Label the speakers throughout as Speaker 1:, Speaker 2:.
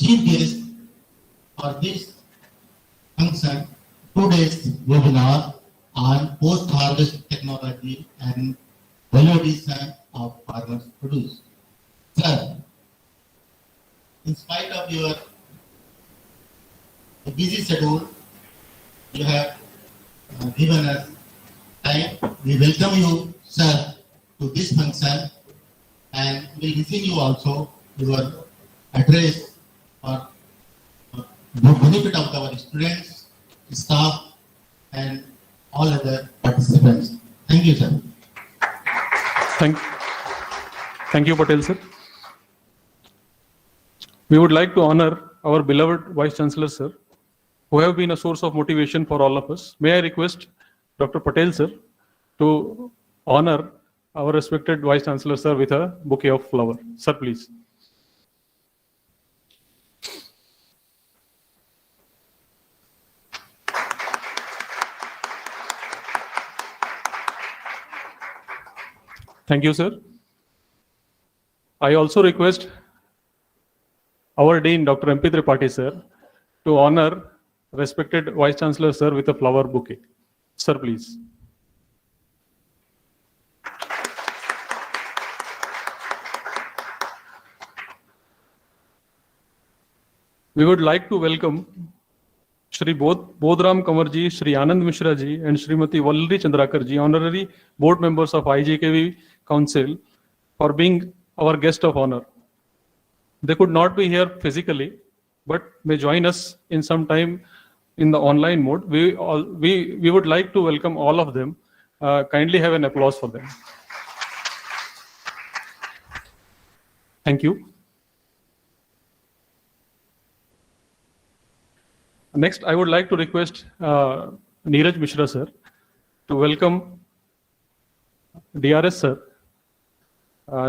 Speaker 1: chief guest for this function, today's webinar on post-harvest technology and value addition of farmers' produce. Sir, in spite of your busy schedule, you have given us time. We welcome you, sir, to this function, and we listen you also your address for the benefit of our students, staff, and all other participants. Thank you, sir.
Speaker 2: Thank you, Patel, sir. We would like to honor our beloved Vice Chancellor, sir, who have been a source of motivation for all of us. May I request Dr. Patel, sir, to honor our respected Vice Chancellor, sir, with a bouquet of flowers. Sir, please. Thank you, sir. I also request our Dean, Dr. MP Tripathi, sir, to honor respected Vice Chancellor, sir, with a flower bouquet. Sir, please. We would like to welcome Shri Bodhram Kamarji, Shri Anand Mishra ji, and Shrimati Vallari Chandrakar ji, honorary board members of IGKV Council, for being our guest of honor. They could not be here physically, but may join us in some time in the online mode. We would like to welcome all of them. Kindly have an applause for them. Thank you. Next, I would like to request Neeraj Mishra, sir, to welcome DRS, sir,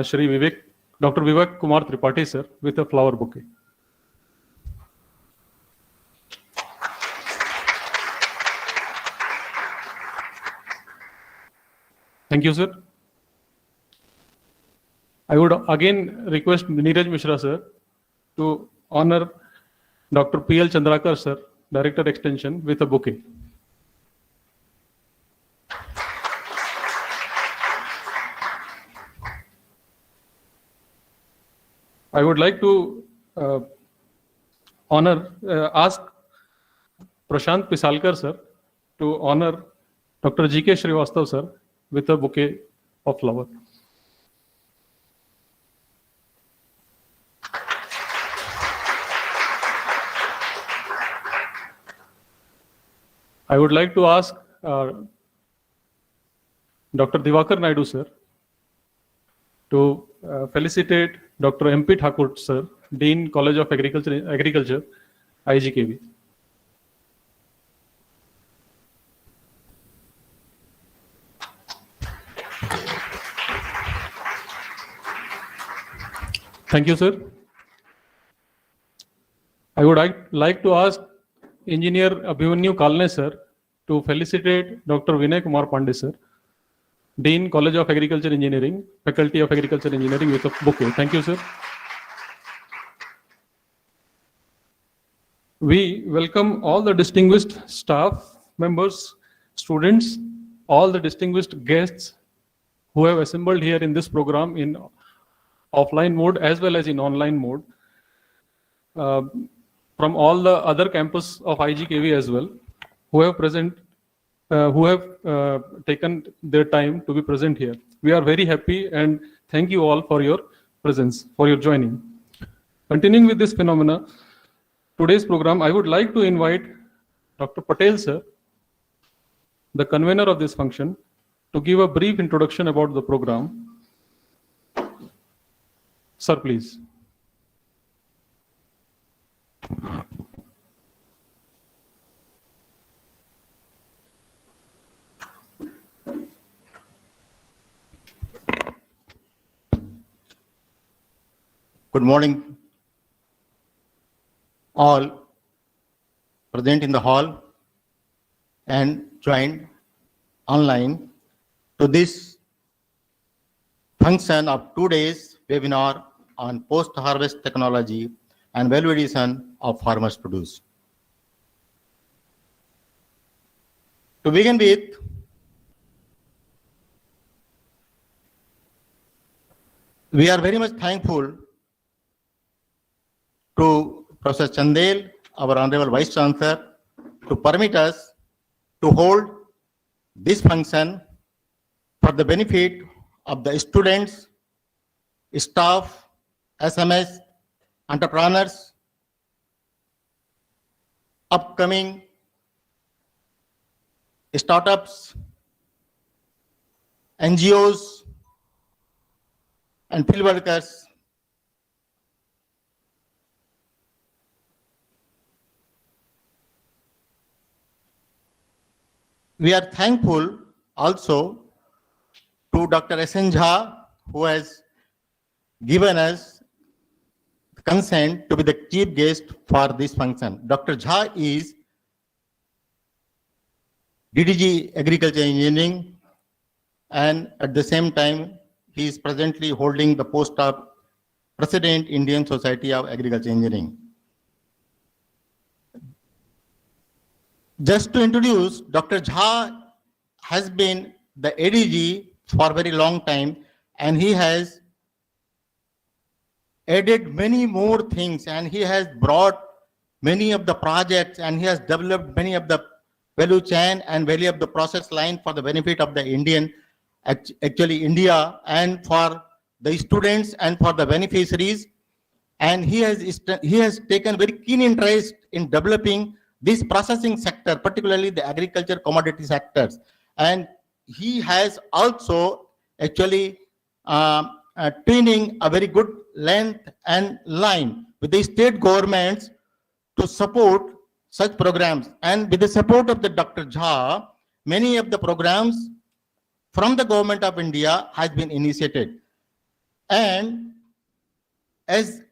Speaker 2: Shri Dr. Vivek Kumar Tripathi, sir, with a flower bouquet. Thank you, sir. I would again request Neeraj Mishra, sir, to honor Dr. P.L. Chandrakar, sir, Director Extension, with a bouquet. I would like to ask Prashant Pisalkar, sir, to honor Dr. G.K. Srivastav, sir, with a bouquet of flowers. I would like to ask Dr. Divakar Naidu, sir, to felicitate Dr. M.P. Thakur, sir, Dean, College of Agriculture, IGKV. Thank you, sir. I would like to ask Engineer Abhimanyu Kalne, sir, to felicitate Dr. Vinay Kumar Pandey, sir, Dean, College of Agriculture Engineering, Faculty of Agriculture Engineering, with a bouquet. Thank you, sir. We welcome all the distinguished staff members, students, all the distinguished guests who have assembled here in this program in offline mode as well as in online mode, from all the other campus of IGKV as well, who have taken their time to be present here. We are very happy and thank you all for your presence, for your joining. Continuing with this phenomena, today's program, I would like to invite Dr. Patel, sir, the convener of this function, to give a brief introduction about the program. Sir, please.
Speaker 1: Good morning, all present in the hall and joined online to this function of 2 days webinar on post-harvest technology and value addition of farmers' produce. To begin with, we are very much thankful to Professor Chandel, our Honorable Vice Chancellor, to permit us to hold this function for the benefit of the students, staff, SMS, entrepreneurs, upcoming startups, NGOs, and field workers. We are thankful also to Dr. S.N. Jha, who has given us consent to be the chief guest for this function. Dr. Jha is DDG Agriculture Engineering, and at the same time, he is presently holding the post of President, Indian Society of Agriculture Engineering. Just to introduce, Dr. Jha has been the ADG for a very long time, and he has added many more things, and he has brought many of the projects, and he has developed many of the value chain and value of the process line for the benefit of the India, and for the students and for the beneficiaries. And he has taken very keen interest in developing this processing sector, particularly the agriculture commodity sectors. And he has also actually training a very good length and line with the state governments to support such programs. And with the support of the Dr. Jha, many of the programs from the government of India has been initiated. And as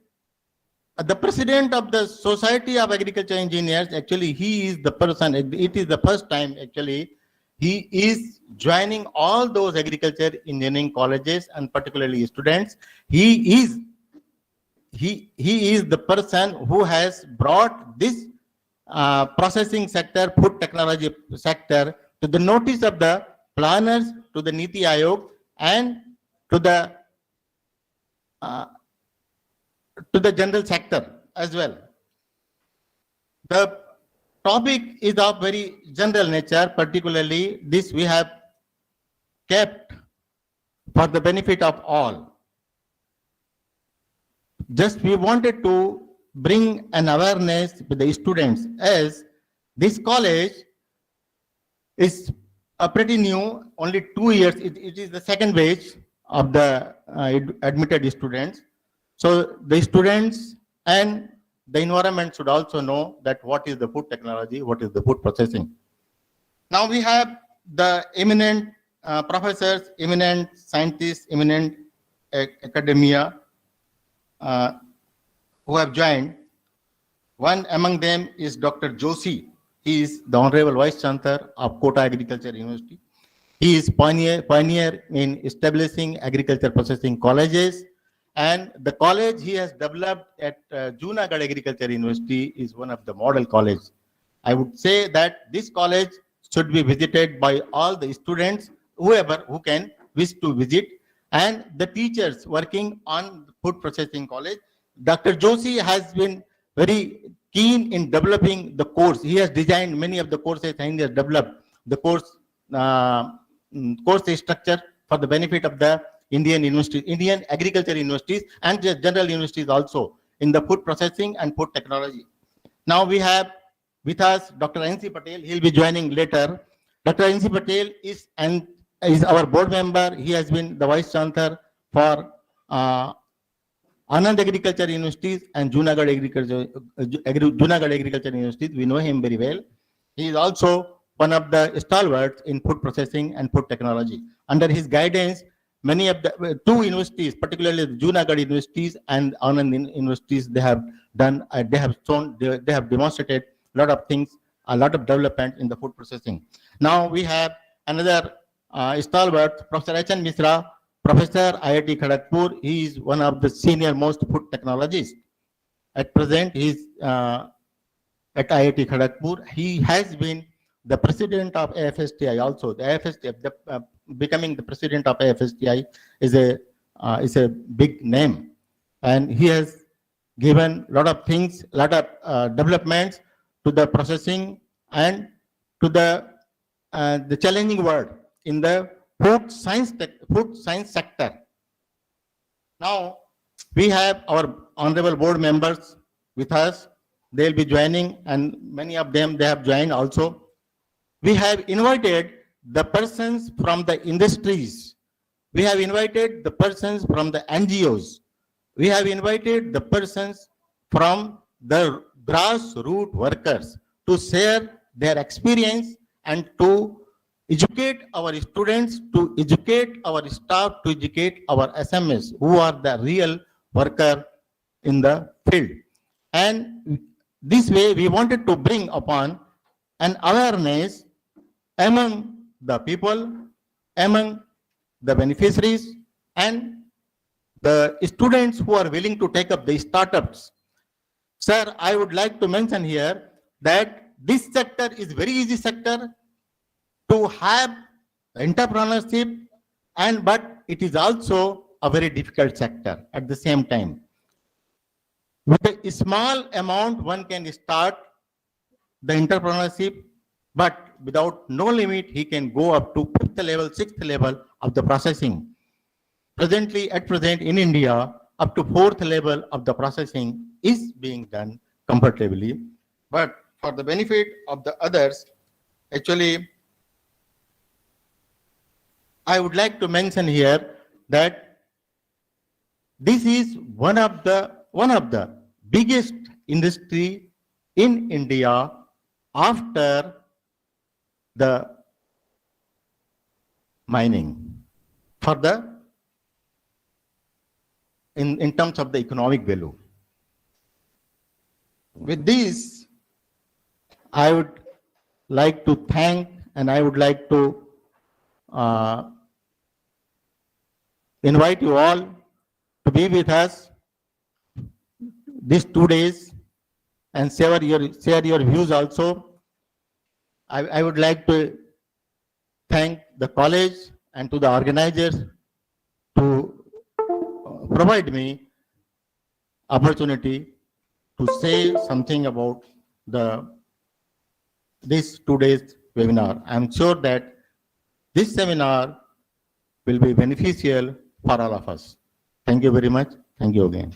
Speaker 1: the president of the Society of Agriculture Engineers, actually he is the person, it is the first time actually he is joining all those agriculture engineering colleges and particularly students. He is the person who has brought this processing sector, food technology sector to the notice of the planners, to the Niti Aayog, and to the general sector as well. The topic is of very general nature, particularly this we have kept for the benefit of all. Just we wanted to bring an awareness with the students, as this college is pretty new, only 2 years. It is the second batch of the admitted students. So the students and the environment should also know that what is the food technology, what is the food processing. Now we have the eminent professors, eminent scientists, eminent academia who have joined. One among them is Dr. Joshi. He is the Honorable Vice Chancellor of Kota Agriculture University. He is pioneer in establishing agriculture processing colleges. And the college he has developed at Junagadh Agriculture University is one of the model colleges. I would say that this college should be visited by all the students, whoever who can wish to visit, and the teachers working on food processing college. Dr. Joshi has been very keen in developing the course. He has designed many of the courses and he has developed the course structure for the benefit of the Indian universities, Indian agriculture universities, and general universities also in the food processing and food technology. Now we have with us Dr. N.C. Patel. He'll be joining later. Dr. N.C. Patel is our board member. He has been the vice chancellor for Anand Agriculture Universities and Junagadh Agriculture Universities. We know him very well. He is also one of the stalwarts in food processing and food technology. Under his guidance, many of the two universities, particularly the Junagadh universities and Anand universities, they have done, they have demonstrated a lot of things, a lot of development in the food processing. Now we have another stalwart, Professor H.N. Misra, Professor IIT Kharagpur. He is one of the senior most food technologists. At present, he is at IIT Kharagpur. He has been the president of AFSTI also. The AFSTI, becoming the president of AFSTI is a big name, and he has given a lot of things, lot of developments to the processing and to the challenging world in the food science sector. Now we have our honorable board members with us. They'll be joining, and many of them, they have joined also. We have invited the persons from the industries. We have invited the persons from the NGOs. We have invited the persons from the grassroots workers to share their experience and to educate our students, to educate our staff, to educate our SMEs who are the real worker in the field. And this way we wanted to bring upon an awareness among the people, among the beneficiaries, and the students who are willing to take up the startups. Sir, I would like to mention here that this sector is very easy sector to have entrepreneurship, but it is also a very difficult sector at the same time. With a small amount, one can start the entrepreneurship, but without no limit, he can go up to 5th level, 6th level of the processing. At present in India, up to 4th level of the processing is being done comfortably. But for the benefit of the others, actually, I would like to mention here that this is one of the biggest industry in India after the mining for the in terms of the economic value. With this, I would like to thank, and I would like to invite you all to be with us these 2 days and share your views also. I would like to thank the college and to the organizers to provide me opportunity to say something about this 2 days webinar. I am sure that this seminar will be beneficial for all of us. Thank you very much. Thank you again.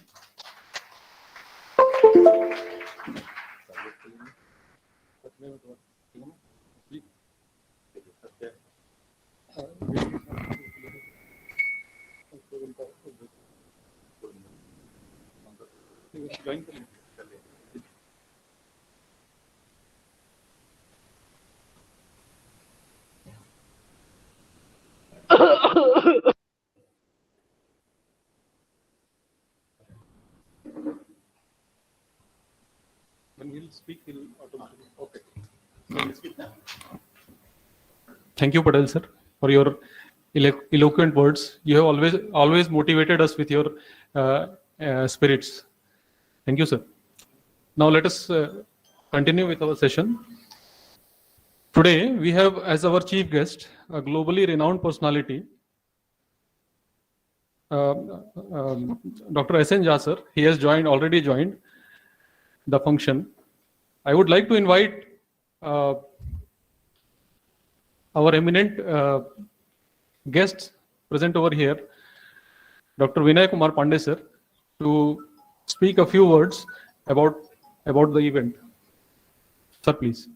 Speaker 2: When he'll speak, he'll automatically. Okay. Thank you, Patel sir, for your eloquent words. You have always motivated us with your spirits. Thank you, sir. Now let us continue with our session. Today we have as our chief guest a globally renowned personality, Dr. S.N. Jha sir. He has already joined the function. I would like to invite our eminent guests present over here, Dr. Vinay Kumar Pandey sir, to speak a few words about the event. Sir, please.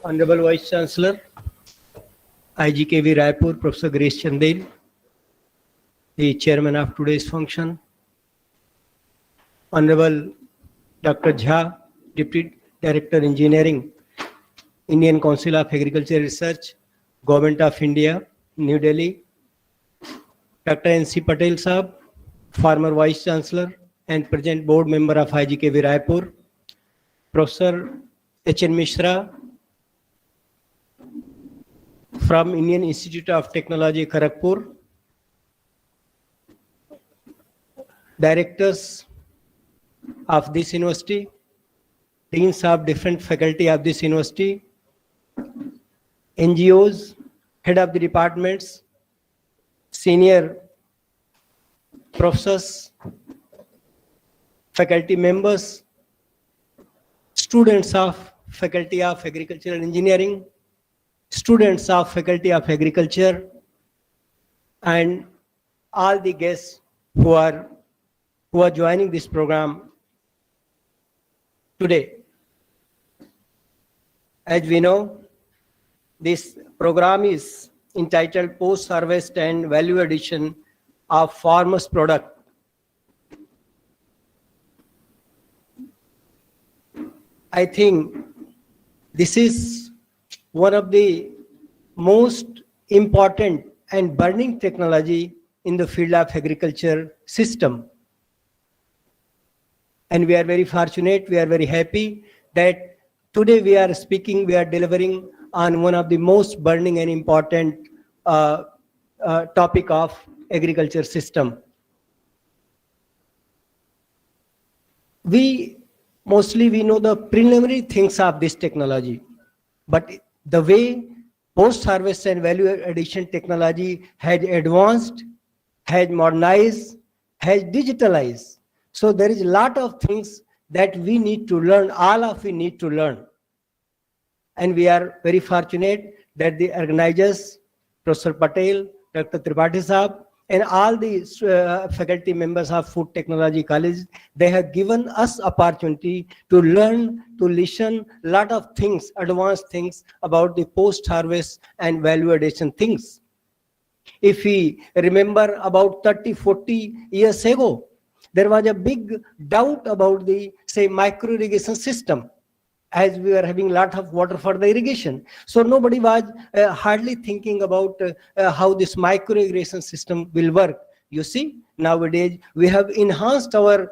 Speaker 3: Honorable Vice Chancellor, IGKV Raipur, Professor Grace Chandel, the chairman of today's function, Honorable Dr. Jha, Deputy Director Engineering, Indian Council of Agriculture Research, Government of India, New Delhi, Dr. N.C. Patel Sahab, former Vice Chancellor and present board member of IGKV Raipur, Professor H.N. Mishra from Indian Institute of Technology, Kharagpur, directors of this university, deans of different faculty of this university, NGOs, head of the departments, senior professors, faculty members, students of Faculty of Agricultural Engineering, students of Faculty of Agriculture, and all the guests who are joining this program today. As we know, this program is entitled Post-Harvest and Value Addition of Farmers' Product. I think this is one of the most important and burning technology in the field of agriculture system. And we are very fortunate, we are very happy that today we are speaking, we are delivering on one of the most burning and important topic of agriculture system. Mostly we know the preliminary things of this technology, but the way post-harvest and value addition technology has advanced, has modernized, has digitalized. So there is a lot of things that we need to learn, all of we need to learn. And we are very fortunate that the organizers, Professor Patel, Dr. Tripathi Saab, and all the faculty members of Food Technology College, they have given us opportunity to learn, to listen a lot of things, advanced things about the post-harvest and value addition things. If we remember about 30, 40 years ago, there was a big doubt about the, say, micro-irrigation system, as we were having a lot of water for the irrigation. So nobody was hardly thinking about how this micro-irrigation system will work. You see, nowadays we have enhanced our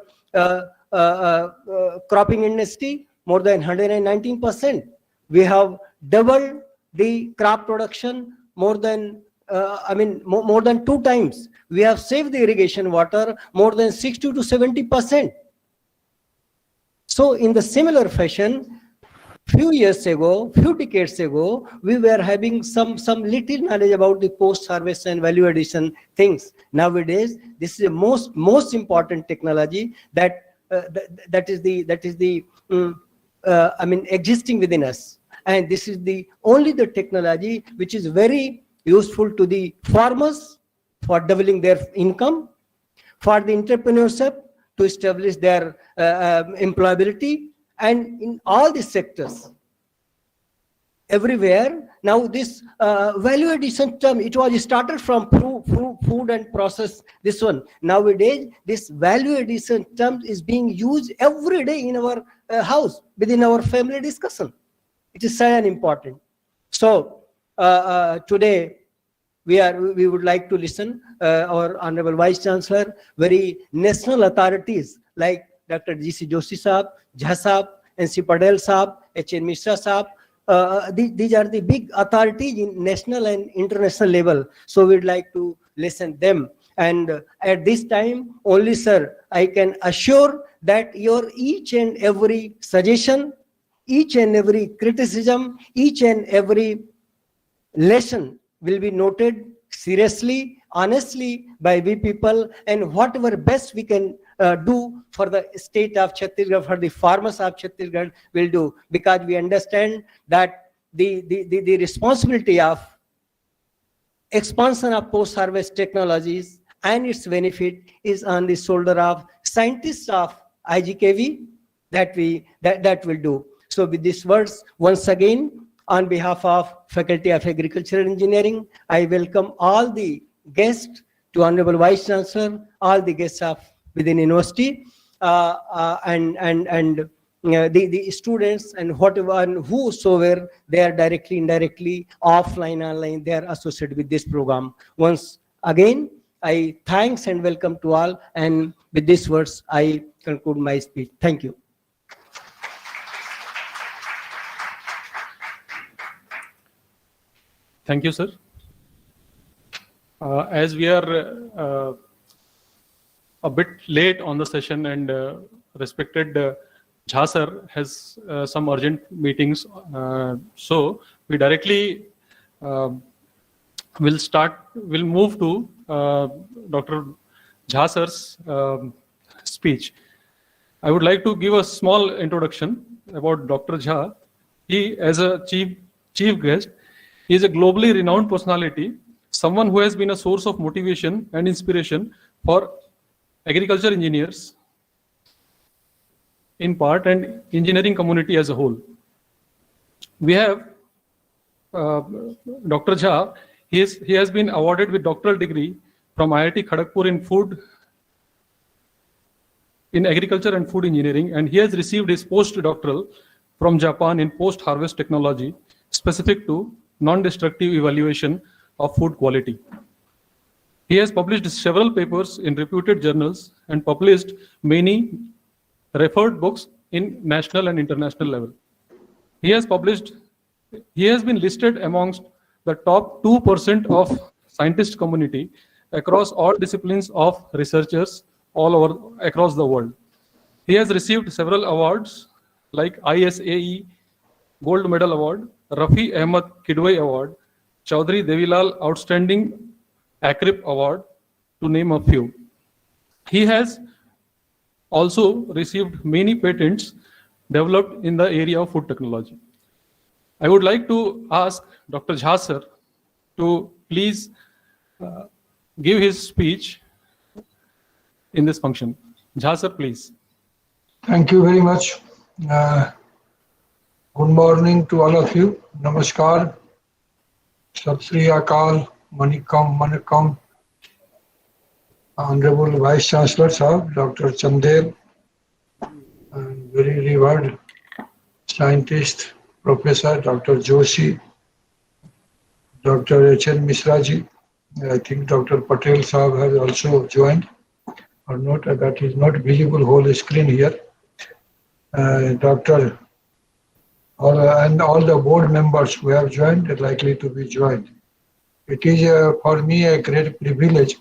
Speaker 3: cropping industry more than 119%. We have doubled the crop production more than more than 2 times. We have saved the irrigation water more than 60 to 70%. So in the similar fashion, few years ago, few decades ago, we were having some little knowledge about the post-harvest and value addition things. Nowadays, this is the most important technology that is existing within us, and this is the technology which is very useful to the farmers for doubling their income, for the entrepreneurship to establish their employability, and in all the sectors, everywhere. Now this value addition term, it was started from food and process, this one. Nowadays, this value addition term is being used every day in our house, within our family discussion. It is so important. So today, we would like to listen our Honorable Vice Chancellor, very national authorities like Dr. G.C. Joshi Saab, Jha Saab, N.C. Patel Saab, H.N. Mishra Saab. These are the big authorities in national and international level. So we'd like to listen them. And at this time, only, sir, I can assure that your each and every suggestion, each and every criticism, each and every lesson will be noted seriously, honestly by we people, and whatever best we can do for the state of Chhattisgarh, for the farmers of Chhattisgarh, will do, because we understand that the responsibility of expansion of post-harvest technologies and its benefit is on the shoulder of scientists of IGKV that will do. So with these words, once again, on behalf of Faculty of Agricultural Engineering, I welcome all the guests to Honorable Vice Chancellor, all the guests of within university, and the students and whatever and whosoever they are directly, indirectly, offline, online, they are associated with this program. Once again, I thanks and welcome to all, and with these words, I conclude my speech. Thank you.
Speaker 2: Thank you, sir. As we are a bit late on the session and respected Jha sir has some urgent meetings, so we directly we'll move to Dr. Jha sir's speech. I would like to give a small introduction about Dr. Jha. He, as a chief guest, is a globally renowned personality, someone who has been a source of motivation and inspiration for agriculture engineers in part and engineering community as a whole. We have Dr. Jha. He has been awarded with doctoral degree from IIT Kharagpur in agriculture and food engineering, and he has received his postdoctoral from Japan in post-harvest technology specific to non-destructive evaluation of food quality. He has published several papers in reputed journals and published many referred books in national and international level. He has been listed amongst the top 2% of scientist community across all disciplines of researchers all over across the world. He has received several awards like ISAE Gold Medal Award, Rafi Ahmad Kidwai Award, Chaudhary Devilal Outstanding ACRIP Award, to name a few. He has also received many patents developed in the area of food technology. I would like to ask Dr. Jha sir to please give his speech in this function. Jha sir, please.
Speaker 4: Thank you very much. Good morning to all of you. Namaskar. Sat Sri Akal. Manakam. Honorable Vice Chancellor Sahab, Dr. Chandel, and very revered scientist, Professor Dr. Joshi, Dr. H.N. Mishra ji. I think Dr. Patel Sahab has also joined, or not, that is not visible whole screen here. Doctor, and all the board members who have joined are likely to be joined. It is for me a great privilege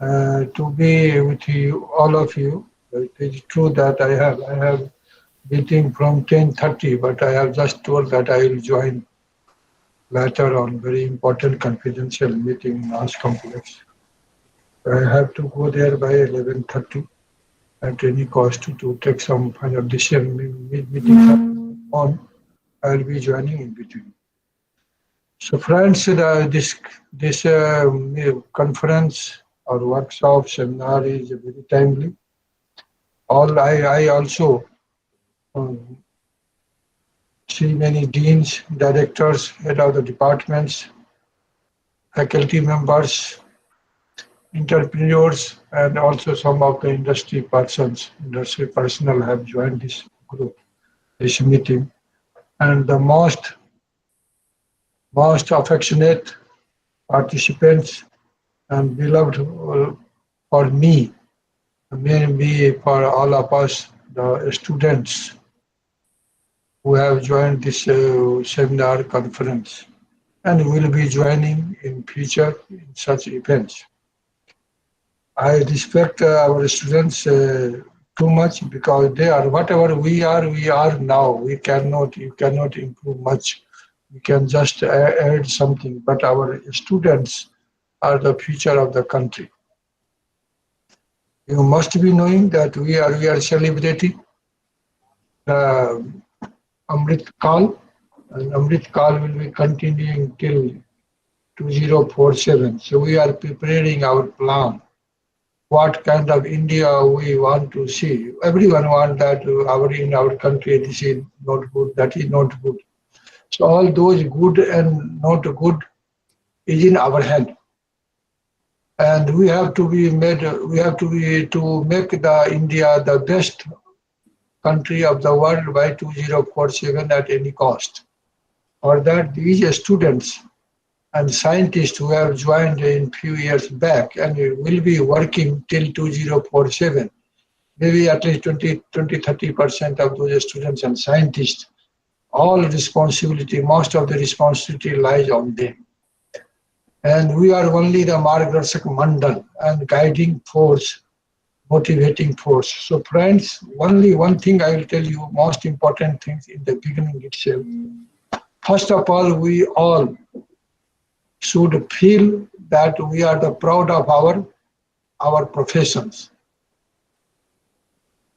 Speaker 4: to be with you, all of you. It is true that I have meeting from 10:30, but I have just told that I will join later on very important confidential meeting in Arts Complex. I have to go there by 11:30 at any cost to take some final decision. Meeting on, I will be joining in between. So friends, this conference or workshop seminar is very timely. I also see many deans, directors, head of the departments, faculty members, entrepreneurs, and also some of the industry personnel have joined this group, this meeting. And the most affectionate participants and beloved for me, maybe for all of us, the students who have joined this seminar conference and will be joining in future in such events. I respect our students too much because they are whatever we are now. You cannot improve much. We can just add something, but our students are the future of the country. You must be knowing that we are celebrating Amrit Kal, and Amrit Kal will be continuing till 2047. So we are preparing our plan. What kind of India we want to see? Everyone wants that in our country this is not good, that is not good. So all those good and not good is in our hand, and we have to make the India the best country of the world by 2047 at any cost. For that, these students and scientists who have joined in few years back and will be working till 2047, maybe at least 20-30% of those students and scientists all responsibility, most of the responsibility lies on them. And we are only the Margadarshak Mandal and guiding force, motivating force. So friends, only one thing I will tell you, most important things in the beginning itself. First of all, we all should feel that we are the proud of our professions.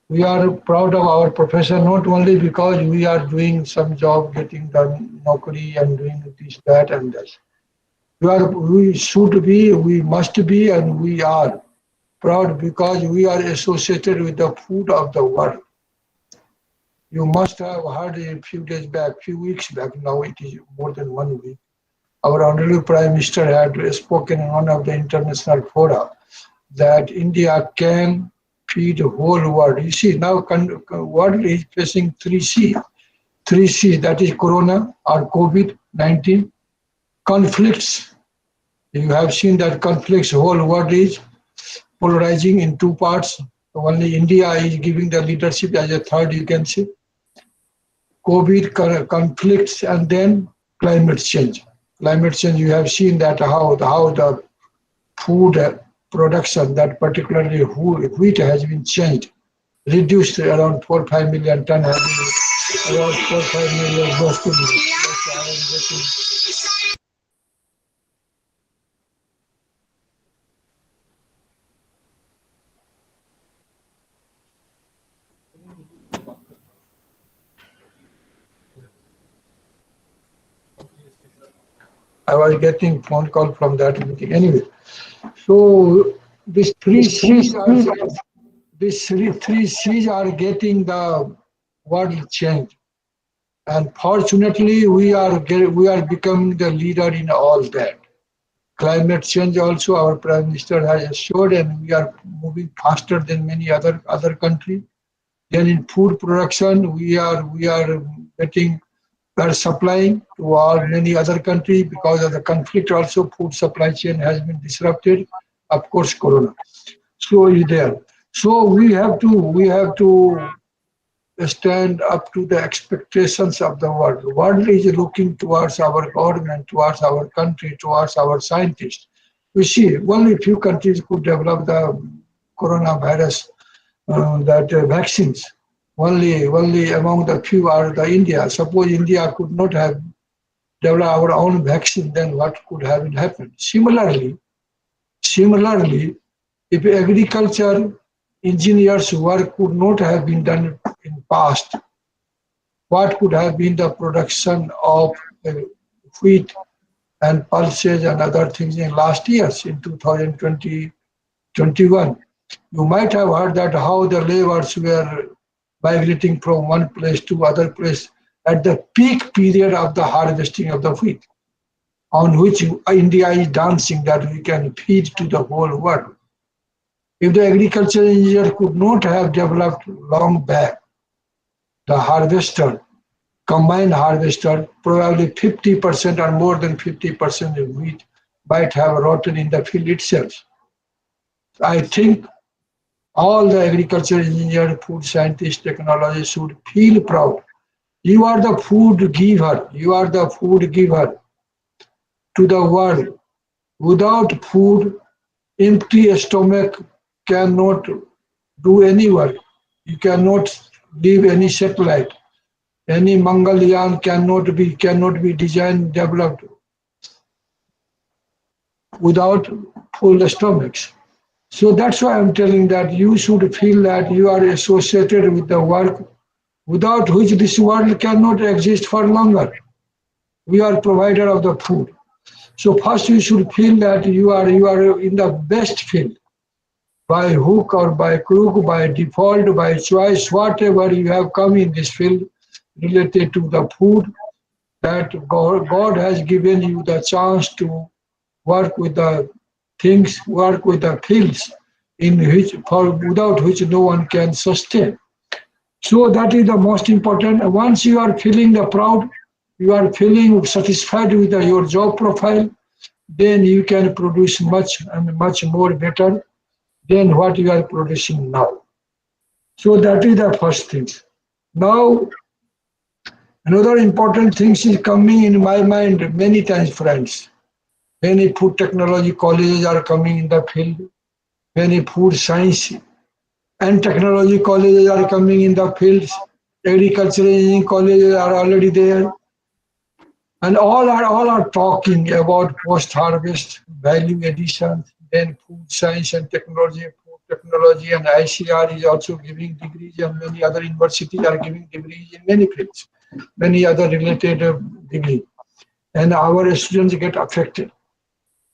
Speaker 4: We are proud of our profession not only because we are doing some job, getting the nokri and doing this, that and that. We should be, we must be, and we are proud because we are associated with the food of the world. You must have heard a few days back, few weeks back, now it is more than 1 week, our Honorable Prime Minister had spoken in one of the international fora that India can feed the whole world. You see, now world is facing 3C. 3C, that is Corona or COVID-19, conflicts. You have seen that conflicts, whole world is polarizing in two parts. Only India is giving the leadership as a third, you can say. COVID conflicts and then climate change. Climate change, you have seen that how the food production, that particularly wheat has been changed, reduced around 4-5 million ton, has been around 4-5 million lost to I was getting phone call from that meeting. Anyway, so these three C's are getting the world change, and fortunately we are becoming the leader in all that. Climate change also our Prime Minister has assured, and we are moving faster than many other countries. Then in food production, we are supplying to all many other countries because of the conflict. Also, food supply chain has been disrupted. Of course, Corona. So is there. So we have to stand up to the expectations of the world. The world is looking towards our government, towards our country, towards our scientists. We see only few countries could develop the coronavirus, vaccines. Only among the few are the India. Suppose India could not have developed our own vaccine, then what could have happened? Similarly, if agriculture engineers' work could not have been done in past, what could have been the production of wheat and pulses and other things in last years, in 2020-21? You might have heard that how the laborers were migrating from one place to other place at the peak period of the harvesting of the wheat, on which India is dancing that we can feed to the whole world. If the agriculture engineer could not have developed long back, the harvester, combined harvester, probably 50% or more than 50% of wheat might have rotten in the field itself. I think all the agriculture engineer, food scientists, technologists should feel proud. You are the food giver. You are the food giver to the world. Without food, empty stomach cannot do any work. You cannot leave any satellite. Any Mangalyaan cannot be designed, developed without full stomachs. So that's why I'm telling that you should feel that you are associated with the work without which this world cannot exist for longer. We are provider of the food. So first you should feel that you are in the best field, by hook or by crook, by default, by choice, whatever you have come in this field related to the food, that God has given you the chance to work with the things, work with the fields without which no one can sustain. So that is the most important. Once you are feeling the proud, you are feeling satisfied with your job profile, then you can produce much and much more better than what you are producing now. So that is the first thing. Now, Another important thing is coming in my mind many times, friends. Many food technology colleges are coming in the field. Many food science and technology colleges are coming in the fields. Agricultural engineering colleges are already there. And all are talking about post-harvest value addition, then food science and technology, food technology, and ICR is also giving degrees, and many other universities are giving degrees in many fields, many other related degrees. And our students get affected.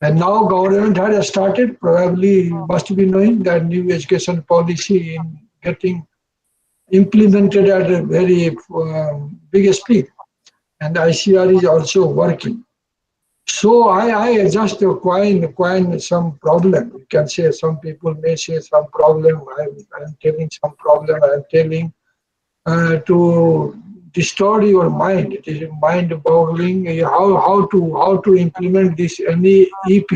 Speaker 4: And now government has started, probably you must be knowing that new education policy in getting implemented at a very big speed. And ICR is also working. So I just coin some problem. You can say some people may say some problem. I'm telling some problem. I'm telling to distort your mind. It is mind-boggling how to implement this NEP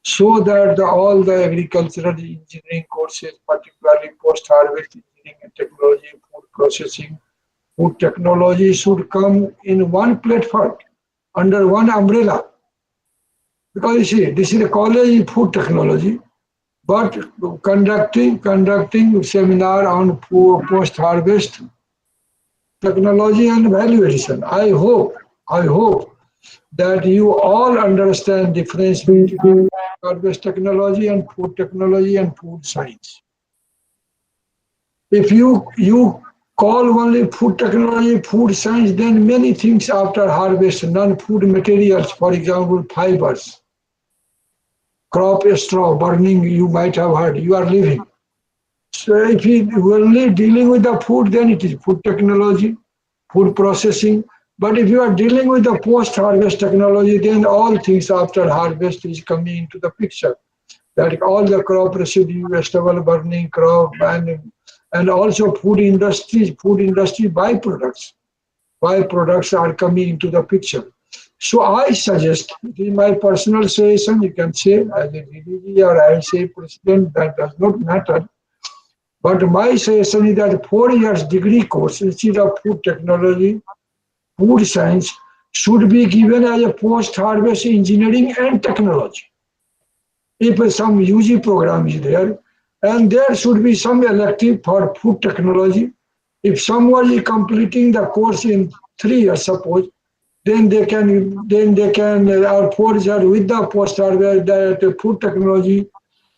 Speaker 4: so that all the agricultural engineering courses, particularly post-harvest engineering and technology, food processing, food technology should come in one platform under one umbrella. Because you see, this is a college in food technology, but conducting seminar on post-harvest technology and value addition. I hope that you all understand difference between harvest technology and food technology and food science. If you call only food technology, food science, then many things after harvest, non-food materials, for example, fibers, crop straw, burning, you might have heard, you are living. So if you only dealing with the food, then it is food technology, food processing. But if you are dealing with the post-harvest technology, then all things after harvest is coming into the picture. That all the crop residue, vegetable burning, crop, and also food industry byproducts are coming into the picture. So I suggest, it is my personal suggestion, you can say as a DDG or I say president, that does not matter. But my suggestion is that 4 years degree course instead of food technology, food science should be given as a post-harvest engineering and technology. If some UG program is there, and there should be some elective for food technology. If someone is completing the course in 3 years, suppose, then they can or 4 years with the post-harvest the food technology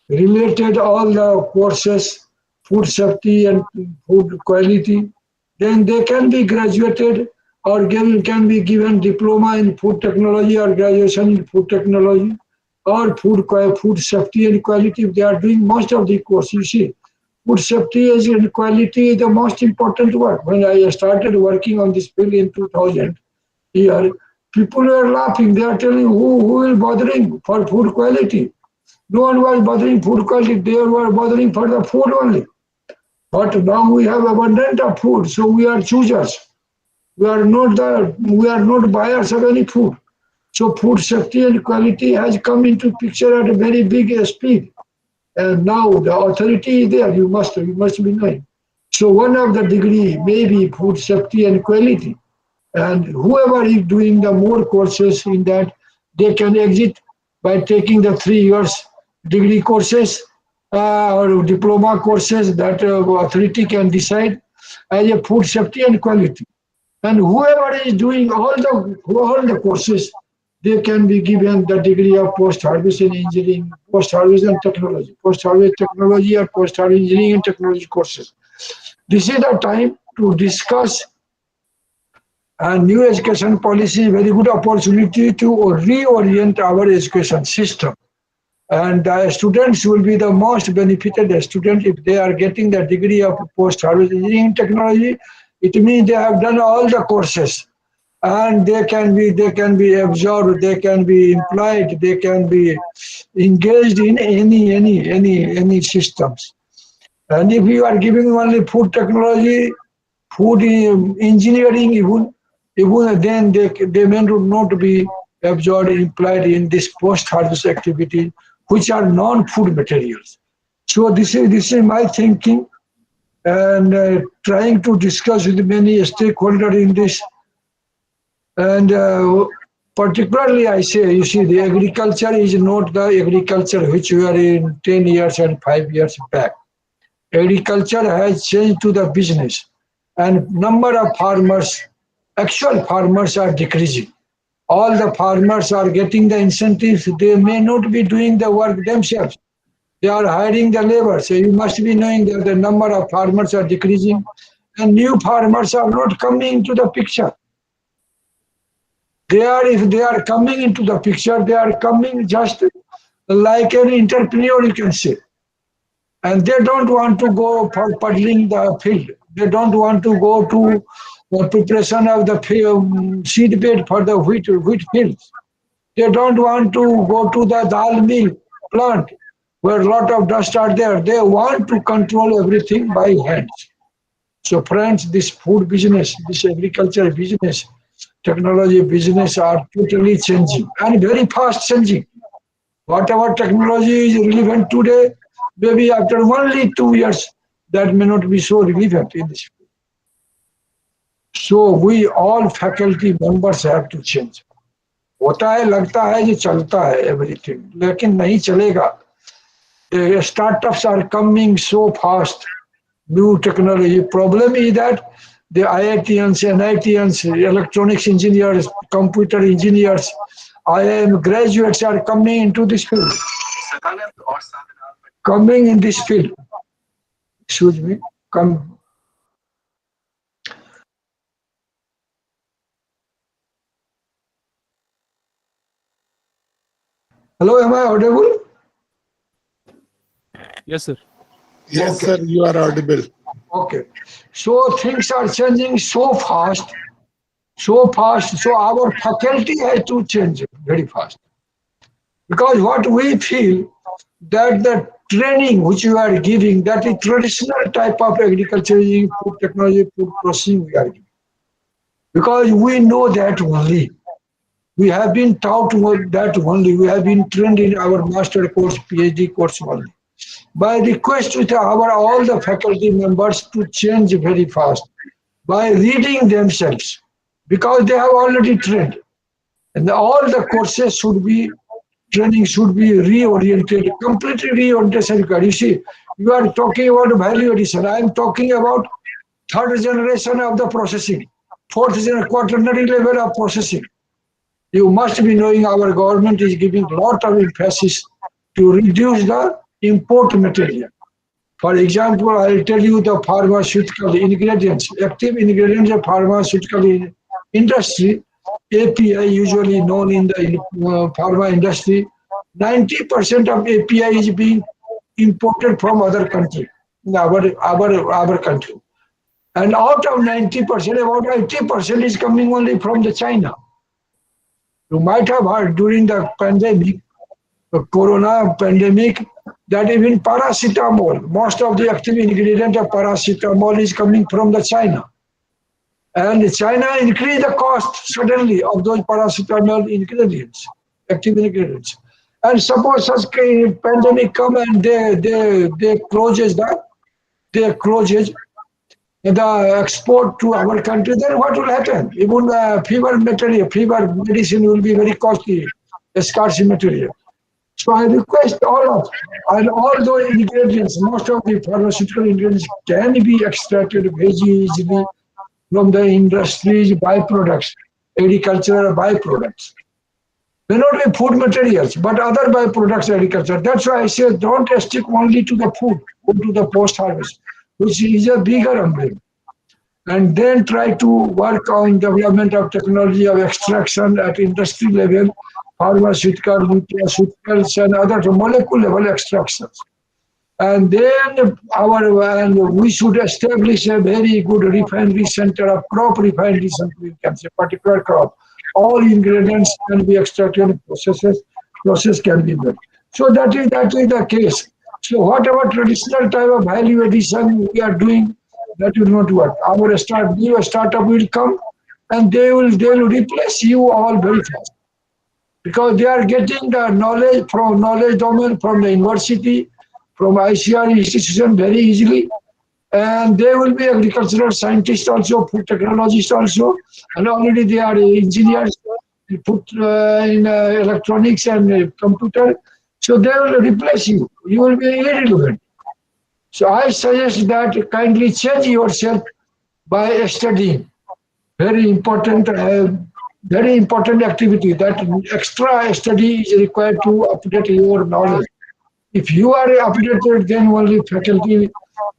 Speaker 4: related all the courses, food safety and food quality, then they can be graduated or can be given diploma in food technology or graduation in food technology or food safety and quality. If they are doing most of the course, you see, food safety and quality is the most important work. When I started working on this field in 2000, here, people were laughing. They are telling who will bothering for food quality. No one was bothering food quality. They were bothering for the food only. But now we have abundant of food, so we are choosers. We are not buyers of any food. So food safety and quality has come into picture at a very big speed. And now the authority is there, you must be knowing. So one of the degree may be food safety and quality. And whoever is doing the more courses in that, they can exit by taking the 3 years degree courses or diploma courses that authority can decide as a food safety and quality. And whoever is doing all the courses, they can be given the degree of post-harvest engineering, post-harvest and technology, post-harvest technology or post-harvest engineering and technology courses. This is the time to discuss a new education policy, very good opportunity to reorient our education system. And students will be the most benefited students if they are getting the degree of post-harvest engineering technology. It means they have done all the courses. And they can be absorbed, they can be employed, they can be engaged in any systems. And if you are giving only food technology, food engineering, even then they may not be absorbed, employed in this post-harvest activity, which are non-food materials. So this is my thinking, and trying to discuss with many stakeholders in this. And particularly, I say, you see, the agriculture is not the agriculture which we are in 10 years and 5 years back. Agriculture has changed to the business, and number of farmers, actual farmers, are decreasing. All the farmers are getting the incentives. They may not be doing the work themselves. They are hiring the labor. So you must be knowing that the number of farmers are decreasing, and new farmers are not coming into the picture. If they are coming into the picture, they are coming just like an entrepreneur, you can say. And they don't want to go for puddling the field. They don't want to go to the preparation of the seed bed for the wheat fields. They don't want to go to the dal mill plant where a lot of dust are there. They want to control everything by hands. So friends, this food business, this agriculture business, technology business are totally changing and very fast changing. Whatever technology is relevant today, maybe after only 2 years, that may not be so relevant in this field. So we all faculty members have to change. होता है, लगता है ये चलता है everything, लेकिन नहीं चलेगा. Startups are coming so fast. New technology. Problem is that the IITians, NITians, electronics engineers, computer engineers, IIM graduates are coming into this field. Coming in this field. Excuse me. Come. Hello, am I audible?
Speaker 2: Yes, sir.
Speaker 5: Yes,
Speaker 4: Okay.
Speaker 5: sir, you are audible.
Speaker 4: Okay. So things are changing so fast. So our faculty has to change very fast. Because what we feel that the training which you are giving, that is traditional type of agriculture, food technology, food processing we are giving. Because we know that only. We have been taught that only. We have been trained in our master course, PhD course only. By request with all the faculty members to change very fast by reading themselves, because they have already trained. And all the courses training should be reoriented, completely reorientation. You see, you are talking about value addition. I am talking about third generation of the processing, fourth generation, quaternary level of processing. You must be knowing our government is giving a lot of emphasis to reduce the import material. For example, I'll tell you the pharmaceutical ingredients, active ingredients of pharmaceutical industry, API usually known in the pharma industry, 90% of API is being imported from other country, our country. And out of 90%, about 80% is coming only from the China. You might have heard during the pandemic, the corona pandemic, that even paracetamol, most of the active ingredient of paracetamol is coming from the China. And China increased the cost suddenly of those paracetamol ingredients, active ingredients. And suppose such pandemic come and they closes the export to our country, then what will happen? Even fever medicine will be very costly, scarce material. So I request all those ingredients, most of the pharmaceutical ingredients can be extracted very easily from the industry's byproducts, agricultural byproducts. May not be food materials, but other byproducts agriculture. That's why I say don't stick only to the food, go to the post-harvest, which is a bigger umbrella. And then try to work on development of technology of extraction at industry level, pharmaceutical, nutraceuticals, and other molecule level extractions. And then we should establish a very good refinery center of crop refinery center, we can say, particular crop. All ingredients can be extracted, process can be made. So that is the case. So whatever traditional type of value addition we are doing, that will not work. Our new startup will come and they will replace you all very fast. Because they are getting the knowledge domain from the university, from ICR institution very easily. and they will be agricultural scientists also, food technologists also, and already they are engineers, put in electronics and computer. So they will replace you. You will be irrelevant. So I suggest that kindly change yourself by studying. Very important activity. That extra study is required to update your knowledge. If you are updated, then only faculty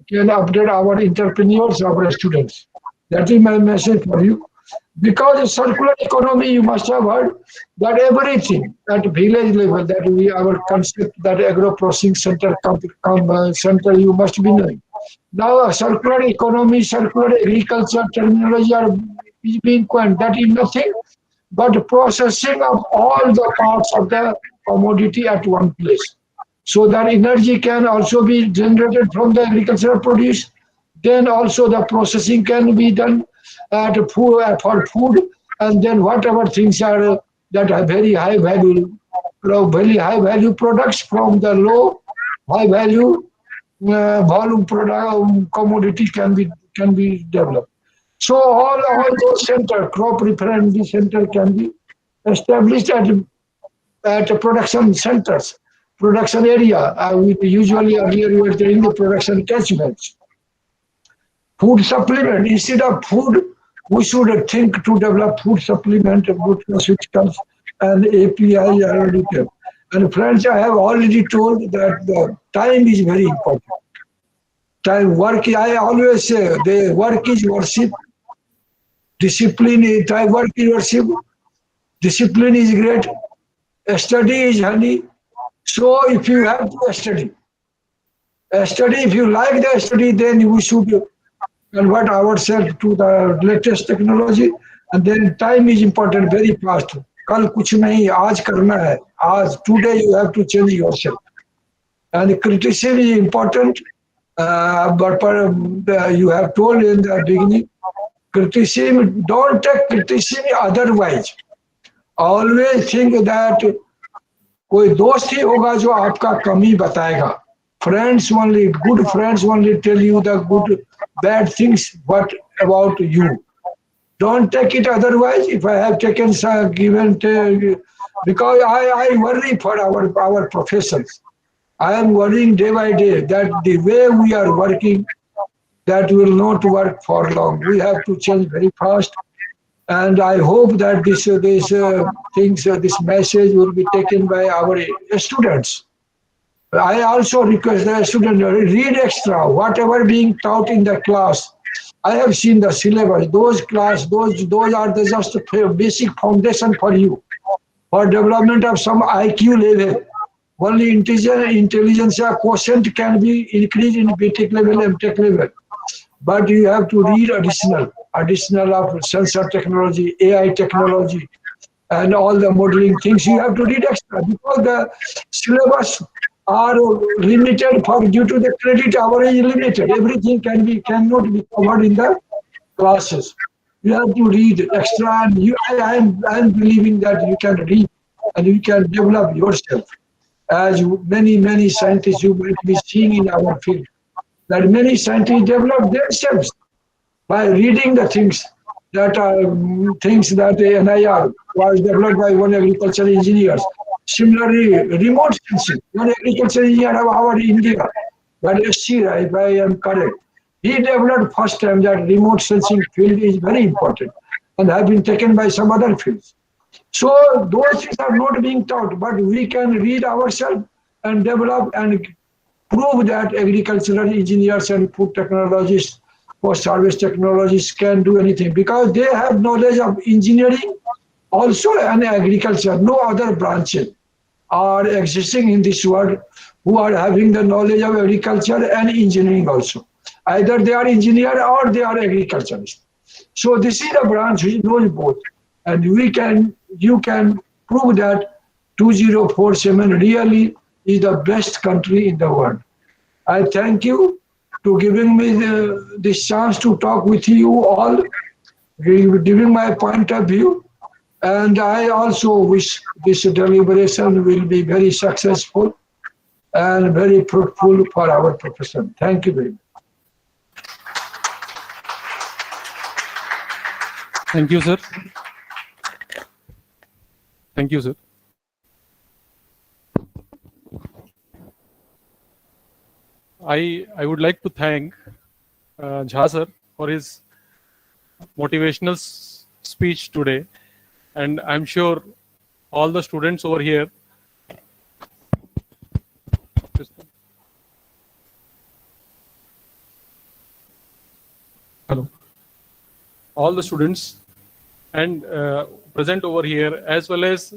Speaker 4: can update our entrepreneurs, our students. That is my message for you. Because circular economy, you must have heard that everything at village level, that we our concept that agro processing center center you must be knowing. Now circular economy, circular agriculture terminology is being coined. That is nothing but processing of all the parts of the commodity at one place. So that energy can also be generated from the agricultural produce. Then also the processing can be done for food, and then whatever things are that are very high value products from the low high value volume product commodity can be developed. So all those center, crop reference center can be established at production centers, production area. We usually earlier we were doing the production catchments. Food supplement, instead of food, we should think to develop food supplement, nutraceuticals and API already kept. And friends, I have already told that the time is very important. Time, work, I always say, the work is worship, discipline is, work is worship, discipline is great, study is honey. So if you have to study, if you like the study, then we should convert ourselves to the latest technology, and then time is important, very fast. Kal kuch nahi, aaj karna hai. Aaj, today you have to change yourself. And criticism is important, but you have told in the beginning, criticism, don't take criticism otherwise. Always think that कोई दोस्त ही होगा जो आपका कमी बताएगा. Friends only, good friends only tell you the good, bad things, what about you. Don't take it otherwise. If I have taken some given, because I worry for our professions. I am worrying day by day that the way we are working, that will not work for long. We have to change very fast. And I hope that this message will be taken by our students. I also request the students read extra, whatever being taught in the class. I have seen the syllabus. Those are the just basic foundation for you, for development of some IQ level. Only intelligence quotient can be increased in BTech level and Tech level. But you have to read additional of sensor technology, AI technology, and all the modeling things. You have to read extra because the syllabus are limited due to the credit hour is limited. Everything cannot be covered in the classes. You have to read extra, and I am believing that you can read and you can develop yourself. As many scientists you might be seeing in our field, that many scientists develop themselves by reading the things that the NIR was developed by one agricultural engineers. Similarly, remote sensing. One agricultural engineer of our India, but Shira, if I am correct, he developed first time that remote sensing field is very important and have been taken by some other fields. So those things are not being taught, but we can read ourselves and develop and prove that agricultural engineers and food technologists, post-harvest technologists can do anything because they have knowledge of engineering also and agriculture. No other branches are existing in this world who are having the knowledge of agriculture and engineering also. Either they are engineer or they are agriculturists. So this is a branch which knows both. And you can prove that 2047 really is the best country in the world. I thank you to giving me this chance to talk with you all, giving my point of view. And I also wish this deliberation will be very successful and very fruitful for our profession. Thank you very much.
Speaker 2: Thank you, sir. Thank you, sir. I would like to thank Jha sir for his motivational speech today, and I'm sure all the students over here. Hello. All the students and present over here, as well as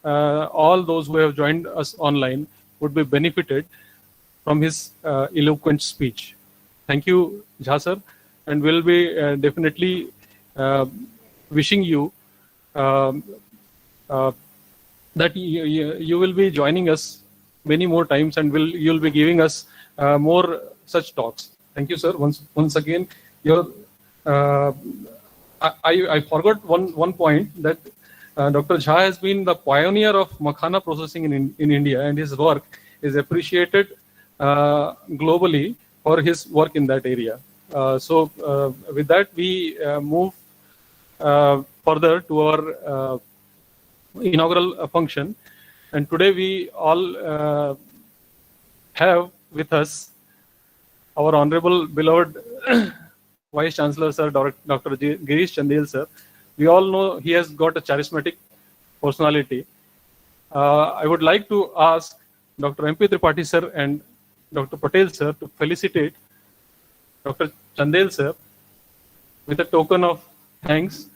Speaker 2: all those who have joined us online, would be benefited from his eloquent speech. Thank you, Jha sir, and we'll be definitely wishing you that you will be joining us many more times, and you'll be giving us more such talks. Thank you, sir. Once again, your I forgot one point, that Dr. Jha has been the pioneer of makhana processing in India, and his work is appreciated globally for his work in that area. So with that, we move further to our inaugural function, and today we all have with us our honorable beloved Vice Chancellor Sir Dr. Girish Chandel sir. We all know he has got a charismatic personality. I would like to ask Dr. MP Tripathi sir and Dr. Patel sir to felicitate Dr. Chandel sir with a token of thanks.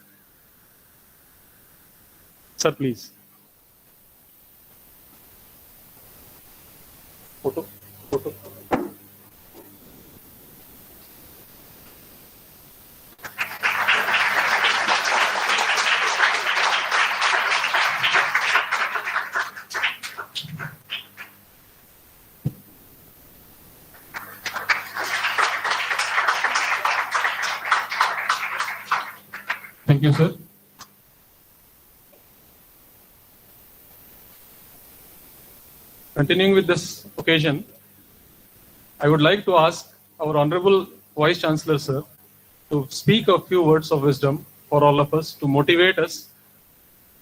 Speaker 2: Sir, please. Photo. Thank you, sir. Continuing with this occasion, I would like to ask our Honorable Vice Chancellor, sir, to speak a few words of wisdom for all of us, to motivate us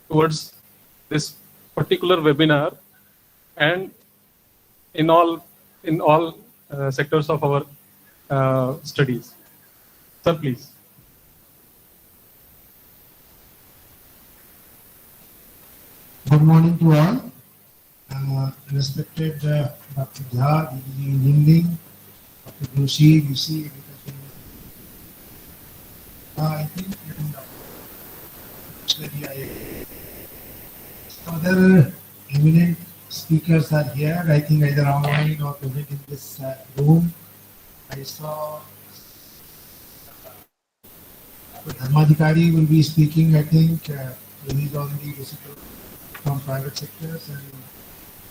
Speaker 2: towards this particular webinar and in all sectors of our studies. Sir, please.
Speaker 1: Good morning to all. Respected Dr. Jha, Engineering, Dr. Joshi, VC, I think other eminent speakers are here. I think either online or present in this room. I saw Dharmadhikari will be speaking. I think he's already visited from private sectors, and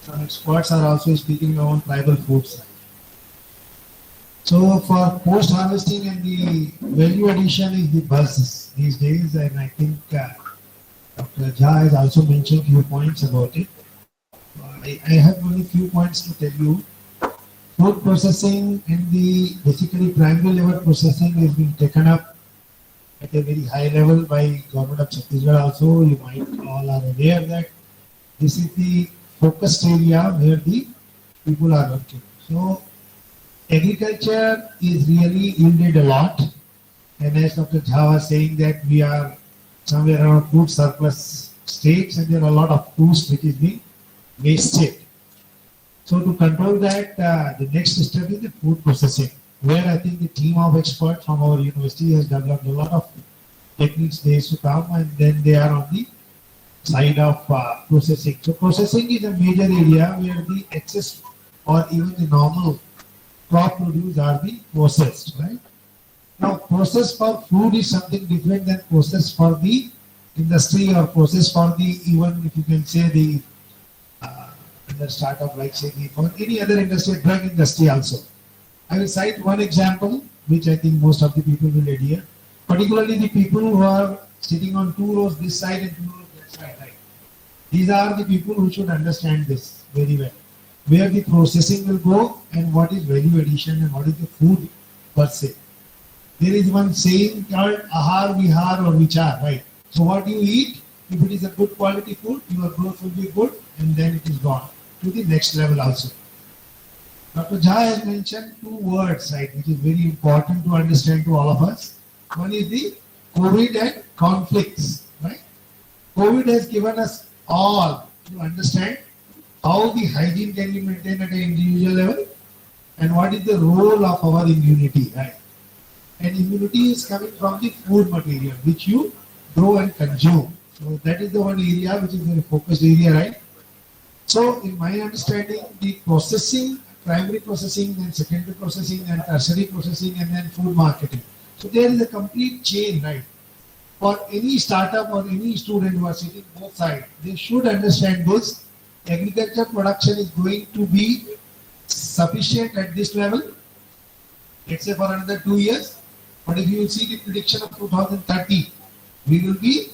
Speaker 1: some experts are also speaking on tribal food side. So for post-harvesting and the value addition is the buzz these days, and I think Dr. Jha has also mentioned few points about it. I have only few points to tell you. Food processing and the basically primary level processing has been taken up at a very high level by government of Chhattisgarh also. You might all are aware that this is the focused area where the people are working. So agriculture is really yielded a lot, and as Dr. Jha was saying that we are somewhere around food surplus states, and there are a lot of foods which is being wasted. So to control that, the next step is the food processing, where I think the team of experts from our university has developed a lot of techniques days to come, and then they are on the side of processing. So processing is a major area where the excess or even the normal crop produce are being processed, right? Now process for food is something different than process for the industry or process for the, even if you can say the startup, like say for any other industry, drug industry also. I will cite one example which I think most of the people will adhere, particularly the people who are sitting on 2 rows this side and 2 rows that side, right? These are the people who should understand this very well, where the processing will go and what is value addition and what is the food per se. There is one saying called ahar, vihar or vichar, right? So what you eat, if it is a good quality food, your growth will be good and then it is gone to the next level also. Dr. Jha has mentioned two words, right, which is very important to understand to all of us. One is the COVID and conflicts, right? COVID has given us all to understand how the hygiene can be maintained at an individual level and what is the role of our immunity, right? And immunity is coming from the food material which you grow and consume. So that is the one area which is very focused area, right? So in my understanding, the processing, primary processing, then secondary processing, then tertiary processing, and then food marketing. So there is a complete chain, right? For any startup or any student who are sitting both sides, they should understand this. Agriculture production is going to be sufficient at this level, let's say for another 2 years. But if you see the prediction of 2030, we will be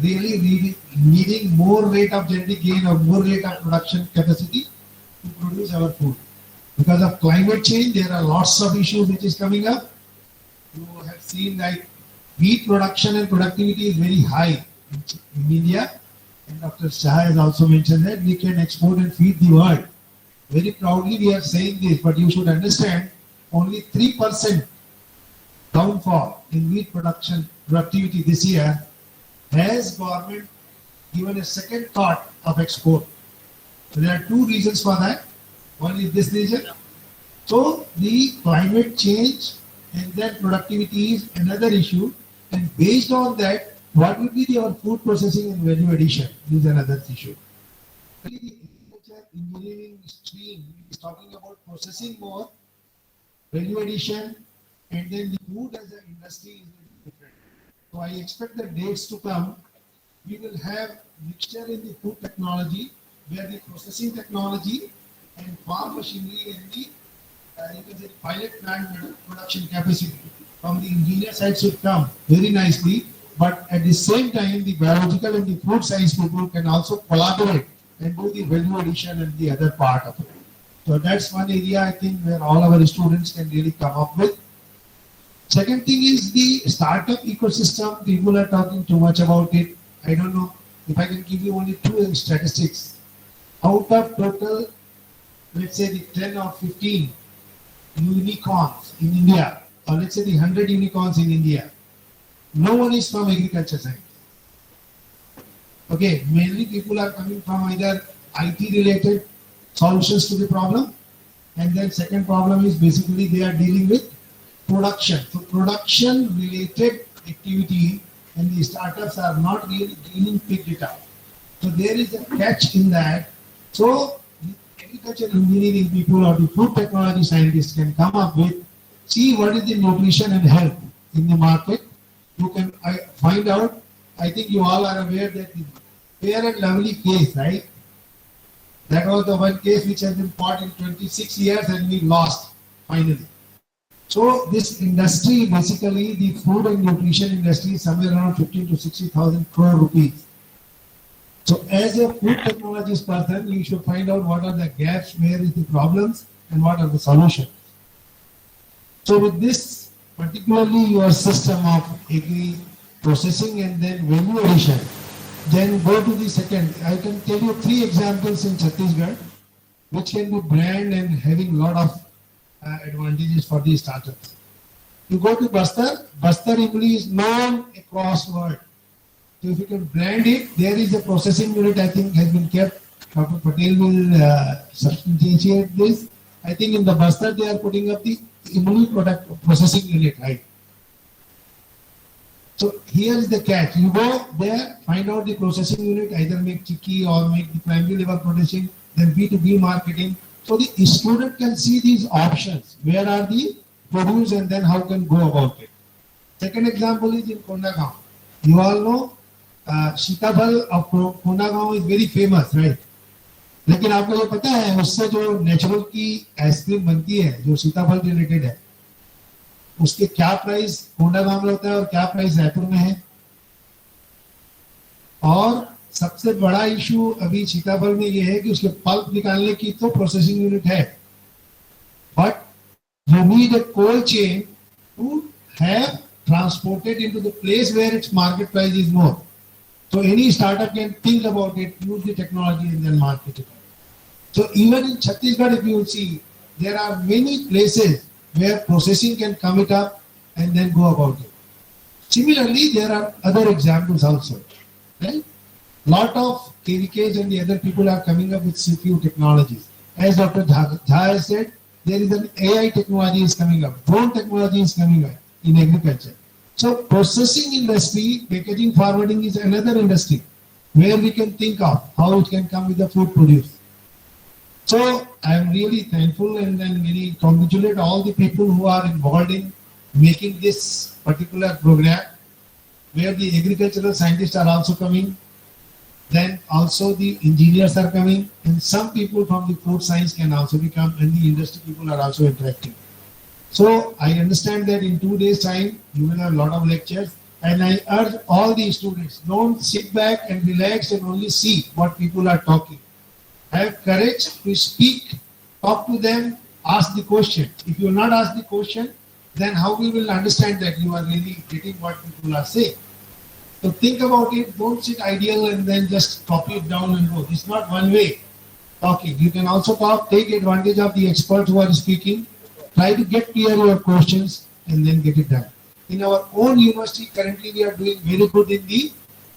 Speaker 1: really needing more rate of genetic gain or more rate of production capacity to produce our food. Because of climate change, there are lots of issues which is coming up. You have seen like wheat production and productivity is very high in India. And Dr. Shah has also mentioned that we can export and feed the world. Very proudly we are saying this, but you should understand only 3% downfall in wheat production productivity this year has government given a second thought of export. So there are two reasons for that. One is this reason. So the climate change and then productivity is another issue. And based on that, what will be our food processing and value addition is another issue. The agriculture engineering stream is talking about processing more, value addition, and then the food as an industry is different. So I expect the days to come, we will have mixture in the food technology where the processing technology and farm machinery and the you can say pilot plant production capacity from the engineer side should come very nicely. But at the same time, the biological and the food science people can also collaborate and do the value addition and the other part of it. So that's one area I think where all our students can really come up with. Second thing is the startup ecosystem. People are talking too much about it. I don't know if I can give you only two statistics. Out of total, let's say the 10 or 15 unicorns in India, or let's say the 100 unicorns in India, no one is from agriculture side. Okay, mainly people are coming from either IT related solutions to the problem, and then second problem is basically they are dealing with production. So production related activity and the startups are not really gaining big data. So there is a catch in that. So the agriculture engineering people or the food technology scientists can come up with, see what is the nutrition and health in the market. You can find out, I think you all are aware that the Fair and Lovely case, right? That was the one case which has been fought in 26 years and we lost finally. So this industry, basically the food and nutrition industry is somewhere around 15 to 60,000 crore rupees. So as a food technologist person, you should find out what are the gaps, where is the problems and what are the solutions. So with this, particularly your system of agri processing and then value addition, then go to the second. I can tell you 3 examples in Chhattisgarh which can be brand and having lot of advantages for the startups. You go to Bastar, Bastar Imli is known across world. So if you can brand it, there is a processing unit I think has been kept. Dr. Patel will substantiate this. I think in the Bastar they are putting up the Imli product processing unit, right? So here is the catch. You go there, find out the processing unit, either make chicky or make the primary level processing, then B2B marketing. So the student can see these options. Where are the produce and then how can go about it. Second example is in Kondagaon. You all know Sitapal of Kondagaon is very famous, right? लेकिन आपको ये पता है उससे जो natural की ice cream बनती है जो सीताफल रिलेटेड है उसके क्या प्राइस कोंडागांव में होता है और क्या प्राइस रायपुर में है. और सबसे बड़ा इशू अभी सीताफल में ये है कि उसके पल्प निकालने की तो प्रोसेसिंग यूनिट है, but you need a cold chain to have transported into the place where its market price is more. So any startup can think about it, use the technology and then market it. So even in Chhattisgarh, if you will see, there are many places where processing can come it up and then go about it. Similarly, there are other examples also. Right? Lot of KVKs and the other people are coming up with few technologies. As Dr. Jha has said, there is an AI technology is coming up, drone technology is coming up in agriculture. So processing industry, packaging, forwarding is another industry where we can think of how it can come with the food produce. So I am really thankful and then really congratulate all the people who are involved in making this particular program, where the agricultural scientists are also coming, then also the engineers are coming, and some people from the food science can also become, and the industry people are also interacting. So I understand that in 2 days' time, you will have a lot of lectures, and I urge all the students, don't sit back and relax and only see what people are talking. Have courage to speak, talk to them, ask the question. If you will not ask the question, then how we will understand that you are really getting what people are saying? So think about it, don't sit idle and then just copy it down and go. It's not one way talking. You can also talk, take advantage of the experts who are speaking, try to get clear your questions and then get it done. In our own university, currently we are doing very good in the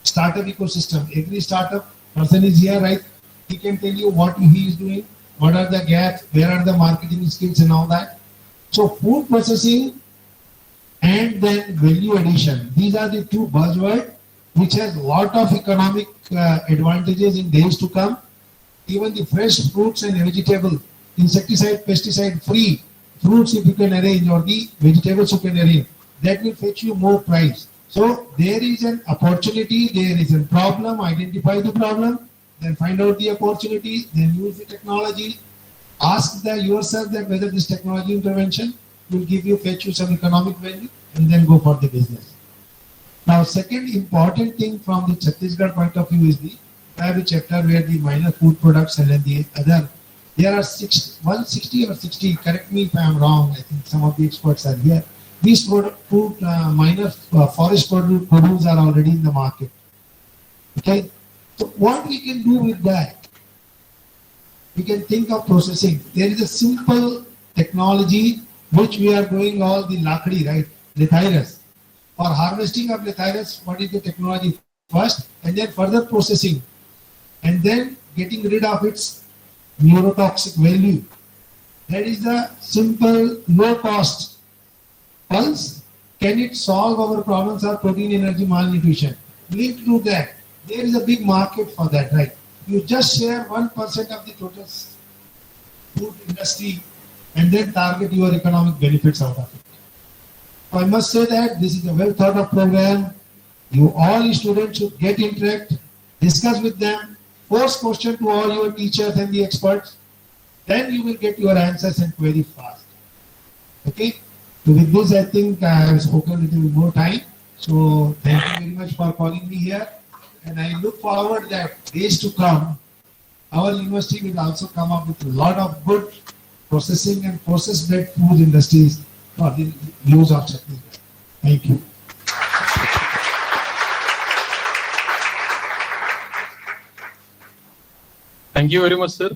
Speaker 1: startup ecosystem. Every startup person is here, right? He can tell you what he is doing, what are the gaps, where are the marketing skills and all that. So food processing and then value addition. These are the two buzzwords which has lot of economic advantages in days to come. Even the fresh fruits and vegetables, insecticide, pesticide free fruits if you can arrange, or the vegetables you can arrange, that will fetch you more price. So there is an opportunity, there is a problem, identify the problem, then find out the opportunity, then use the technology, ask yourself that whether this technology intervention will fetch you some economic value, and then go for the business. Now, second important thing from the Chhattisgarh point of view is I have a chapter where the minor food products and then the other, there are 160 or 60, correct me if I am wrong, I think some of the experts are here. These food minor forest produce are already in the market. Okay, so what we can do with that? We can think of processing. There is a simple technology which we are doing all the lakdi, right? Lathyrus. For harvesting of lathyrus, what is the technology first, and then further processing, and then getting rid of its neurotoxic value. That is the simple, low cost pulse. Can it solve our problems of protein, energy, malnutrition? Linked to that, there is a big market for that, right? You just share 1% of the total food industry and then target your economic benefits out of it. So I must say that this is a well thought of program. You all students should get interact, discuss with them, force question to all your teachers and the experts. Then you will get your answers and very fast. Okay? So with this, I think I have spoken a little more time. So thank you very much for calling me here. And I look forward that days to come, our university will also come up with a lot of good processing and process-led food industries for the use of Chhattisgarh. Thank you.
Speaker 2: Thank you very much, sir.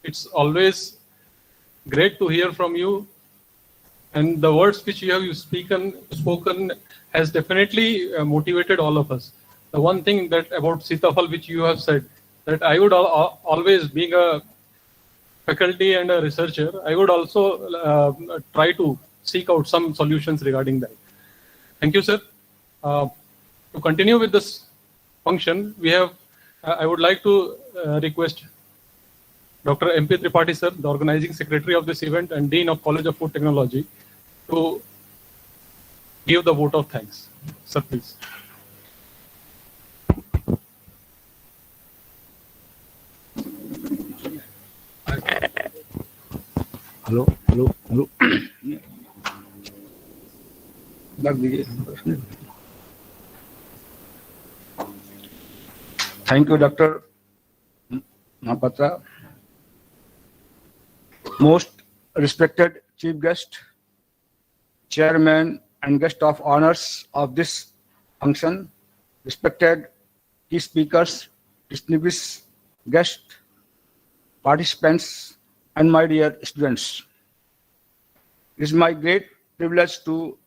Speaker 2: It's always great to hear from you. And the words which you have spoken has definitely motivated all of us. The one thing that about Sitafal which you have said, that I would always, being a faculty and a researcher, I would also try to seek out some solutions regarding that. Thank you, sir. To continue with this function, we have, I would like to request Dr. M.P. Tripathi, sir, the organizing secretary of this event and Dean of College of Food Technology, to give the vote of thanks. Sir, please.
Speaker 5: Hello. Thank you, Dr. Mahapatra. Most respected chief guest, chairman and guest of honors of this function, respected key speakers, distinguished guests, participants, and my dear students. It is my great privilege to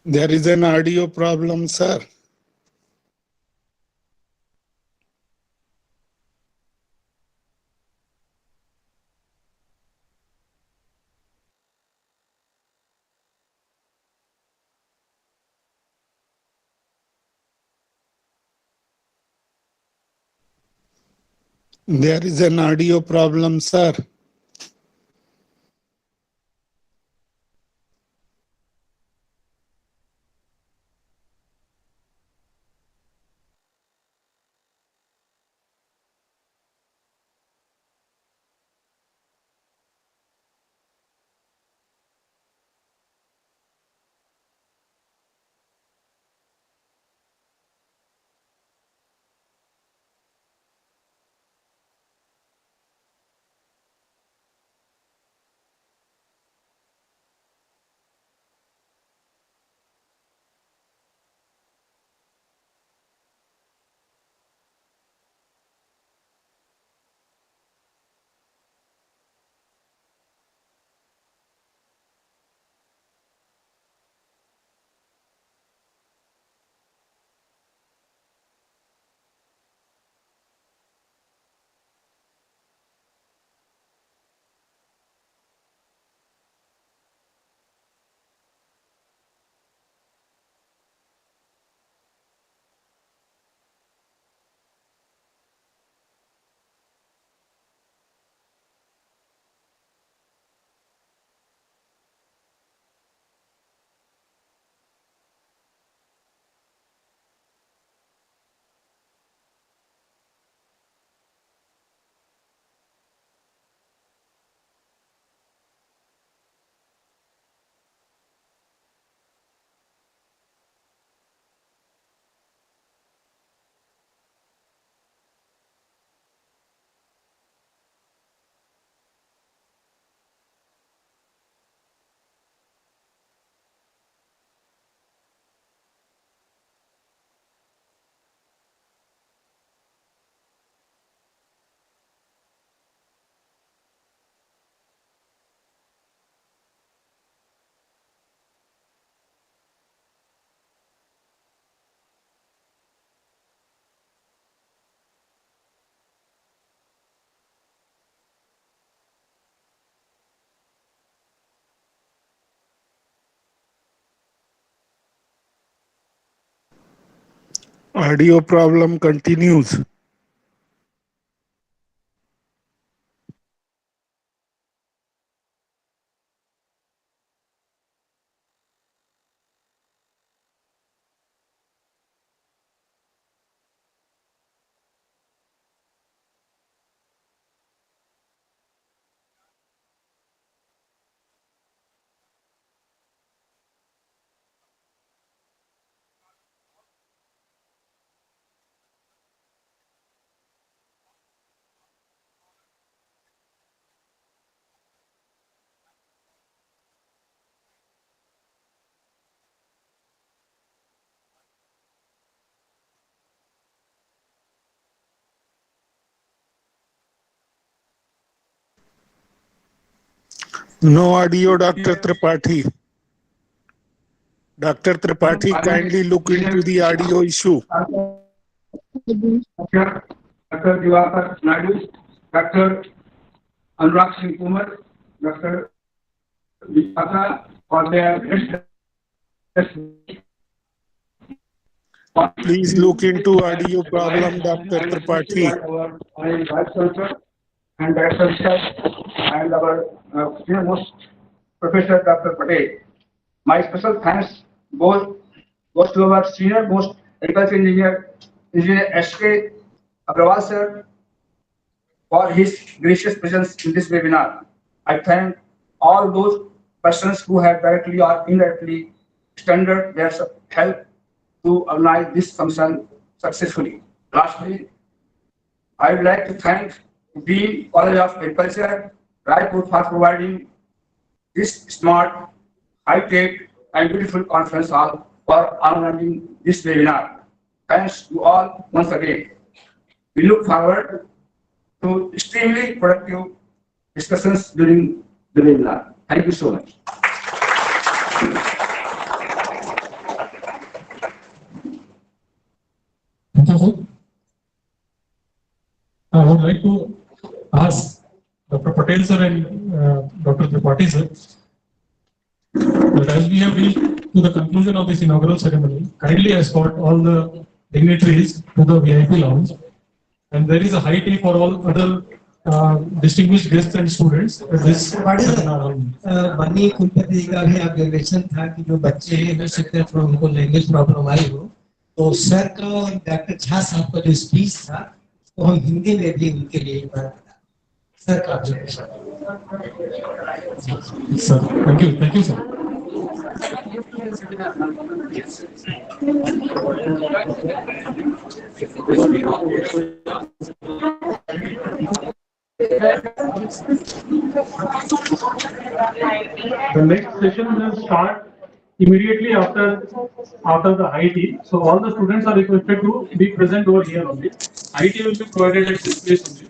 Speaker 6: There is an audio problem, sir. There is an audio problem, sir. Audio problem continues. No audio, Dr. Tripathi. Dr. Tripathi, kindly look into the audio issue.
Speaker 5: Dr. Diwakar Naidu, Dr. Anurag Singh Kumar, Dr. Vipaka for their
Speaker 6: Please look into audio problem, Dr. Tripathi.
Speaker 5: Our Vice Chancellor and Director Research and our senior most Professor Dr. Patel. My special thanks goes to our senior most agriculture engineer S.K. Agrawal sir for his gracious presence in this webinar. I thank all those persons who have directly or indirectly extended their help to organize this function successfully. Lastly, I would like to thank Dean College of Agriculture, Raipur for providing this smart, high-tech and beautiful conference hall for organizing this webinar. Thanks to all once again. We look forward to extremely productive discussions during the webinar. Thank you so much.
Speaker 2: Thank you, sir. I would like to ask Dr. Patel sir and Dr. Tripathi sir that as we have reached to the conclusion of this inaugural ceremony, kindly escort all the dignitaries to the VIP lounge. And there is a high tea for all other distinguished guests and students at this seminar hall.
Speaker 3: माननीय कुलपति जी का भी observation था कि जो बच्चे हैं सकते थोड़ा उनको लैंग्वेज प्रॉब्लम आई हो तो सर का और डॉक्टर झा साहब का जो स्पीच था वो हम हिंदी में भी उनके लिए एक बार सर का observation
Speaker 2: Sir, thank you, sir. The next session will start immediately after the high tea. So all the students are requested to be present over here only. High tea will be provided at this place only.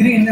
Speaker 7: Green.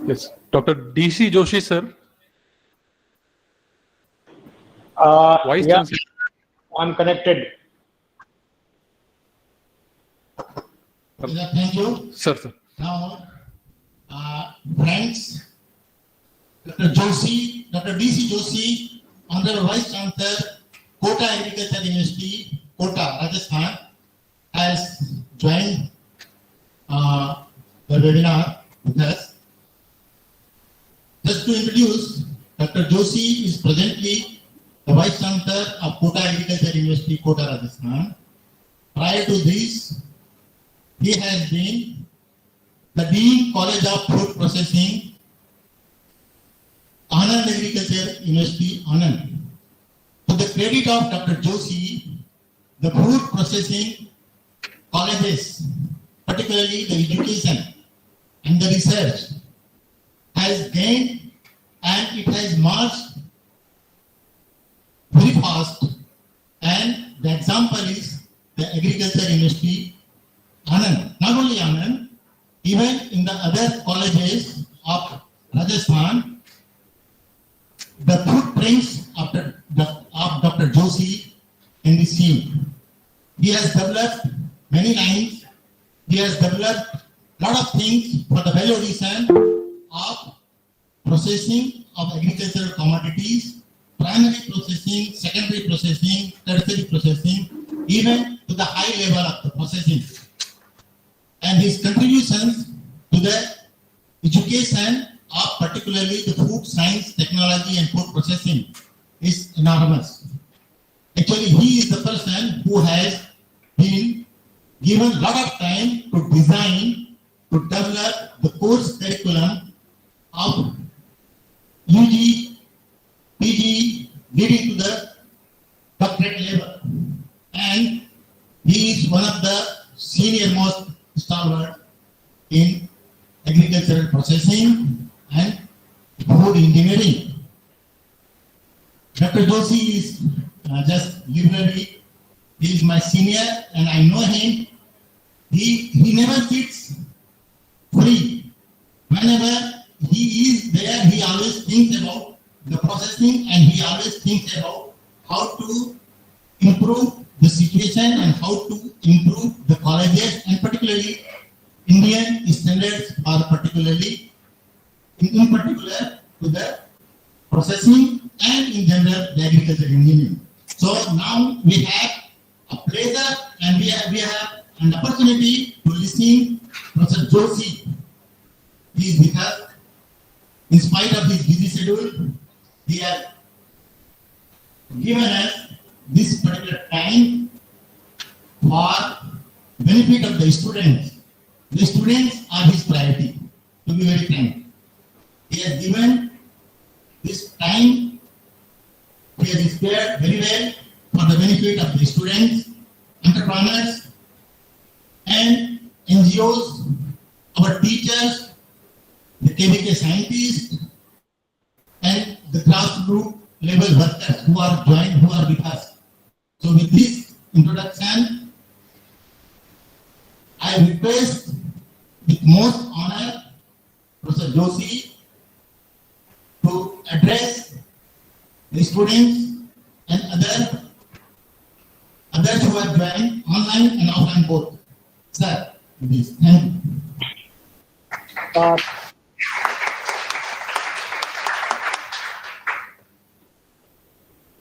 Speaker 2: Yes, Dr. DC Joshi, sir. Vice
Speaker 7: Yeah,
Speaker 2: Chancellor.
Speaker 7: I'm connected.
Speaker 1: Thank you.
Speaker 2: Sir.
Speaker 1: Now, friends, Dr. Joshi, Dr. DC Joshi, Honorable Vice Chancellor, Kota Agriculture University, Kota, Rajasthan, has joined the webinar with us. Just to introduce, Dr. Joshi is presently the Vice Chancellor of Kota Agriculture University, Kota, Rajasthan. Prior to this, he has been the Dean College of Food Processing, Anand Agriculture University, Anand. To the credit of Dr. Joshi, the food processing colleges, particularly the education and the research, has gained and it has marched very fast. And the example is the Agriculture University, Anand. Not only Anand, even in the other colleges of Rajasthan, the footprints of Dr. Joshi in the scene. He has developed many lines. He has developed a lot of things for the value addition of processing of agricultural commodities, primary processing, secondary processing, tertiary processing, even to the high level of the processing. And his contributions to the education of particularly the food science, technology and food processing is enormous. Actually, he is the person who has been given a lot of time to design, to develop the course curriculum of UG, PG, leading to the doctorate level. And he is one of the senior most stalwart in agricultural processing and food engineering. Dr. Joshi is just literally, he is my senior and I know him. He never sits free. Whenever he is there, he always thinks about the processing and he always thinks about how to improve the situation and how to improve the colleges and particularly Indian standards are particularly, in particular to the processing and in general the agriculture engineering. So now we have a pleasure and we have an opportunity to listen to Professor Joshi. He is with us. In spite of his busy schedule, he has given us this particular time for benefit of the students. The students are his priority, to be very frank. He has given this time, he has spared very well for the benefit of the students, entrepreneurs, and NGOs, our teachers, the KVK scientists, and the grassroots level workers who are with us. So with this introduction, I request with most honor Professor Joshi to address the students and others who have joined online and offline both. Sir, please. Thank you.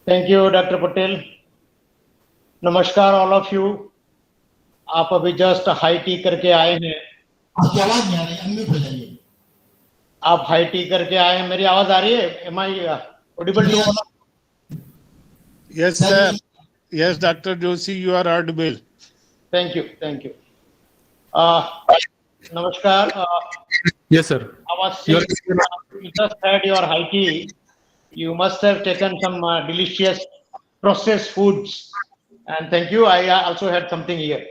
Speaker 7: Thank you, Dr. Patel. नमस्कार all of you. आप अभी just high tea करके आए हैं.
Speaker 1: आपकी आवाज नहीं आ रही, अनम्यूट हो जाइए.
Speaker 7: आप हाई टी करके आए हैं. मेरी आवाज आ रही है? Am I audible to all?
Speaker 6: Yes, sir. Yes, Dr. Joshi, you are audible.
Speaker 7: Thank you. नमस्कार.
Speaker 2: Yes, sir.
Speaker 7: I was saying, you just had your high tea. You must have taken some delicious processed foods. And thank you. I also had something here.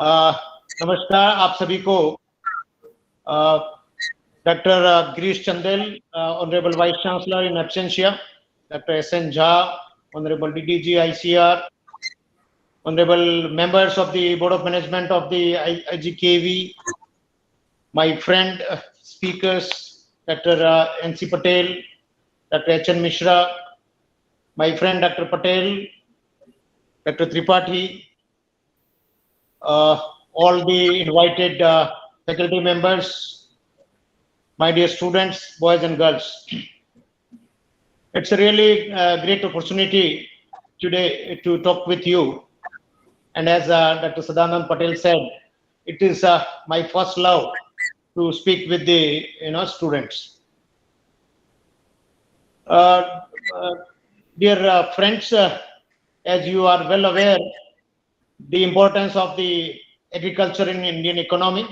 Speaker 7: नमस्कार आप सभी को. Dr. Girish Chandel, Honorable Vice Chancellor in absentia, Dr. S.N. Jha, Honorable DDG ICR, honorable members of the Board of Management of the IGKV, my friend speakers, Dr. N.C. Patel, Dr. H.N. Mishra, my friend Dr. Patel, Dr. Tripathi, all the invited faculty members, my dear students, boys and girls. It's a really great opportunity today to talk with you. And as Dr. Sadanand Patel said, it is my first love to speak with the students. Dear friends, as you are well aware, the importance of the agriculture in Indian economy.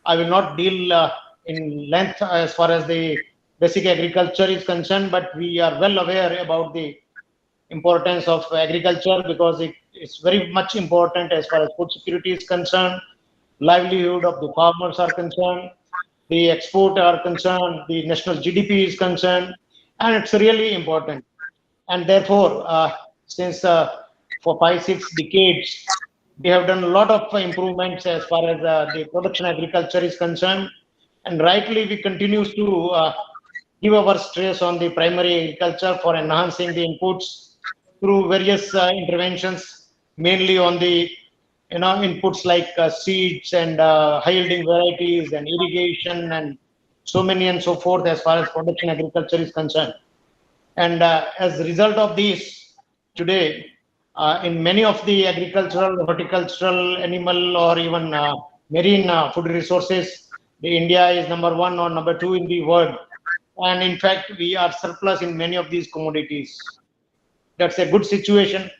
Speaker 7: I will not deal in length as far as the basic agriculture is concerned, but we are well aware about the importance of agriculture because it is very much important as far as food security is concerned, livelihood of the farmers are concerned, the export are concerned, the national GDP is concerned, and it's really important. And therefore, since for 5-6 decades, we have done a lot of improvements as far as the production agriculture is concerned. And rightly, we continue to give our stress on the primary agriculture for enhancing the inputs through various interventions, mainly on the inputs like seeds and high yielding varieties and irrigation and so many and so forth as far as production agriculture is concerned. And as a result of this, today, in many of the agricultural, horticultural, animal, or even marine food resources, India is number 1 or number 2 in the world. And in fact, we are surplus in many of these commodities. That's a good situation.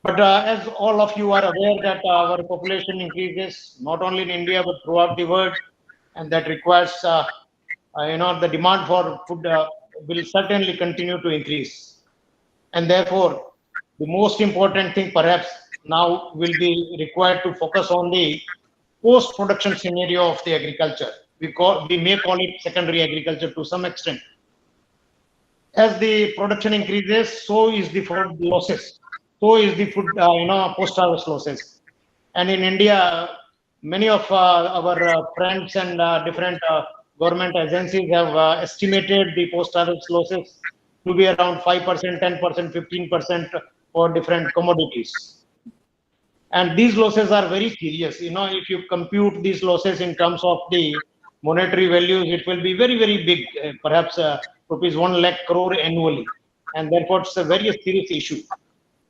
Speaker 7: But as all of you are aware that our population increases, not only in India, but throughout the world, and that requires, the demand for food will certainly continue to increase. And therefore, the most important thing perhaps now will be required to focus on the post-production scenario of the agriculture. We may call it secondary agriculture to some extent. As the production increases, so is the food losses. So is the food, post-harvest losses. And in India, many of our friends and different government agencies have estimated the post-harvest losses to be around 5%, 10%, 15% for different commodities. And these losses are very serious. If you compute these losses in terms of the monetary values, it will be very, very big, perhaps rupees 1 lakh crore annually. And therefore, it's a very serious issue.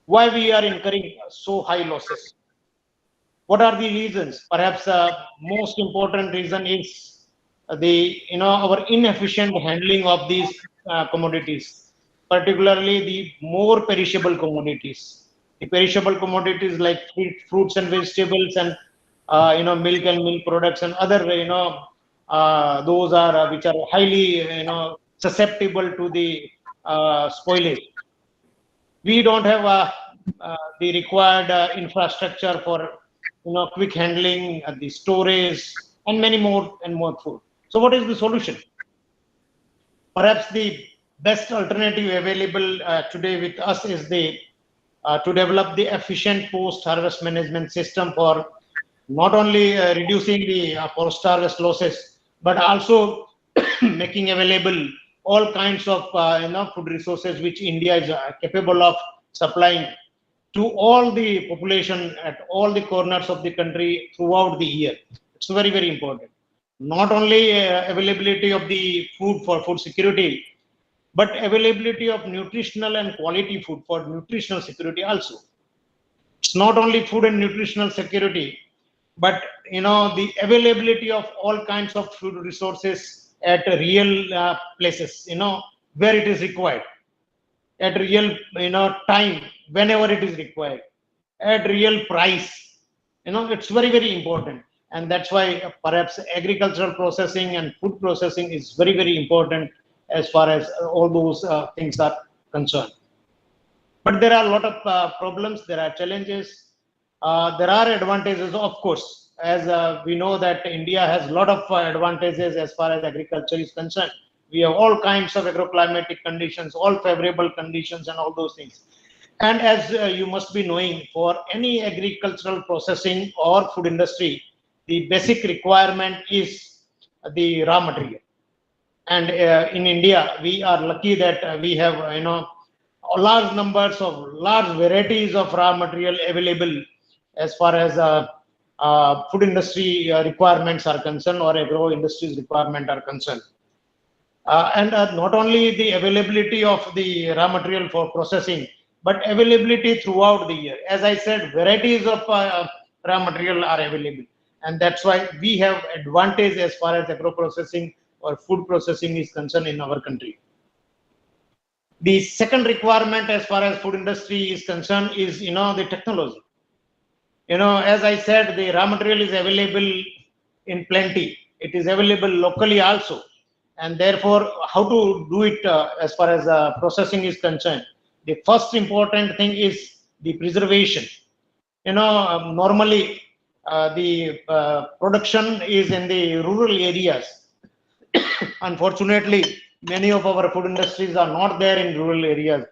Speaker 7: Why we are incurring so high losses? What are the reasons? Perhaps most important reason is our inefficient handling of these commodities, particularly the more perishable commodities. The perishable commodities like fruits and vegetables and milk and milk products and other those are which are highly susceptible to the spoilage. We don't have the required infrastructure for quick handling, the storage, and many more and more food. So, what is the solution? Perhaps the best alternative available today with us is to develop the efficient post-harvest management system for not only reducing the post-harvest losses, but also making available all kinds of food resources which India is capable of supplying to all the population at all the corners of the country throughout the year. It's very, very important. Not only availability of the food for food security, but availability of nutritional and quality food for nutritional security also. It's not only food and nutritional security, but the availability of all kinds of food resources at real places, where it is required, at real time, whenever it is required, at real price. It's very, very important. And that's why perhaps agricultural processing and food processing is very, very important as far as all those things are concerned. But there are a lot of problems, there are challenges, there are advantages, of course, as we know that India has a lot of advantages as far as agriculture is concerned. We have all kinds of agroclimatic conditions, all favorable conditions and all those things. And as you must be knowing, for any agricultural processing or food industry, the basic requirement is the raw material. And in India, we are lucky that we have, large numbers of large varieties of raw material available as far as food industry requirements are concerned or agro industries requirement are concerned. And not only the availability of the raw material for processing, but availability throughout the year. As I said, varieties of raw material are available, and that's why we have advantage as far as agro processing or food processing is concerned in our country. The second requirement as far as food industry is concerned is, the technology. As I said, the raw material is available in plenty. It is available locally also. And therefore, how to do it as far as processing is concerned? The first important thing is the preservation. Normally the production is in the rural areas. Unfortunately, many of our food industries are not there in rural areas,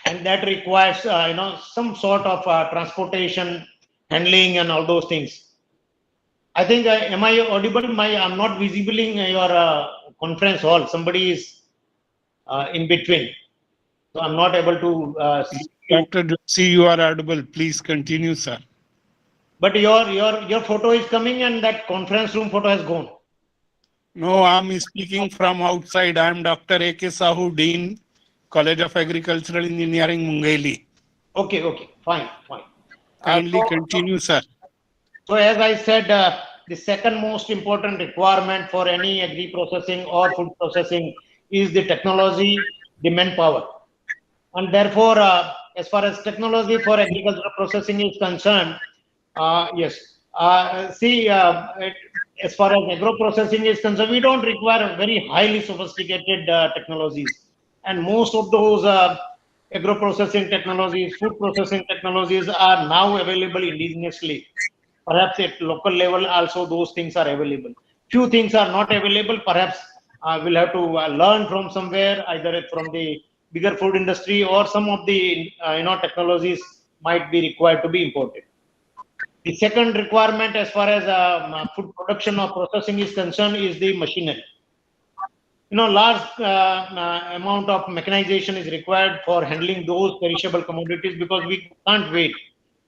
Speaker 7: and that requires some sort of transportation, handling, and all those things. I think am I audible? I'm not visible in your conference hall. Somebody is in between, so I'm not able to see you.
Speaker 6: Dr. Joshi, you are audible. Please continue, sir.
Speaker 7: But your photo is coming, and that conference room photo has gone.
Speaker 6: No, I'm speaking from outside. I'm Dr. A.K. Sahu, Dean, College of Agricultural Engineering, Mungeli.
Speaker 7: Okay, fine.
Speaker 6: Kindly continue, sir.
Speaker 7: So as I said, the second most important requirement for any agri processing or food processing is the technology, the manpower. And therefore, as far as technology for agricultural processing is concerned, yes. As far as agro processing is concerned, we don't require very highly sophisticated technologies. And most of those agro processing technologies, food processing technologies are now available indigenously. Perhaps at local level also those things are available. Few things are not available. Perhaps we'll have to learn from somewhere, either from the bigger food industry or some of the technologies might be required to be imported. The second requirement as far as food production or processing is concerned is the machinery. Large amount of mechanization is required for handling those perishable commodities because we can't wait.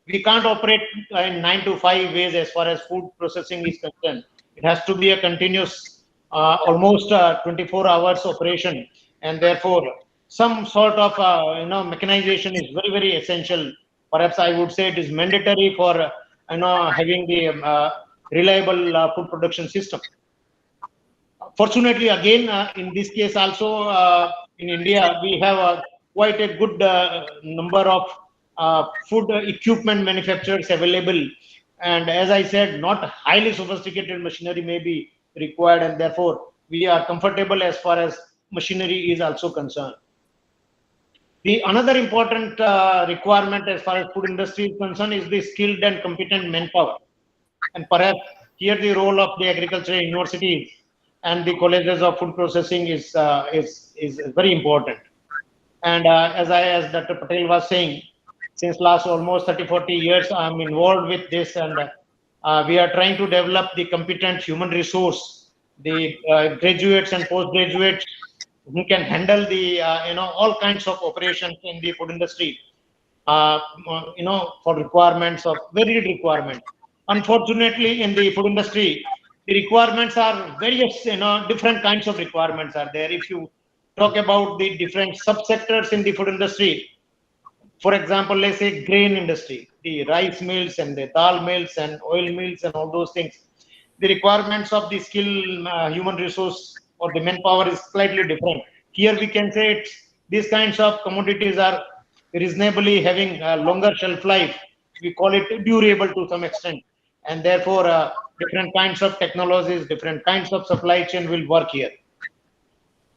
Speaker 7: We can't operate in 9 to 5 ways as far as food processing is concerned. It has to be a continuous, almost 24 hours operation, and therefore some sort of mechanization is very, very essential. Perhaps I would say it is mandatory for having the reliable food production system. Fortunately, again, in this case also, in India, we have quite a good number of food equipment manufacturers available. And as I said, not highly sophisticated machinery may be required, and therefore we are comfortable as far as machinery is also concerned. The another important requirement as far as food industry is concerned is the skilled and competent manpower. And perhaps here the role of the agricultural universities and the colleges of food processing is very important. And as Dr. Patel was saying, since last almost 30-40 years, I'm involved with this, and we are trying to develop the competent human resource, the graduates and postgraduates who can handle the all kinds of operations in the food industry, for requirements of varied requirements. Unfortunately, in the food industry, the requirements are various, different kinds of requirements are there. If you talk about the different subsectors in the food industry, for example, let's say grain industry, the rice mills and the dal mills and oil mills and all those things, the requirements of the skill human resource or the manpower is slightly different. Here we can say these kinds of commodities are reasonably having a longer shelf life. We call it durable to some extent, and therefore different kinds of technologies, different kinds of supply chain will work here.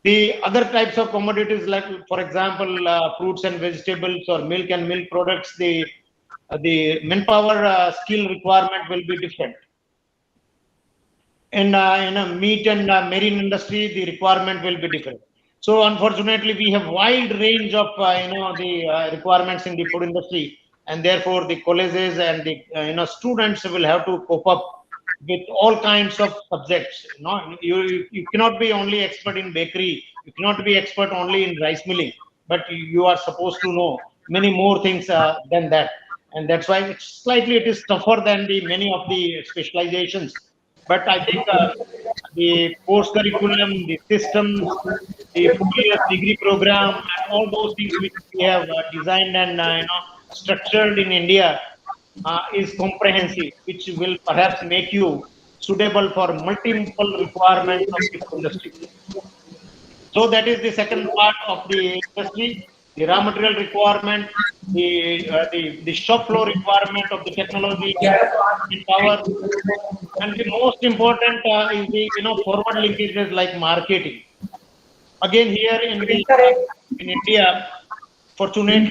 Speaker 7: The other types of commodities, like for example, fruits and vegetables or milk and milk products, the manpower skill requirement will be different. In a meat and marine industry, the requirement will be different. So unfortunately, we have wide range of the requirements in the food industry, and therefore the colleges and the students will have to cope up with all kinds of subjects. You cannot be only expert in bakery. You cannot be expert only in rice milling, but you are supposed to know many more things than that. And that's why it is tougher than the many of the specializations. But I think the course curriculum, the systems, the 4 years degree program, and all those things which we have designed and structured in India is comprehensive, which will perhaps make you suitable for multiple requirements of the food industry. So that is the second part of the industry: the raw material requirement, the shop floor requirement of the technology, the power, and the most important is the forward linkages like marketing. Again, here in India, fortunately,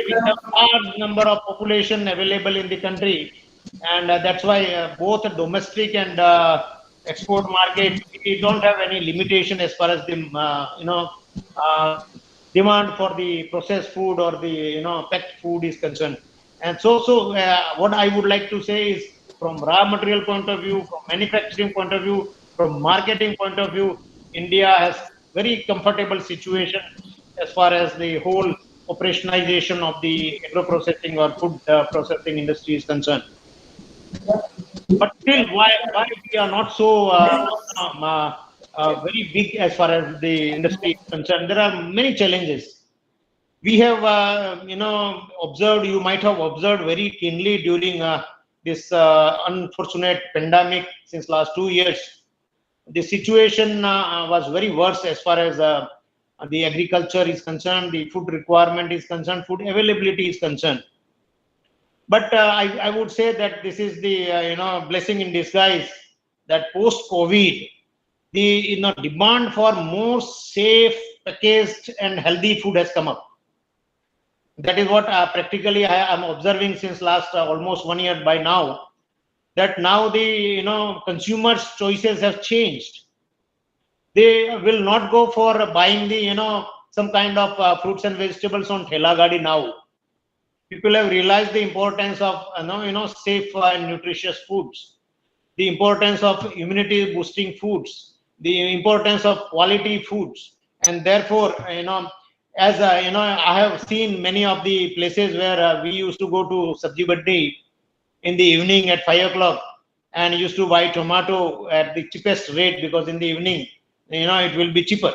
Speaker 7: we have large number of population available in the country, and that's why both domestic and export market, we don't have any limitation as far as the demand for the processed food or the packed food is concerned. And so what I would like to say is, from raw material point of view, from manufacturing point of view, from marketing point of view, India has very comfortable situation as far as the whole operationalization of the agro processing or food processing industry is concerned. But still, why we are not so very big as far as the industry is concerned? There are many challenges. We have, observed. You might have observed very keenly during this unfortunate pandemic since last 2 years. The situation was very worse as far as the agriculture is concerned, the food requirement is concerned, food availability is concerned. But I would say that this is the blessing in disguise, that post-COVID, the demand for more safe, packaged, and healthy food has come up. That is what practically I am observing since last almost 1 year by now. That now the consumers' choices have changed. They will not go for buying the some kind of fruits and vegetables on Thela Gadi now. People have realized the importance of safe and nutritious foods, the importance of immunity boosting foods, the importance of quality foods, and therefore as I have seen many of the places where we used to go to Sabji Bandi in the evening at 5 o'clock and used to buy tomato at the cheapest rate, because in the evening it will be cheaper,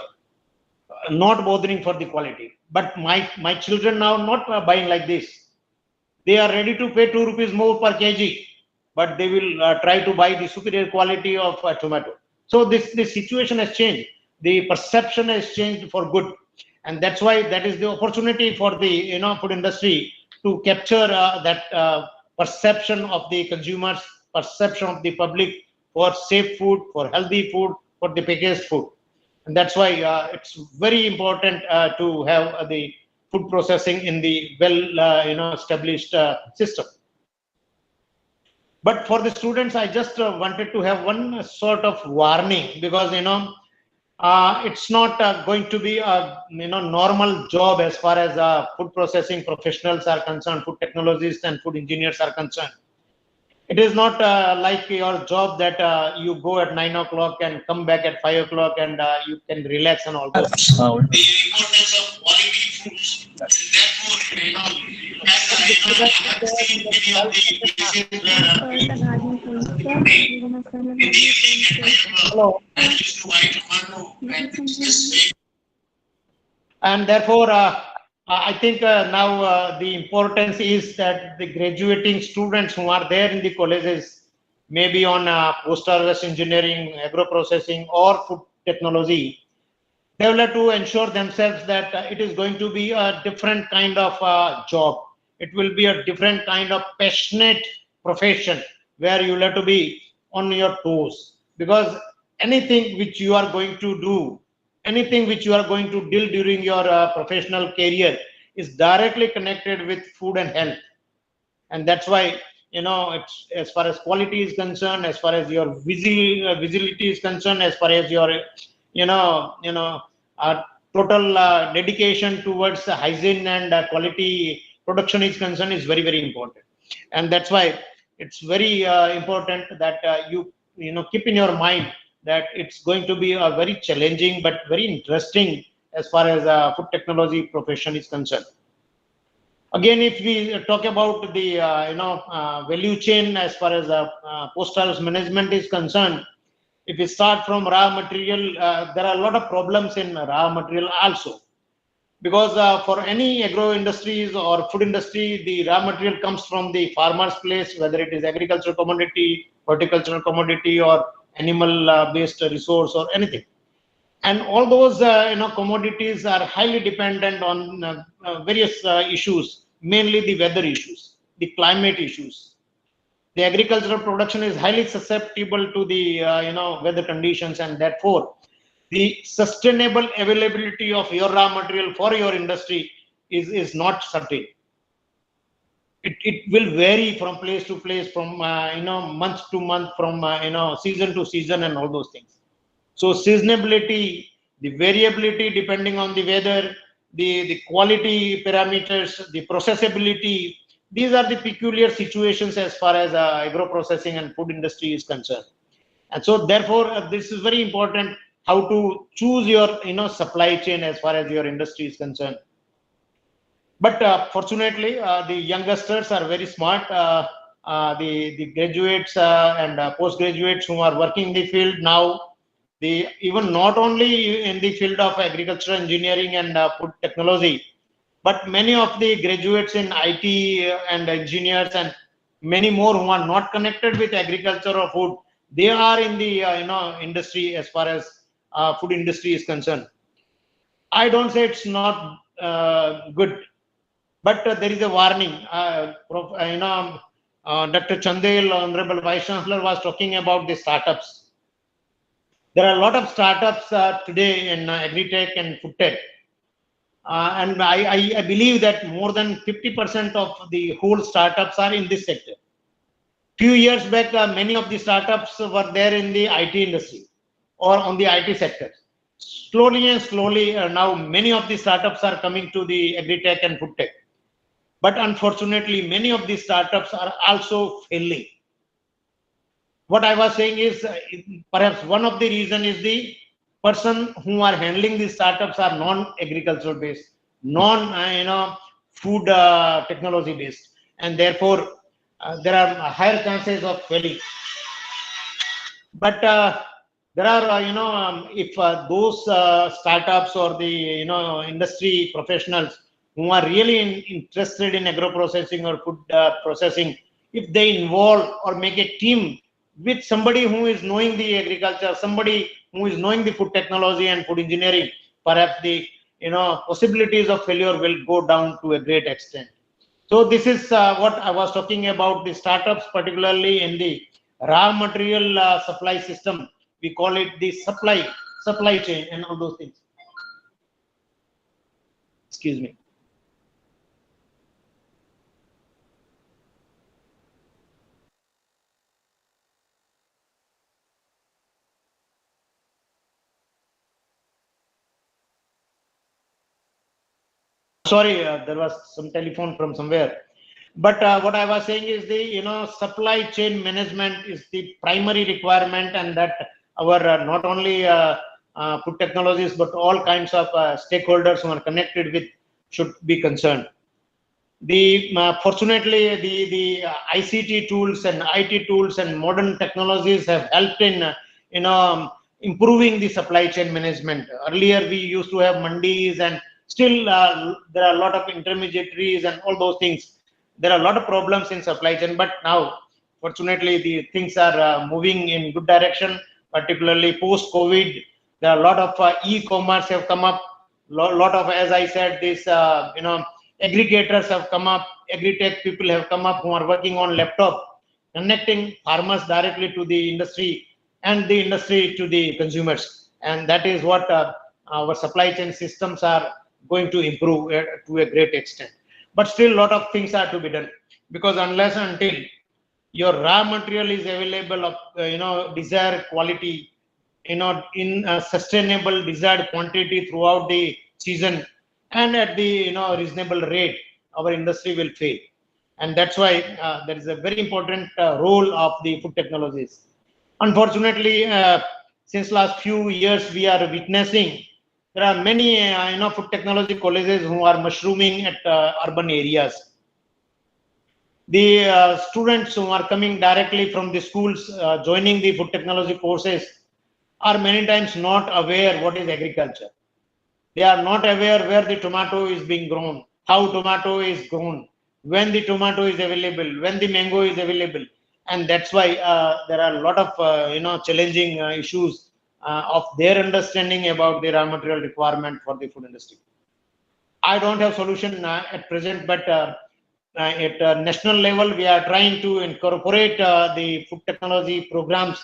Speaker 7: not bothering for the quality. But my children now not buying like this. They are ready to pay 2 rupees more per kg, but they will try to buy the superior quality of tomato. So this situation has changed. The perception has changed for good, and that's why that is the opportunity for the food industry to capture that perception of the consumers, perception of the public for safe food, for healthy food, for the packaged food. And that's why it's very important to have the food processing in the well established system. But for the students, I just wanted to have one sort of warning, because it's not going to be a normal job as far as food processing professionals are concerned, food technologists and food engineers are concerned. It is not like your job that you go at 9 o'clock and come back at 5 o'clock and you can relax and all that. The importance of quality foods, and therefore, as I have seen many of the places where in the evening at 5 o'clock, I used to buy tomato and just and therefore, I think now the importance is that the graduating students who are there in the colleges, maybe on post-harvest engineering, agro-processing, or food technology, they will have to ensure themselves that it is going to be a different kind of job. It will be a different kind of passionate profession where you will have to be on your toes, because anything which you are going to do, anything which you are going to deal during your professional career is directly connected with food and health. And that's why it's as far as quality is concerned, as far as your visibility is concerned, as far as your, total dedication towards hygiene and quality production is concerned is very, very important. And that's why it's very important that you keep in your mind that it's going to be a very challenging but very interesting as far as food technology profession is concerned. Again, if we talk about the value chain as far as post-harvest management is concerned, if we start from raw material, there are a lot of problems in raw material also, because for any agro industries or food industry, the raw material comes from the farmer's place, whether it is agricultural commodity, horticultural commodity, or animal based resource or anything. And all those commodities are highly dependent on various issues, mainly the weather issues, the climate issues. The agricultural production is highly susceptible to the weather conditions, and therefore the sustainable availability of your raw material for your industry is not certain. It will vary from place to place, from month to month, from season to season, and all those things. So seasonability, the variability depending on the weather, the quality parameters, the processability, these are the peculiar situations as far as agro processing and food industry is concerned. And so therefore this is very important, how to choose your supply chain as far as your industry is concerned. But fortunately the youngsters are very smart, the graduates and postgraduates who are working in the field now, even not only in the field of agricultural engineering and food technology, but many of the graduates in IT and engineers and many more who are not connected with agriculture or food, they are in the industry as far as food industry is concerned. I don't say it's not good, but there is a warning. Dr. Chandel, Honorable Vice Chancellor, was talking about the startups. There are a lot of startups today in agri-tech and food tech. And I believe that more than 50% of the whole startups are in this sector. Few years back, many of the startups were there in the IT industry or on the IT sector. Slowly and slowly, now many of the startups are coming to the agri-tech and food tech. But unfortunately, many of these startups are also failing. What I was saying is perhaps one of the reason is the person who are handling these startups are non-agricultural based, food technology based, and therefore there are higher chances of failing. But there are if those startups or the industry professionals who are really interested in agro processing or food processing, if they involve or make a team with somebody who is knowing the agriculture, somebody who is knowing the food technology and food engineering, perhaps the possibilities of failure will go down to a great extent. So this is what I was talking about, the startups, particularly in the raw material supply system. We call it the supply chain and all those things. Excuse me. Sorry, there was some telephone from somewhere. But what I was saying is the supply chain management is the primary requirement, and that our not only food technologies but all kinds of stakeholders who are connected with should be concerned. Fortunately, the ICT tools and IT tools and modern technologies have helped in improving the supply chain management. Earlier, we used to have mandis, and still there are a lot of intermediaries and all those things. There are a lot of problems in supply chain, but now fortunately the things are moving in good direction, particularly post COVID. There are a lot of e-commerce have come up, lot of, as I said, this aggregators have come up, agri-tech people have come up who are working on laptop, connecting farmers directly to the industry and the industry to the consumers. And that is what our supply chain systems are going to improve to a great extent. But still a lot of things are to be done, because unless and until your raw material is available of desired quality, in a sustainable desired quantity throughout the season and at the reasonable rate, our industry will fail. And that's why there is a very important role of the food technologies. Unfortunately, since last few years, we are witnessing there are many food technology colleges who are mushrooming at urban areas. The students who are coming directly from the schools joining the food technology courses are many times not aware what is agriculture. They are not aware where the tomato is being grown, how tomato is grown, when the tomato is available, when the mango is available. And that's why there are a lot of challenging issues of their understanding about the raw material requirement for the food industry. I don't have solution at present, but at national level, we are trying to incorporate the food technology programs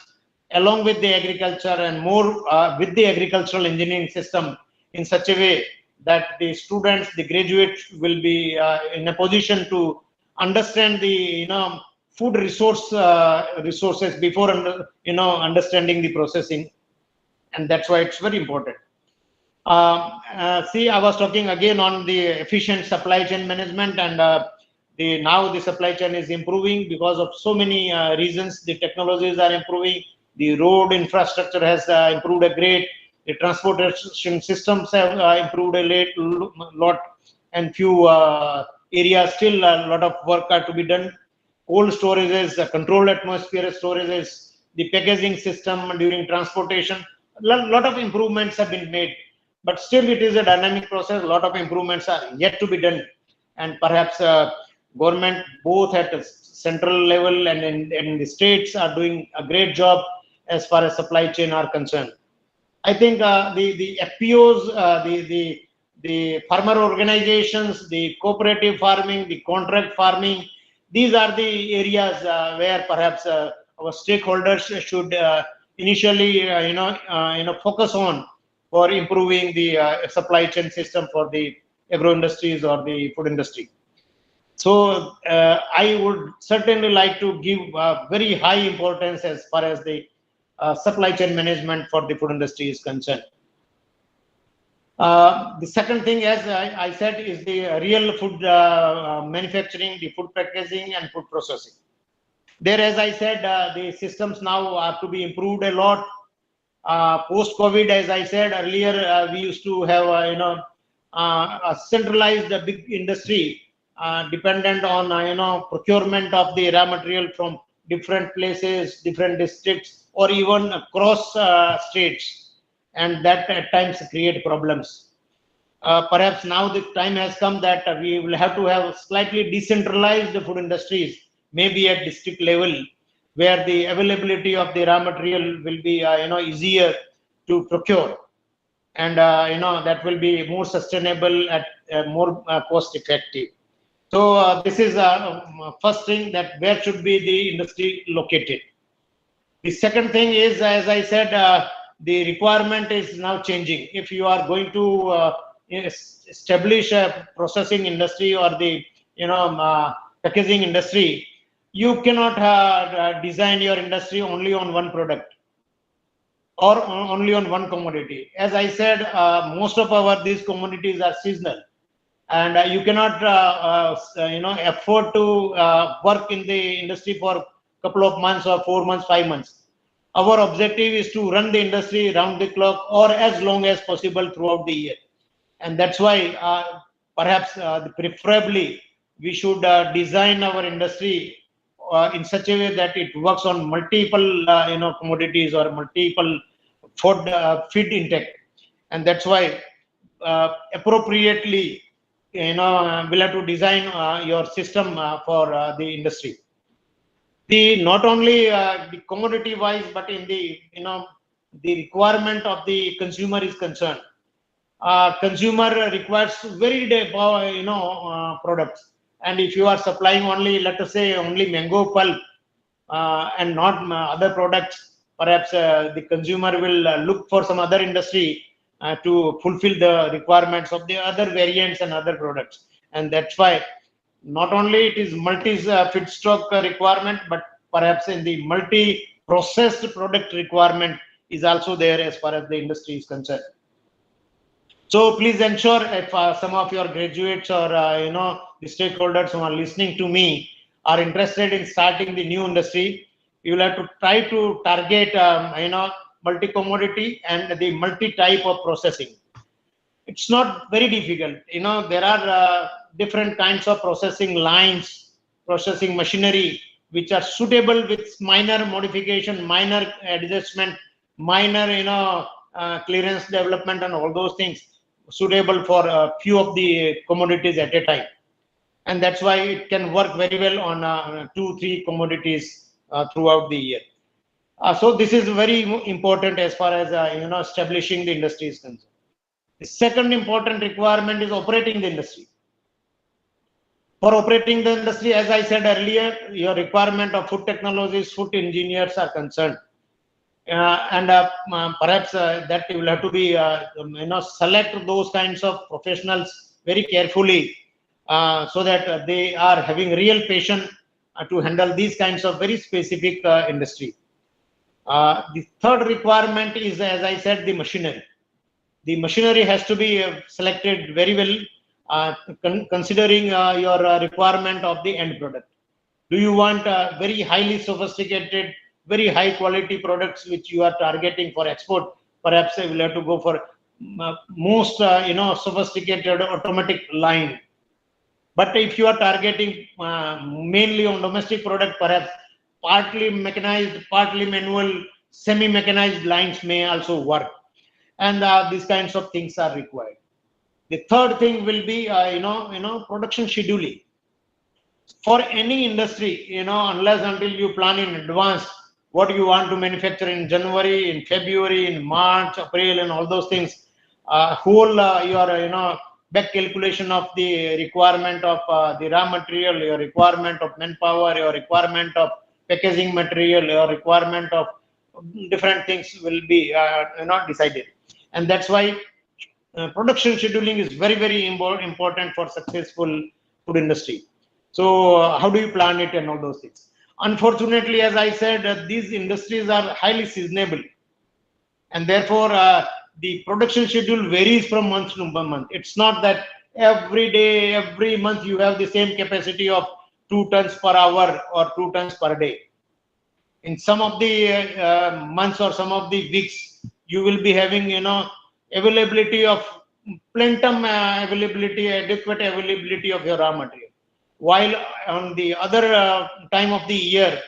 Speaker 7: along with the agriculture and more with the agricultural engineering system in such a way that the students, the graduates will be in a position to understand the food resources before understanding the processing, and that's why it's very important. See, I was talking again on the efficient supply chain management, and now the supply chain is improving because of so many reasons. The technologies are improving. The road infrastructure has improved a great. The transportation systems have improved a lot, and few areas still a lot of work are to be done. Cold storages, controlled atmosphere storages, the packaging system during transportation. A lot of improvements have been made, but still it is a dynamic process. A lot of improvements are yet to be done, and perhaps government both at the central level and in the states are doing a great job as far as supply chain are concerned. I think the FPOs, the farmer organizations, the cooperative farming, the contract farming, these are the areas where perhaps our stakeholders should initially focus on for improving the supply chain system for the agro industries or the food industry. So I would certainly like to give very high importance as far as the supply chain management for the food industry is concerned. The second thing, as I said, is the real food manufacturing, the food packaging and food processing. There, as I said, the systems now are to be improved a lot. Post-COVID, as I said earlier, we used to have a centralized big industry dependent on procurement of the raw material from different places, different districts, or even across states, and that at times create problems. Perhaps now the time has come that we will have to have slightly decentralized food industries, maybe at district level, where the availability of the raw material will be easier to procure, and that will be more sustainable at more cost effective. So this is first thing, that where should be the industry located. The second thing is, as I said, the requirement is now changing. If you are going to establish a processing industry or the packaging industry, you cannot design your industry only on one product or only on one commodity. As I said, most of these commodities are seasonal, and you cannot afford to work in the industry for a couple of months or 4 months, 5 months. Our objective is to run the industry round the clock or as long as possible throughout the year, and that's why perhaps preferably we should design our industry in such a way that it works on multiple commodities or multiple feed intake, and that's why appropriately we'll have to design your system for the industry. Not only the commodity wise, but in the the requirement of the consumer is concerned. Consumer requires very products, and if you are supplying only, let us say, only mango pulp and not other products, perhaps the consumer will look for some other industry to fulfill the requirements of the other variants and other products. And that's why not only it is multi feedstock requirement, but perhaps in the multi-processed product requirement is also there as far as the industry is concerned. So please ensure if some of your graduates or the stakeholders who are listening to me are interested in starting the new industry, you will have to try to target multi-commodity and the multi-type of processing. It's not very difficult. There are different kinds of processing lines, processing machinery, which are suitable with minor modification, minor adjustment, minor clearance development and all those things, suitable for a few of the commodities at a time. And that's why it can work very well on 2-3 commodities throughout the year. So this is very important as far as establishing the industry is concerned. The second important requirement is operating the industry. For operating the industry, as I said earlier, your requirement of food technologists, food engineers are concerned. Perhaps that you will have to be, select those kinds of professionals very carefully so that they are having real passion to handle these kinds of very specific industry. The third requirement is, as I said, the machinery. The machinery has to be selected very well, considering your requirement of the end product. Do you want very highly sophisticated, very high quality products which you are targeting for export? Perhaps you will have to go for most sophisticated automatic line. But if you are targeting mainly on domestic product, perhaps partly mechanized, partly manual, semi-mechanized lines may also work. And these kinds of things are required. The third thing will be, production scheduling. For any industry, unless until you plan in advance what you want to manufacture in January, in February, in March, April, and all those things, your back calculation of the requirement of the raw material, your requirement of manpower, your requirement of packaging material, your requirement of different things will be decided. And that's why production scheduling is very, very important for successful food industry. So how do you plan it and all those things? Unfortunately, as I said, these industries are highly seasonable. And therefore, the production schedule varies from month to month. It's not that every day, every month you have the same capacity of 2 tons per hour or 2 tons per day. In some of the months or some of the weeks, you will be having, availability of plentum availability, adequate availability of your raw material. While on the other time of the year,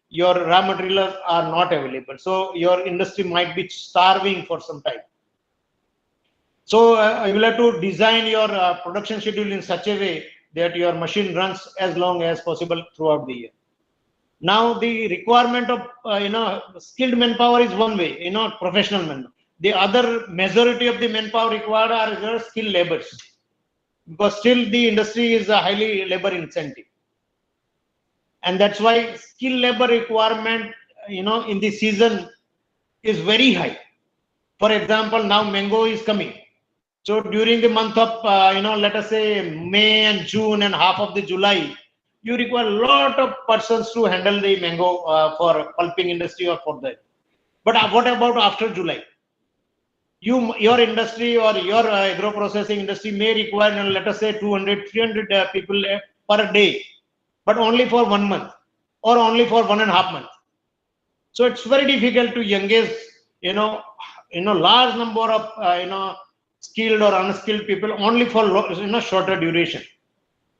Speaker 7: your raw materials are not available. So your industry might be starving for some time. So you will have to design your production schedule in such a way that your machine runs as long as possible throughout the year. Now the requirement of skilled manpower is one way, professional manpower. The other majority of the manpower required are skilled laborers, because still the industry is a highly labor intensive, and that's why skilled labor requirement in the season is very high. For example, now mango is coming, so during the month of let us say May and June and half of the July, you require a lot of persons to handle the mango for pulping industry or for that. But what about after July? Your industry or your agro processing industry may require, let us say 200, 300 people per day, but only for 1 month or only for 1.5 months. So it's very difficult to engage, large number of, skilled or unskilled people only for shorter duration.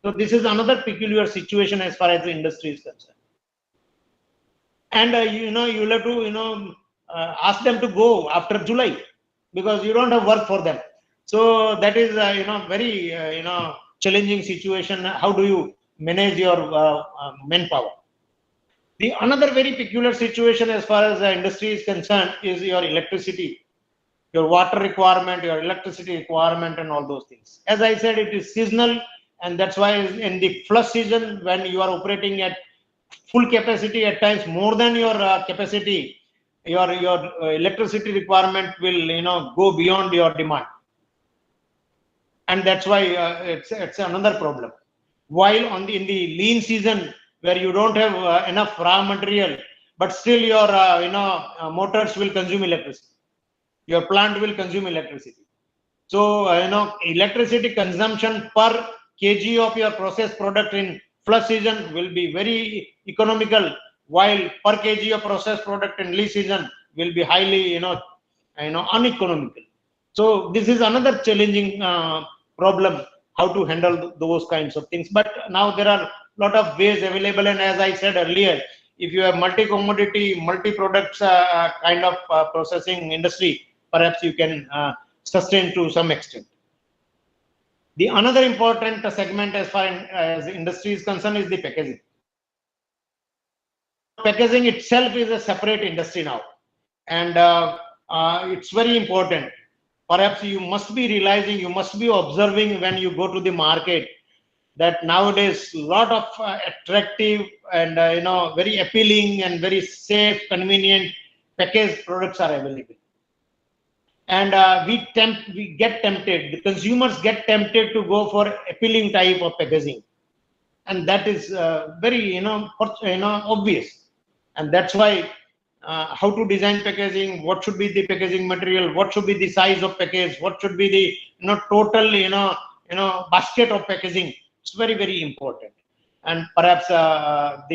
Speaker 7: So this is another peculiar situation as far as the industry is concerned. And you'll have to ask them to go after July, because you don't have work for them. So that is very challenging situation. How do you manage your manpower? The another very peculiar situation as far as the industry is concerned is your electricity, your water requirement, your electricity requirement, and all those things. As I said, it is seasonal, and that's why in the flush season, when you are operating at full capacity, at times more than your capacity, your electricity requirement will go beyond your demand, and that's why it's another problem. While in the lean season, where you don't have enough raw material, but still your motors will consume electricity. Your plant will consume electricity. So electricity consumption per kg of your processed product in flush season will be very economical, while per kg of processed product in lean season will be highly uneconomical. So this is another challenging problem, how to handle those kinds of things. But now there are a lot of ways available, and as I said earlier, if you have multi-commodity, multi-products kind of processing industry, perhaps you can sustain to some extent. The another important segment as far as industry is concerned is the packaging. Packaging itself is a separate industry now, and it's very important. Perhaps you must be realizing, you must be observing when you go to the market that nowadays a lot of attractive and very appealing and very safe, convenient packaged products are available. And we get tempted, the consumers get tempted to go for appealing type of packaging, and that is very obvious. And that's why how to design packaging, what should be the packaging material, what should be the size of package, what should be the total basket of packaging. It's very, very important. And perhaps our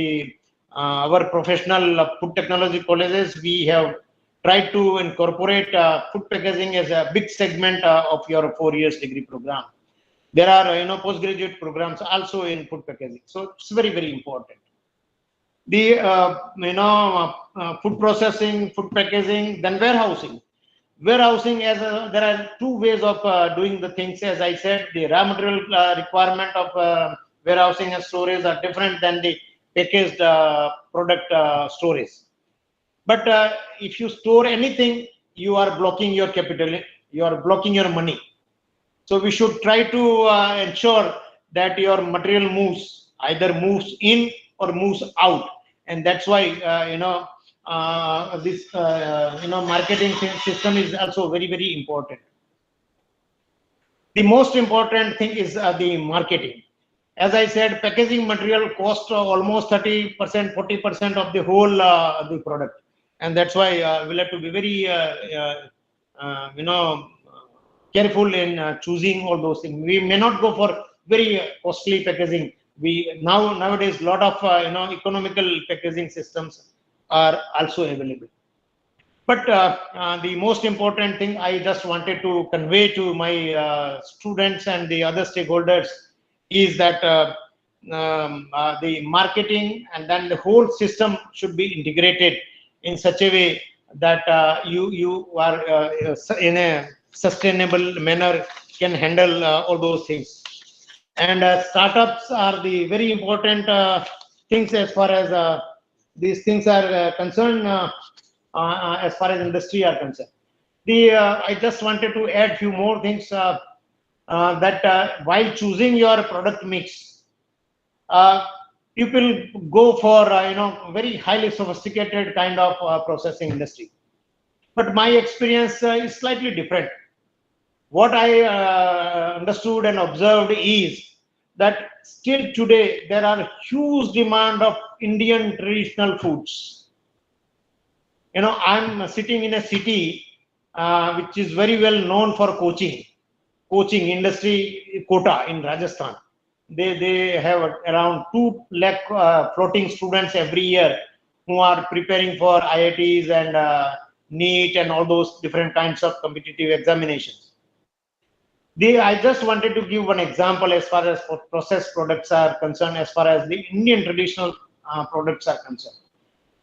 Speaker 7: professional food technology colleges, we have tried to incorporate food packaging as a big segment of your 4 years degree program. There are postgraduate programs also in food packaging, so it's very, very important. The food processing, food packaging, then warehousing. Warehousing, there are two ways of doing the things. As I said, the raw material requirement of warehousing and storage are different than the packaged product storage. But if you store anything, you are blocking your capital, you are blocking your money. So we should try to ensure that your material either moves in or moves out. And that's why, this, marketing system is also very, very important. The most important thing is the marketing. As I said, packaging material costs almost 30%, 40% of the whole the product. And that's why we'll have to be very, careful in choosing all those things. We may not go for very costly packaging. Nowadays, a lot of economical packaging systems are also available. But the most important thing I just wanted to convey to my students and the other stakeholders is that the marketing and then the whole system should be integrated in such a way that you are in a sustainable manner can handle all those things. And startups are the very important things as far as these things are concerned, as far as industry are concerned. I just wanted to add few more things that while choosing your product mix, people go for very highly sophisticated kind of processing industry. But my experience is slightly different. What I understood and observed is that still today there are huge demand of Indian traditional foods. I'm sitting in a city which is very well known for coaching industry, Kota in Rajasthan. They have around 2 lakh floating students every year who are preparing for IITs and NEET and all those different kinds of competitive examinations. I just wanted to give one example as far as processed products are concerned, as far as the Indian traditional products are concerned.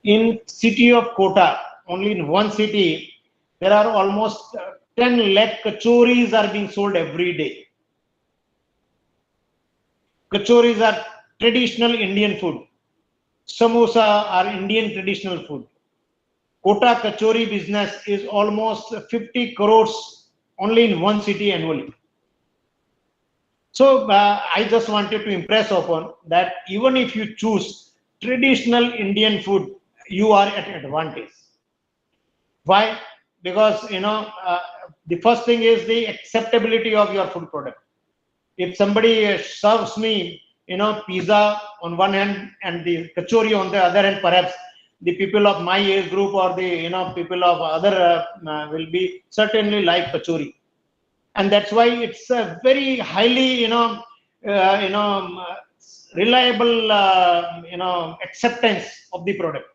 Speaker 7: In city of Kota, only in one city, there are almost 10 lakh kachoris are being sold every day. Kachoris are traditional Indian food. Samosa are Indian traditional food. Kota kachori business is almost 50 crores only in one city annually. So I just wanted to impress upon that even if you choose traditional Indian food, you are at advantage. Why? Because the first thing is the acceptability of your food product. If somebody serves me pizza on one hand and the kachori on the other hand, perhaps the people of my age group or the people of other will be certainly like kachori, and that's why it's a very highly reliable acceptance of the product.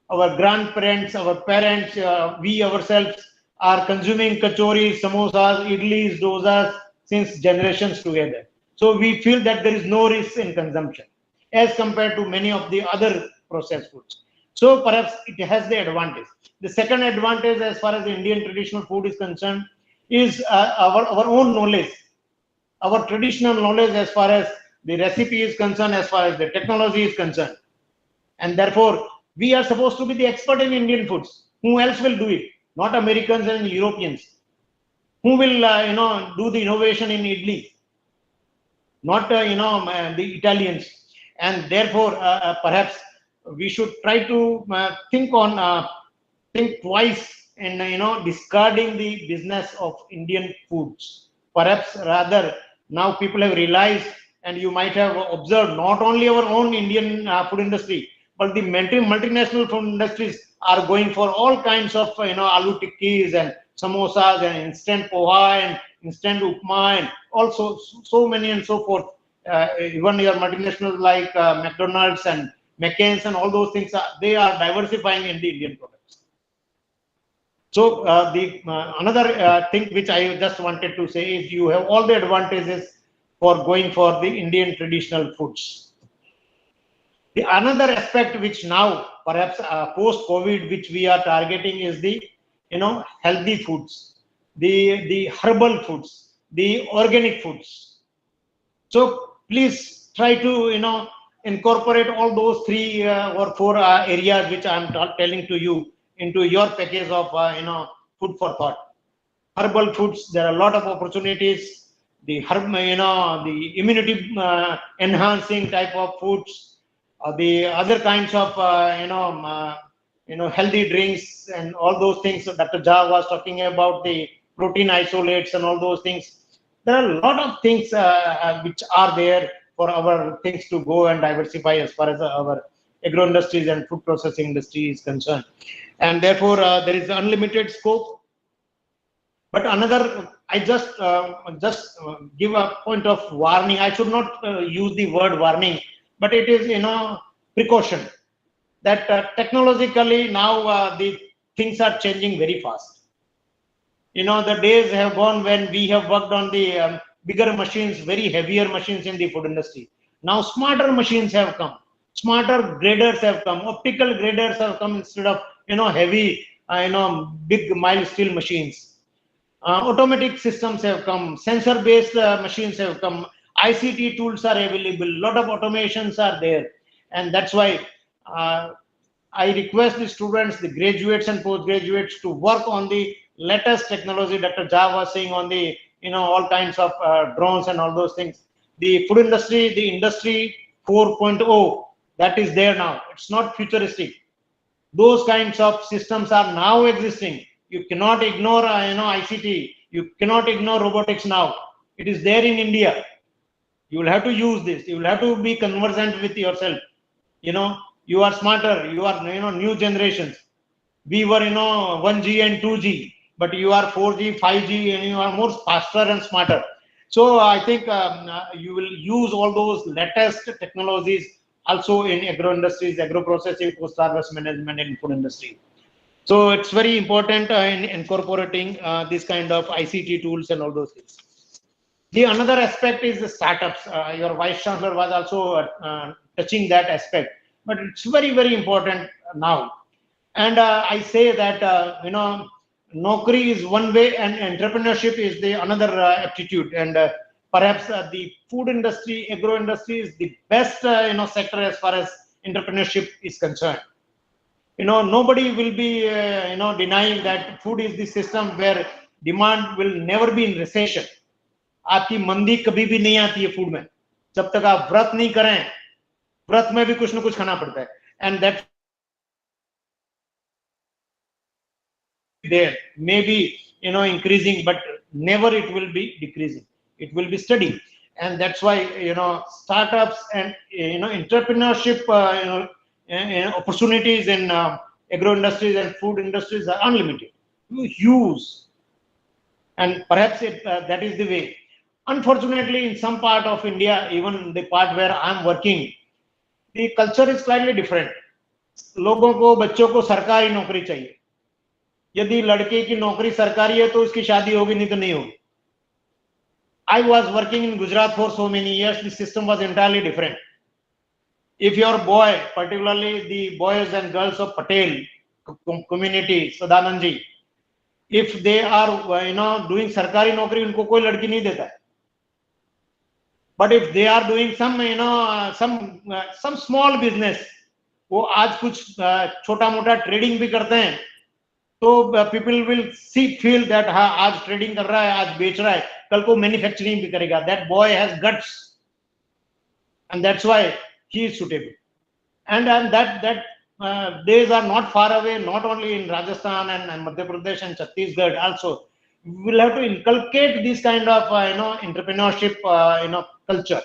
Speaker 7: Our grandparents, our parents, we ourselves are consuming kachori, samosas, idlis, dosas since generations together. So we feel that there is no risk in consumption as compared to many of the other processed foods. So perhaps it has the advantage. The second advantage as far as the Indian traditional food is concerned is our own knowledge, our traditional knowledge as far as the recipe is concerned, as far as the technology is concerned. And therefore, we are supposed to be the expert in Indian foods. Who else will do it? Not Americans and Europeans. Who will, do the innovation in idli? Not, the Italians. And therefore, perhaps we should try to think twice in, discarding the business of Indian foods. Perhaps rather, now people have realized, and you might have observed, not only our own Indian food industry, but the multinational food industries are going for all kinds of, aloo tikkis and samosas and instant poha and instant upma and also so many and so forth. Even your multinationals like McDonald's and McCain's and all those things, they are diversifying in the Indian products. So another thing which I just wanted to say is you have all the advantages for going for the Indian traditional foods. The another aspect which now perhaps post-COVID which we are targeting is the healthy foods, the herbal foods, the organic foods. So please try to incorporate all those 3 or 4 areas which I am telling to you into your package of food for thought. Herbal foods, there are a lot of opportunities. The the immunity enhancing type of foods, the other kinds of healthy drinks and all those things. So Dr. Jha was talking about the protein isolates and all those things. There are a lot of things which are there for our things to go and diversify as far as our agro industries and food processing industry is concerned, and therefore there is unlimited scope. But another, I just give a point of warning. I should not use the word warning, but it is precaution that technologically now the things are changing very fast. The days have gone when we have worked on the bigger machines, very heavier machines in the food industry. Now smarter machines have come, smarter graders have come, optical graders have come instead of heavy big mild steel machines. Automatic systems have come, sensor-based machines have come, ICT tools are available, lot of automations are there, and that's why I request the students, the graduates and postgraduates to work on the latest technology. Dr. Jha was saying on the all kinds of drones and all those things. The food industry, the industry 4.0, that is there now. It's not futuristic. Those kinds of systems are now existing. You cannot ignore ICT. You cannot ignore robotics now. It is there in India. You will have to use this. You will have to be conversant with yourself. You are smarter. You are new generations. We were 1G and 2G, but you are 4G, 5G, and you are more faster and smarter. So I think you will use all those latest technologies also in agro industries, agro processing, post-harvest management, and food industry. So it's very important in incorporating this kind of ICT tools and all those things. The another aspect is the startups. Your Vice Chancellor was also touching that aspect, but it's very, very important now. And I say that, Naukri is one way and entrepreneurship is the another aptitude. And perhaps the food industry, agro industry is the best, sector as far as entrepreneurship is concerned. Nobody will be, denying that food is the system where demand will never be in recession. आपकी मंदी कभी भी नहीं आती है food में, जब तक आप व्रत नहीं करें, व्रत में भी कुछ ना कुछ खाना पड़ता है, and that there may be increasing, but never it will be decreasing. It will be steady. and that's why startups and entrepreneurship opportunities in agro industries and food industries are unlimited, huge, and perhaps that is the way. Unfortunately, in some part of India, even the part where I'm working, the culture is slightly different. लोगों को, बच्चों को सरकारी नौकरी चाहिए. यदि लड़के की नौकरी सरकारी है तो उसकी शादी होगी, नहीं तो नहीं होगी. I was working in Gujarat for so many years. The system was entirely different. If your boy, particularly the boys and girls of Patel community, Sadanand ji, if they are doing sarkari नौकरी, उनको कोई लड़की नहीं देता है. But if they are doing some some small business, वो आज कुछ छोटा मोटा ट्रेडिंग भी करते हैं, तो people will feel that हाँ आज ट्रेडिंग कर रहा है, आज बेच रहा है, कल को मैन्युफैक्चरिंग भी करेगा. That boy has guts, and that's why he is suitable. And that days are not far away. Not only in Rajasthan and Madhya Pradesh and Chhattisgarh, also we will have to inculcate this kind of entrepreneurship culture.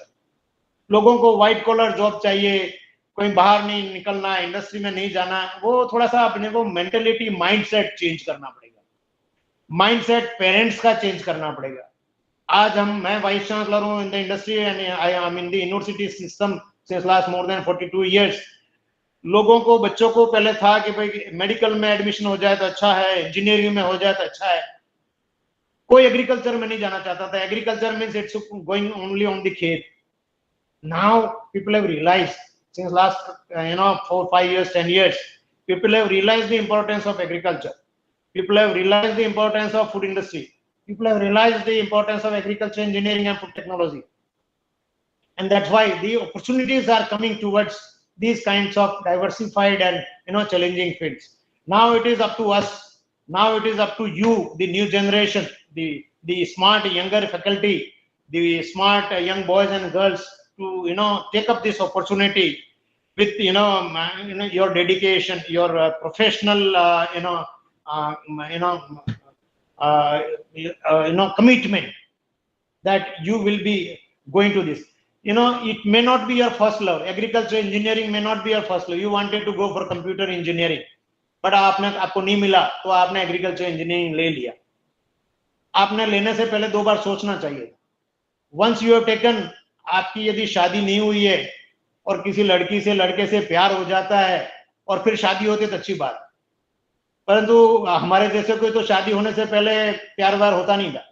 Speaker 7: लोगों को white collar job चाहिए, कोई बाहर नहीं निकलना, industry में नहीं जाना, वो थोड़ा सा अपने को मेंटेलिटी माइंडसेट चेंज करना पड़ेगा. माइंडसेट पेरेंट्स का चेंज करना पड़ेगा. आज मैं वाइस चांसलर हूं in the industry and I M in the university system since last more than 42 years. लोगों को, बच्चों को पहले था कि भाई मेडिकल में एडमिशन हो जाए तो अच्छा है, इंजीनियरिंग में हो जाए तो अच्छा है. कोई एग्रीकल्चर में नहीं जाना चाहता था. Agriculture means it's going only on the खेत. Now people have realized since last 4, 5 years, 10 years, people have realized the importance of agriculture. People have realized the importance of food industry. People have realized the importance of agriculture, engineering and food technology. And that's why the opportunities are coming towards these kinds of diversified and challenging fields. Now it is up to us. Now it is up to you, the new generation, the smart younger faculty, the smart young boys and girls, to take up this opportunity with your dedication, your professional commitment, that you will be going to this. It may not be your first love. Agriculture, engineering may not be your first love. You wanted to go for computer engineering, but आपको नहीं मिला, तो आपने agriculture engineering ले लिया. आपने लेने से पहले 2 बार सोचना चाहिए. Once you have taken, आपकी यदि शादी नहीं हुई है और किसी लड़की से, लड़के से प्यार हो जाता है और फिर शादी होती है तो अच्छी बात. परंतु हमारे जैसे कोई तो शादी होने से पहले प्यार व्यार होता नहीं था.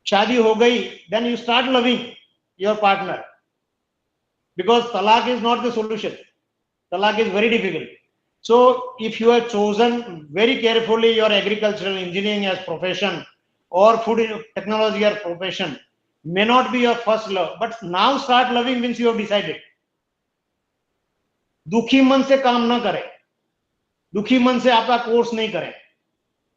Speaker 7: शादी हो गई, then you start loving your partner, because talaq is not the solution. Talaq is very difficult. So if you have chosen very carefully your agricultural engineering as profession or food technology as profession, may not be your first love, but now start loving means you have decided. दुखी मन से काम ना करें, दुखी मन से आपका कोर्स नहीं करें.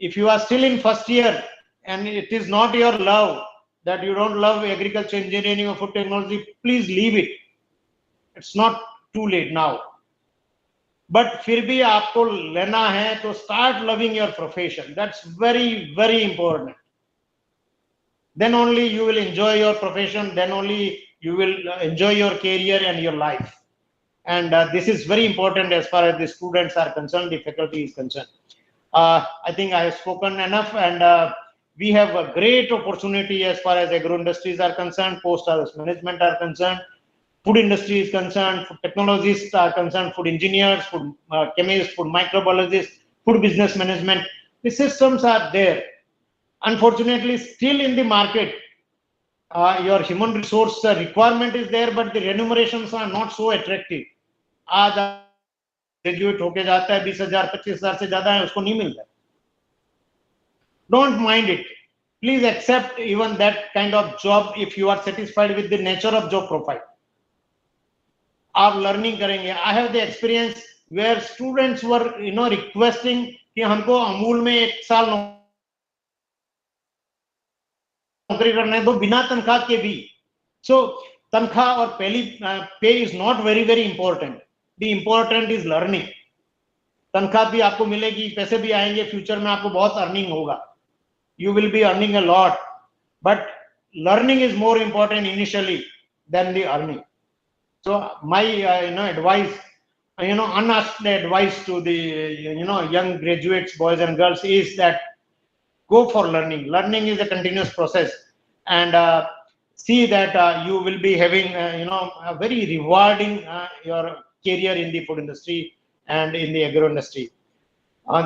Speaker 7: If you are still in first year and it is not your love, that you don't love agriculture, engineering or food technology, please leave it. It's not too late now. But फिर भी आपको लेना है तो start loving your profession. That's very, very important. Then only you will enjoy your profession, then only you will enjoy your career and your life. And this is very important as far as the students are concerned, the faculty is concerned. I think I have spoken enough, and we have a great opportunity as far as agro industries are concerned, post-harvest management are concerned, food industry is concerned, food technologists are concerned, food engineers, food chemists, food microbiologists, food business management. The systems are there. Unfortunately, still in the market, your human resource requirement is there, but the remunerations are not so attractive. आज graduate होके जाता है, 20,000 25,000 से ज्यादा है, उसको नहीं मिलता. Don't mind it. Please accept even that kind of job if you are satisfied with the nature of job profile. आप लर्निंग करेंगे. I have the experience where students were requesting कि हमको अमूल में 1 साल नौकरी करने दो बिना तनख्वाह के भी. So तनख्वाह और पहली pay is not very, very important. The important is learning. तनख्वाह भी आपको मिलेगी, पैसे भी आएंगे, फ्यूचर में आपको बहुत अर्निंग होगा. You will be earning a lot, but learning is more important initially than the earning. So my advice, unasked advice to the young graduates, boys and girls, is that go for learning. Learning is a continuous process, and see that you will be having a very rewarding your career in the food industry and in the agro industry.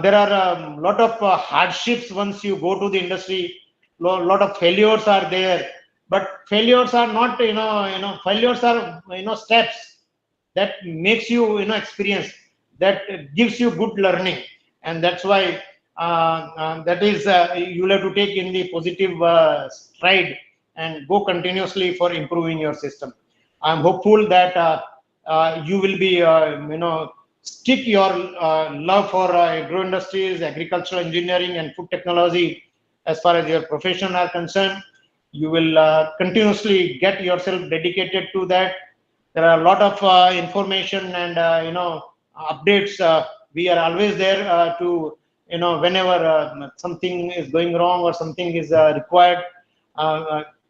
Speaker 7: There are a lot of hardships once you go to the industry. Lot of failures are there, but failures are not failures are steps that makes you experience, that gives you good learning, and that's why that is you'll have to take in the positive stride and go continuously for improving your system. I'm hopeful that you will be stick your love for agro industries, agricultural engineering and food technology as far as your profession are concerned. You will continuously get yourself dedicated to that. There are a lot of information and updates. We are always there to whenever something is going wrong or something is required,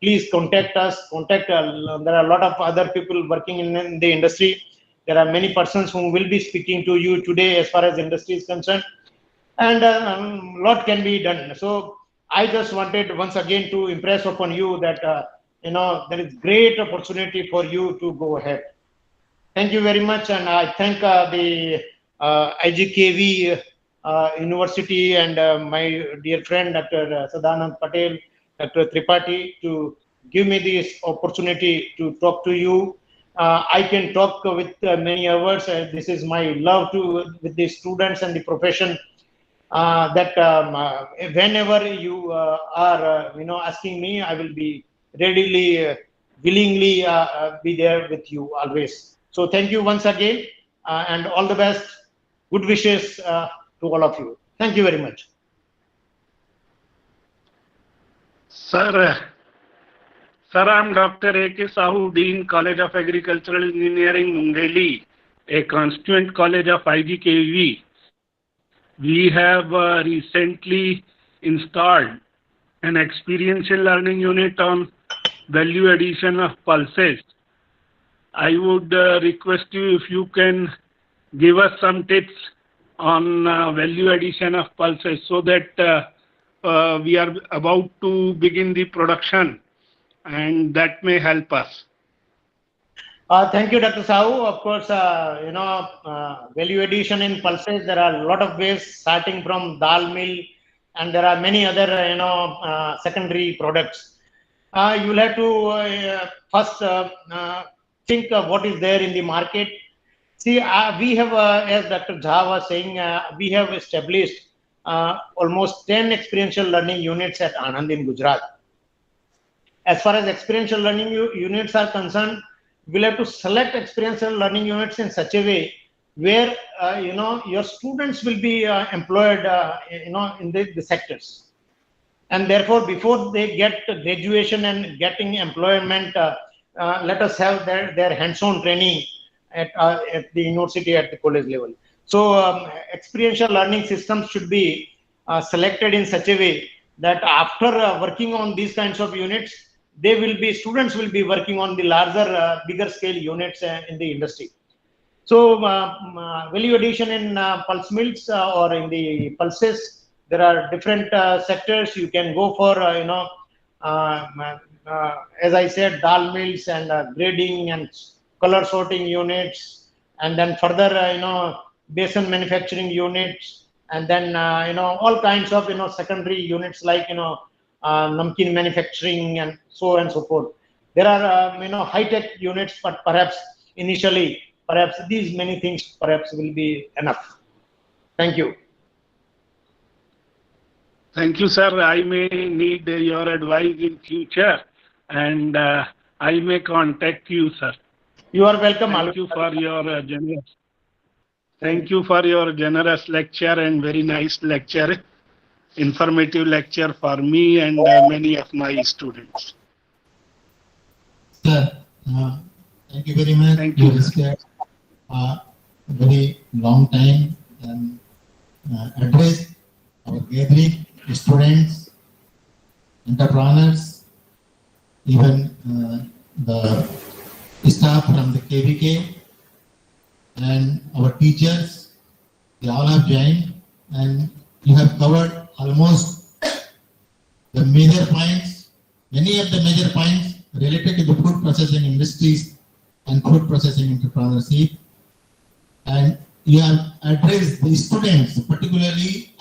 Speaker 7: please contact us. There are a lot of other people working in the industry. There are many persons who will be speaking to you today as far as industry is concerned, and a lot can be done. So I just wanted once again to impress upon you that there is great opportunity for you to go ahead. Thank you very much, and I thank the IGKV University and my dear friend Dr. Sadanand Patel, Dr. Tripathi, to give me this opportunity to talk to you. I can talk with many hours. This is my love with the students and the profession. That whenever you are asking me, I will be readily, willingly be there with you always. So thank you once again, and all the best. Good wishes to all of you. Thank you very much.
Speaker 6: Sir, I'm Dr. A.K. Sahu, Dean, College of Agricultural Engineering, Delhi, a constituent college of IGKV. We have recently installed an experiential learning unit on value addition of pulses. I would request you if you can give us some tips on value addition of pulses, so that we are about to begin the production, and that may help us.
Speaker 7: Thank you, Dr. Sahu. Of course, value addition in pulses, there are a lot of ways, starting from dal mill, and there are many other secondary products. You'll have to first think of what is there in the market. See, we have, as Dr. Jha was saying, we have established almost 10 experiential learning units at Anand in Gujarat. As far as experiential learning units are concerned, we'll have to select experiential learning units in such a way where your students will be employed in the sectors, and therefore before they get graduation and getting employment, let us have their hands-on training at the university, at the college level. So experiential learning systems should be selected in such a way that after working on these kinds of units, students will be working on the larger, bigger scale units in the industry. So value addition in pulse mills or in the pulses, there are different sectors. You can go for, as I said, dal mills and grading and color sorting units, and then further, basin manufacturing units, and then, all kinds of, secondary units like, namkeen manufacturing and so on and so forth. There are, high-tech units, but perhaps initially, these many things perhaps will be enough. Thank you.
Speaker 6: Thank you, sir. I may need your advice in future, and I may contact you, sir.
Speaker 7: You are welcome.
Speaker 6: Thank you for your generous. Thank you for your generous lecture and very nice lecture, informative lecture for me and many of my students.
Speaker 1: Sir, thank you very much.
Speaker 6: Thank you.
Speaker 1: Spent a very long time and address our gathering, students, entrepreneurs, even the staff from the KVK and our teachers, they all have joined, and you have covered almost the major points, many of the major points related to the food processing industries and food processing entrepreneurship. And you have addressed the students, particularly,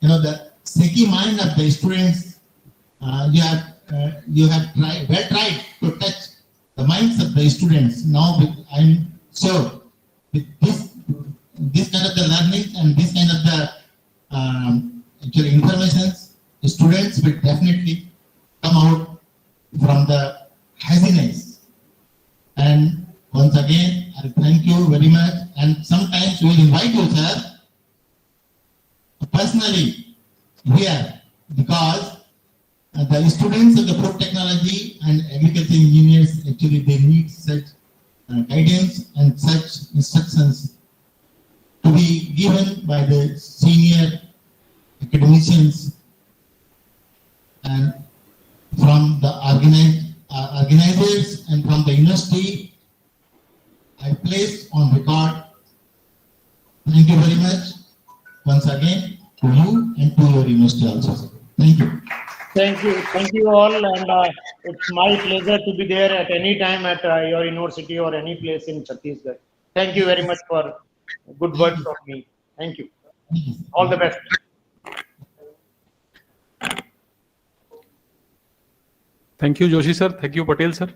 Speaker 1: the sticky mind of the students. You have tried to touch the minds of the students. Now, I'm sure with this kind of the learning and this kind of the actually informations, the students will definitely come out from the haziness. And once again, I thank you very much. And sometimes we will invite you, sir, personally here, because the students of the food technology and agriculture engineers, actually they need such guidance and such instructions to be given by the senior academicians and from the organizers and from the university. I place on record. Thank you very much once again to you and to your university also. Thank you.
Speaker 7: Thank you all, and it's my pleasure to be there at any time at your university or any place in Chhattisgarh. Thank you very much for good words from me. Thank you. All the best.
Speaker 2: Thank you, Joshi sir. Thank you, Patel sir.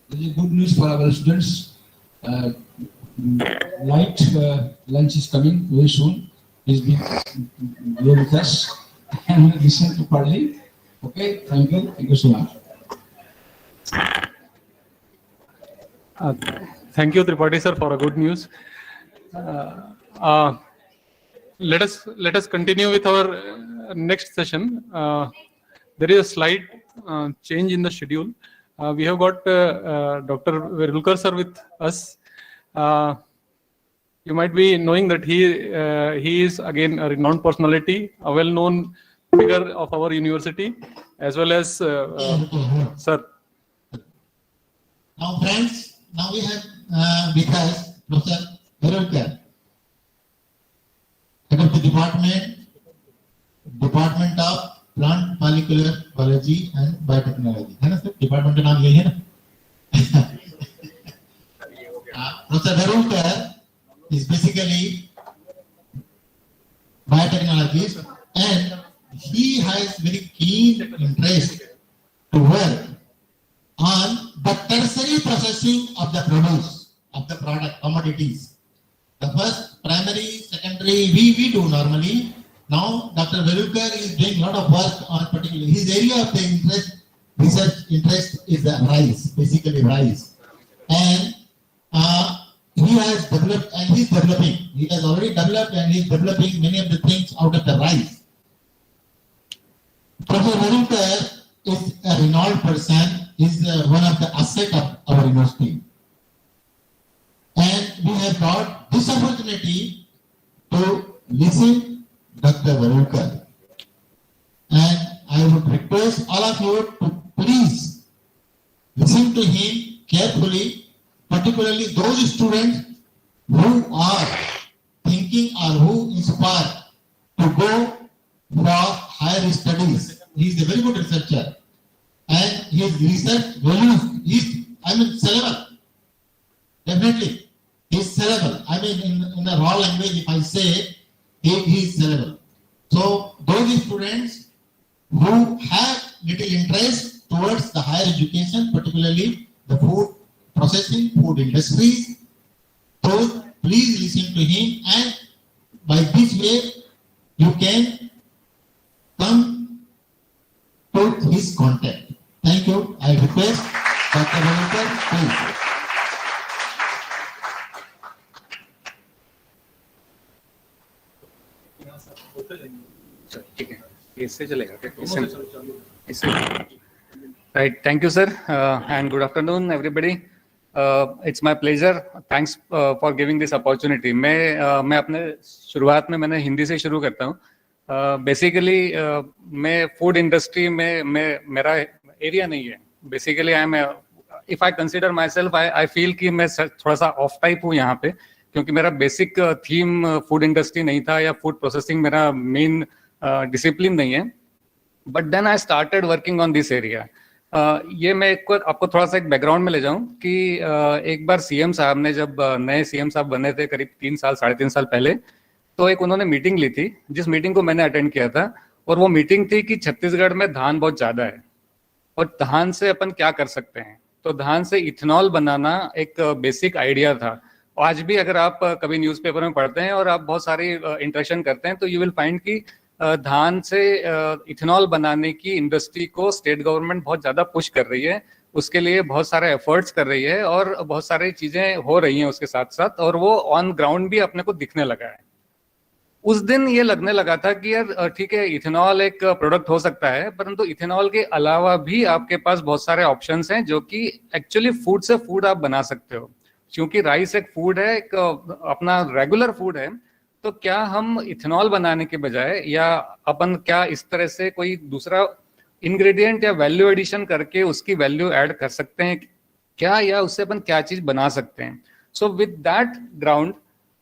Speaker 8: This is good news for our students. Light lunch is coming very soon. Please be here with us and listen to Parley. Okay, thank you. Thank you so much.
Speaker 2: Thank you, Tripathi sir, for a good news. Let us continue with our next session. There is a slight change in the schedule. We have got Dr. Verulkar sir with us. You might be knowing that he is again a renowned personality, a well-known figure of our university, as well as sir.
Speaker 1: Now, friends, now we have with us Professor Verulkar, head of the Department of Plant Molecular Biology and Biotechnology. है ना sir? Department का नाम यही है ना? Professor Verulkar is basically biotechnologist, and he has very keen interest to work on the tertiary processing of the produce, of the product, commodities. The first, primary, secondary, we do normally. Now, Dr. Verulkar is doing a lot of work on particularly his area of the research interest is the rice, basically rice. And he has developed and he's developing. He has already developed and he's developing many of the things out of the rice. Professor Verulkar is a renowned person, is one of the assets of our university. And we have got this opportunity to listen Dr. Verulkar. And I would request all of you to please listen to him carefully, particularly those students who are thinking or who inspire to go for higher studies. He is a very good researcher, and his research values is, cerebral. Definitely, he is cerebral. In a raw language, if I say, he is cerebral. So, those students who have little interest towards the higher education, particularly the food processing, food industries, so please listen to him, and by this way you can come to his contact. Thank you. I request Dr. Verulkar, please.
Speaker 9: Right. Thank you, sir. And good afternoon, everybody. It's my pleasure, thanks for giving this opportunity. मैं अपने शुरुआत में मैंने हिंदी से शुरू करता हूँ। Basically मैं फूड इंडस्ट्री में मेरा एरिया नहीं है। Basically I am, if I consider my self, I feel कि मैं थोड़ा सा ऑफ टाइप हूँ यहाँ पे, क्योंकि मेरा बेसिक थीम फूड इंडस्ट्री नहीं था या फूड प्रोसेसिंग मेरा मेन डिसिप्लिन नहीं है। But then I started working on this area. ये मैं आपको थोड़ा सा एक बैकग्राउंड में ले जाऊं कि एक बार सीएम साहब ने, जब नए सीएम साहब बने थे करीब 3 साल पहले, तो एक उन्होंने मीटिंग ली थी, जिस मीटिंग को मैंने अटेंड किया था। और वो मीटिंग थी कि छत्तीसगढ़ में धान बहुत ज्यादा है और धान से अपन क्या कर सकते हैं। तो धान से इथेनॉल बनाना एक बेसिक आइडिया था। आज भी अगर आप कभी न्यूज़पेपर में पढ़ते हैं और आप बहुत सारी इंटरेक्शन करते हैं, तो यू विल फाइंड कि धान से इथेनॉल बनाने की इंडस्ट्री को स्टेट गवर्नमेंट बहुत ज्यादा पुश कर रही है, उसके लिए बहुत सारे एफर्ट्स कर रही है और बहुत सारी चीजें हो रही हैं उसके साथ साथ, और वो ऑन ग्राउंड भी अपने को दिखने लगा है। उस दिन ये लगने लगा था कि यार ठीक है, इथेनॉल एक प्रोडक्ट हो सकता है, परंतु इथेनॉल के अलावा भी आपके पास बहुत सारे ऑप्शंस हैं जो कि एक्चुअली फूड से फूड आप बना सकते हो। क्योंकि राइस एक फूड है, एक अपना रेगुलर फूड है, तो क्या हम इथेनॉल बनाने के बजाय या अपन क्या इस तरह से कोई दूसरा इंग्रेडिएंट या वैल्यू एडिशन करके उसकी वैल्यू ऐड कर सकते हैं क्या, या उससे अपन क्या चीज बना सकते हैं। So with that ground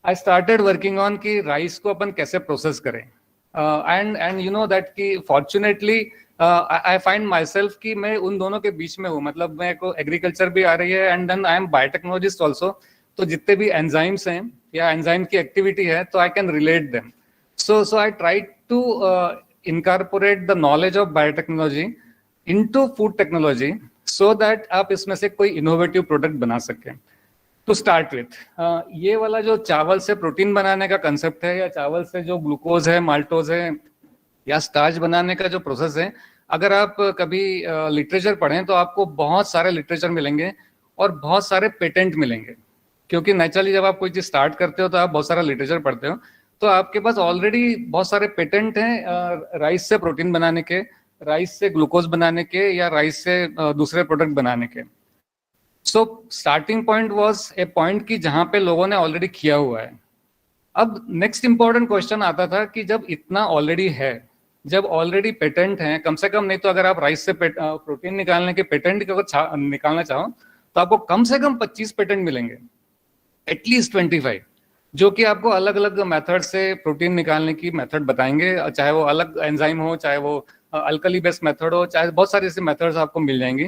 Speaker 9: I started working on कि राइस को अपन कैसे प्रोसेस करें। एंड यू नो दैट कि fortunately I find my self कि मैं उन दोनों के बीच में हूँ। मतलब मेरे को एग्रीकल्चर भी आ रही है and then I am biotechnologist also. तो जितने भी एंजाइम्स हैं या एंजाइम की एक्टिविटी है, तो I can relate them. So I try to incorporate the knowledge of biotechnology into food technology, so that आप इसमें से कोई इनोवेटिव प्रोडक्ट बना सकें। टू स्टार्ट विथ, ये वाला जो चावल से प्रोटीन बनाने का कंसेप्ट है, या चावल से जो ग्लूकोज है, माल्टोज है, या स्टार्च बनाने का जो प्रोसेस है, अगर आप कभी लिटरेचर पढ़ें तो आपको बहुत सारे लिटरेचर मिलेंगे और बहुत सारे पेटेंट मिलेंगे। क्योंकि नेचुरली जब आप कोई चीज स्टार्ट करते हो तो आप बहुत सारा लिटरेचर पढ़ते हो, तो आपके पास ऑलरेडी बहुत सारे पेटेंट हैं राइस से प्रोटीन बनाने के, राइस से ग्लूकोज बनाने के, या राइस से दूसरे प्रोडक्ट बनाने के। So starting point was a point कि जहां पे लोगों ने ऑलरेडी किया हुआ है। अब नेक्स्ट इंपॉर्टेंट क्वेश्चन आता था कि जब इतना ऑलरेडी है, जब ऑलरेडी पेटेंट हैं, कम से कम नहीं तो अगर आप राइस से प्रोटीन निकालने के पेटेंट अगर निकालना चाहो तो आपको कम से कम 25 पेटेंट मिलेंगे, एटलीस्ट 25, जो कि आपको अलग अलग मेथड से प्रोटीन निकालने की मेथड बताएंगे, चाहे वो अलग एंजाइम हो, चाहे वो अल्कली बेस्ड मेथड हो, चाहे बहुत सारी ऐसी मेथड्स आपको मिल जाएंगी।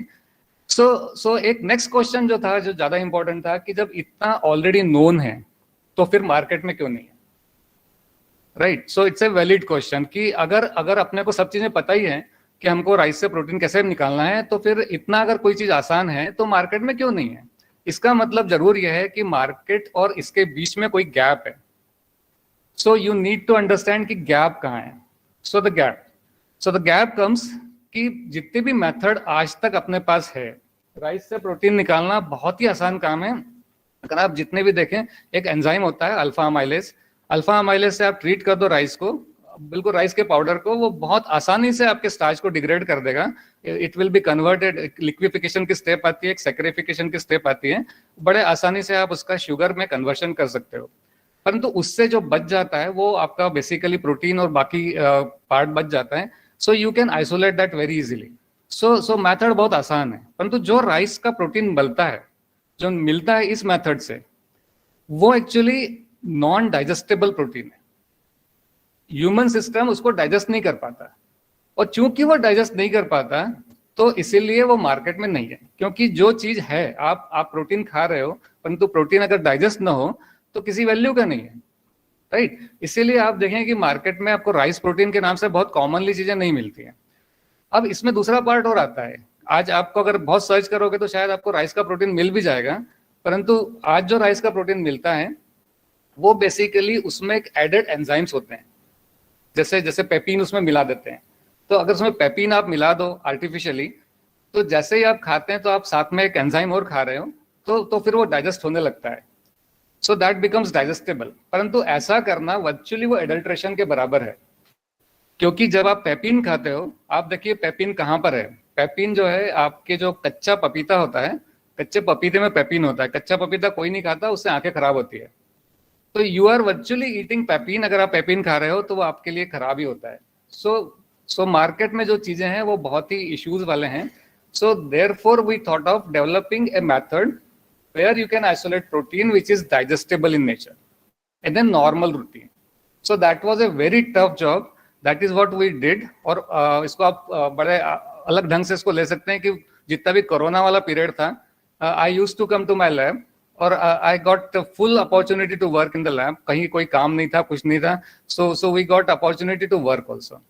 Speaker 9: सो एक नेक्स्ट क्वेश्चन जो था, जो ज्यादा इंपॉर्टेंट था, कि जब इतना ऑलरेडी नोन है तो फिर मार्केट में क्यों नहीं है, right. So it's a valid question कि अगर अपने को सब चीजें पता ही है कि हमको राइस से प्रोटीन कैसे निकालना है, तो फिर इतना अगर कोई चीज आसान है तो मार्केट में क्यों नहीं है। इसका मतलब जरूर यह है कि मार्केट और इसके बीच में कोई गैप है। So you need to understand कि गैप कहाँ है। सो द गैप कम्स कि जितने भी मेथड आज तक अपने पास है, राइस से प्रोटीन निकालना बहुत ही आसान काम है। अगर आप जितने भी देखें, एक एंजाइम होता है अल्फा अमाइलेज से आप ट्रीट कर दो राइस को, बिल्कुल राइस के पाउडर को, वो बहुत आसानी से आपके स्टार्च को डिग्रेड कर देगा। It will be converted, liquefaction की स्टेप आती है, एक सैक्रिफिकेशन की स्टेप आती है, बड़े आसानी से आप उसका शुगर में कन्वर्शन कर सकते हो। परंतु उससे जो बच जाता है वो आपका बेसिकली प्रोटीन और बाकी पार्ट बच जाता है। So you can isolate that very easily. So method बहुत आसान है, परंतु जो राइस का प्रोटीन बनता है, जो मिलता है इस मेथड से, वो एक्चुअली नॉन डाइजेस्टेबल प्रोटीन है। ह्यूमन सिस्टम उसको डाइजेस्ट नहीं कर पाता, और चूंकि वो डाइजेस्ट नहीं कर पाता तो इसीलिए वो मार्केट में नहीं है। क्योंकि जो चीज है, आप प्रोटीन खा रहे हो, परंतु प्रोटीन अगर डाइजेस्ट ना हो तो किसी वैल्यू का नहीं है, राइट। इसीलिए आप देखें कि मार्केट में आपको राइस प्रोटीन के नाम से बहुत कॉमनली चीजें नहीं मिलती हैं। अब इसमें दूसरा पार्ट और आता है, आज आपको अगर बहुत सर्च करोगे तो शायद आपको राइस का प्रोटीन मिल भी जाएगा, परंतु आज जो राइस का प्रोटीन मिलता है वो बेसिकली उसमें एक एडेड एंजाइम्स होते हैं, जैसे पेपिन उसमें मिला देते हैं। तो अगर उसमें पेपिन आप मिला दो आर्टिफिशियली, तो जैसे ही आप खाते हैं तो आप साथ में एक एंजाइम और खा रहे हो, तो फिर वो डाइजेस्ट होने लगता है। So that becomes digestible. परंतु ऐसा करना वर्चुअली वो एडल्ट्रेशन के बराबर है, क्योंकि जब आप पेपिन खाते हो, आप देखिए पेपिन कहाँ पर है। पेपिन जो है, आपके जो कच्चा पपीता होता है कच्चे पपीते में पेपिन होता है, कच्चा पपीता कोई नहीं खाता, उससे आंखें खराब होती है। तो you are virtually eating papain. अगर आप पेपिन खा रहे हो तो वो आपके लिए खराब ही होता है। सो मार्केट में जो चीजें हैं वो बहुत ही इश्यूज वाले हैं। So therefore we thought of developing a method where you can isolate protein which is digestible in nature and then normal routine. So that was a very tough job, that is what we did. और इसको आप बड़े अलग ढंग से इसको ले सकते हैं कि जितना भी कोरोना वाला पीरियड था, I used to come to my lab और I got full opportunity to work in the lab. कहीं कोई काम नहीं था, कुछ नहीं था, so we got opportunity to work also.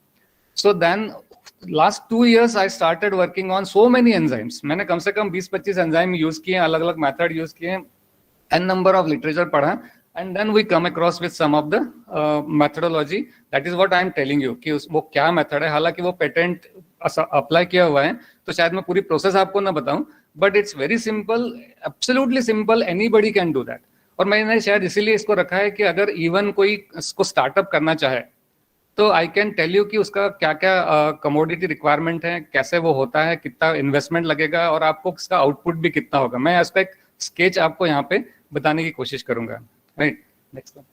Speaker 9: So then last 2 years I started working on so many enzymes. मैंने कम से कम 20-25 एंजाइम यूज किए, अलग अलग मेथड यूज किए, एन नंबर ऑफ लिटरेचर पढ़ा, and then we come across with some of the methodology. That is what I am telling you कि वो क्या मेथड है। हालांकि वो पेटेंट अप्लाई किया हुआ है तो शायद मैं पूरी प्रोसेस आपको ना बताऊं, but it's very simple, absolutely simple, anybody can do that. और मैंने शायद इसीलिए इसको रखा है कि अगर इवन कोई इसको स्टार्टअप करना चाहे तो आई कैन टेल यू कि उसका क्या क्या कमोडिटी रिक्वायरमेंट है, कैसे वो होता है, कितना इन्वेस्टमेंट लगेगा और आपको इसका आउटपुट भी कितना होगा। मैं इसका एक स्केच आपको यहाँ पे बताने की कोशिश करूंगा। Right, next one.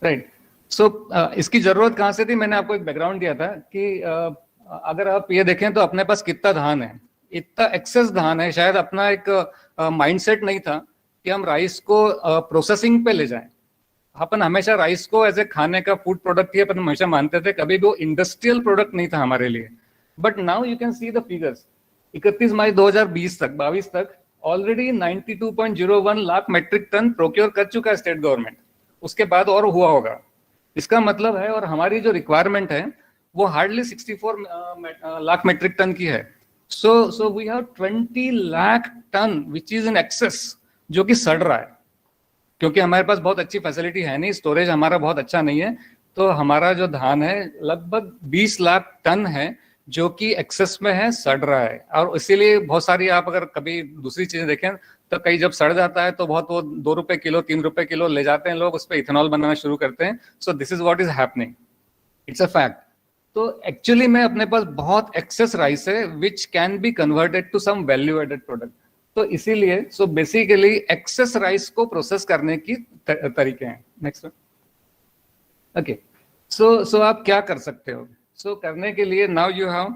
Speaker 9: राइट, सो इसकी जरूरत कहाँ से थी? मैंने आपको एक बैकग्राउंड दिया था कि अगर आप ये देखें तो अपने पास कितना धान है, इतना एक्सेस धान है। शायद अपना एक माइंडसेट नहीं था कि हम राइस को प्रोसेसिंग पे ले जाएं। अपन हमेशा राइस को एज ए खाने का फूड प्रोडक्ट ही अपन हमेशा मानते थे, कभी भी वो इंडस्ट्रियल प्रोडक्ट नहीं था हमारे लिए। But now you can see the figures. 31 मई 2020 तक 22 तक already 92.01 lakh metric ton procure कर चुका है स्टेट गवर्नमेंट। उसके बाद और हुआ होगा। इसका मतलब है, और हमारी जो रिक्वायरमेंट है वो हार्डली 64 लाख मेट्रिक टन की है। So we have 20 lakh ton which is in excess, जो कि सड़ रहा है क्योंकि हमारे पास बहुत अच्छी फैसिलिटी है नहीं, स्टोरेज हमारा बहुत अच्छा नहीं है। तो हमारा जो धान है लगभग 20 लाख टन है जो कि एक्सेस में है, सड़ रहा है। और इसीलिए बहुत सारी, आप अगर कभी दूसरी चीजें देखें तो कई जब सड़ जाता है तो बहुत वो 2 रुपए किलो 3 रुपए किलो ले जाते हैं लोग, उस पर इथेनॉल बनाना शुरू करते हैं। So this is what is happening, it's a fact. तो एक्चुअली में अपने पास बहुत एक्सेस राइस है which can be converted to some value added product. तो इसीलिए सो बेसिकली एक्सेस राइस को प्रोसेस करने की तरीके हैं। Next, okay. सो आप क्या कर सकते हो? सो करने के लिए now you have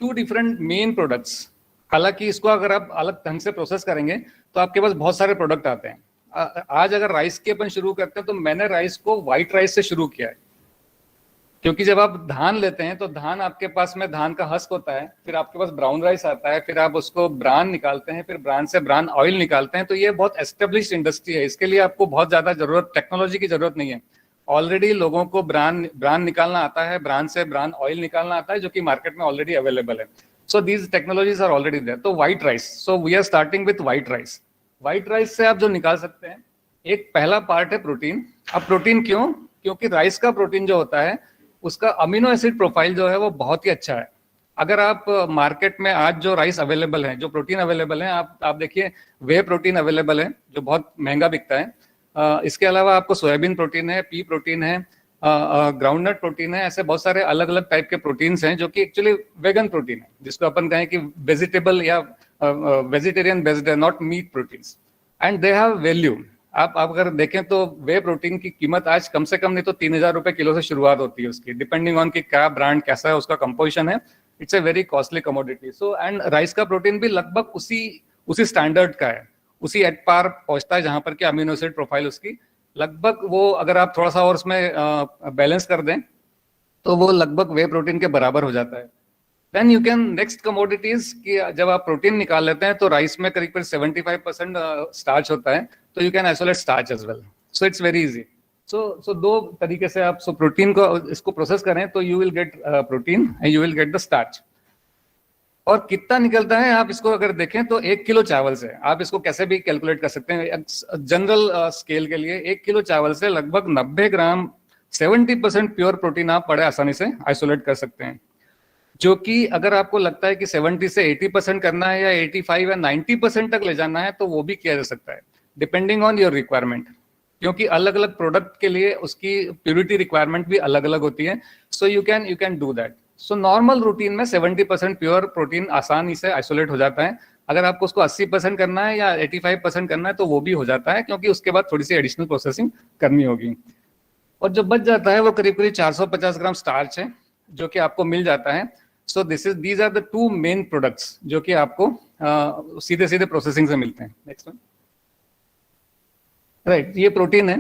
Speaker 9: 2 different main products. हालांकि इसको अगर आप अलग ढंग से प्रोसेस करेंगे तो आपके पास बहुत सारे प्रोडक्ट आते हैं। आज अगर राइस के अपन शुरू करते हैं तो मैंने राइस को व्हाइट राइस से शुरू किया है, क्योंकि जब आप धान लेते हैं तो धान आपके पास में धान का हस्क होता है, फिर आपके पास ब्राउन राइस आता है, फिर आप उसको ब्रान निकालते हैं, फिर ब्रान से ब्रान ऑयल निकालते हैं। तो ये बहुत एस्टेब्लिश्ड इंडस्ट्री है, इसके लिए आपको बहुत ज्यादा जरूरत, टेक्नोलॉजी की जरूरत नहीं है। ऑलरेडी लोगों को ब्रान निकालना आता है, ब्रान से ब्रान ऑयल निकालना आता है, जो कि मार्केट में ऑलरेडी अवेलेबल है। So these technologies are already there. तो white rice, so we are starting with white rice. White rice से आप जो निकाल सकते हैं, एक पहला पार्ट है प्रोटीन। अब प्रोटीन क्यों? क्योंकि राइस का प्रोटीन जो होता है उसका अमीनो एसिड प्रोफाइल जो है वो बहुत ही अच्छा है। अगर आप मार्केट में आज जो राइस अवेलेबल है, जो प्रोटीन अवेलेबल है, आप देखिए वे प्रोटीन अवेलेबल है जो बहुत महंगा बिकता है। इसके अलावा आपको सोयाबीन प्रोटीन है, पी प्रोटीन है, ग्राउंडनट प्रोटीन है, ऐसे बहुत सारे अलग अलग टाइप के प्रोटीन्स हैं जो कि एक्चुअली वेगन प्रोटीन है, जिसको अपन कहें कि वेजिटेबल या वेजिटेरियन बेस्ड है, not meat proteins, and they have value. आप अगर देखें तो वे प्रोटीन की कीमत आज कम से कम नहीं तो 3000 रुपए किलो से शुरुआत होती है उसकी, डिपेंडिंग ऑन कि क्या ब्रांड कैसा है, उसका कंपोजिशन है। It's a very costly commodity. So and rice का प्रोटीन भी लगभग उसी स्टैंडर्ड का है, उसी एट पार पहुंचता है, जहां पर कि अमीनो एसिड प्रोफाइल उसकी लगभग वो, अगर आप थोड़ा सा और उसमें बैलेंस कर दें तो वो लगभग वे प्रोटीन के बराबर हो जाता है। Then you can next commodities कि जब आप प्रोटीन निकाल लेते हैं तो राइस में करीब 75% स्टार्च होता है, तो you can isolate starch as well. So it's very easy. So 2 तरीके से आप प्रोटीन को इसको प्रोसेस करें तो you will gate protein and you will get the starch. और कितना निकलता है आप इसको अगर देखें तो 1 किलो चावल से, आप इसको कैसे भी कैलकुलेट कर सकते हैं जनरल स्केल के लिए। 1 किलो चावल से लगभग 90 ग्राम 70% प्योर प्रोटीन आप बड़े आसानी से आइसोलेट कर सकते हैं, जो कि अगर आपको लगता है कि 70 से 80% करना है या 85 या 90% तक ले जाना है तो वो भी किया जा सकता है, डिपेंडिंग ऑन योर रिक्वायरमेंट, क्योंकि अलग अलग प्रोडक्ट के लिए उसकी प्योरिटी रिक्वायरमेंट भी अलग अलग होती है। So you can do that. So normal routine में 70% प्योर प्रोटीन आसानी से आइसोलेट हो जाता है। अगर आपको उसको 80% करना है या 85% करना है तो वो भी हो जाता है, क्योंकि उसके बाद थोड़ी सी एडिशनल प्रोसेसिंग करनी होगी। और जो बच जाता है वो करीब करीब 450 ग्राम स्टार्च है, जो कि आपको मिल जाता है। So these are the two main products जो कि आपको सीधे सीधे प्रोसेसिंग से मिलते हैं। Next one. राइट, ये प्रोटीन है।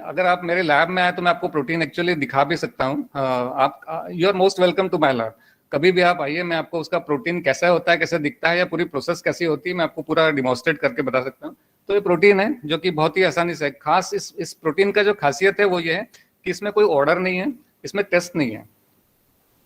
Speaker 9: अगर आप मेरे लैब में आए तो मैं आपको प्रोटीन एक्चुअली दिखा भी सकता हूँ। आप you are most welcome to my lab. कभी भी आप आइए, मैं आपको उसका प्रोटीन कैसा होता है, कैसे दिखता है, या पूरी प्रोसेस कैसी होती है, मैं आपको पूरा डिमॉन्स्ट्रेट करके बता सकता हूँ। तो ये प्रोटीन है जो कि बहुत ही आसानी से, खास इस प्रोटीन का जो खासियत है वो ये है कि इसमें कोई ऑर्डर नहीं है, इसमें टेस्ट नहीं है।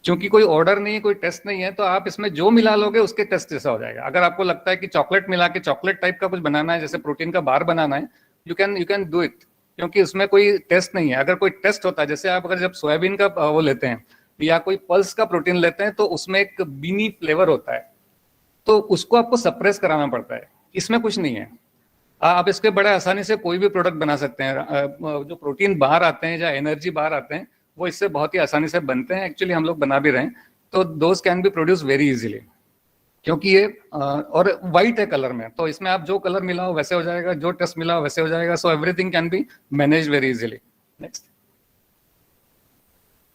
Speaker 9: क्योंकि कोई ऑर्डर नहीं है, कोई टेस्ट नहीं है, तो आप इसमें जो मिला लोगे उसके टेस्ट जैसा हो जाएगा। अगर आपको लगता है कि चॉकलेट मिला के चॉकलेट टाइप का कुछ बनाना है, जैसे प्रोटीन का बार बनाना है, यू कैन डू इट, क्योंकि उसमें कोई टेस्ट नहीं है। अगर कोई टेस्ट होता है, जैसे आप अगर जब सोयाबीन का वो लेते हैं या कोई पल्स का प्रोटीन लेते हैं, तो उसमें एक बीनी फ्लेवर होता है, तो उसको आपको सप्रेस कराना पड़ता है। इसमें कुछ नहीं है, आप इसके बड़े आसानी से कोई भी प्रोडक्ट बना सकते हैं। जो प्रोटीन बाहर आते हैं या एनर्जी बाहर आते हैं, वो इससे बहुत ही आसानी से बनते हैं। एक्चुअली हम लोग बना भी रहे हैं, तो those can be produce very easily, क्योंकि ये और वाइट है कलर में, तो इसमें आप जो कलर मिला हो वैसे हो जाएगा, जो टेस्ट मिला हो वैसे हो जाएगा। So everything can be manage very easily. Next.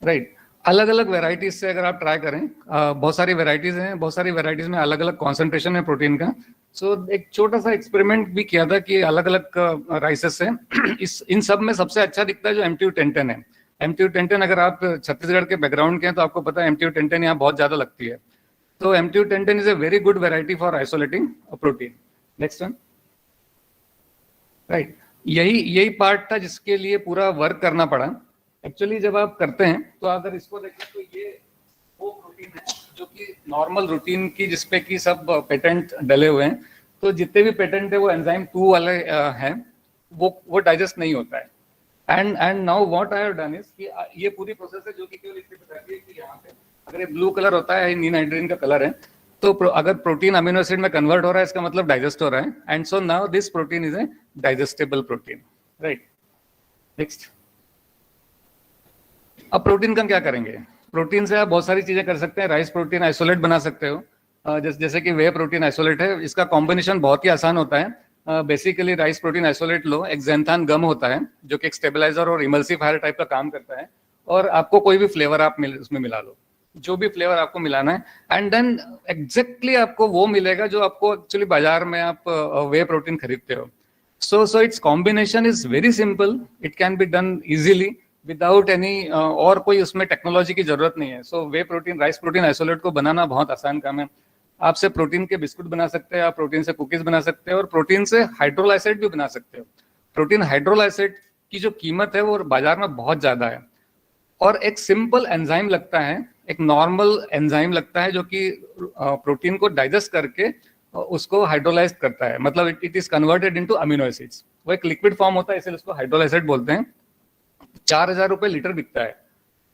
Speaker 9: Right, अलग अलग वेराइटीज से अगर आप ट्राई करें, बहुत सारी वेराइटीज हैं, बहुत सारी वेराइटीज में अलग अलग कॉन्सेंट्रेशन है प्रोटीन का। सो एक छोटा सा एक्सपेरिमेंट भी किया था कि अलग अलग राइसेस से इन सब में सबसे अच्छा दिखता है जो MTU-1010 है। MTU-1010, अगर आप छत्तीसगढ़ के बैकग्राउंड के हैं तो आपको पता है MTU-1010 यहाँ बहुत ज्यादा लगती है। तो MTU-1010 is a very good variety for isolating protein. Next one. Right, यही पार्ट था जिसके लिए पूरा वर्क करना पड़ा। एक्चुअली जब आप करते हैं तो अगर इसको देखें तो ये वो प्रोटीन है जो कि नॉर्मल रूटीन की, जिसपे कि सब पेटेंट डले हुए हैं। तो जितने भी पेटेंट है वो एंजाइम 2 वाले हैं, वो डाइजेस्ट नहीं होता है। And now what I have done is कि ये पूरी प्रोसेस है जो कि केवल इसलिए बताती है कि यहाँ पे अगर ये ब्लू कलर होता है, नीन हाइड्रोजन का कलर है, तो अगर प्रोटीन अमीनो एसिड में कन्वर्ट हो रहा है, इसका मतलब डाइजेस्ट हो रहा है। And so now this protein is a digestible protein. Right, next. अब प्रोटीन का क्या करेंगे? प्रोटीन से आप बहुत सारी चीजें कर सकते हैं। राइस प्रोटीन आइसोलेट बना सकते हो, जैसे कि वे प्रोटीन आइसोलेट है। इसका कॉम्बिनेशन बहुत ही आसान होता है। बेसिकली राइस प्रोटीन आइसोलेट लो, एक ज़ैंथान गम होता है जो कि एक स्टेबलाइजर और इमल्सिफायर टाइप का काम करता है, और आपको कोई भी फ्लेवर आप उसमें मिला लो, जो भी फ्लेवर आपको मिलाना है, एंड देन एग्जैक्टली आपको वो मिलेगा जो आपको एक्चुअली बाजार में आप वे प्रोटीन खरीदते हो। So it's combination is very simple, it can be done easily without any, और कोई उसमें टेक्नोलॉजी की जरूरत नहीं है। सो वे प्रोटीन, राइस प्रोटीन आइसोलेट को बनाना बहुत आसान काम है। आपसे प्रोटीन के बिस्कुट बना सकते हैं, आप प्रोटीन से कुकीज बना सकते हैं, और प्रोटीन से हाइड्रोलाइसेट भी बना सकते हो। प्रोटीन हाइड्रोलाइसेट की जो कीमत है वो बाजार में बहुत ज्यादा है, और एक सिंपल एंजाइम लगता है, एक नॉर्मल एंजाइम लगता है जो कि प्रोटीन को डाइजेस्ट करके उसको हाइड्रोलाइज करता है। मतलब it is converted into amino acids. वो एक लिक्विड फॉर्म होता है, इसलिए उसको हाइड्रोलाइसेट बोलते हैं। 4000 रुपए लीटर बिकता है।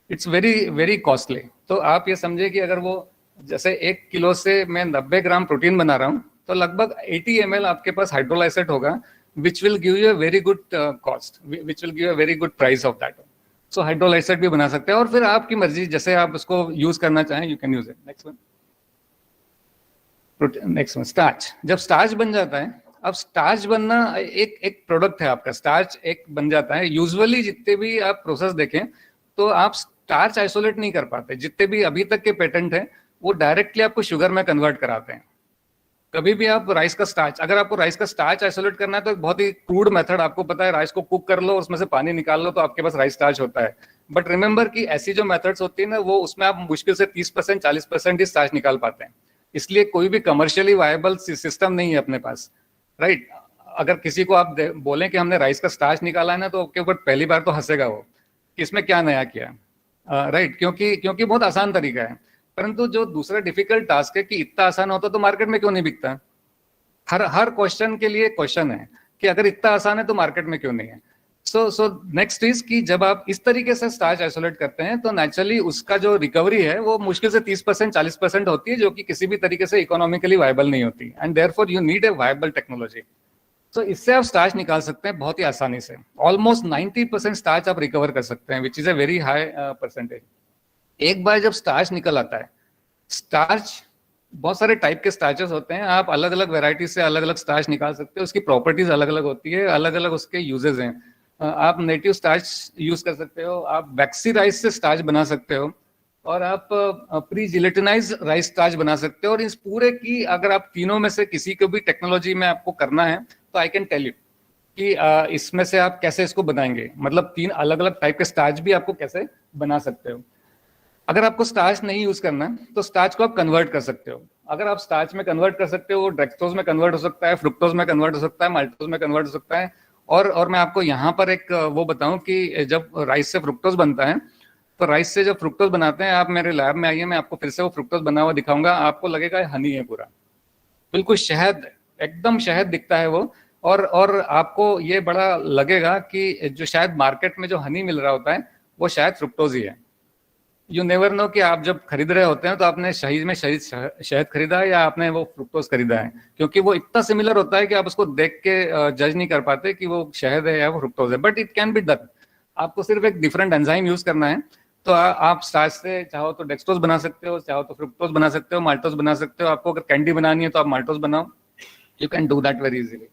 Speaker 9: It's very very costly. तो आप ये समझे कि अगर वो, जैसे 1 किलो से मैं 90 ग्राम प्रोटीन बना रहा हूँ, तो लगभग 80 ml आपके पास हाइड्रोलाइसेट होगा, which will give you a very good cost, which will give a very good price of that. So hydrolysate भी बना सकते हैं, और फिर आपकी मर्जी, जैसे आप उसको यूज करना चाहें, you can use it. Next one. Next one, starch. जब स्टार्च बन जाता है, अब स्टार्च बनना एक प्रोडक्ट है आपका, स्टार्च एक बन जाता है। यूजुअली जितने भी आप प्रोसेस देखें तो आप स्टार्च आइसोलेट नहीं कर पाते। जितने भी अभी तक के पेटेंट हैं वो डायरेक्टली आपको शुगर में कन्वर्ट कराते हैं। कभी भी आप राइस का स्टार्च, अगर आपको राइस का स्टार्च आइसोलेट करना है तो एक बहुत ही क्रूड मेथड आपको पता है, राइस को कुक कर लो, उसमें से पानी निकाल लो, तो आपके पास राइस स्टार्च होता है। बट रिमेंबर कि ऐसी जो मेथड्स होती है ना, वो उसमें आप मुश्किल से 30% 40% ही स्टार्च निकाल पाते हैं। इसलिए कोई भी कमर्शियली वायबल सिस्टम नहीं है अपने पास। राइट, अगर किसी को आप बोलें कि हमने राइस का स्टार्च निकाला है ना, तो आपके ऊपर पहली बार तो हंसेगा वो कि इसमें क्या नया किया। राइट, क्योंकि बहुत आसान तरीका है। परंतु जो दूसरा डिफिकल्ट टास्क है कि इतना आसान होता तो मार्केट में क्यों नहीं बिकता। हर क्वेश्चन के लिए क्वेश्चन है कि अगर इतना आसान है तो मार्केट में क्यों नहीं है। सो नेक्स्ट इज कि जब आप इस तरीके से स्टार्च आइसोलेट करते हैं तो नेचुरली उसका जो रिकवरी है वो मुश्किल से 30% 40% होती है, जो कि किसी भी तरीके से इकोनॉमिकली वायबल नहीं होती। And therefore you need a viable technology. तो इससे आप स्टार्च निकाल सकते हैं बहुत ही आसानी से। ऑलमोस्ट 90% स्टार्च आप रिकवर कर सकते हैं, विच is a very high percentage. एक बार जब स्टार्च निकल आता है, स्टार्च बहुत सारे टाइप के स्टार्चेस होते हैं, आप अलग अलग वेराइटी से अलग अलग स्टार्च निकाल सकते हो, उसकी प्रॉपर्टीज अलग अलग होती है, अलग अलग उसके यूजेस हैं। आप नेटिव स्टार्च यूज कर सकते हो, आप वैक्सी राइस से स्टार्च बना सकते हो, और आप प्री जिलेटिनाइज राइस स्टार्च बना सकते हो। और इस पूरे की अगर आप तीनों में से किसी को भी टेक्नोलॉजी में आपको करना है तो आई कैन टेल यू कि इसमें से आप कैसे इसको बनाएंगे, मतलब 3 अलग अलग टाइप के स्टार्च भी आपको कैसे बना सकते हो। अगर आपको स्टार्च नहीं यूज करना है तो स्टार्च को आप कन्वर्ट कर सकते हो। अगर आप स्टार्च में कन्वर्ट कर सकते हो, डेक्सट्रोज में कन्वर्ट हो सकता है, फ्रुक्टोज में कन्वर्ट हो सकता है, माल्टोज में कन्वर्ट हो सकता है। और मैं आपको यहाँ पर एक वो बताऊं कि जब राइस से फ्रुक्टोज बनता है, तो राइस से जब फ्रुक्टोज बनाते हैं, आप मेरे लैब में आइए, मैं आपको फिर से वो फ्रुक्टोज बना हुआ दिखाऊंगा, आपको लगेगा हनी है पूरा, बिल्कुल शहद, एकदम शहद दिखता है वो। और आपको ये बड़ा लगेगा कि जो शायद मार्केट में जो हनी मिल रहा होता है वो शायद फ्रुक्टोज ही है। यू नेवर नो कि आप जब खरीद रहे होते हैं तो आपने शहद खरीदा है या आपने वो फ्रुक्टोज खरीदा है, क्योंकि वो इतना सिमिलर होता है कि आप उसको देख के जज नहीं कर पाते कि वो शहद है या वो फ्रुक्टोज है, but it can be done. आपको सिर्फ एक डिफरेंट एंजाइम यूज करना है। तो आप स्टार्च से चाहो तो डेक्सट्रोज बना सकते हो, चाहो तो फ्रुक्टोज बना सकते हो, माल्टोज बना सकते हो। आपको अगर कैंडी बनानी है तो आप माल्टोज बनाओ, you can do that very easily.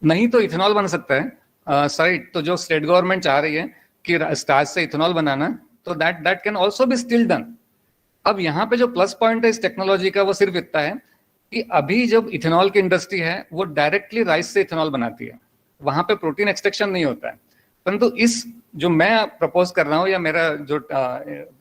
Speaker 9: नहीं तो इथेनॉल बन सकता है साइड, तो जो स्टेट गवर्नमेंट चाह रही है कि स्टार्च से इथेनॉल बनाना, तो that can also be still done. अब यहाँ पे जो प्लस पॉइंट है इस टेक्नोलॉजी का वो सिर्फ इतना है कि अभी जब इथेनॉल की इंडस्ट्री है वो डायरेक्टली राइस से इथेनॉल बनाती है, वहां पे प्रोटीन एक्सट्रैक्शन नहीं होता है। परंतु इस जो मैं प्रपोज कर रहा हूँ या मेरा जो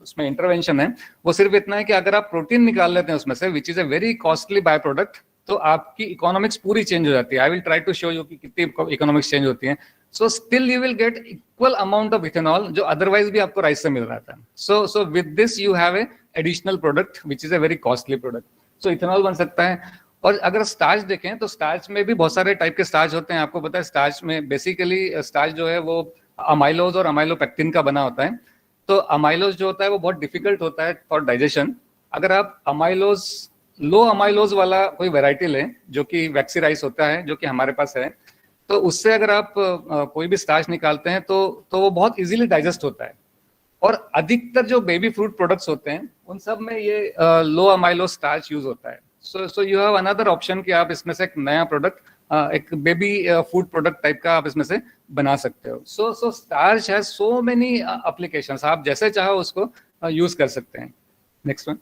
Speaker 9: उसमें इंटरवेंशन है वो सिर्फ इतना है कि अगर आप प्रोटीन निकाल लेते हैं उसमें से, which is a very costly byproduct, तो आपकी इकोनॉमिक्स पूरी चेंज हो जाती है। I will try to show you कि कितनी इकोनॉमिक्स चेंज होती है। So still you will get equal amount of ethanol जो अदरवाइज भी आपको राइस से मिल रहा था। So with this you have a additional product which is a very costly product. So ethanol बन सकता है। और अगर स्टार्च देखें तो स्टार्च में भी बहुत सारे टाइप के स्टार्च होते हैं। आपको पता है स्टार्च में बेसिकली स्टार्च जो है वो अमाइलोज और अमाइलोपेक्टिन का बना होता है। तो अमाइलोज जो होता है वो बहुत डिफिकल्ट होता है फॉर डाइजेशन। अगर आप अमाइलोज, लो अमाइलोज वाला कोई वेराइटी लें जो कि वैक्सी राइस होता है, जो कि हमारे पास है, तो उससे अगर आप कोई भी स्टार्च निकालते हैं तो वो बहुत इजीली डाइजेस्ट होता है। और अधिकतर जो बेबी फ्रूट प्रोडक्ट्स होते हैं उन सब में ये लो अमाइलो स्टार्च यूज होता है। So you have another option कि आप इसमें से एक नया प्रोडक्ट, एक बेबी फूड प्रोडक्ट टाइप का आप इसमें से बना सकते हो। So starch has so many applications, आप जैसे चाहो उसको यूज कर सकते हैं। नेक्स्ट वन,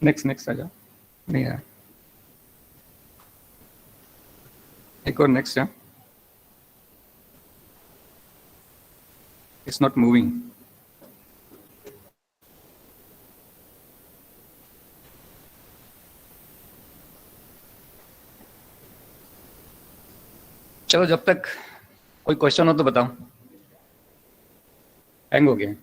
Speaker 9: नेक्स्ट आ जाओ, नहीं है एक और नेक्स्ट है, इट्स नॉट मूविंग। चलो जब तक कोई क्वेश्चन हो तो बताओ। हैंग हो गया।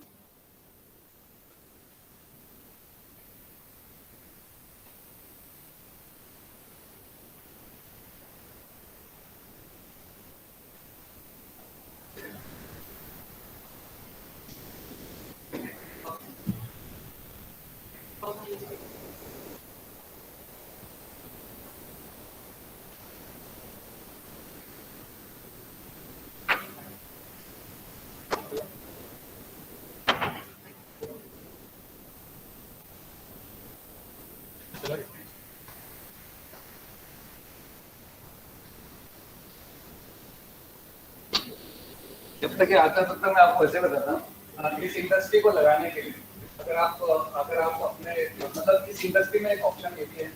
Speaker 9: जब तक ये आता है तब तक मैं आपको ऐसे बताता हूँ। इस इंडस्ट्री को लगाने के लिए अगर आप अपने मतलब इस इंडस्ट्री में एक ऑप्शन ये भी है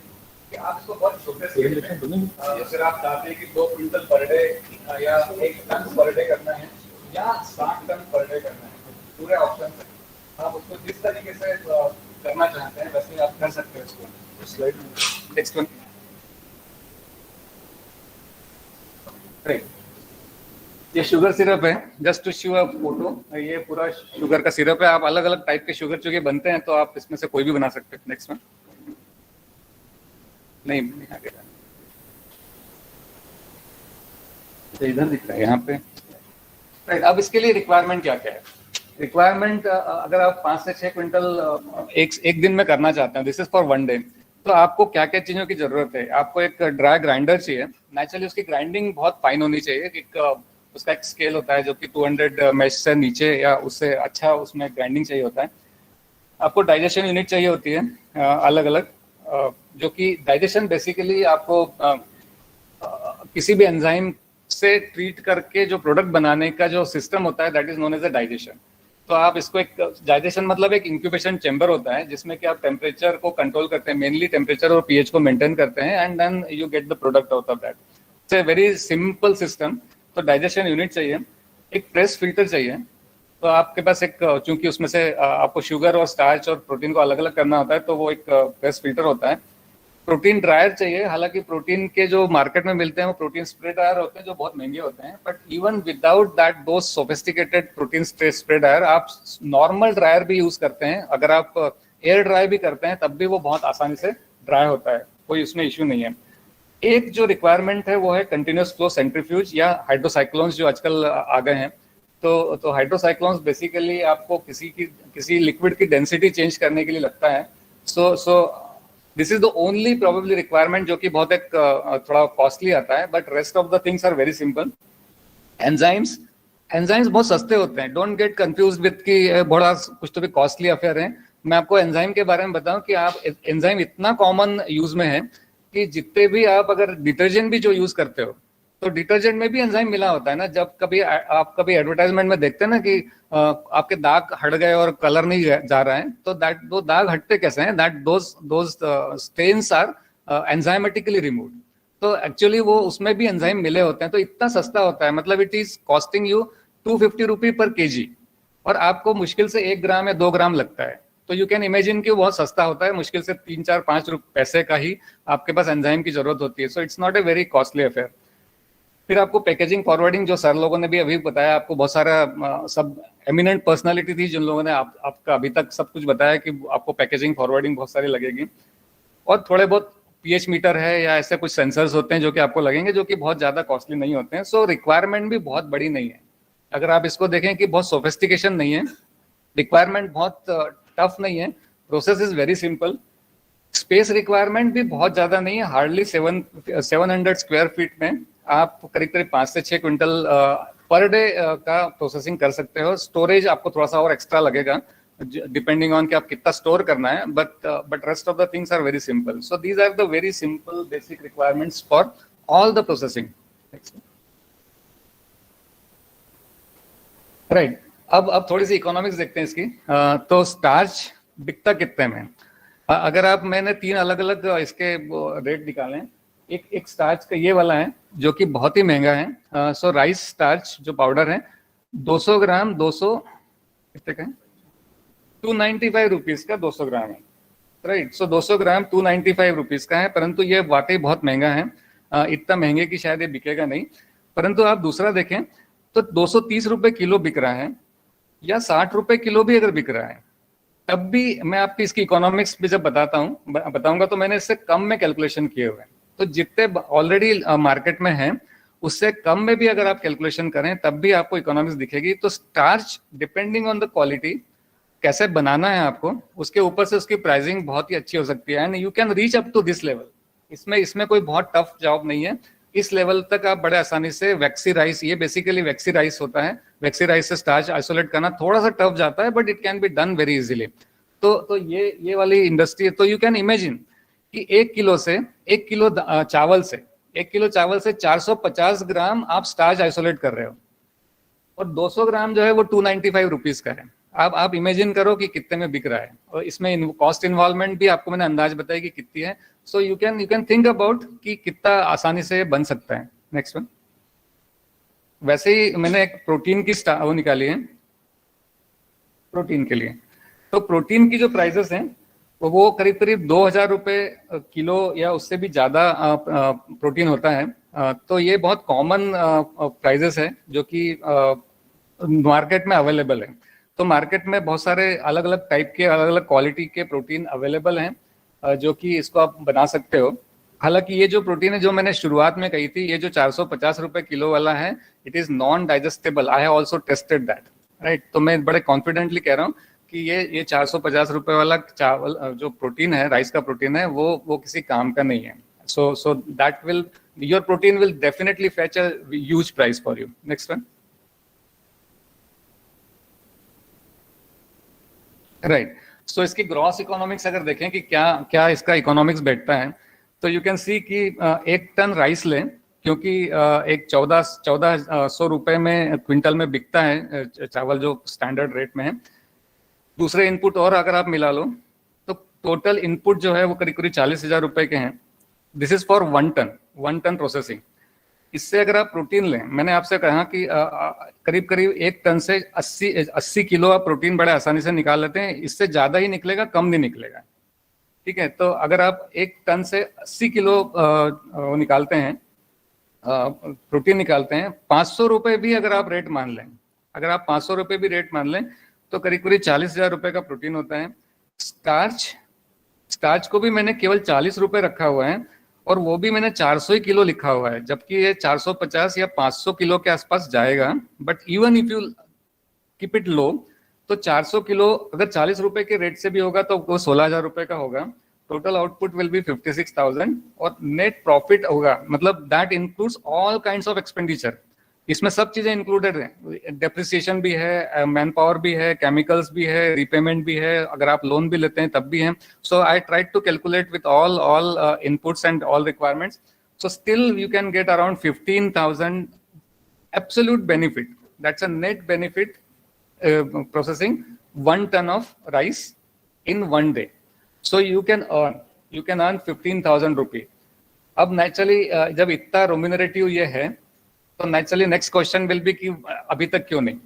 Speaker 9: कि आप इसको बहुत छोटे स्केल में, अगर आप चाहते हैं कि 2 क्विंटल पर डे या 1 टन पर डे करना है या 60 टन पर डे करना है, पूरे ऑप्शन है। आप उसको जिस तरीके से करना चाहते हैं वैसे आप कर सकते हैं इसको। Slide next one. ये शुगर सिरप है, just to show a photo. ये पूरा शुगर का सिरप है। आप अलग अलग टाइप के शुगर चूंकि बनते हैं तो आप इसमें से कोई भी बना सकते हैं। Next one. नहीं आगे इधर दिख रहा है यहाँ पे। राइट, अब इसके लिए रिक्वायरमेंट क्या क्या है? रिक्वायरमेंट अगर आप 5 से 6 क्विंटल एक दिन में करना चाहते हैं, दिस इज फॉर 1 डे, तो आपको क्या क्या चीजों की जरूरत है? आपको एक ड्राई ग्राइंडर चाहिए। नेचुरली उसकी ग्राइंडिंग बहुत फाइन होनी चाहिए। उसका एक स्केल होता है जो कि 200 मैश से नीचे या उससे अच्छा उसमें ग्राइंडिंग चाहिए होता है। आपको डाइजेशन यूनिट चाहिए होती है अलग अलग, जो कि डाइजेशन बेसिकली आपको किसी भी एंजाइम से ट्रीट करके जो प्रोडक्ट बनाने का जो सिस्टम होता है that is known as a digestion. तो आप इसको एक डाइजेशन मतलब एक इंक्यूबेशन चैम्बर होता है जिसमें कि आप टेम्परेचर को कंट्रोल करते हैं, मेनली टेम्परेचर और पीएच को मेंटेन करते हैं, and then you get the product out of that. It's a very simple system. तो डाइजेशन यूनिट चाहिए, एक प्रेस फिल्टर चाहिए। तो आपके पास एक, चूंकि उसमें से आपको शुगर और स्टार्च और प्रोटीन को अलग अलग करना होता है, तो वो एक प्रेस फिल्टर होता है। प्रोटीन ड्रायर चाहिए, हालांकि प्रोटीन के जो मार्केट में मिलते हैं वो प्रोटीन स्प्रे ड्रायर होते हैं जो बहुत महंगे होते हैं, बट इवन विदाउट दैट दो सोफिस्टिकेटेड प्रोटीन स्प्रे ड्रायर आप नॉर्मल ड्रायर भी यूज करते हैं, अगर आप एयर ड्राई भी करते हैं तब भी वो बहुत आसानी से ड्राई होता है, कोई उसमें इश्यू नहीं है। एक जो रिक्वायरमेंट है वो है कंटिन्यूस फ्लो सेंट्रीफ्यूज या हाइड्रोसाइक्लोन्स जो आजकल आ गए हैं। तो हाइड्रोसाइक्लोन्स बेसिकली आपको किसी लिक्विड की डेंसिटी चेंज करने के लिए लगता है। So this is the only probably requirement जो कि बहुत एक थोड़ा कॉस्टली आता है, but rest of the things are very simple. Enzymes बहुत सस्ते होते हैं, डोंट गेट कंफ्यूज विद कि बड़ा कुछ तो भी कॉस्टली अफेयर है। मैं आपको एंजाइम के बारे में बताऊं कि आप एंजाइम इतना कॉमन यूज में है कि जितने भी आप अगर डिटर्जेंट भी जो यूज करते हो तो डिटर्जेंट में भी एंजाइम मिला होता है ना। जब कभी आप कभी एडवर्टाइजमेंट में देखते हैं ना कि आपके दाग हट गए और कलर नहीं जा रहा है, तो दैट दो दाग हटते कैसे हैं, that those stains are enzymatically removed. तो एक्चुअली वो उसमें भी एंजाइम मिले होते हैं। तो इतना सस्ता होता है, मतलब इट इज कॉस्टिंग यू 250 रुपी पर केजी, और आपको मुश्किल से 1 ग्राम या 2 ग्राम लगता है। तो यू कैन इमेजिन कि बहुत सस्ता होता है, मुश्किल से 3, 4, 5 पैसे का ही आपके पास एंजाइम की जरूरत होती है। So it's not a very costly affair. फिर आपको पैकेजिंग फॉरवर्डिंग, जो सर लोगों ने भी अभी बताया, आपको बहुत सारा सब एमिनेंट पर्सनालिटी थी जिन लोगों ने आपका अभी तक सब कुछ बताया कि आपको पैकेजिंग फॉरवर्डिंग बहुत सारी लगेगी, और थोड़े बहुत पीएच मीटर है या ऐसे कुछ सेंसर्स होते हैं जो कि आपको लगेंगे, जो कि बहुत ज्यादा कॉस्टली नहीं होते हैं। सो रिक्वायरमेंट भी बहुत बड़ी नहीं है। अगर आप इसको देखें कि बहुत सोफिस्टिकेशन नहीं है, रिक्वायरमेंट बहुत टफ नहीं है, process is very simple. Space requirement भी बहुत ज्यादा नहीं है, हार्डली 700 स्क्वायर फीट में आप करीब 5 से 6 क्विंटल पर डे का प्रोसेसिंग कर सकते हो। स्टोरेज आपको थोड़ा सा और एक्स्ट्रा लगेगा डिपेंडिंग ऑन कि आप कितना स्टोर करना है, but rest of the things are very simple. So these are the very simple basic requirements for all the processing. Right, अब थोड़ी सी इकोनॉमिक्स देखते हैं इसकी। तो स्टार्च बिकता कितने में, अगर आप, मैंने 3 अलग अलग इसके रेट निकाले। एक स्टार्च का ये वाला है जो कि बहुत ही महंगा है। सो राइस स्टार्च जो पाउडर है 200 ग्राम 200 कितने का है, 295 रुपीज का 200 ग्राम है। राइट, सो 200 ग्राम 295 रुपीज का है, परंतु ये वाकई बहुत महंगा है। इतना महंगे की शायद ये बिकेगा नहीं। परंतु आप दूसरा देखें तो 230 रुपए किलो बिक रहा है, या 60 रुपए किलो भी अगर बिक रहा है, तब भी मैं आपकी इसकी इकोनॉमिक्स भी जब बताऊंगा तो मैंने इससे कम में कैलकुलेशन किए हुए हैं। तो जितने ऑलरेडी मार्केट में हैं उससे कम में भी अगर आप कैलकुलेशन करें तब भी आपको इकोनॉमिक्स दिखेगी। तो starch depending on the quality, कैसे बनाना है आपको, उसके ऊपर से उसकी प्राइसिंग बहुत ही अच्छी हो सकती है, and you can reach up to this level. इसमें कोई बहुत टफ जॉब नहीं है। इस लेवल तक आप बड़े आसानी से वैक्सी राइस, ये बेसिकली वैक्सी राइस होता है, वैक्सी राइस से स्टार्च आइसोलेट करना थोड़ा सा टफ जाता है, but it can be done very easily. तो ये वाली इंडस्ट्री, तो यू कैन इमेजिन कि 1 किलो चावल से 450 ग्राम आप स्टार्च आइसोलेट कर रहे हो, और 200 ग्राम जो है वो 295 रुपीज का है। आप इमेजिन करो कि कितने में बिक रहा है, और इसमें कॉस्ट इन्वॉल्वमेंट भी आपको मैंने अंदाज बताया कि कितनी है। So you can think about कि कितना आसानी से बन सकता है। Next one. वैसे ही मैंने एक प्रोटीन की वो निकाली है प्रोटीन के लिए। तो प्रोटीन की जो प्राइसेस हैं वो करीब 2000 रुपए किलो या उससे भी ज्यादा प्रोटीन होता है। तो ये बहुत कॉमन प्राइसेस है जो कि मार्केट में अवेलेबल है। तो मार्केट में बहुत सारे अलग अलग टाइप के, अलग अलग क्वालिटी के प्रोटीन अवेलेबल हैं जो कि इसको आप बना सकते हो। हालांकि ये जो प्रोटीन है जो मैंने शुरुआत में कही थी, ये जो 450 रुपए किलो वाला है, it is non digestible. I have also tested that, right. तो मैं बड़े कॉन्फिडेंटली कह रहा हूँ कि ये 450 रुपए वाला चावल जो प्रोटीन है, राइस का प्रोटीन है, वो किसी काम का नहीं है। So that will your protein will definitely fetch a huge price for you. Next one. Right so इसकी ग्रॉस इकोनॉमिक्स अगर देखें कि क्या क्या इसका इकोनॉमिक्स बैठता है, तो यू कैन सी कि 1 टन राइस लें, क्योंकि एक 1400 रुपए में क्विंटल में बिकता है चावल, जो स्टैंडर्ड रेट में है। दूसरे इनपुट और अगर आप मिला लो तो टोटल इनपुट जो है वो करीब करीब 40,000 रुपए के हैं। This is for 1 ton processing. इससे अगर आप प्रोटीन लें, मैंने आपसे कहा कि करीब करीब 1 टन से 80 किलो आप प्रोटीन बड़े आसानी से निकाल लेते हैं। इससे ज्यादा ही निकलेगा, कम नहीं निकलेगा, ठीक है। तो अगर आप 1 टन से 80 किलो निकालते हैं, प्रोटीन निकालते हैं, 500 रुपए भी अगर आप रेट मान लें, अगर आप 500 रुपए भी रेट मान लें, तो करीब करीब 40,000 रुपए का प्रोटीन होता है। स्टार्च को भी मैंने केवल 40 रुपए रखा हुआ है, और वो भी मैंने 400 ही किलो लिखा हुआ है, जबकि ये 450 या 500 किलो के आसपास जाएगा। But even if you keep it low, तो 400 किलो अगर 40 रुपए के रेट से भी होगा तो वो 16,000 रुपए का होगा। टोटल आउटपुट विल बी 56,000 और नेट प्रॉफिट होगा, मतलब that includes all kinds of expenditure. इसमें सब चीजें इंक्लूडेड हैं, डेप्रिसिएशन भी है, मैन पावर भी है, केमिकल्स भी है, रीपेमेंट भी है, अगर आप लोन भी लेते हैं तब भी है। So I try to calculate with all inputs and all requirements, so still you can get around 15,000 absolute benefit. That's a net benefit processing 1 ton of rice in 1 day. So you can earn 15,000 रुपये। अब naturally जब इतना रोमिनरेटिव ये है, तो naturally next question will be कि अभी तक क्यों नहीं,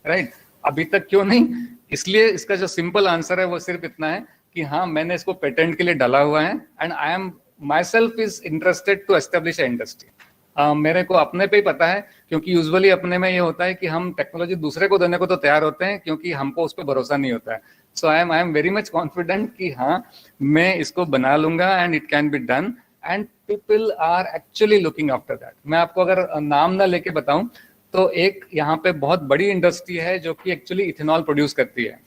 Speaker 9: राइट? अभी तक क्यों नहीं? इसलिए इसका जो सिंपल आंसर है वो सिर्फ इतना है कि हाँ, मैंने इसको पेटेंट के लिए डाला हुआ है, and I am myself is interested to establish a industry. मेरे को अपने पे ही पता है, क्योंकि यूजुअली अपने में ये होता है कि हम टेक्नोलॉजी दूसरे को देने को तो तैयार होते हैं, क्योंकि हमको उस पर भरोसा नहीं होता है। So I am very much confident कि हाँ, मैं इसको बना लूंगा and it can be done, and people are actually looking after that. मैं आपको अगर नाम ना लेके बताऊं, तो एक यहाँ पे बहुत बड़ी इंडस्ट्री है जो कि एक्चुअली इथेनॉल प्रोड्यूस करती है,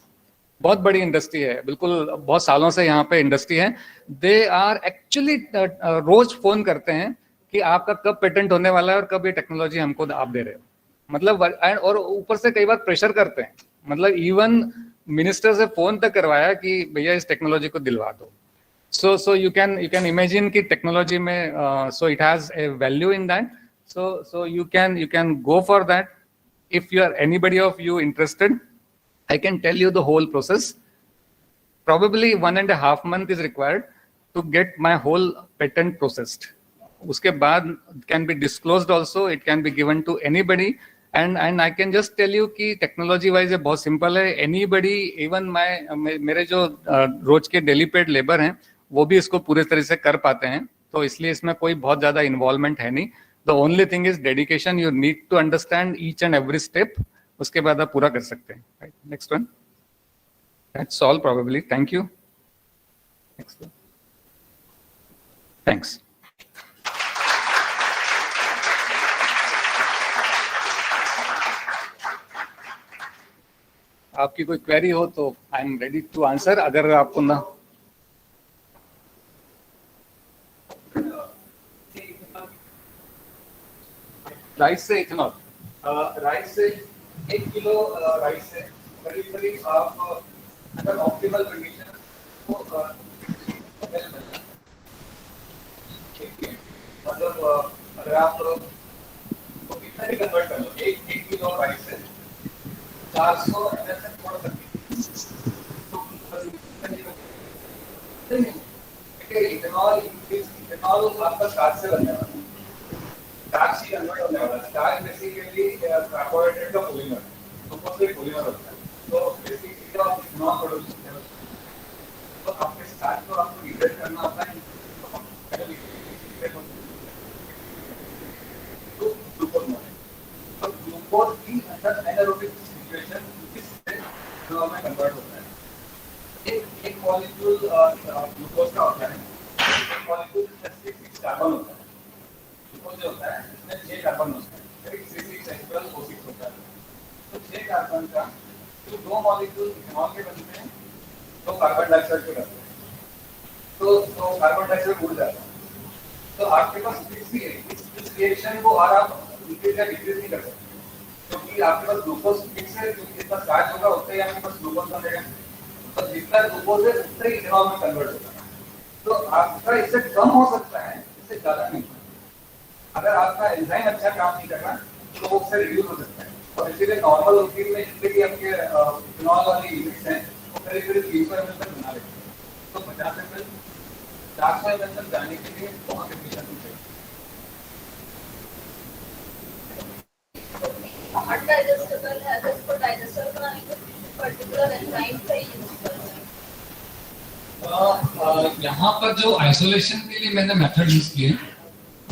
Speaker 9: बहुत बड़ी इंडस्ट्री है, बिल्कुल बहुत सालों से यहाँ पे इंडस्ट्री है। दे आर एक्चुअली रोज फोन करते हैं कि आपका कब पेटेंट होने वाला है और कब ये टेक्नोलॉजी हमको आप दे रहे हो, मतलब, और ऊपर से कई बार प्रेशर करते हैं, मतलब इवन मिनिस्टर से फोन तक करवाया कि भैया इस टेक्नोलॉजी को दिलवा दो। सो यू कैन इमेजिन कि टेक्नोलॉजी में so it has a value in that, so you can go for that if you are anybody of you interested. I can tell you the whole process. Probably 1.5 months is required to get my whole patent processed. उसके बाद can be disclosed also. It can be given to anybody. And I can just tell you कि technology wise ये बहुत simple है. Anybody, even मेरे जो रोज के daily paid labor हैं, वो भी इसको पूरे तरह से कर पाते हैं. तो इसलिए इसमें कोई बहुत ज़्यादा involvement है नहीं. The only thing is dedication. You need to understand each and every step. उसके बाद आप पूरा कर सकते हैं। Next one, that's all probably. Thank you. Next one, thanks. आपकी कोई क्वेरी हो तो I am ready to answer. अगर आपको ना राइस से इथेनॉल, राइस से 1 किलो राइस है करीब करीब आप अगर ऑप्टिमल कंडीशन तो मतलब अगर आप तो कितना भी कन्वर्ट कर लो, 1 किलो राइस है 400 ml से थोड़ा सकती है। इथेनॉल आपका स्टार्च से बनने वाला, स्टार्च ही कन्वर्ट होने वाला। स्टार्च बेसिकली कार्बोहाइड्रेट का पॉलीमर, सुपर से पॉलीमर होता है। तो बेसिकली आप इथेनॉल प्रोड्यूस करते हो, तो आपके स्टार्च को आपको डिग्रेड करना होता है तो ग्लूकोज में। तो ग्लूकोज की अंदर एनारोबिक सिचुएशन इथेनॉल में कन्वर्ट होता है। एक मॉलिक्यूल ग्लूकोज का होता है, एक मॉलिक्यूल 6 कार्बन होता है। जो होता है इसमें 6 कार्बन होता है, 6 होता है। तो 6 कार्बन का जो 2 मॉलिक्यूल इथेनॉल के बनते हैं, 2 कार्बन डाइऑक्साइड के बनते हैं। तो कार्बन डाइऑक्साइड उड़ जाता है। तो आपके पास फिक्स ही है, इस रिएक्शन को और आप इंक्रीज या डिक्रीज नहीं कर सकते, क्योंकि आपके पास ग्लूकोज फिक्स है, क्योंकि जितना स्टार्च होगा उतना ही आपके पास ग्लूकोज बनेगा, तो जितना ग्लूकोज है उतना ही इथेनॉल में कन्वर्ट होगा। तो आपका इससे कम हो सकता है, इससे ज्यादा नहीं। अगर आपका एंजाइम अच्छा काम नहीं कर रहा तो वो उससे रिड्यूस हो सकता है, और इसीलिए नॉर्मल रूटीन में जितने भी आपके इथेनॉल वाली यूनिट्स हैं वो करीब करीब 300 ml तक बना लेते हैं। तो 50 ml 400 ml तक जाने के लिए बहुत एफिशिएंसी चाहिए।
Speaker 10: नॉट डाइजेस्टेबल है, तो इसको डाइजेस्टर बनाने के लिए पर्टिकुलर एंजाइम का यूज करते हैं।
Speaker 8: यहाँ पर जो आइसोलेशन के लिए मैंने मेथड यूज किए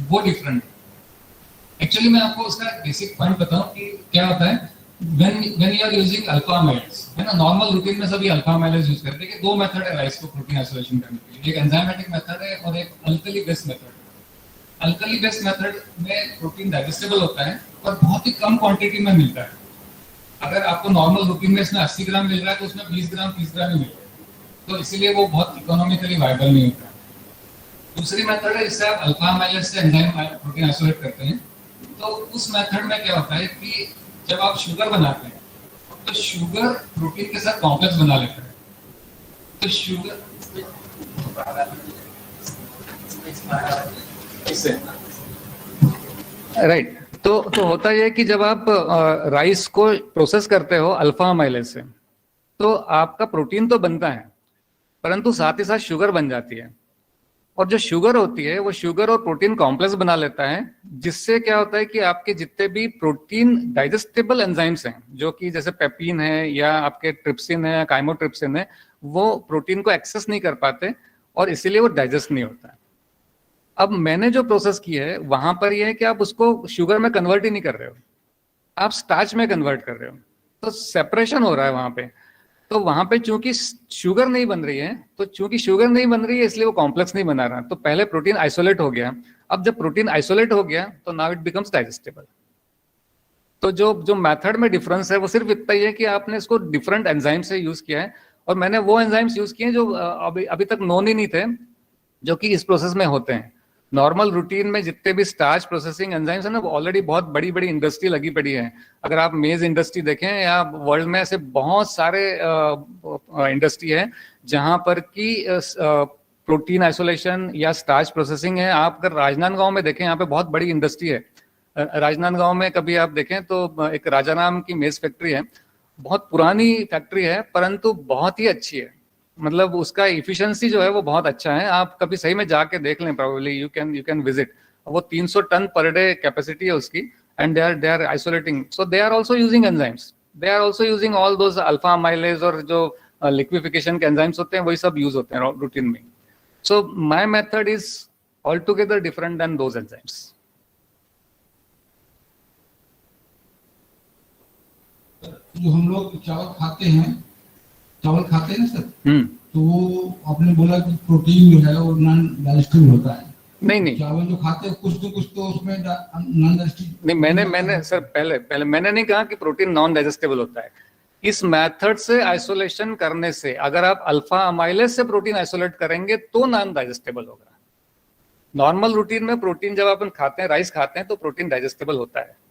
Speaker 8: वो डिफरेंट है। एक्चुअली मैं आपको उसका बेसिक पॉइंट बताऊं कि क्या होता है when you are using alpha amylase, है ना। नॉर्मल रूटीन में सभी अल्फा अमाइलेज यूज करते हैं कि दो मेथड है राइस को प्रोटीन आइसोलेशन करने के लिए, एक एंजाइमेटिक मेथड है और एक alkali based method. Alkali based method में प्रोटीन डाइजेस्टेबल होता है और बहुत ही कम क्वांटिटी में मिलता है। अगर आपको नॉर्मल रूटीन में इसमें 80 ग्राम मिल रहा है तो उसमें 20 ग्राम 30 ग्राम ही मिल रहा है, तो इसीलिए वो बहुत इकोनॉमिकली वायबल नहीं होता। दूसरी मेथड है जिससे आप अल्फा अमाइलेज से एंजाइम प्रोटीन आइसोलेट करते हैं। तो उस मेथड में क्या होता है कि जब आप शुगर बनाते हैं तो शुगर प्रोटीन के साथ कॉम्प्लेक्स बना लेता है। तो शुगर
Speaker 9: राइट, तो होता यह है कि जब आप राइस को प्रोसेस करते हो अल्फा अमाइलेज से, तो आपका प्रोटीन तो बनता है परंतु साथ ही साथ शुगर बन जाती है, और जो शुगर होती है वो शुगर और प्रोटीन कॉम्प्लेक्स बना लेता है, जिससे क्या होता है कि आपके जितने भी प्रोटीन डाइजेस्टेबल एंजाइम्स हैं, जो कि जैसे पेप्टिन है या आपके ट्रिप्सिन है या काइमोट्रिप्सिन है, वो प्रोटीन को एक्सेस नहीं कर पाते और इसीलिए वो डाइजेस्ट नहीं होता है। अब मैंने जो प्रोसेस की है वहां पर यह है कि आप उसको शुगर में कन्वर्ट ही नहीं कर रहे हो, आप स्टार्च में कन्वर्ट कर रहे हो, तो सेपरेशन हो रहा है वहां पे। तो वहां पे चूंकि शुगर नहीं बन रही है, तो चूंकि शुगर नहीं बन रही है इसलिए वो कॉम्प्लेक्स नहीं बना रहा। तो पहले प्रोटीन आइसोलेट हो गया, अब जब प्रोटीन आइसोलेट हो गया तो नाउ इट बिकम्स डाइजेस्टेबल। तो जो मेथड में डिफरेंस है वो सिर्फ इतना ही है कि आपने इसको डिफरेंट एंजाइम से यूज किया है, और मैंने वो एंजाइम्स यूज किए जो अभी तक नोन ही नहीं थे, जो कि इस प्रोसेस में होते हैं। नॉर्मल रूटीन में जितने भी स्टार्च प्रोसेसिंग एंजाइम्स है ना, वो ऑलरेडी बहुत बड़ी बड़ी इंडस्ट्री लगी पड़ी है। अगर आप मेज इंडस्ट्री देखें या वर्ल्ड में ऐसे बहुत सारे इंडस्ट्री है जहां पर कि प्रोटीन आइसोलेशन या स्टार्च प्रोसेसिंग है। आप अगर राजनांदगांव में देखें, यहाँ पे बहुत बड़ी इंडस्ट्री है। राजनांदगांव में कभी आप देखें तो एक राजा नाम की मेज फैक्ट्री है, बहुत पुरानी फैक्ट्री है परंतु बहुत ही अच्छी है, मतलब उसका इफिशिएंसी जो है वो बहुत अच्छा है। आप कभी सही में जाके देख लें, प्रोबेबली यू कैन विजिट। वो 300 टन पर डे कैपेसिटी है उसकी, and they are isolating, so they are also using enzymes, they are also using all those alpha amylase, और जो लिक्विफिकेशन के एंजाइम्स होते हैं वही सब यूज होते हैं रूटीन में। So my method is altogether different than those enzymes.
Speaker 8: जो हम लोग चावल खाते हैं ना सर, तो वो आपने बोला कि प्रोटीन जो है वो नॉन डाइजेस्टिबल होता है।
Speaker 9: नहीं
Speaker 8: चावल जो खाते हैं कुछ तो उसमें नॉन डाइजेस्टिबल
Speaker 9: नहीं, मैंने सर पहले मैंने नहीं कहा कि प्रोटीन नॉन डाइजेस्टेबल होता है। इस मेथड से आइसोलेशन करने से अगर आप अल्फा अमाइलेज से प्रोटीन आइसोलेट करेंगे तो नॉन डाइजेस्टेबल होगा। नॉर्मल रूटीन में प्रोटीन जब अपन खाते हैं, राइस खाते हैं, तो प्रोटीन डाइजेस्टेबल होता है।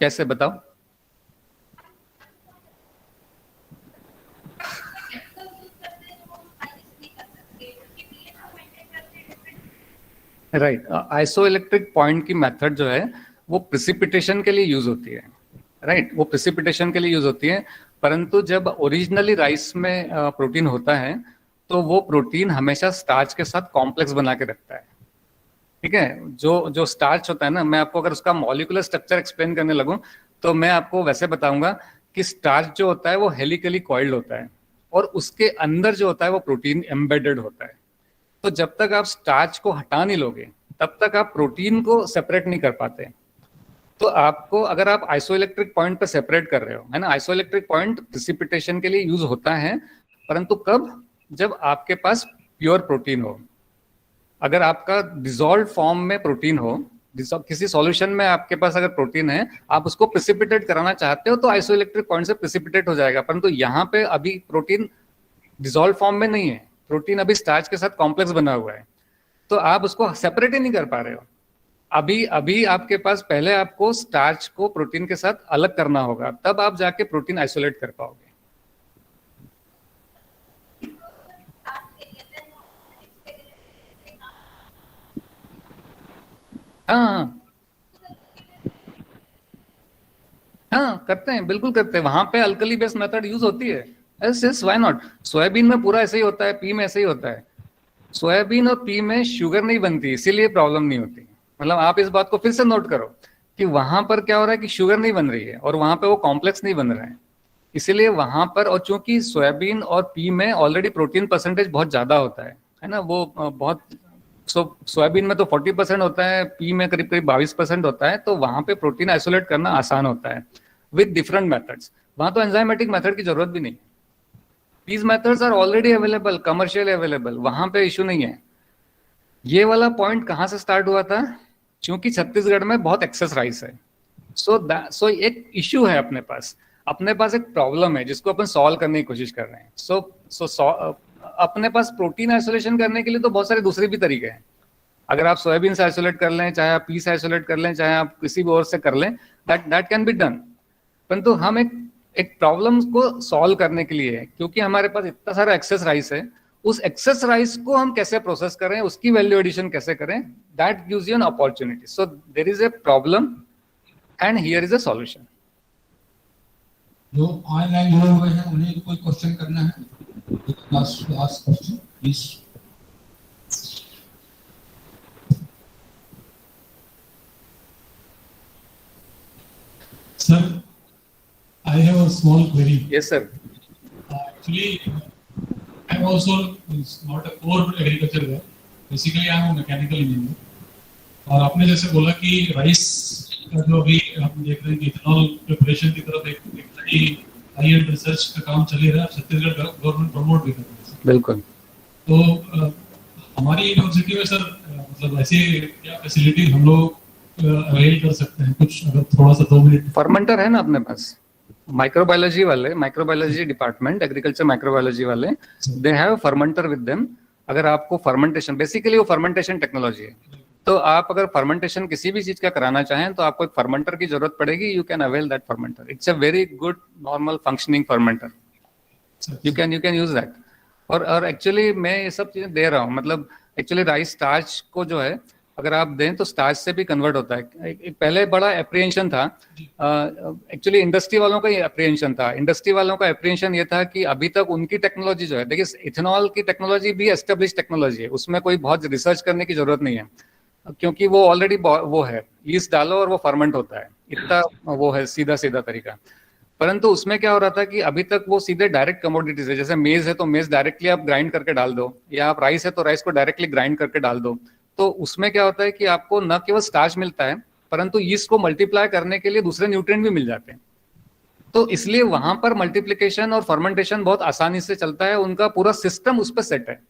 Speaker 9: कैसे बताओ? राइट, आइसोइलेक्ट्रिक पॉइंट की मेथड जो है वो प्रिसिपिटेशन के लिए यूज होती है। राइट, वो प्रिसिपिटेशन के लिए यूज होती है, परंतु जब ओरिजिनली राइस में प्रोटीन होता है तो वो प्रोटीन हमेशा स्टार्च के साथ कॉम्प्लेक्स बना के रखता है। ठीक है, जो स्टार्च होता है ना, मैं आपको अगर उसका मॉलिक्यूलर स्ट्रक्चर एक्सप्लेन करने लगूं तो मैं आपको वैसे बताऊंगा कि स्टार्च जो होता है वो हेलिकली कॉइल्ड होता है और उसके अंदर जो होता है वो प्रोटीन एम्बेडेड होता है। तो जब तक आप स्टार्च को हटा नहीं लोगे तब तक आप प्रोटीन को सेपरेट नहीं कर पाते। तो आपको, अगर आप आइसोइलेक्ट्रिक पॉइंट पे सेपरेट कर रहे हो, है ना, आइसोइलेक्ट्रिक पॉइंट प्रिसिपिटेशन के लिए यूज होता है, परंतु कब? जब आपके पास प्योर प्रोटीन हो। अगर आपका डिसॉल्व फॉर्म में प्रोटीन हो किसी सॉल्यूशन में आपके पास अगर प्रोटीन है, आप उसको प्रेसिपिटेट कराना चाहते हो तो आइसोइलेक्ट्रिक पॉइंट से प्रेसिपिटेट हो जाएगा, परंतु यहाँ पे अभी प्रोटीन डिसॉल्व फॉर्म में नहीं है, प्रोटीन अभी स्टार्च के साथ कॉम्प्लेक्स बना हुआ है, तो आप उसको सेपरेट ही नहीं कर पा रहे हो। अभी अभी आपके पास पहले आपको स्टार्च को प्रोटीन के साथ अलग करना होगा, तब आप जाके प्रोटीन आइसोलेट कर पाओगे। हाँ हाँ करते हैं, बिल्कुल करते हैं, वहां पे अल्कली बेस्ड मेथड यूज होती है। Yes why not. सोयाबीन में पूरा ऐसे ही होता है, पी में ऐसे ही होता है। सोयाबीन और पी में शुगर नहीं बनती, इसीलिए प्रॉब्लम नहीं होती। मतलब आप इस बात को फिर से नोट करो कि वहां पर क्या हो रहा है कि शुगर नहीं बन रही है और वहां पे वो कॉम्प्लेक्स नहीं बन रहा है, इसीलिए वहां पर। और चूंकि सोयाबीन और पी में ऑलरेडी प्रोटीन परसेंटेज बहुत ज्यादा होता है ना, वो बहुत सोयाबीन में तो 40% होता है, पी में करीब करीब 22% होता है, तो वहां पे प्रोटीन आइसोलेट करना आसान होता है विद डिफरेंट मेथड्स। वहां तो एंजाइमेटिक मेथड की जरूरत भी नहीं। These methods are already available, commercial available, वहां पे इशू नहीं है। ये वाला पॉइंट कहाँ से स्टार्ट हुआ था? क्योंकि छत्तीसगढ़ में बहुत एक्सेस राइस है, सो एक इशू है अपने पास एक प्रॉब्लम है जिसको अपन सॉल्व करने की कोशिश कर रहे हैं। सो अपने पास प्रोटीन आइसोलेशन करने के लिए तो बहुत सारे दूसरे भी तरीके हैं। अगर आप सोयाबीन से आइसोलेट कर लें, चाहे आप पी से आइसोलेट कर लें, चाहे आप किसी भी और से कर लें, दैट कैन बी डन। परंतु हम एक प्रॉब्लम को सॉल्व करने के लिए, क्योंकि हमारे पास इतना सारा एक्सेस राइस है, उस एक्सेस राइस को हम कैसे प्रोसेस करें, उसकी वैल्यू एडिशन कैसे करें, that gives you an opportunity. So there is a problem and here is a solution.
Speaker 11: जो ऑनलाइन जुड़े हुए हैं उन्हें कोई क्वेश्चन करना है? Last question please.
Speaker 12: Sir, I have a small query.
Speaker 9: Yes, sir.
Speaker 12: Actually, I'm also not a core agriculture guy. Basically, I'm a mechanical engineer. और आपने जैसे बोला कि राइस का जो अभी हम देख रहे हैं कि इथेनॉल प्रिपरेशन की तरफ एक नई हाई एंड रिसर्च का काम चल रहा है, छत्तीसगढ़ गवर्नमेंट प्रमोट भी कर रही है।
Speaker 9: बिल्कुल।
Speaker 12: तो हमारी यूनिवर्सिटी में सर मतलब ऐसी क्या फैसिलिटी हम लोग अवेल कर सकते हैं? कुछ अगर थोड़ा सा 2 मिनट।
Speaker 9: फर्मेंटर है ना अपने पास, माइक्रोबायोलॉजी वाले, माइक्रोबायोलॉजी डिपार्टमेंट, एग्रीकल्चर माइक्रोबायोलॉजी वाले, they have fermenter with them. अगर आपको फर्मेंटेशन, बेसिकली वो फर्मेंटेशन टेक्नोलॉजी है, तो आप अगर फर्मेंटेशन किसी भी चीज का कराना चाहें तो आपको एक फर्मेंटर की जरूरत पड़ेगी। You can avail that fermenter, it's a very good normal functioning fermenter, you can use that. और एक्चुअली मैं ये सब चीजें दे रहा हूँ, मतलब एक्चुअली राइस स्टार्च को जो है अगर आप दें तो स्टार्च से भी कन्वर्ट होता है। एक पहले बड़ा एप्रीहेंशन था, एक्चुअली इंडस्ट्री वालों का ये एप्रीहेंशन था। इंडस्ट्री वालों का एप्रीहेंशन ये था कि अभी तक उनकी टेक्नोलॉजी जो है, देखिए इथेनॉल की टेक्नोलॉजी भी एस्टेब्लिश टेक्नोलॉजी है, उसमें कोई बहुत रिसर्च करने की जरूरत नहीं है, क्योंकि वो ऑलरेडी वो है, ईस्ट डालो और वो फर्मेंट होता है, इतना वो है सीधा तरीका। परंतु उसमें क्या हो रहा था कि अभी तक वो सीधे डायरेक्ट कमोडिटीज है, जैसे मेज है तो मेज डायरेक्टली आप ग्राइंड करके डाल दो, या आप राइस है तो राइस को डायरेक्टली ग्राइंड करके डाल दो। तो उसमें क्या होता है कि आपको न केवल स्टार्च मिलता है, परंतु यीस्ट को मल्टीप्लाई करने के लिए दूसरे न्यूट्रिएंट भी मिल जाते हैं। तो इसलिए वहां पर मल्टीप्लिकेशन और फर्मेंटेशन बहुत आसानी से चलता है, उनका पूरा सिस्टम उस पर सेट है।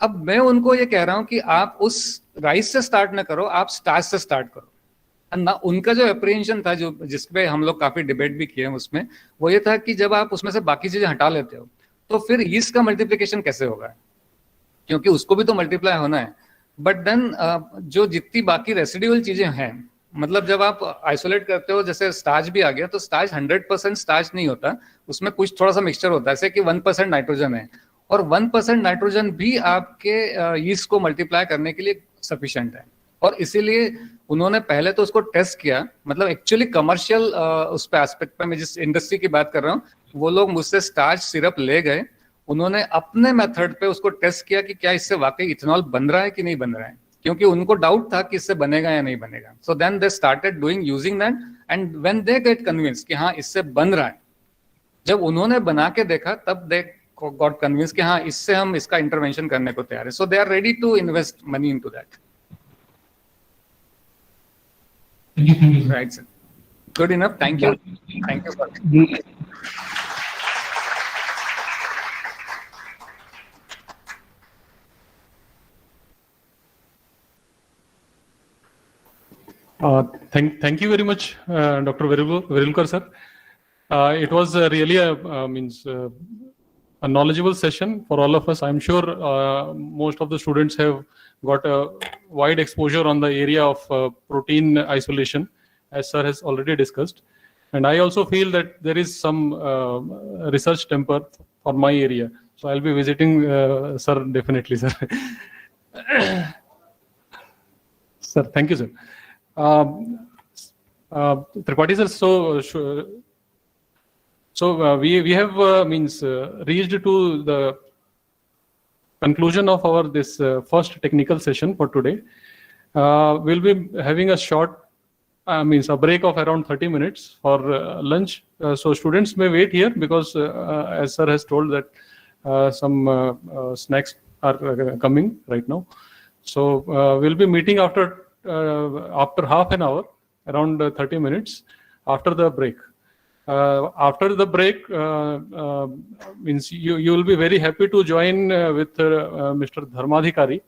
Speaker 9: अब मैं उनको ये कह रहा हूं कि आप उस राइस से स्टार्ट ना करो, आप स्टार्च से स्टार्ट करो ना। उनका जो एप्रीहेंशन था, जो जिसपे हम लोग काफी डिबेट भी किए हैं उसमें, वो ये था कि जब आप उसमें से बाकी चीजें हटा लेते हो तो फिर यीस्ट का मल्टीप्लिकेशन कैसे होगा, क्योंकि उसको भी तो मल्टीप्लाई होना है। बट देन जो जितनी बाकी रेसिडुअल चीजें हैं, मतलब जब आप आइसोलेट करते हो, जैसे स्टार्च भी आ गया, तो स्टार्च 100% स्टार्च नहीं होता, उसमें कुछ थोड़ा सा मिक्सचर होता है, जैसे कि 1% नाइट्रोजन है, और 1% नाइट्रोजन भी आपके यीस्ट को मल्टीप्लाई करने के लिए सफिशिएंट है। और इसीलिए उन्होंने पहले तो उसको टेस्ट किया, मतलब एक्चुअली कमर्शियल उस पे एस्पेक्ट पे, मैं जिस इंडस्ट्री की बात कर रहा हूँ, वो लोग मुझसे स्टार्च सिरप ले गए, उन्होंने अपने मेथड पे उसको टेस्ट किया कि क्या इससे वाकई इथेनॉल बन रहा है कि नहीं बन रहा है, क्योंकि उनको डाउट था कि इससे बनेगा या नहीं बनेगा। So then they started doing using that, and when they get convinced कि हाँ इससे बन रहा है, जब उन्होंने बना के देखा तब दे गॉट कन्विंस्ड कि हाँ इससे हम इसका इंटरवेंशन करने को तैयार है। So they are ready to invest money into that. Right sir, good enough, thank you for
Speaker 2: Thank you very much, Dr. Virulkar sir. It was really a knowledgeable session for all of us. I'm sure most of the students have got a wide exposure on the area of protein isolation, as sir has already discussed. And I also feel that there is some research temper for my area. So I'll be visiting sir definitely, sir. Sir, thank you, sir. Tripathi sir, so we have reached to the conclusion of our this first technical session for today. We'll be having a short, a break of around 30 minutes for lunch. So students may wait here because, as sir has told, that some snacks are coming right now. So we'll be meeting after half an hour, around 30 minutes after the break. After the break, means you will be very happy to join with Mr. Dharmadhikari.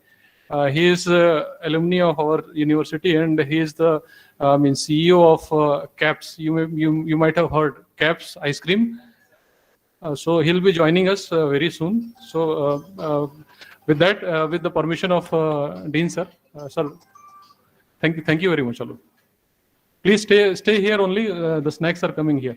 Speaker 2: He is alumni of our university, and he is the CEO of CAPS. You might have heard CAPS ice cream. So he'll be joining us very soon. So with that, with the permission of Dean sir, sir, thank you very much, Alu. Please stay here only. The snacks are coming here.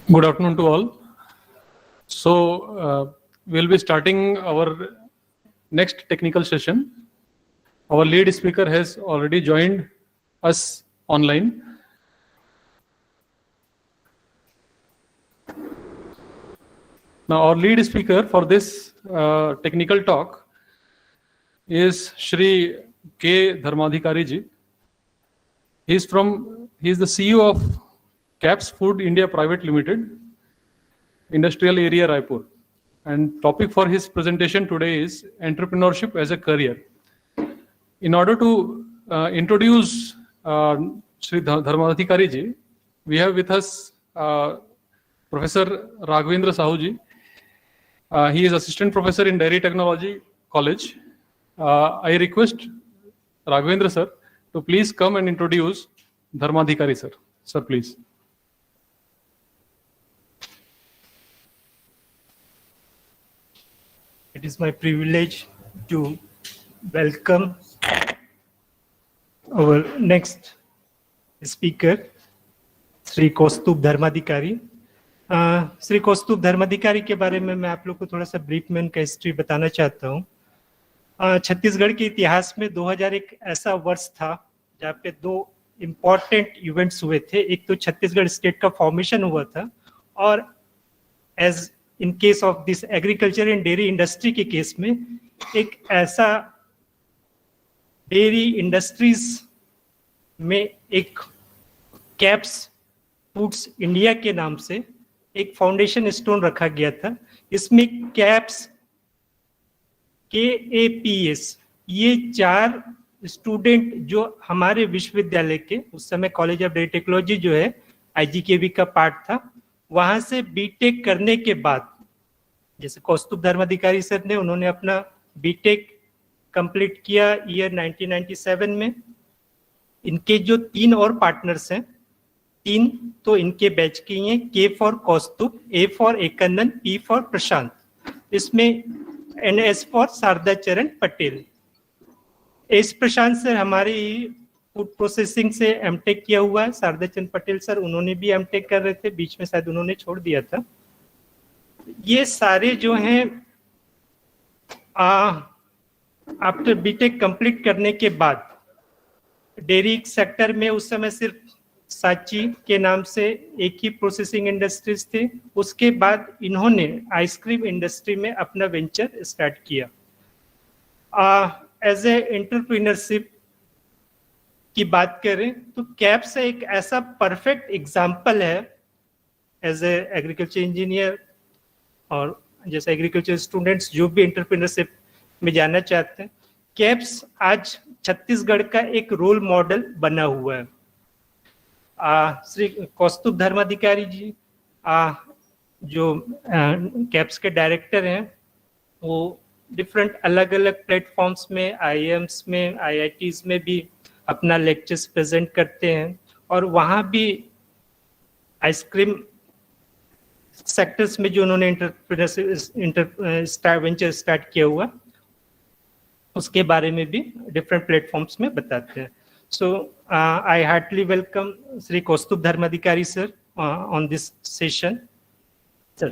Speaker 2: Good afternoon to all. So, we'll be starting our next technical session. Our lead speaker has already joined us online. Now, our lead speaker for this technical talk is Shri K. Dharmadhikari ji. He is the CEO of CAPS Food India Private Limited, Industrial Area Raipur. And topic for his presentation today is entrepreneurship as a career. In order to introduce Shri Dharmadhikari ji, we have with us Professor Raghavendra Sahu ji. He is assistant professor in Dairy Technology College. I request Raghavendra sir to please come and introduce Dharmadhikari sir. Sir, please.
Speaker 13: It is my privilege to welcome our next speaker, Sri Kaustubh Dharmadhikari. Shri Kaustubh Dharmadhikari के बारे में मैं आप लोग को थोड़ा सा brief में उनका हिस्ट्री बताना चाहता हूँ। छत्तीसगढ़ के इतिहास में 2001 ऐसा वर्ष था जहाँ पे दो इम्पोर्टेंट इवेंट्स हुए थे। एक तो छत्तीसगढ़ स्टेट का फॉर्मेशन हुआ था, और as in case of this agriculture and dairy industry के केस में एक ऐसा डेयरी इंडस्ट्रीज में एक कैप्स फूड्स इंडिया के नाम से एक फाउंडेशन स्टोन रखा गया था। इसमें कैप्स, KAPS, ये 4 स्टूडेंट जो हमारे विश्वविद्यालय के उस समय कॉलेज ऑफ डेयरी टेक्नोलॉजी जो है IGKV का पार्ट था, वहां से बीटेक करने के बाद, जैसे कौस्तुभ धर्माधिकारी सर ने, उन्होंने अपना बीटेक कंप्लीट किया ईयर 1997 में। इनके जो 3 और पार्टनर्स हैं, 3 तो इनके बैच के ही हैं, K for Kaustubh, A for Ekandan, P for Prashant, इसमें NS for Sharda Charan Patel. S Prashant sir हमारे फूड प्रोसेसिंग से एमटेक किया हुआ है। शारदा चरण पटेल सर, उन्होंने भी एमटेक कर रहे थे, बीच में शायद उन्होंने छोड़ दिया था। ये सारे जो हैं आफ्टर बीटेक कंप्लीट करने के बाद डेयरी सेक्टर में उस समय सिर्फ सांची के नाम से एक ही प्रोसेसिंग इंडस्ट्रीज थे। उसके बाद इन्होंने आइसक्रीम इंडस्ट्री में अपना वेंचर स्टार्ट किया। एज ए एंटरप्रेन्योरशिप की बात करें तो कैप्स एक ऐसा परफेक्ट एग्जाम्पल है एज ए एग्रीकल्चर इंजीनियर, और जैसे एग्रीकल्चर स्टूडेंट्स जो भी एंटरप्रेन्योरशिप में जाना चाहते हैं, कैप्स आज छत्तीसगढ़ का एक रोल मॉडल बना हुआ है। श्री कौस्तुभ धर्माधिकारी जी जो कैप्स के डायरेक्टर हैं, वो डिफरेंट अलग अलग प्लेटफॉर्म्स में, IIMs में, IITs में भी अपना लेक्चर्स प्रेजेंट करते हैं, और वहाँ भी आइसक्रीम सेक्टर्स में जो उन्होंने वेंचर स्टार्ट किया हुआ, उसके बारे में भी डिफरेंट प्लेटफॉर्म्स में बताते हैं। So I heartily welcome Sri Kaustubh Dharmadhikari sir on this session. Sir.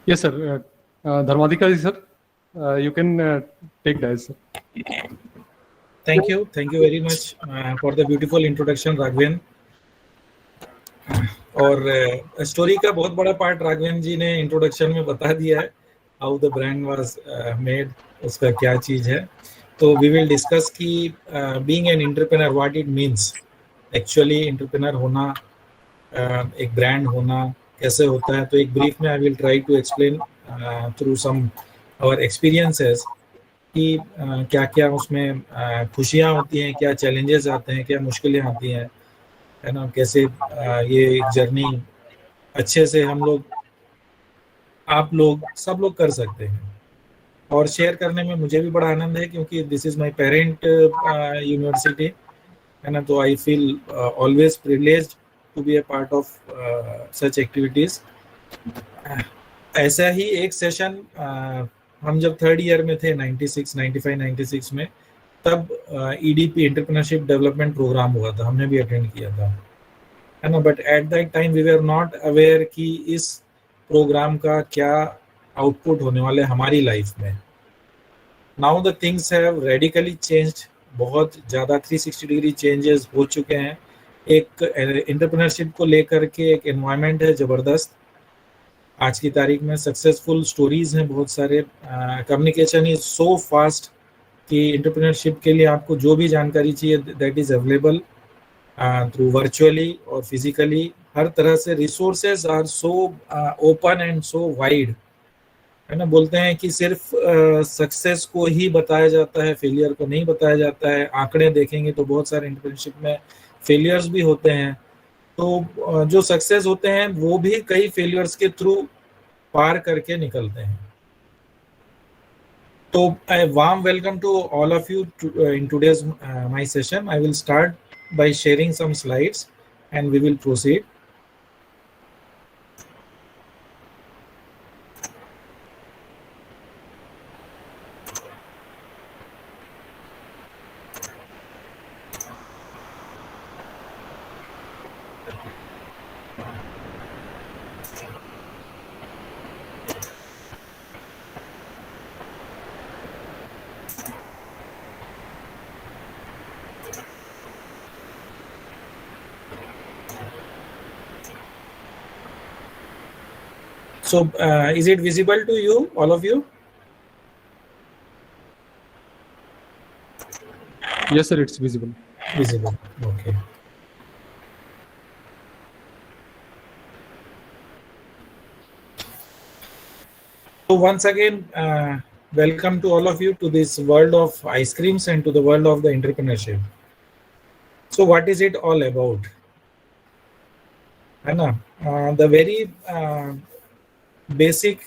Speaker 2: Yes, sir. Dharmadhikari sir, you can take that, sir.
Speaker 14: Thank you very much for the beautiful introduction, Raghaven. और story का बहुत बड़ा part Raghavendra जी ने introduction में बता दिया है, how the brand was made, उसका क्या चीज है। तो वी विल डिस्कस कि being an entrepreneur what it means, actually entrepreneur होना, एक ब्रांड होना कैसे होता है। तो एक ब्रीफ में I will try to explain through some our experiences कि क्या क्या उसमें खुशियाँ होती हैं, क्या चैलेंजेस आते हैं, क्या मुश्किलें आती हैं, है ना, कैसे ये जर्नी अच्छे से हम लोग, आप लोग, सब लोग कर सकते हैं। और शेयर करने में मुझे भी बड़ा आनंद है क्योंकि this is my parent university, है ना, तो I feel always privileged to be a part of such activities. ऐसा ही एक सेशन हम जब थर्ड ईयर में थे 96, 95, 96 में, तब ईडीपी एंटरप्रेन्योरशिप डेवलपमेंट प्रोग्राम हुआ था, हमने भी अटेंड किया था, है ना. But at that time we were not aware कि इस प्रोग्राम का क्या आउटपुट होने वाले हमारी लाइफ में. Now the things have radically changed, बहुत ज़्यादा 360 डिग्री चेंजेस हो चुके हैं. एक एंटरप्रेन्योरशिप को लेकर के एक एनवायरनमेंट है ज़बरदस्त. आज की तारीख में सक्सेसफुल स्टोरीज हैं बहुत सारे. कम्युनिकेशन इज सो फास्ट कि एंटरप्रेन्योरशिप के लिए आपको जो भी जानकारी चाहिए that is available through virtually और फिजिकली. हर तरह से resources are so open and so wide, है ना. बोलते हैं कि सिर्फ सक्सेस को ही बताया जाता है, फेलियर को नहीं बताया जाता है. आंकड़े देखेंगे तो बहुत सारे एंटरप्रेन्योरशिप में फेलियर्स भी होते हैं. तो जो सक्सेस होते हैं वो भी कई फेलियर्स के थ्रू पार करके निकलते हैं. तो a warm welcome to all of you in today's my session. I will start by sharing some slides and we will proceed. So is it visible to you, all of you?
Speaker 2: Yes, sir, it's visible.
Speaker 14: Visible. Okay. So once again, welcome to all of you to this world of ice creams and to the world of the entrepreneurship. So what is it all about? Anna, the very basic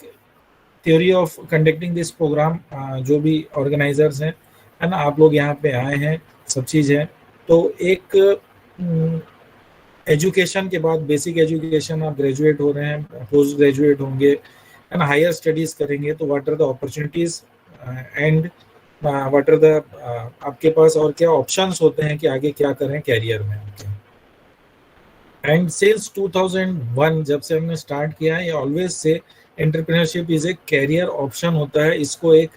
Speaker 14: theory of conducting this programme, जो भी organisers हैं, है ना, आप लोग यहाँ पे आए हैं, सब चीज़ है. तो एक एजुकेशन के बाद, बेसिक एजुकेशन, आप ग्रेजुएट हो रहे हैं, पोस्ट ग्रेजुएट होंगे, है ना, हायर स्टडीज़ करेंगे, तो what are the opportunities and what are the आपके पास और क्या ऑप्शंस होते हैं कि आगे क्या करें कैरियर में आपके. एंड सिंस 2001 जब से हमने स्टार्ट किया है, ये ऑलवेज से entrepreneurship is a career option होता है. इसको एक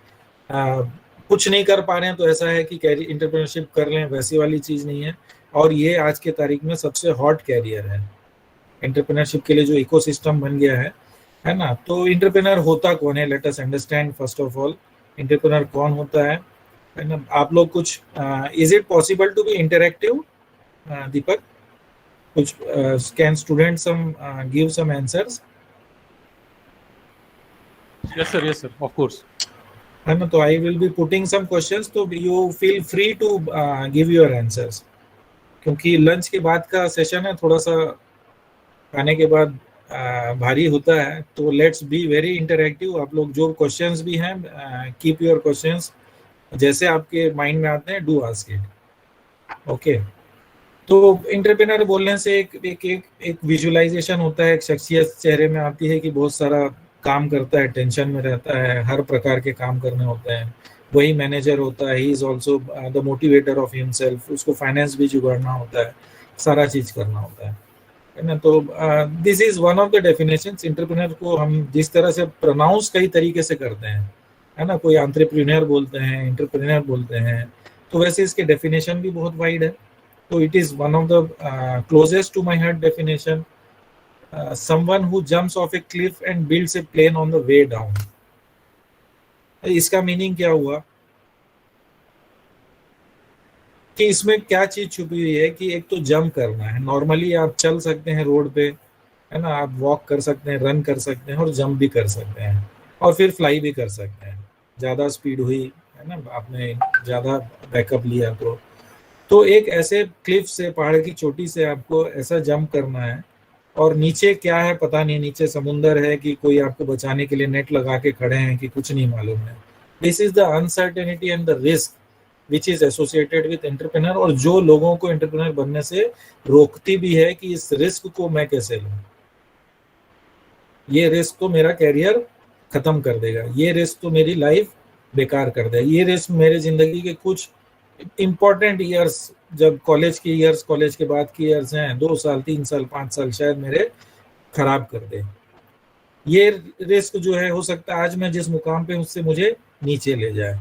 Speaker 14: कुछ नहीं कर पा रहे हैं तो ऐसा है कि कैरियर एंटरप्रेन्योरशिप कर लें, वैसी वाली चीज़ नहीं है. और ये आज के तारीख में सबसे हॉट कैरियर है एंटरप्रेन्योरशिप के लिए, जो इकोसिस्टम बन गया है ना. तो एंटरप्रेन्योर होता कौन है, let us understand first of all entrepreneur कौन होता है ना. आप लोग कुछ is it possible to be interactive, Deepak? कुछ can students give some answers?
Speaker 2: Yes, sir, of course.
Speaker 14: है ना. तो I will be putting some questions, तो you feel free to give your answers. क्योंकि लंच के बाद का सेशन है, थोड़ा सा खाने के बाद भारी होता है, तो लेट्स बी वेरी इंटरेक्टिव. आप लोग जो क्वेश्चंस भी हैं, कीप योर क्वेश्चंस जैसे आपके माइंड में आते हैं, डू आस्क इट. ओके. तो एंटरप्रेन्योर बोलने से एक विजुअलाइजेशन होता है, एक शख्सियत चेहरे में आती है कि बहुत सारा काम करता है, टेंशन में रहता है, हर प्रकार के काम करने होते हैं. वही मैनेजर होता है, he is also the motivator of himself. उसको फाइनेंस भी जुगाड़ना होता है, सारा चीज करना होता है ना. तो this is one of the definitions. Entrepreneur को हम जिस तरह से प्रोनाउंस कई तरीके से करते हैं, है ना. कोई एंटरप्रेन्योर बोलते हैं, एंटरप्रेन्योर बोलते हैं, तो वैसे इसके डेफिनेशन भी बहुत वाइड है. So it is one of the closest to my heart definition. Someone who jumps off a cliff and builds a plane on the way down. इसका मीनिंग क्या हुआ कि इसमें क्या चीज छुपी हुई है कि एक तो जंप करना है. नॉर्मली आप चल सकते हैं रोड पे, है ना, आप वॉक कर सकते हैं, रन कर सकते हैं और जंप भी कर सकते हैं और फिर फ्लाई भी कर सकते हैं. ज़्यादा स्पीड हुई, है ना, आपने ज़्यादा बैकअप लिया तो एक ऐसे क्लिफ से, पहाड़ की चोटी से आपको ऐसा जंप करना है. और नीचे क्या है पता नहीं, नीचे समुंदर है कि कोई आपको बचाने के लिए नेट लगा के खड़े हैं कि कुछ नहीं मालूम है. This is the uncertainty and the risk which is associated with entrepreneur, और जो लोगों को एंटरप्रेन्योर बनने से रोकती भी है कि इस रिस्क को मैं कैसे लूं. ये रिस्क तो मेरा कैरियर खत्म कर देगा, ये रिस्क तो मेरी लाइफ बेकार कर देगा, ये रिस्क मेरे जिंदगी के कुछ इंपॉर्टेंट ईयर्स, जब कॉलेज के ईयर्स, कॉलेज के बाद के ईयर्स हैं, 2 साल 3 साल 5 साल शायद मेरे खराब कर दे। ये रिस्क जो है हो सकता है आज मैं जिस मुकाम पे उससे मुझे नीचे ले जाए।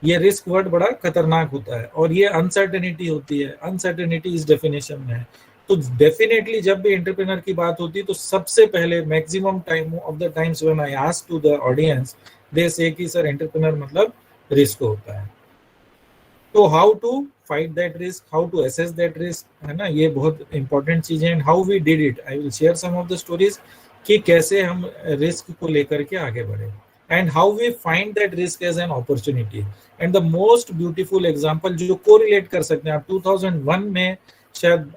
Speaker 14: ये रिस्क वर्ड बड़ा खतरनाक होता है और ये अनसर्टेनिटी होती है, अनसर्टेनिटी इस डेफिनेशन में है। तो डेफिनेटली जब भी एंटरप्रेन्योर की बात होती है तो सबसे पहले maximum time of the times when I ask to the audience they say कि सर एंटरप्रेन्योर मतलब रिस्क होता है। तो how to fight that risk, how to assess that risk, है ना, ये बहुत इंपॉर्टेंट चीजें हैं। How we did it, I will share some of the stories कि कैसे हम रिस्क को लेकर के आगे बढ़े and how we find that risk as an opportunity. And the most beautiful example जो कोरिलेट कर सकते हैं आप 2001 में शायद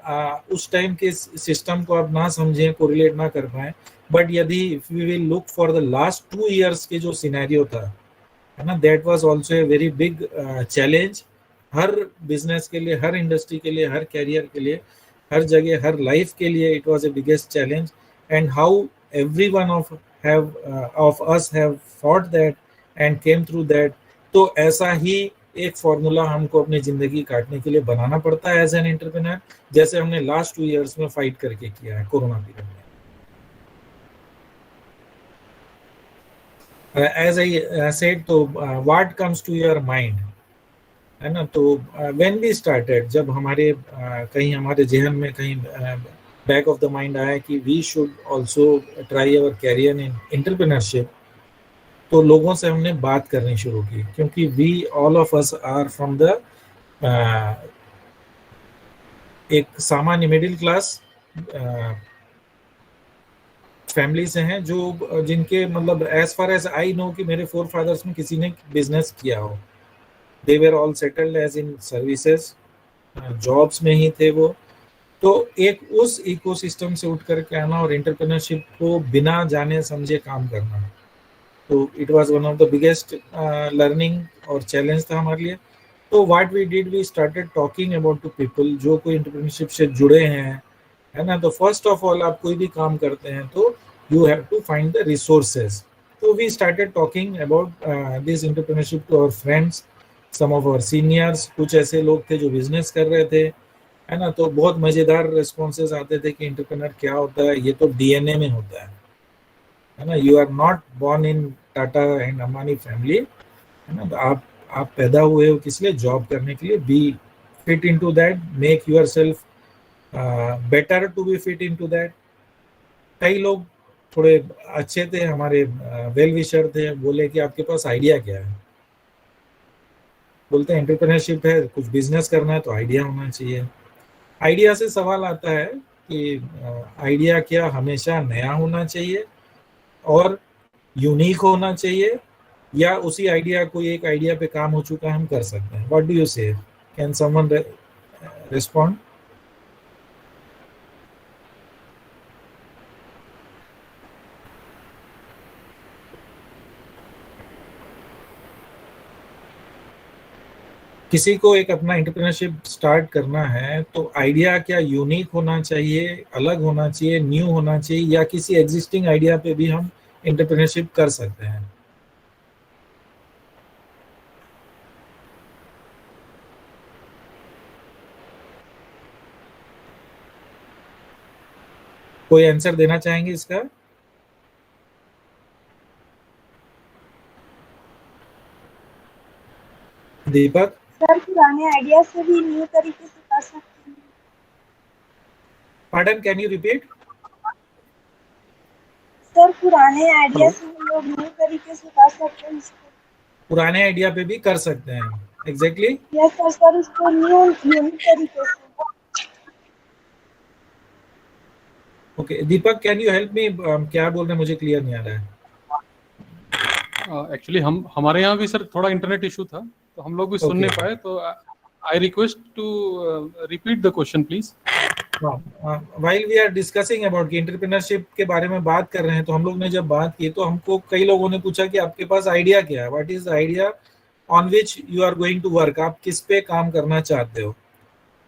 Speaker 14: उस टाइम के सिस्टम को आप ना समझें, कोरिलेट ना कर पाए, बट यदि if we will look for the last 2 years के जो सिनेरियो था, है ना, that was also a very big challenge हर बिजनेस के लिए, हर इंडस्ट्री के लिए, हर कैरियर के लिए, हर जगह, हर लाइफ के लिए it was A biggest challenge. And how everyone of us have fought that and came through that। तो ऐसा ही एक फॉर्मूला हमको अपनी जिंदगी काटने के लिए बनाना पड़ता है एज एन एंटरप्रेन्योर, जैसे हमने लास्ट 2 years में फाइट करके किया है कोरोना पीरियड में। एज आई सेड, तो what comes to your mind, है ना, तो व्हेन वी स्टार्टेड, जब हमारे कहीं हमारे जहन में कहीं बैक ऑफ द माइंड आया कि we should also try our career in entrepreneurship, तो लोगों से हमने बात करनी शुरू की, क्योंकि we all of us are from the एक सामान्य मिडिल क्लास फैमिली से हैं, जो जिनके मतलब as far as I know कि मेरे फोर फादर्स में किसी ने बिजनेस किया हो, they were all settled as in services, jobs में ही थे वो। तो एक उस इकोसिस्टम से उठ करके आना और एंटरप्रेन्योरशिप को बिना जाने समझे काम करना, तो it was one of the biggest learning और चैलेंज था हमारे लिए। तो what we did, we started talking about to people जो कोई एंटरप्रेन्योरशिप से जुड़े हैं, है ना। तो फर्स्ट ऑफ ऑल आप कोई भी काम करते हैं तो you have to find the resources. तो we started talking about this entrepreneurship to our friends, some of our seniors, कुछ ऐसे लोग थे जो बिजनेस कर रहे थे, है ना। तो बहुत मजेदार रिस्पॉन्सेज आते थे कि एंटरप्रेन्योर क्या होता है, ये तो डीएनए में होता है ना। You are not born in Tata and Ambani family, है ना। आप पैदा हुए हो किस लिए, जॉब करने के लिए। Be fit into that, make yourself better to be fit into that. कई लोग थोड़े अच्छे थे, हमारे वेल विशर थे, बोले कि आपके पास आइडिया क्या है। बोलते हैं एंटरप्रेन्योरशिप है, कुछ बिजनेस करना है तो आइडिया होना चाहिए। आइडिया से सवाल आता है कि आइडिया क्या हमेशा नया होना चाहिए और यूनिक होना चाहिए, या उसी आइडिया को एक आइडिया पे काम हो चुका हम कर सकते हैं। व्हाट डू यू से, कैन समवन रिस्पॉन्ड? किसी को एक अपना एंटरप्रेन्योरशिप स्टार्ट करना है तो आइडिया क्या यूनिक होना चाहिए, अलग होना चाहिए, न्यू होना चाहिए, या किसी एग्जिस्टिंग आइडिया पे भी हम एंटरप्रेन्योरशिप कर सकते हैं? कोई आंसर देना चाहेंगे इसका? दीपक?
Speaker 10: सर पुराने आइडिया से भी न्यू तरीके से कर सकते हैं।
Speaker 14: Pardon, can you repeat?
Speaker 10: Sir पुराने आइडिया से हम लोग न्यू तरीके से कर सकते हैं इसको।
Speaker 14: पुराने आइडिया पे भी कर सकते हैं, एग्जैक्टली।
Speaker 10: यस सर, सर उसको न्यू तरीके से।
Speaker 14: Okay Deepak, can you help me, क्या बोल रहे हैं मुझे क्लियर नहीं आ रहा है।
Speaker 2: एक्चुअली हमारे यहाँ भी सर थोड़ा इंटरनेट इशू था, तो हम लोग भी सुन नहीं पाए, तो I request to repeat the question please.
Speaker 14: While we are discussing about कि एंटरप्रेन्योरशिप के बारे में बात कर रहे हैं, तो हम लोग ने जब बात की तो हमको कई लोगों ने पूछा कि आपके पास आइडिया क्या है, what is the idea on which you are going to work, आप किस पे काम करना चाहते हो।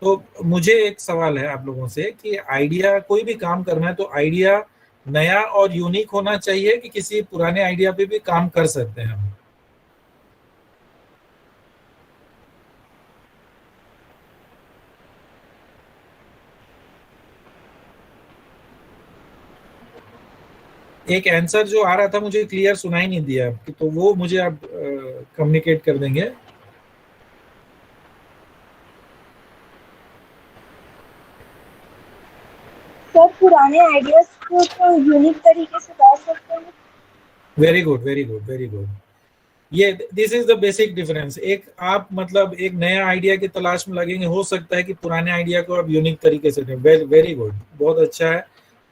Speaker 14: तो मुझे एक सवाल है आप लोगों से कि आइडिया, कोई भी काम करना है तो आइडिया नया और यूनिक होना चाहिए कि किसी पुराने आइडिया पे भी काम कर सकते हैं हम? एक आंसर जो आ रहा था मुझे क्लियर सुनाई नहीं दिया, तो वो मुझे आप कम्युनिकेट कर देंगे।
Speaker 10: सर पुराने आइडियाज को तो यूनिक तरीके से ला सकते हैं।
Speaker 14: Very good, very good, very good. ये this is the basic difference. एक आप मतलब एक नया आइडिया की तलाश में लगेंगे, हो सकता है कि पुराने आइडिया को आप यूनिक तरीके से दें। वेरी गुड, बहुत अच्छा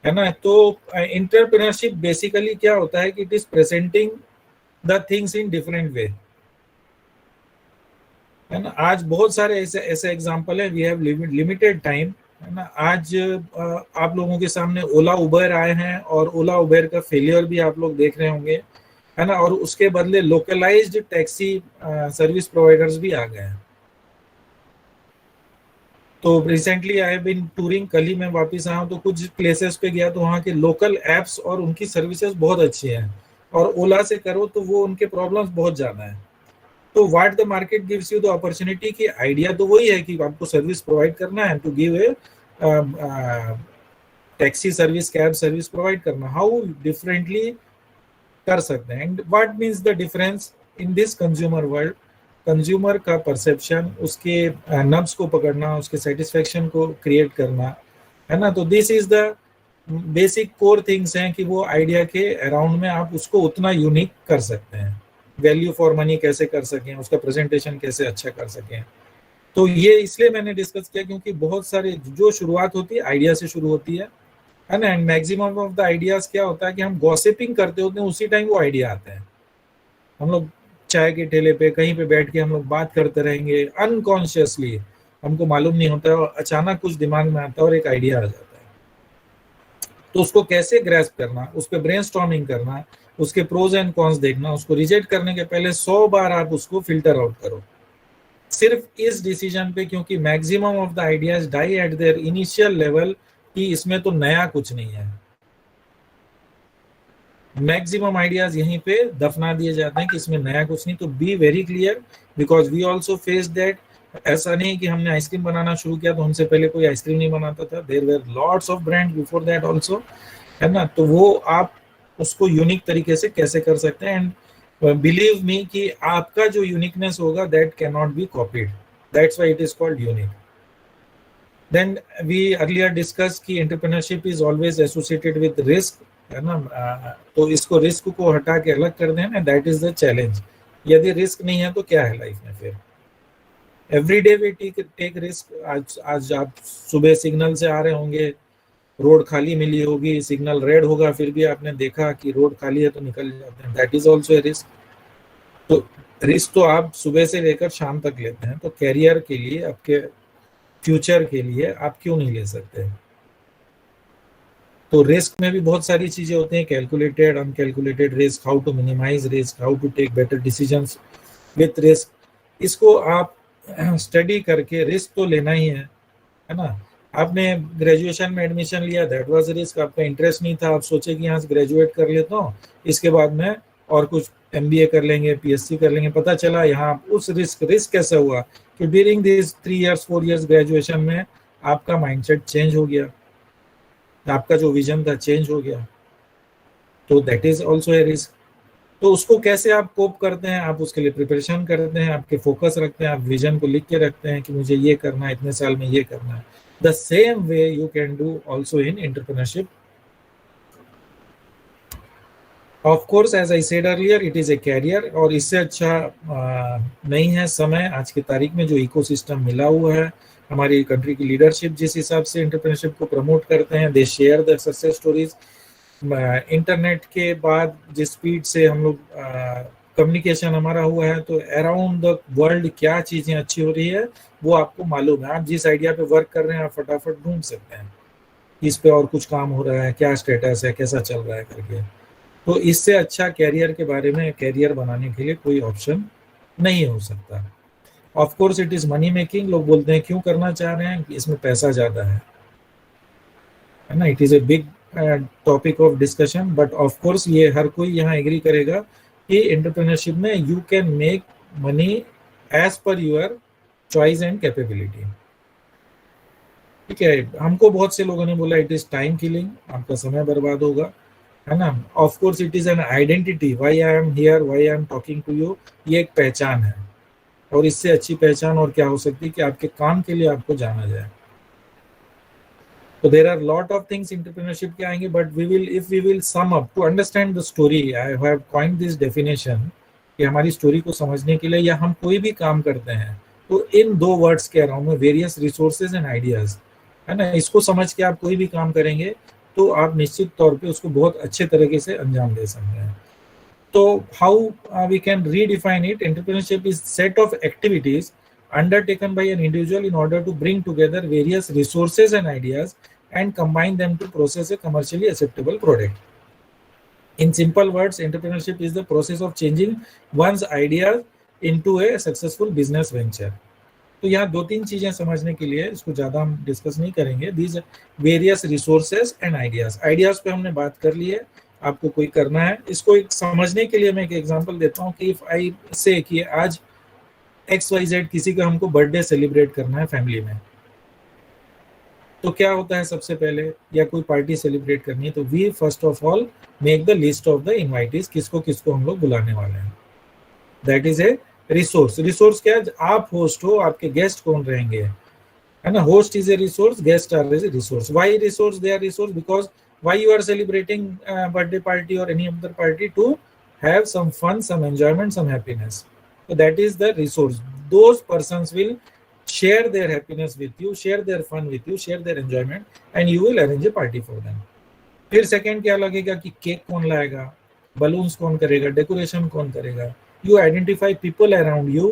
Speaker 14: है ना। तो एंटरप्रेन्योरशिप बेसिकली क्या होता है कि it is presenting the things in different way, है ना। आज बहुत सारे ऐसे एग्जांपल है, वी हैव लिमिटेड टाइम, है ना। आज आप लोगों के सामने ओला उबर आए हैं और ओला उबर का फेलियर भी आप लोग देख रहे होंगे, है ना। और उसके बदले लोकलाइज्ड टैक्सी सर्विस प्रोवाइडर्स भी आ गए हैं। तो recently I have been touring, कल ही मैं वापस आया हूँ, तो कुछ प्लेसेस पे गया तो वहाँ के लोकल एप्स और उनकी सर्विसेज बहुत अच्छी हैं, और ओला से करो तो वो उनके प्रॉब्लम्स बहुत ज़्यादा हैं। तो what the market gives you the opportunity की आइडिया तो वही है कि आपको सर्विस प्रोवाइड करना है, to give a taxi service, cab service provide करना। हाउ डिफरेंटली कर सकते हैं, and what means the difference in this consumer world. Consumer का परसेप्शन, उसके नब्स को पकड़ना, उसके सेटिस्फेक्शन को क्रिएट करना, है ना। तो this is the basic core things हैं कि वो आइडिया के अराउंड में आप उसको उतना यूनिक कर सकते हैं। वैल्यू फॉर मनी कैसे कर सकें, उसका प्रेजेंटेशन कैसे अच्छा कर सकें। तो ये इसलिए मैंने डिस्कस किया क्योंकि बहुत सारे जो शुरुआत होती है आइडिया से शुरू होती है ना। And maximum of the ideas क्या होता है कि हम गॉसिपिंग करते होते हैं, उसी टाइम वो आइडिया आते हैं। हम लोग चाय के ठेले पे कहीं पे बैठ के हम लोग बात करते रहेंगे, अनकॉन्शियसली हमको मालूम नहीं होता है, और अचानक कुछ दिमाग में आता है और एक आइडिया आ जाता है। तो उसको कैसे ग्रैस्प करना, उस पर ब्रेनस्टॉर्मिंग करना, उसके प्रोज एंड कॉन्स देखना, उसको रिजेक्ट करने के पहले 100 बार आप उसको फिल्टर आउट करो, सिर्फ इस डिसीजन पे, क्योंकि maximum of the ideas die at their initial level कि इसमें तो नया कुछ नहीं है। मैक्सिमम आइडियाज यहीं पे दफना दिए जाते हैं कि इसमें नया कुछ नहीं। तो be very clear, because we also face that. ऐसा नहीं कि हमने आइसक्रीम बनाना शुरू किया तो हमसे पहले कोई आइसक्रीम नहीं बनाता था, there were lots of brand before that also, है ना। तो वो आप उसको यूनिक तरीके से कैसे कर सकते हैं, एंड बिलीव मी कि आपका जो यूनिकनेस होगा that can not be copied, that's why it is called unique. Then we earlier discuss कि entrepreneurship is always associated with risk, है ना। तो इसको रिस्क को हटा के अलग कर दें ना, दैट इज द चैलेंज। यदि रिस्क नहीं है तो क्या है लाइफ में फिर? Every day we take risk. आज आप सुबह सिग्नल से आ रहे होंगे, रोड खाली मिली होगी, सिग्नल रेड होगा, फिर भी आपने देखा कि रोड खाली है तो निकल जाते हैं, that is also a risk. तो रिस्क तो आप सुबह से लेकर शाम तक लेते हैं, तो कैरियर के लिए, आपके फ्यूचर के लिए आप क्यों नहीं ले सकते? तो रिस्क में भी बहुत सारी चीजें होती हैं, calculated, uncalculated risk, how to minimise risk, how to take better decisions with risk. इसको आप स्टडी करके, रिस्क तो लेना ही है ना। आपने ग्रेजुएशन में एडमिशन लिया, दैट वाज रिस्क, आपका इंटरेस्ट नहीं था, आप सोचे कि यहाँ से ग्रेजुएट कर लेता हूँ, इसके बाद में और कुछ MBA कर लेंगे, PhD कर लेंगे। पता चला यहाँ उस रिस्क कैसे हुआ कि during this 3 years 4 years graduation में आपका माइंडसेट चेंज हो गया, आपका जो विजन था चेंज हो गया। तो that is also a risk. तो उसको कैसे आप कोप करते हैं? आप उसके लिए प्रिपरेशन करते हैं, आपके फोकस रखते हैं, आप विजन को लिख के रखते हैं कि मुझे ये करना है, इतने साल में ये करना है। The same way you can do also in entrepreneurship. Of course as I said earlier, it is a career, और इससे अच्छा नहीं है समय आज की तारीख में जो इकोसिस्टम मिला हुआ है। हमारी कंट्री की लीडरशिप जिस हिसाब से एंटरप्रेन्योरशिप को प्रमोट करते हैं, they share the success stories. Internet के बाद जिस स्पीड से हम लोग कम्युनिकेशन हमारा हुआ है, तो अराउंड द वर्ल्ड क्या चीज़ें अच्छी हो रही है वो आपको मालूम है। आप जिस आइडिया पे वर्क कर रहे हैं आप फटाफट ढूंढ सकते हैं इस पे और कुछ काम हो रहा है, क्या स्टेटस है, कैसा चल रहा है करके। तो इससे अच्छा कैरियर के बारे में, कैरियर बनाने के लिए कोई ऑप्शन नहीं हो सकता। Of course it is money making. लोग बोलते हैं क्यों करना चाह रहे हैं कि इसमें पैसा ज्यादा है ना। It is a big topic of discussion, but of course ये हर कोई यहाँ एग्री करेगा कि एंटरप्रेन्योरशिप में you can make money as per your choice and capability. ठीक है, हमको बहुत से लोगों ने बोला इट इज टाइम किलिंग, आपका समय बर्बाद होगा, है ना। Of course it is an identity, why I am here, why I am talking to you, ये एक पहचान है, और इससे अच्छी पहचान और क्या हो सकती है कि आपके काम के लिए आपको जाना जाए। तो there are lot of things entrepreneurship के आएंगे, but we will if we will sum up to understand the story, I have coined this definition कि हमारी स्टोरी को समझने के लिए या हम कोई भी काम करते हैं तो इन दो वर्ड्स के अराउंड में वेरियस रिसोर्सेज एंड आइडियाज, है ना, इसको समझ के आप कोई भी काम करेंगे तो आप निश्चित तौर पे उसको बहुत अच्छे तरीके से अंजाम दे सकते हैं। तो how we can redefine it, entrepreneurship is set of activities undertaken by an individual in order to bring together various resources and ideas and combine them to process a commercially acceptable product. In simple words, entrepreneurship is the process of changing one's ideas into a successful business venture. तो यहाँ दो तीन चीजें समझने के लिए, इसको ज्यादा हम डिस्कस नहीं करेंगे। These various resources and ideas, ideas पे हमने बात कर ली है, आपको कोई करना है। इसको एक समझने के लिए मैं एक एग्जांपल देता हूँ कि इफ आई से कि आज XYZ किसी का हमको बर्थडे सेलिब्रेट करना है फैमिली में, तो क्या होता है सबसे पहले, या कोई पार्टी सेलिब्रेट करनी है तो we first of all make the list of the invitees, किसको किसको हम लोग बुलाने वाले हैं। That is a resource. Resource क्या है, आप होस्ट हो, आपके गेस्ट कौन रहेंगे, है ना। Host is a resource, guest are a resource. Why resource? They are resource because why you are celebrating birthday party और any other party, to have some fun, some enjoyment, some happiness. So that is the resource. Those persons will share their happiness with you, share their fun with you, share their enjoyment, and you will arrange a party for them. फिर second क्या लगेगा कि cake कौन लाएगा, balloons कौन करेगा, decoration कौन करेगा। You identify people around you.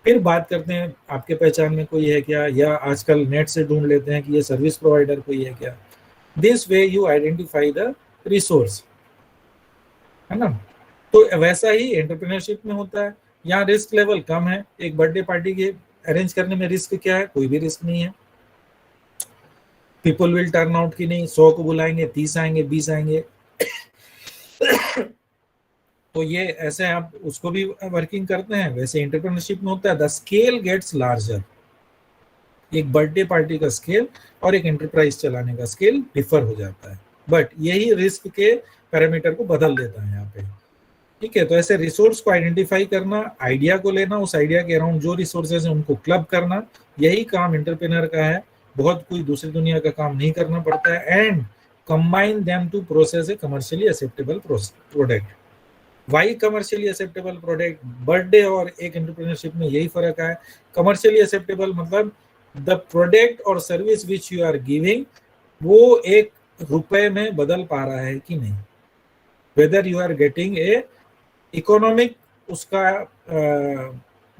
Speaker 14: फिर बात करते हैं आपके पहचान में कोई है क्या, या आजकल नेट से ढूंढ लेते हैं कि ये सर्विस प्रोवाइडर कोई है क्या। This way you identify the resource, है ना। तो वैसा ही एंटरप्रेन्योरशिप में होता है। यहाँ रिस्क लेवल कम है। एक बर्थडे पार्टी के अरेंज करने में रिस्क क्या है, कोई भी रिस्क नहीं है। पीपल विल टर्न आउट की नहीं, 100 को बुलाएंगे, 30 आएंगे, 20 आएंगे। तो ये ऐसे आप उसको भी वर्किंग करते हैं, वैसे एंटरप्रेन्योरशिप में होता है। The scale gets larger. एक बर्थडे पार्टी का स्केल और एक एंटरप्राइज चलाने का स्केल डिफर हो जाता है, बट यही रिस्क के पैरामीटर को बदल देता है यहाँ पे। ठीक है, तो ऐसे रिसोर्स को आइडेंटिफाई करना, आइडिया को लेना, उस आइडिया के अराउंड जो रिसोर्सेज हैं उनको क्लब करना, यही काम एंटरप्रेन्योर का है। बहुत कोई दूसरी दुनिया का काम नहीं करना पड़ता है। And combine them to process a commercially acceptable product. Why commercially acceptable product? Birthday और एक एंटरप्रेन्योरशिप में यही फर्क है। कमर्शियली एक्सेप्टेबल मतलब द प्रोडक्ट और service which you are giving वो एक रुपए में बदल पा रहा है कि नहीं, whether you are getting a economic, उसका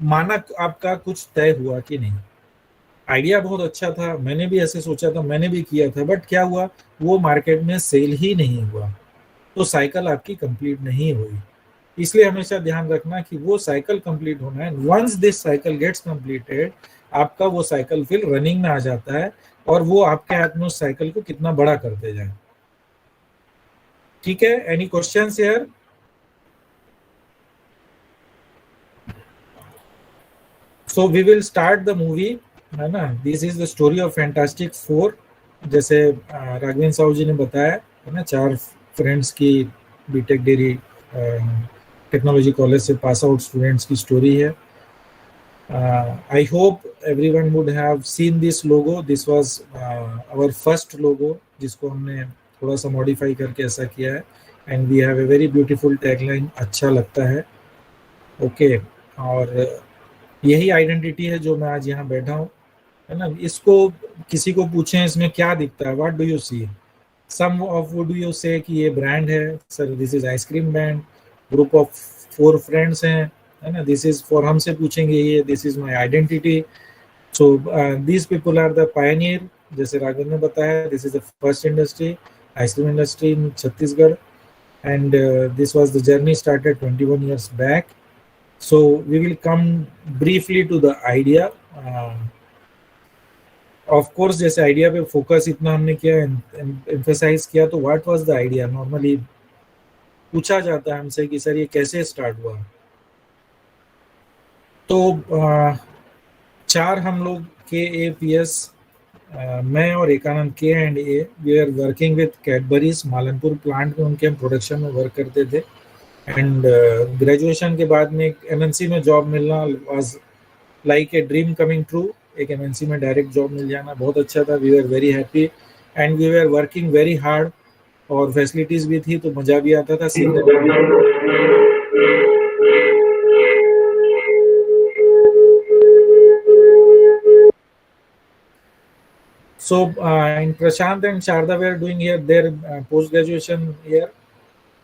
Speaker 14: मानक आपका कुछ तय हुआ कि नहीं। आइडिया बहुत अच्छा था, मैंने भी ऐसे सोचा था, मैंने भी किया था, बट क्या हुआ, वो मार्केट में सेल ही नहीं हुआ, तो साइकिल आपकी कंप्लीट नहीं हुई। इसलिए हमेशा ध्यान रखना कि वो साइकिल कंप्लीट होना है। Once this cycle gets completed, आपका वो साइकिल फिर रनिंग में आ जाता है और वो आपके हाथ में उस साइकिल को कितना बड़ा करते जाए। ठीक है, any questions here? So we will start the movie, है ना। This is the story of Fantastic Four, जैसे राघवेंद्र साहू जी ने बताया, है ना। 4 फ्रेंड्स की बीटेक डेरी टेक्नोलॉजी कॉलेज से पास आउट स्टूडेंट्स की स्टोरी है। I hope everyone would have seen this logo. This was our first logo, जिसको हमने थोड़ा सा मॉडिफाई करके ऐसा किया है। And we have a very beautiful tagline, अच्छा लगता है। ओके, और यही आइडेंटिटी है जो मैं आज यहाँ बैठा हूँ, है ना। इसको किसी को पूछें इसमें क्या दिखता है, what do you see, some of would you say कि ये ब्रांड है, sir this is ice cream brand, group of 4 friends हैं, है ना। दिस इज फॉर, हमसे पूछेंगे ये this is my identity. So these people are the pioneer, जैसे राघवेंद्र ने बताया, this is the first industry, ice cream industry in Chhattisgarh, and this was the journey started 21 years back. So we will come briefly to the idea. Of course जैसे idea पे focus इतना हमने किया, emphasise किया, तो what was the idea? Normally पूछा जाता है हमसे कि सर ये कैसे स्टार्ट हुआ। तो 4 हम लोग KAPS, मैं और Ekanand K&A, we are working with Cadbury's Malanpur plant में, उनके हम प्रोडक्शन में वर्क करते थे। एंड ग्रेजुएशन के बाद में एक MNC में जॉब मिलना was like a dream coming true. एक MNC में डायरेक्ट जॉब मिल जाना बहुत अच्छा था। We are very happy and we are working very hard, और फैसिलिटीज भी थी तो मजा भी आता था सीखने में। So in Prashant and Sharda we are doing here their post graduation here,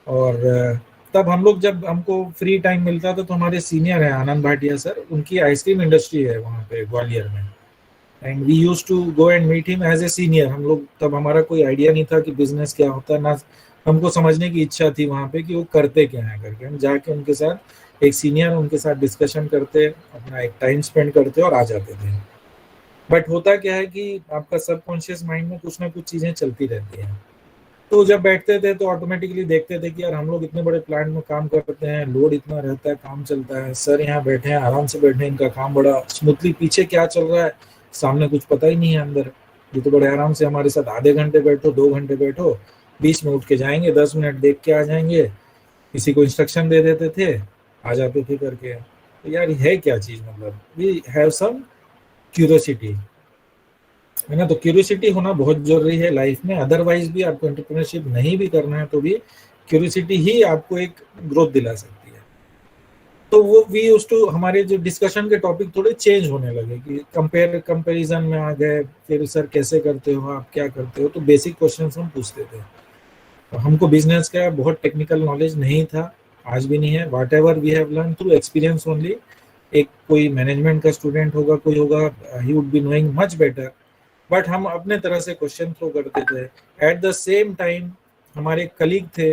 Speaker 14: और तब हम लोग जब हमको फ्री टाइम मिलता था तो हमारे सीनियर है आनंद भाटिया सर, उनकी आइसक्रीम इंडस्ट्री है वहाँ पे ग्वालियर में, and we used to go and meet him as a senior. हम लोग तब, हमारा कोई आइडिया नहीं था कि बिजनेस क्या होता है, ना हमको समझने की इच्छा थी वहाँ पे कि वो करते क्या है करके। हम जाके उनके साथ एक सीनियर, उनके साथ डिस्कशन करते, अपना एक टाइम स्पेंड करते और आ जाते थे। बट होता क्या है कि आपका सबकॉन्शियस माइंड में कुछ ना कुछ चीजें चलती रहती हैं। तो जब बैठते थे तो ऑटोमेटिकली देखते थे कि यार हम लोग इतने बड़े प्लांट में काम करते हैं, लोड इतना रहता है, काम चलता है, सर यहाँ बैठे हैं आराम से बैठे हैं, इनका काम बड़ा स्मूथली, पीछे क्या चल रहा है सामने कुछ पता ही नहीं है अंदर। ये तो बड़े आराम से हमारे साथ आधे घंटे बैठो, 2 घंटे बैठो, बीच में उठ के जाएंगे, 10 मिनट देख के आ जाएंगे, किसी को इंस्ट्रक्शन दे देते थे, आ जाते थे करके। तो यार है क्या चीज, मतलब वी हैव सम क्यूरियोसिटी, है ना। तो क्यूरियोसिटी होना बहुत जरूरी है लाइफ में। अदरवाइज भी आपको एंटरप्रेन्योरशिप नहीं भी करना है तो भी क्यूरियोसिटी ही आपको एक ग्रोथ दिला सकती है। तो वो वी यूज्ड टू, हमारे जो डिस्कशन के टॉपिक थोड़े चेंज होने लगे कि कंपैरिजन में आ गए। फिर सर कैसे करते हो आप, क्या करते हो, तो बेसिक क्वेश्चंस हम पूछते थे। तो हमको बिजनेस का बहुत टेक्निकल नॉलेज नहीं था, आज भी नहीं है। Whatever we have learn through experience only. एक कोई मैनेजमेंट का स्टूडेंट होगा, कोई होगा, he would be knowing much better, but हम अपने तरह से क्वेश्चन थ्रो करते थे। एट द सेम टाइम हमारे कलीग थे,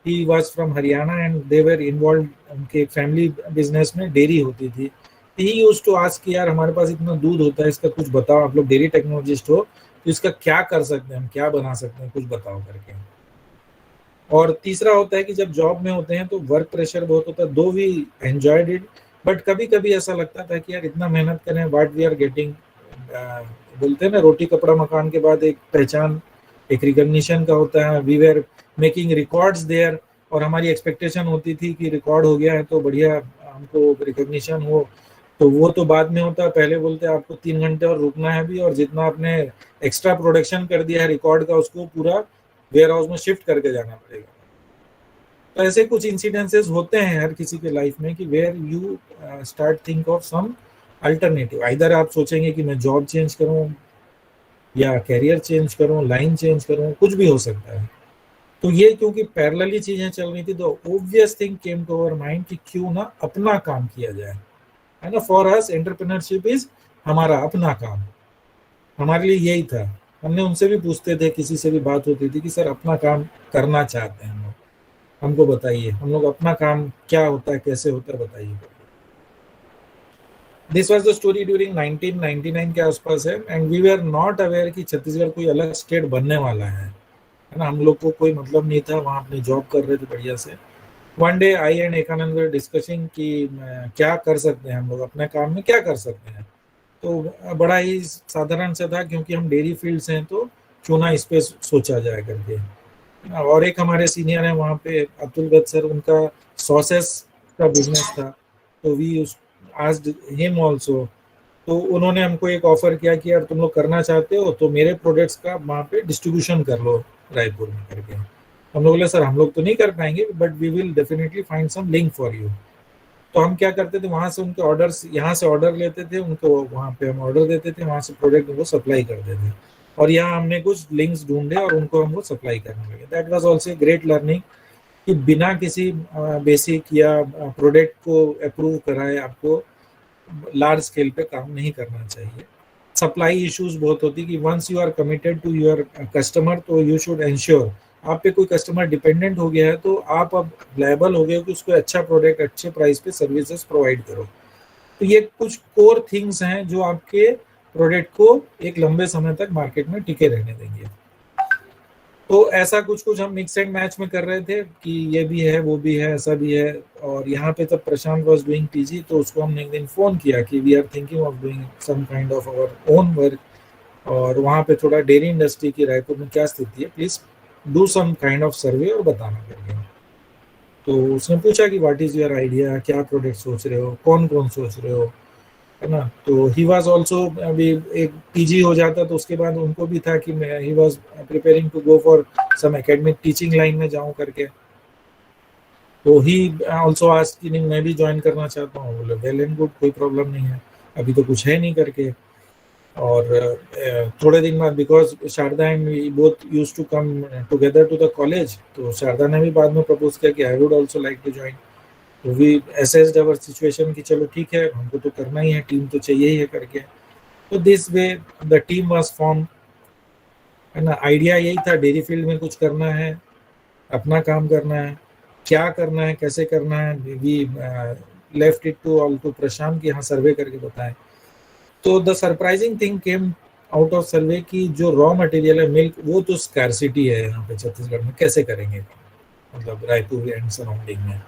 Speaker 14: he was from Haryana and they were involve, उनके फैमिली बिजनेस में डेयरी होती थी। ही यूज्ड टू आस्क, यार हमारे पास इतना दूध होता है, इसका कुछ बताओ, आप लोग डेयरी टेक्नोलॉजिस्ट हो तो इसका क्या कर सकते हैं, हम क्या बना सकते हैं, कुछ बताओ करके। और तीसरा होता है कि जब जॉब में होते हैं तो वर्क प्रेशर बहुत होता है, दो वी एंजॉयड इट, बट कभी कभी ऐसा लगता था कि यार इतना मेहनत करें, व्हाट वी आर गेटिंग, बोलते हैं ना रोटी कपड़ा मकान के बाद एक पहचान, एक रिकॉग्निशन का होता है। We were making records there, और हमारी एक्सपेक्टेशन होती थी कि रिकॉर्ड हो गया है तो बढ़िया हमको रिकॉग्निशन हो। तो वो तो बाद में होता है, पहले बोलते हैं आपको 3 घंटे और रुकना है भी, और जितना आपने एक्स्ट्रा प्रोडक्शन कर दिया है रिकॉर्ड का उसको पूरा वेयर हाउस में शिफ्ट करके जाना पड़ेगा। तो ऐसे कुछ इंसिडेंसेस होते हैं हर किसी के लाइफ में कि where you start think of some alternative. इधर आप सोचेंगे कि मैं जॉब चेंज करूं या कैरियर चेंज करूं, लाइन चेंज करूं, कुछ भी हो सकता है। तो ये क्योंकि पैरेलली चीजें चल रही थी तो obvious thing came to our mind कि क्यों ना अपना काम किया जाए, है ना। फॉर अस एंटरप्रेन्योरशिप इज हमारा अपना काम, हमारे लिए यही था। हमने उनसे भी पूछते थे, किसी से भी बात होती थी कि सर अपना काम करना चाहते हैं हम लोग, हमको बताइए, हम लोग अपना काम क्या होता है, कैसे होता है, बताइए। This was the story during 1999 के आसपास है, and we were not aware कि छत्तीसगढ़ कोई अलग स्टेट बनने वाला है ना। हम लोग को कोई मतलब नहीं था, वहाँ अपनी जॉब कर रहे थे बढ़िया से। One day I and Ekanand were discussing कि क्या कर सकते हैं हम लोग, अपने काम में क्या कर सकते हैं। तो बड़ा ही साधारण से था, क्योंकि हम डेयरी फील्ड से हैं तो क्यों ना इस पे सोचा जाए करके। और एक हमारे सीनियर हैं वहाँ पे अतुल दत्त सर, उनका सॉसेस का बिजनेस था, तो वी आस्क्ड हिम आल्सो। तो उन्होंने हमको एक ऑफर किया कि यार तुम लोग करना चाहते हो तो मेरे प्रोडक्ट्स का वहाँ पे डिस्ट्रीब्यूशन कर लो रायपुर में करके। हम लोग बोले सर हम लोग तो नहीं कर पाएंगे, but we will definitely find some link for you. तो हम क्या करते थे, वहाँ से उनके ऑर्डर्स, यहाँ से ऑर्डर लेते थे, उनको वहाँ पे हम ऑर्डर देते थे, वहाँ से प्रोडक्ट उनको सप्लाई करते थे, और यहाँ हमने कुछ लिंक्स ढूंढे और उनको हम वो सप्लाई करने लगे। That was also great learning कि बिना किसी बेसिक या प्रोडक्ट को अप्रूव कराए आपको लार्ज स्केल पे काम नहीं करना चाहिए। सप्लाई इश्यूज बहुत होती कि once you are committed to your customer, तो यू शुड एंश्योर, आप पे कोई कस्टमर डिपेंडेंट हो गया है तो आप अब लायबल हो गए कि उसको अच्छा प्रोडक्ट अच्छे प्राइस पे सर्विसेज प्रोवाइड करो। तो ये कुछ कोर थिंग्स हैं जो आपके प्रोडक्ट को एक लंबे समय तक मार्केट में टिके रहने देंगे। तो ऐसा कुछ कुछ हम मिक्स एंड मैच में कर रहे थे कि ये भी है, वो भी है, ऐसा भी है। और यहाँ पे तब प्रशांत वाज डूइंग पीजी, तो उसको हमने एक दिन फोन किया कि we are thinking of doing some kind of our own work, और वहाँ पे थोड़ा डेयरी इंडस्ट्री की रायपुर में क्या स्थिति है, please do some kind of survey और बताना करके। तो उसने पूछा कि व्हाट इज योर आइडिया, क्या प्रोडक्ट सोच रहे हो, कौन कौन सोच रहे हो, है ना। तो ही वाज आल्सो, अभी एक पीजी हो जाता तो उसके बाद उनको भी था कि मैं he was preparing to go for some academic teaching line में जाऊं करके। तो ही आल्सो आस्क्ड कि नहीं मैं भी ज्वाइन करना चाहता हूँ। बोले वेल एंड गुड, कोई प्रॉब्लम नहीं है, अभी तो कुछ है नहीं करके। और थोड़े दिन बाद, because Sharda and we both used to come together to the college, तो शारदा ने भी बाद में प्रपोज किया कि I would also like to join. तो वी असेस्ड आवर सिचुएशन कि चलो ठीक है, हमको तो करना ही है, टीम तो चाहिए ही है करके। तो this way the team was form, है ना। आइडिया यही था, डेयरी फील्ड में कुछ करना है, अपना काम करना है, क्या करना है, कैसे करना है। We left it to all to Prashant कि हाँ सर्वे करके बताएं। तो the surprising thing came out of survey की जो रॉ मटेरियल है मिल्क, वो तो स्कार्सिटी है यहाँ पे छत्तीसगढ़ में, कैसे करेंगे, मतलब रायपुर एंड सराउंडिंग में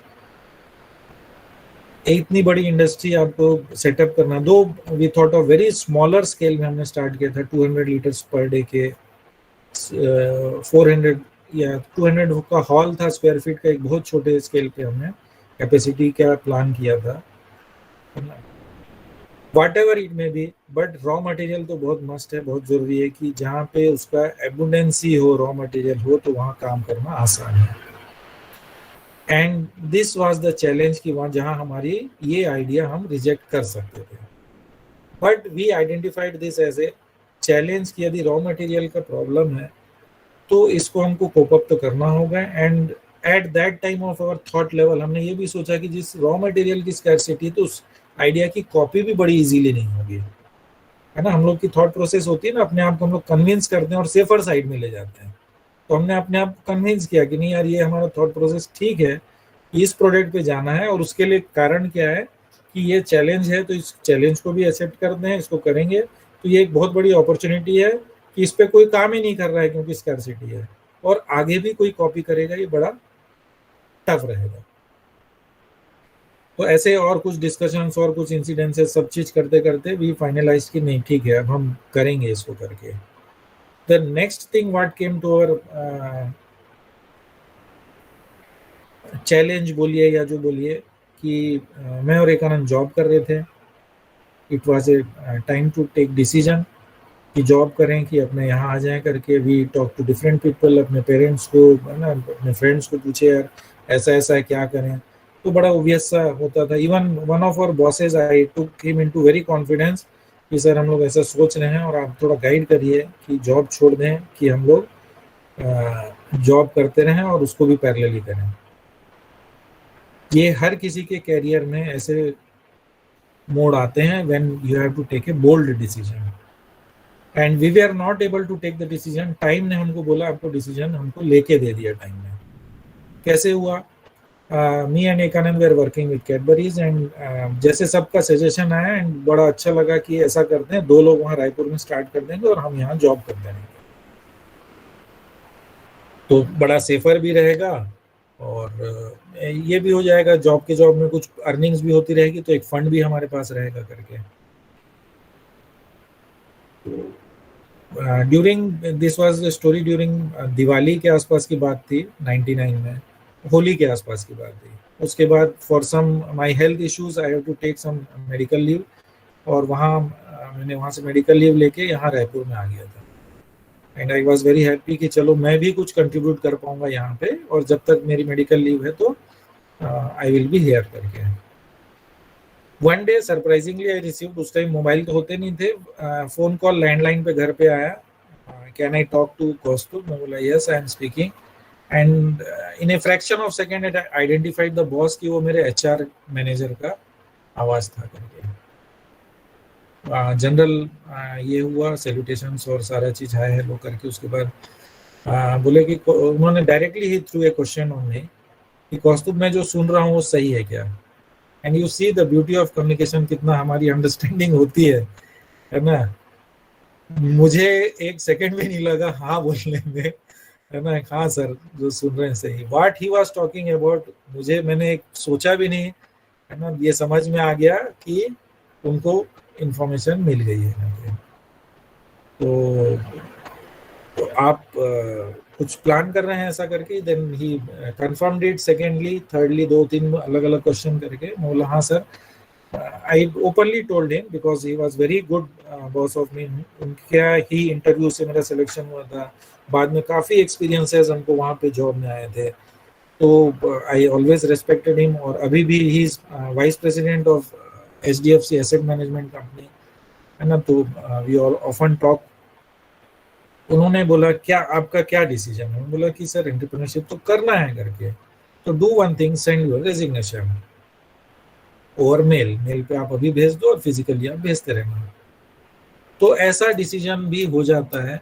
Speaker 14: इतनी बड़ी इंडस्ट्री आपको सेटअप करना। Though we thought of very smaller scale में हमने स्टार्ट किया था, 200 लीटर्स पर डे के 400 या 200 का हॉल था स्क्वायर फीट का, एक बहुत छोटे स्केल पे हमने कैपेसिटी का प्लान किया था, वॉट एवर इट में भी। बट रॉ मटेरियल तो बहुत मस्ट है, बहुत जरूरी है कि जहाँ पे उसका एबुंडेंसी हो, रॉ मटेरियल हो, तो वहाँ काम करना आसान है। And this was the challenge कि वहाँ जहाँ हमारी ये आइडिया हम रिजेक्ट कर सकते थे, but we identified this as a challenge कि यदि रॉ मटेरियल का प्रॉब्लम है तो इसको हमको कोप अप तो करना होगा। And at that time of our thought level हमने ये भी सोचा कि जिस रॉ मटेरियल की स्कैर्सिटी, तो उस आइडिया की कॉपी भी बड़ी इजीली नहीं होगी, है ना। हम लोग की थॉट प्रोसेस होती है ना, अपने आप को हम लोग कन्विंस करते हैं और सेफर साइड में ले जाते हैं। तो हमने अपने आप को कन्विंस किया कि नहीं यार, ये हमारा थॉट प्रोसेस ठीक है, इस प्रोडक्ट पे जाना है, और उसके लिए कारण क्या है कि ये चैलेंज है, तो इस चैलेंज को भी एक्सेप्ट करते हैं, इसको करेंगे। तो ये एक बहुत बड़ी अपॉर्चुनिटी है कि इस पे कोई काम ही नहीं कर रहा है क्योंकि स्कैर्सिटी है, और आगे भी कोई कॉपी करेगा ये बड़ा टफ रहेगा। तो ऐसे और कुछ डिस्कशंस और कुछ इंसिडेंसेस सब चीज करते करते वी फाइनलाइज कि नहीं ठीक है, अब हम करेंगे इसको करके। The next thing what came to our challenge बोलिए या जो बोलिए कि मैं और एकानंद जॉब कर रहे थे। It was a time to take decision कि जॉब करें कि अपने यहाँ आ जाएं करके। We talk to different people, अपने पेरेंट्स को, ना अपने फ्रेंड्स को पूछे यार ऐसा ऐसा है, क्या करें। तो बड़ा ओबियस सा होता था। Even one of our bosses, I took him into very confidence कि सर हम लोग ऐसा सोच रहे हैं और आप थोड़ा गाइड करिए कि जॉब छोड़ दें कि हम लोग जॉब करते रहें और उसको भी पैरेलली करें। ये हर किसी के कैरियर में ऐसे मोड आते हैं when you have to take a bold decision, and we were not able to take the decision. Time ने हमको बोला आपको डिसीजन हमको लेके दे दिया टाइम ने। कैसे हुआ? Me and Ekanand we are working with Cadbury's, and जैसे सबका सजेशन आया एंड बड़ा अच्छा लगा कि ऐसा करते हैं, 2 लोग वहाँ रायपुर में स्टार्ट कर देंगे और हम यहाँ जॉब कर देंगे, तो बड़ा सेफर भी रहेगा और ये भी हो जाएगा। जॉब में कुछ अर्निंग्स भी होती रहेगी, तो एक फंड भी हमारे पास रहेगा करके। During this was the story during Diwali के आसपास की बात थी, 99 में, होली के आसपास की बात थी। उसके बाद for some my health issues I have to take some medical leave, और मैंने वहाँ से मेडिकल लीव लेके यहाँ रायपुर में आ गया था। And I was very happy कि चलो मैं भी कुछ कंट्रीब्यूट कर पाऊंगा यहाँ पे, और जब तक मेरी मेडिकल लीव है तो आई विल बी हियर करके। One day surprisingly I received, उस टाइम मोबाइल तो होते नहीं थे, फोन कॉल लैंडलाइन पे घर पे आया, कैन आई टॉक टू कौस्तुभ? मैं बोला yes I am speaking, and in a fraction of second it identified the boss कि वो मेरे HR मैनेजर का आवाज था करके। जनरल ये हुआ, सैल्यूटेशंस और सारा चीज हाय हेलो करके। उसके बाद बोले कि उन्होंने directly he through a question on me कि कौस्तुभ मैं जो सुन रहा हूँ वो सही है क्या? And you see the beauty of communication, कितना हमारी अंडरस्टैंडिंग होती है ना। मुझे एक सेकंड भी नहीं लगा हाँ बोलने में, है ना। हाँ सर, जो सुन रहे हैं सही, what he was talking about, मैंने सोचा भी नहीं, है ना। ये समझ में आ गया कि उनको इंफॉर्मेशन मिल गई है। तो आप कुछ प्लान कर रहे हैं ऐसा करके? Then he confirmed it secondly, thirdly 2-3 अलग अलग क्वेश्चन करके। मैं बोला हाँ sir. I openly told him because he was very good boss of me. उनके ही इंटरव्यू से मेरा सिलेक्शन हुआ था, बाद में काफ़ी एक्सपीरियंसेस हमको वहाँ पे जॉब में आए थे, तो आई ऑलवेज रेस्पेक्टेड हिम। और अभी भी he is vice president of HDFC asset management company, है ना। तो वी ऑल ऑफन टॉक। उन्होंने बोला क्या आपका क्या डिसीजन है? बोला कि सर एंटरप्रेन्योरशिप तो करना है करके, तो do one thing, send your resignation और मेल पे आप अभी भेज दो और फिजिकली आप भेजते रहना। तो ऐसा डिसीजन भी हो जाता है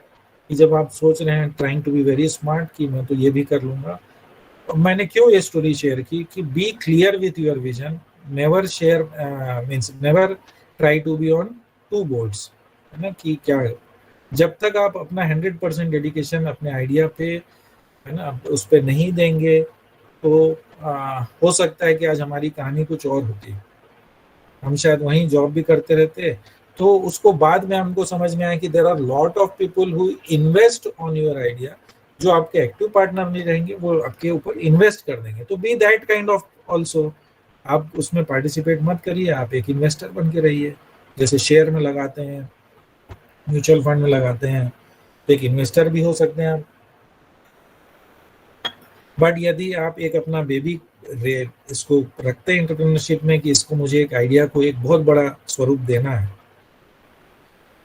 Speaker 14: कि जब आप सोच रहे हैं, trying to be very smart, कि मैं तो ये भी कर लूंगा। मैंने क्यों ये स्टोरी शेयर की कि be clear with your vision, never share means never try to be on 2 boards, है ना। कि क्या जब तक आप अपना 100% डेडिकेशन अपने आइडिया पे, है ना, उस पे नहीं देंगे, तो हो सकता है कि आज हमारी कहानी कुछ और होती, हम शायद वहीं जॉब भी करते रहते। तो उसको बाद में हमको समझ में आया कि there are lot of people who invest on your idea, जो आपके एक्टिव पार्टनर नहीं रहेंगे, वो आपके ऊपर इन्वेस्ट कर देंगे। तो be that kind of also, आप उसमें पार्टिसिपेट मत करिए, आप एक इन्वेस्टर बन के रहिए। जैसे शेयर में लगाते हैं, म्यूचुअल फंड में लगाते हैं, तो एक इन्वेस्टर भी हो सकते हैं आप। बट यदि आप एक अपना बेबी इसको रखते हैं एंटरप्रेन्योरशिप में कि इसको मुझे एक आइडिया को एक बहुत बड़ा स्वरूप देना है,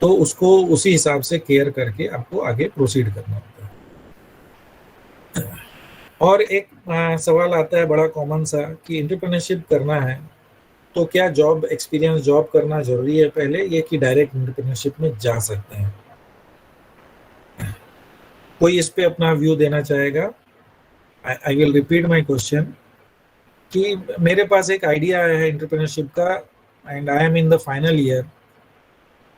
Speaker 14: तो उसको उसी हिसाब से केयर करके आपको आगे प्रोसीड करना होता है। और एक सवाल आता है बड़ा कॉमन सा कि एंटरप्रेन्योरशिप करना है तो क्या जॉब एक्सपीरियंस, जॉब करना जरूरी है पहले, ये कि डायरेक्ट एंटरप्रेन्योरशिप में जा सकते हैं? कोई इस पे अपना व्यू देना चाहेगा? I will repeat my question कि मेरे पास एक आइडिया है एंटरप्रेन्योरशिप का and I M in the final year,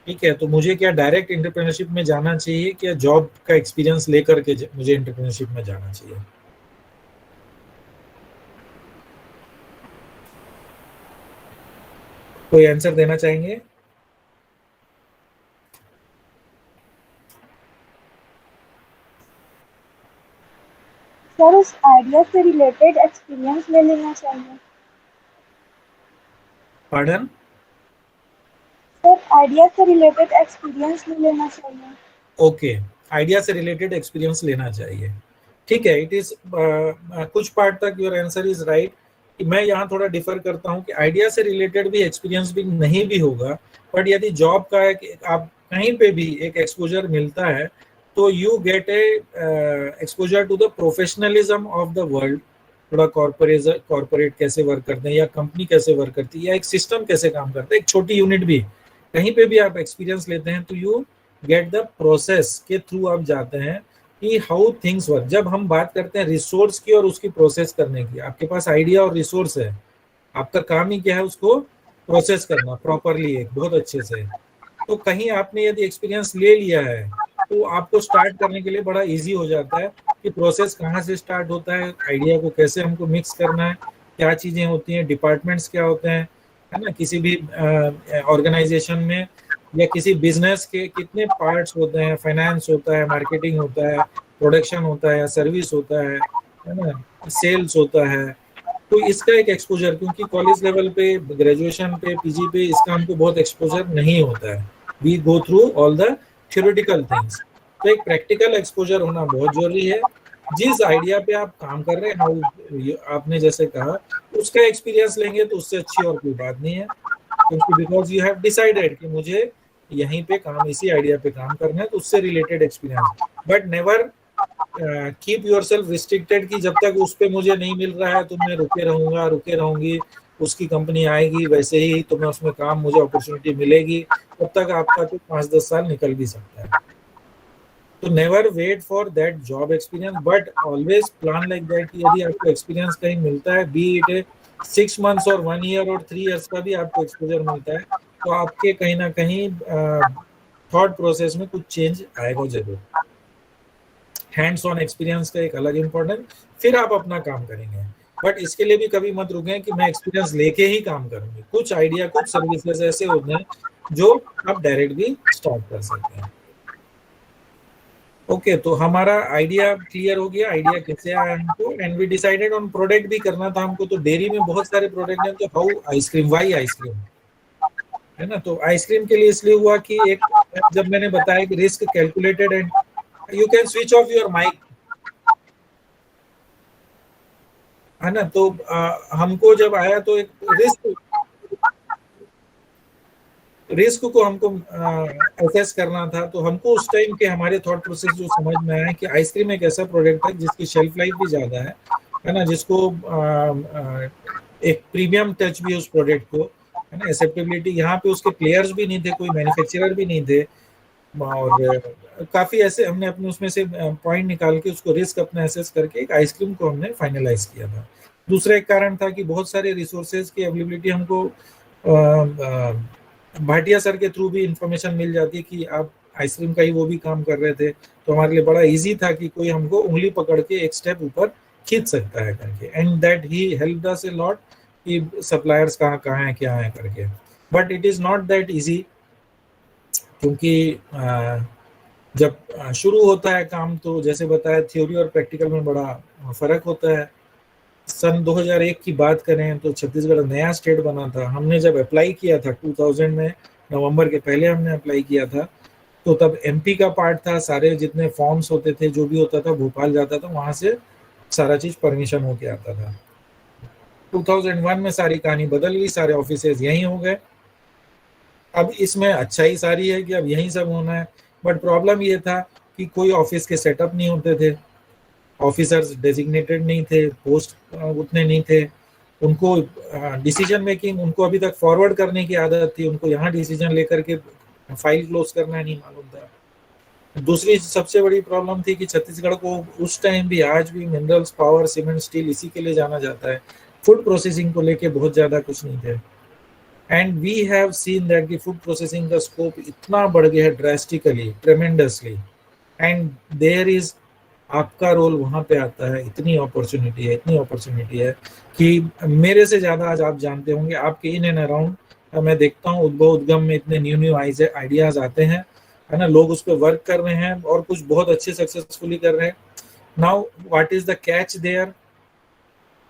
Speaker 14: ठीक है। तो मुझे क्या डायरेक्ट एंटरप्रेन्योरशिप में जाना चाहिए, क्या जॉब का एक्सपीरियंस लेकर के मुझे एंटरप्रेन्योरशिप में जाना चाहिए? कोई आंसर देना चाहेंगे?
Speaker 15: सर उस आइडिया से रिलेटेड एक्सपीरियंस ले लेना चाहिए।
Speaker 14: पार्डन?
Speaker 15: सर आइडिया से रिलेटेड एक्सपीरियंस ले लेना चाहिए।
Speaker 14: ओके, आइडिया से रिलेटेड एक्सपीरियंस लेना चाहिए, ठीक है। इट इज कुछ पार्ट तक योर आंसर इज राइट। मैं यहाँ थोड़ा डिफर करता हूँ कि आइडिया से रिलेटेड भी एक्सपीरियंस भी नहीं भी होगा, बट यदि जॉब का आप कहीं पे भी एक एक्सपोजर मिलता है, तो you get a exposure to the professionalism of the world. थोड़ा कॉर्पोरेट कैसे वर्क करते हैं, या कंपनी कैसे वर्क करती है, या एक सिस्टम कैसे काम करता है, एक छोटी यूनिट भी, कहीं पे भी आप एक्सपीरियंस लेते हैं, तो यू गेट द प्रोसेस के थ्रू आप जाते हैं कि हाउ थिंग्स वर्क। जब हम बात करते हैं रिसोर्स की और उसकी प्रोसेस करने की, आपके पास आइडिया और रिसोर्स है, आपका काम ही क्या है, उसको प्रोसेस करना प्रॉपरली, एक बहुत अच्छे से। तो कहीं आपने यदि एक्सपीरियंस ले लिया है, तो आपको स्टार्ट करने के लिए बड़ा इजी हो जाता है कि प्रोसेस कहाँ से स्टार्ट होता है, आइडिया को कैसे हमको मिक्स करना है, क्या चीजें होती हैं, डिपार्टमेंट्स क्या होते हैं, है ना। किसी भी ऑर्गेनाइजेशन में या किसी बिजनेस के कितने पार्ट्स होते हैं, फाइनेंस होता है, मार्केटिंग होता है, प्रोडक्शन होता है, सर्विस होता है ना, सेल्स होता है। तो इसका एक एक्सपोजर, क्योंकि कॉलेज लेवल पे, ग्रेजुएशन पे, पीजी पे इसका हमको बहुत एक्सपोजर नहीं होता है। We go through all the theoretical things. तो एक प्रैक्टिकल एक्सपोजर होना बहुत जरूरी है। जिस आइडिया पे आप काम कर रहे हैं, आपने जैसे कहा, उसका एक्सपीरियंस लेंगे तो उससे अच्छी और कोई बात नहीं है, क्योंकि बिकॉज यू हैव डिसाइडेड कि मुझे यहीं पे काम, इसी आइडिया पे काम करना है, तो उससे related experience. But never keep yourself restricted कि जब तक उस पे मुझे नहीं मिल रहा है तो मैं रुके रहूंगी, उसकी कंपनी आएगी वैसे ही तो मैं उसमें काम, मुझे अपॉर्चुनिटी मिलेगी, तब तक आपका तो 5-10 साल निकल भी सकता है। तो never wait for that job experience, but always plan like that कि यदि आपको एक्सपीरियंस कहीं मिलता है, बी इट ए 6 months और 1 year और 3 years का भी आपको एक्सपोजर मिलता है, तो आपके कहीं ना कहीं थॉट प्रोसेस में कुछ चेंज आएगा जरूर। हैंड्स ऑन एक्सपीरियंस का एक अलग इम्पोर्टेंट, फिर आप अपना काम करेंगे। बट इसके लिए भी कभी मत रुकें कि मैं एक्सपीरियंस लेके ही काम करूंगी। कुछ आइडिया, कुछ सर्विसेज ऐसे होते हैं जो आप डायरेक्ट भी स्टार्ट कर सकते हैं। ओके, तो हमारा आइडिया क्लियर हो गया, आइडिया कैसे आया हमको, and we decided on product भी करना था हमको। तो डेयरी में बहुत सारे प्रोडक्ट हैं, तो हाउ आइसक्रीम, वाई आइसक्रीम, है ना। तो आइसक्रीम के लिए इसलिए हुआ कि एक, जब मैंने बताया कि risk calculated and you can switch off your mic, है ना। तो हमको जब आया तो एक रिस्क को हमको असेस करना था। तो हमको उस टाइम के हमारे थॉट प्रोसेस जो समझ में आया कि आइसक्रीम एक ऐसा प्रोडक्ट है जिसकी शेल्फ लाइफ भी ज्यादा है ना, जिसको एक प्रीमियम टच भी उस प्रोडक्ट को, है ना, एक्सेप्टेबिलिटी। यहाँ पे उसके प्लेयर्स भी नहीं थे, कोई मैन्युफैक्चरर भी नहीं थे, और काफी ऐसे हमने अपने उसमें से पॉइंट निकाल के उसको रिस्क अपना असेस करके एक आइसक्रीम को हमने फाइनलाइज किया था। दूसरा एक कारण था कि बहुत सारे रिसोर्सेज की अवेलेबिलिटी हमको भाटिया सर के थ्रू भी इंफॉर्मेशन मिल जाती है कि आप आइसक्रीम का ही वो भी काम कर रहे थे, तो हमारे लिए बड़ा इजी था कि कोई हमको उंगली पकड़ के एक स्टेप ऊपर खींच सकता है करके। And that he helped us a lot कि सप्लायर्स कहाँ हैं क्या है करके। But it is not that easy, क्योंकि जब शुरू होता है काम तो जैसे बताया थ्योरी और प्रैक्टिकल में बड़ा फर्क होता है। सन 2001 की बात करें तो छत्तीसगढ़ नया स्टेट बना था। हमने जब अप्लाई किया था 2000 में, नवंबर के पहले हमने अप्लाई किया था, तो तब एमपी का पार्ट था। सारे जितने फॉर्म्स होते थे, जो भी होता था, भोपाल जाता था, वहां से सारा चीज परमिशन होके आता था। 2001 में सारी कहानी बदल गई, सारे ऑफिसेज यहीं हो गए। अब इसमें अच्छाई सारी है कि अब यहीं सब होना है, बट प्रॉब्लम ये था कि कोई ऑफिस के सेटअप नहीं होते थे, ऑफिसर्स डेजिग्नेटेड नहीं थे, पोस्ट उतने नहीं थे, उनको डिसीजन मेकिंग, उनको अभी तक फॉरवर्ड करने की आदत थी, उनको यहाँ डिसीजन लेकर के फाइल क्लोज करना नहीं मालूम था। दूसरी सबसे बड़ी प्रॉब्लम थी कि छत्तीसगढ़ को उस टाइम भी, आज भी मिनरल्स, पावर, सीमेंट, स्टील इसी के लिए जाना जाता है। फूड प्रोसेसिंग को लेके बहुत ज्यादा कुछ नहीं थे। And we have seen that कि फूड प्रोसेसिंग का स्कोप इतना बढ़ गया है drastically, tremendously, and there is, आपका रोल वहां पे आता है। इतनी अपॉर्चुनिटी है कि मेरे से ज्यादा आज आप जानते होंगे। आपके इन एंड अराउंड मैं देखता हूँ उद्भव उद्गम में इतने न्यू आइडियाज आते हैं, है ना, लोग उस पर वर्क कर रहे हैं और कुछ बहुत अच्छे सक्सेसफुली कर रहे हैं। Now what is the catch there?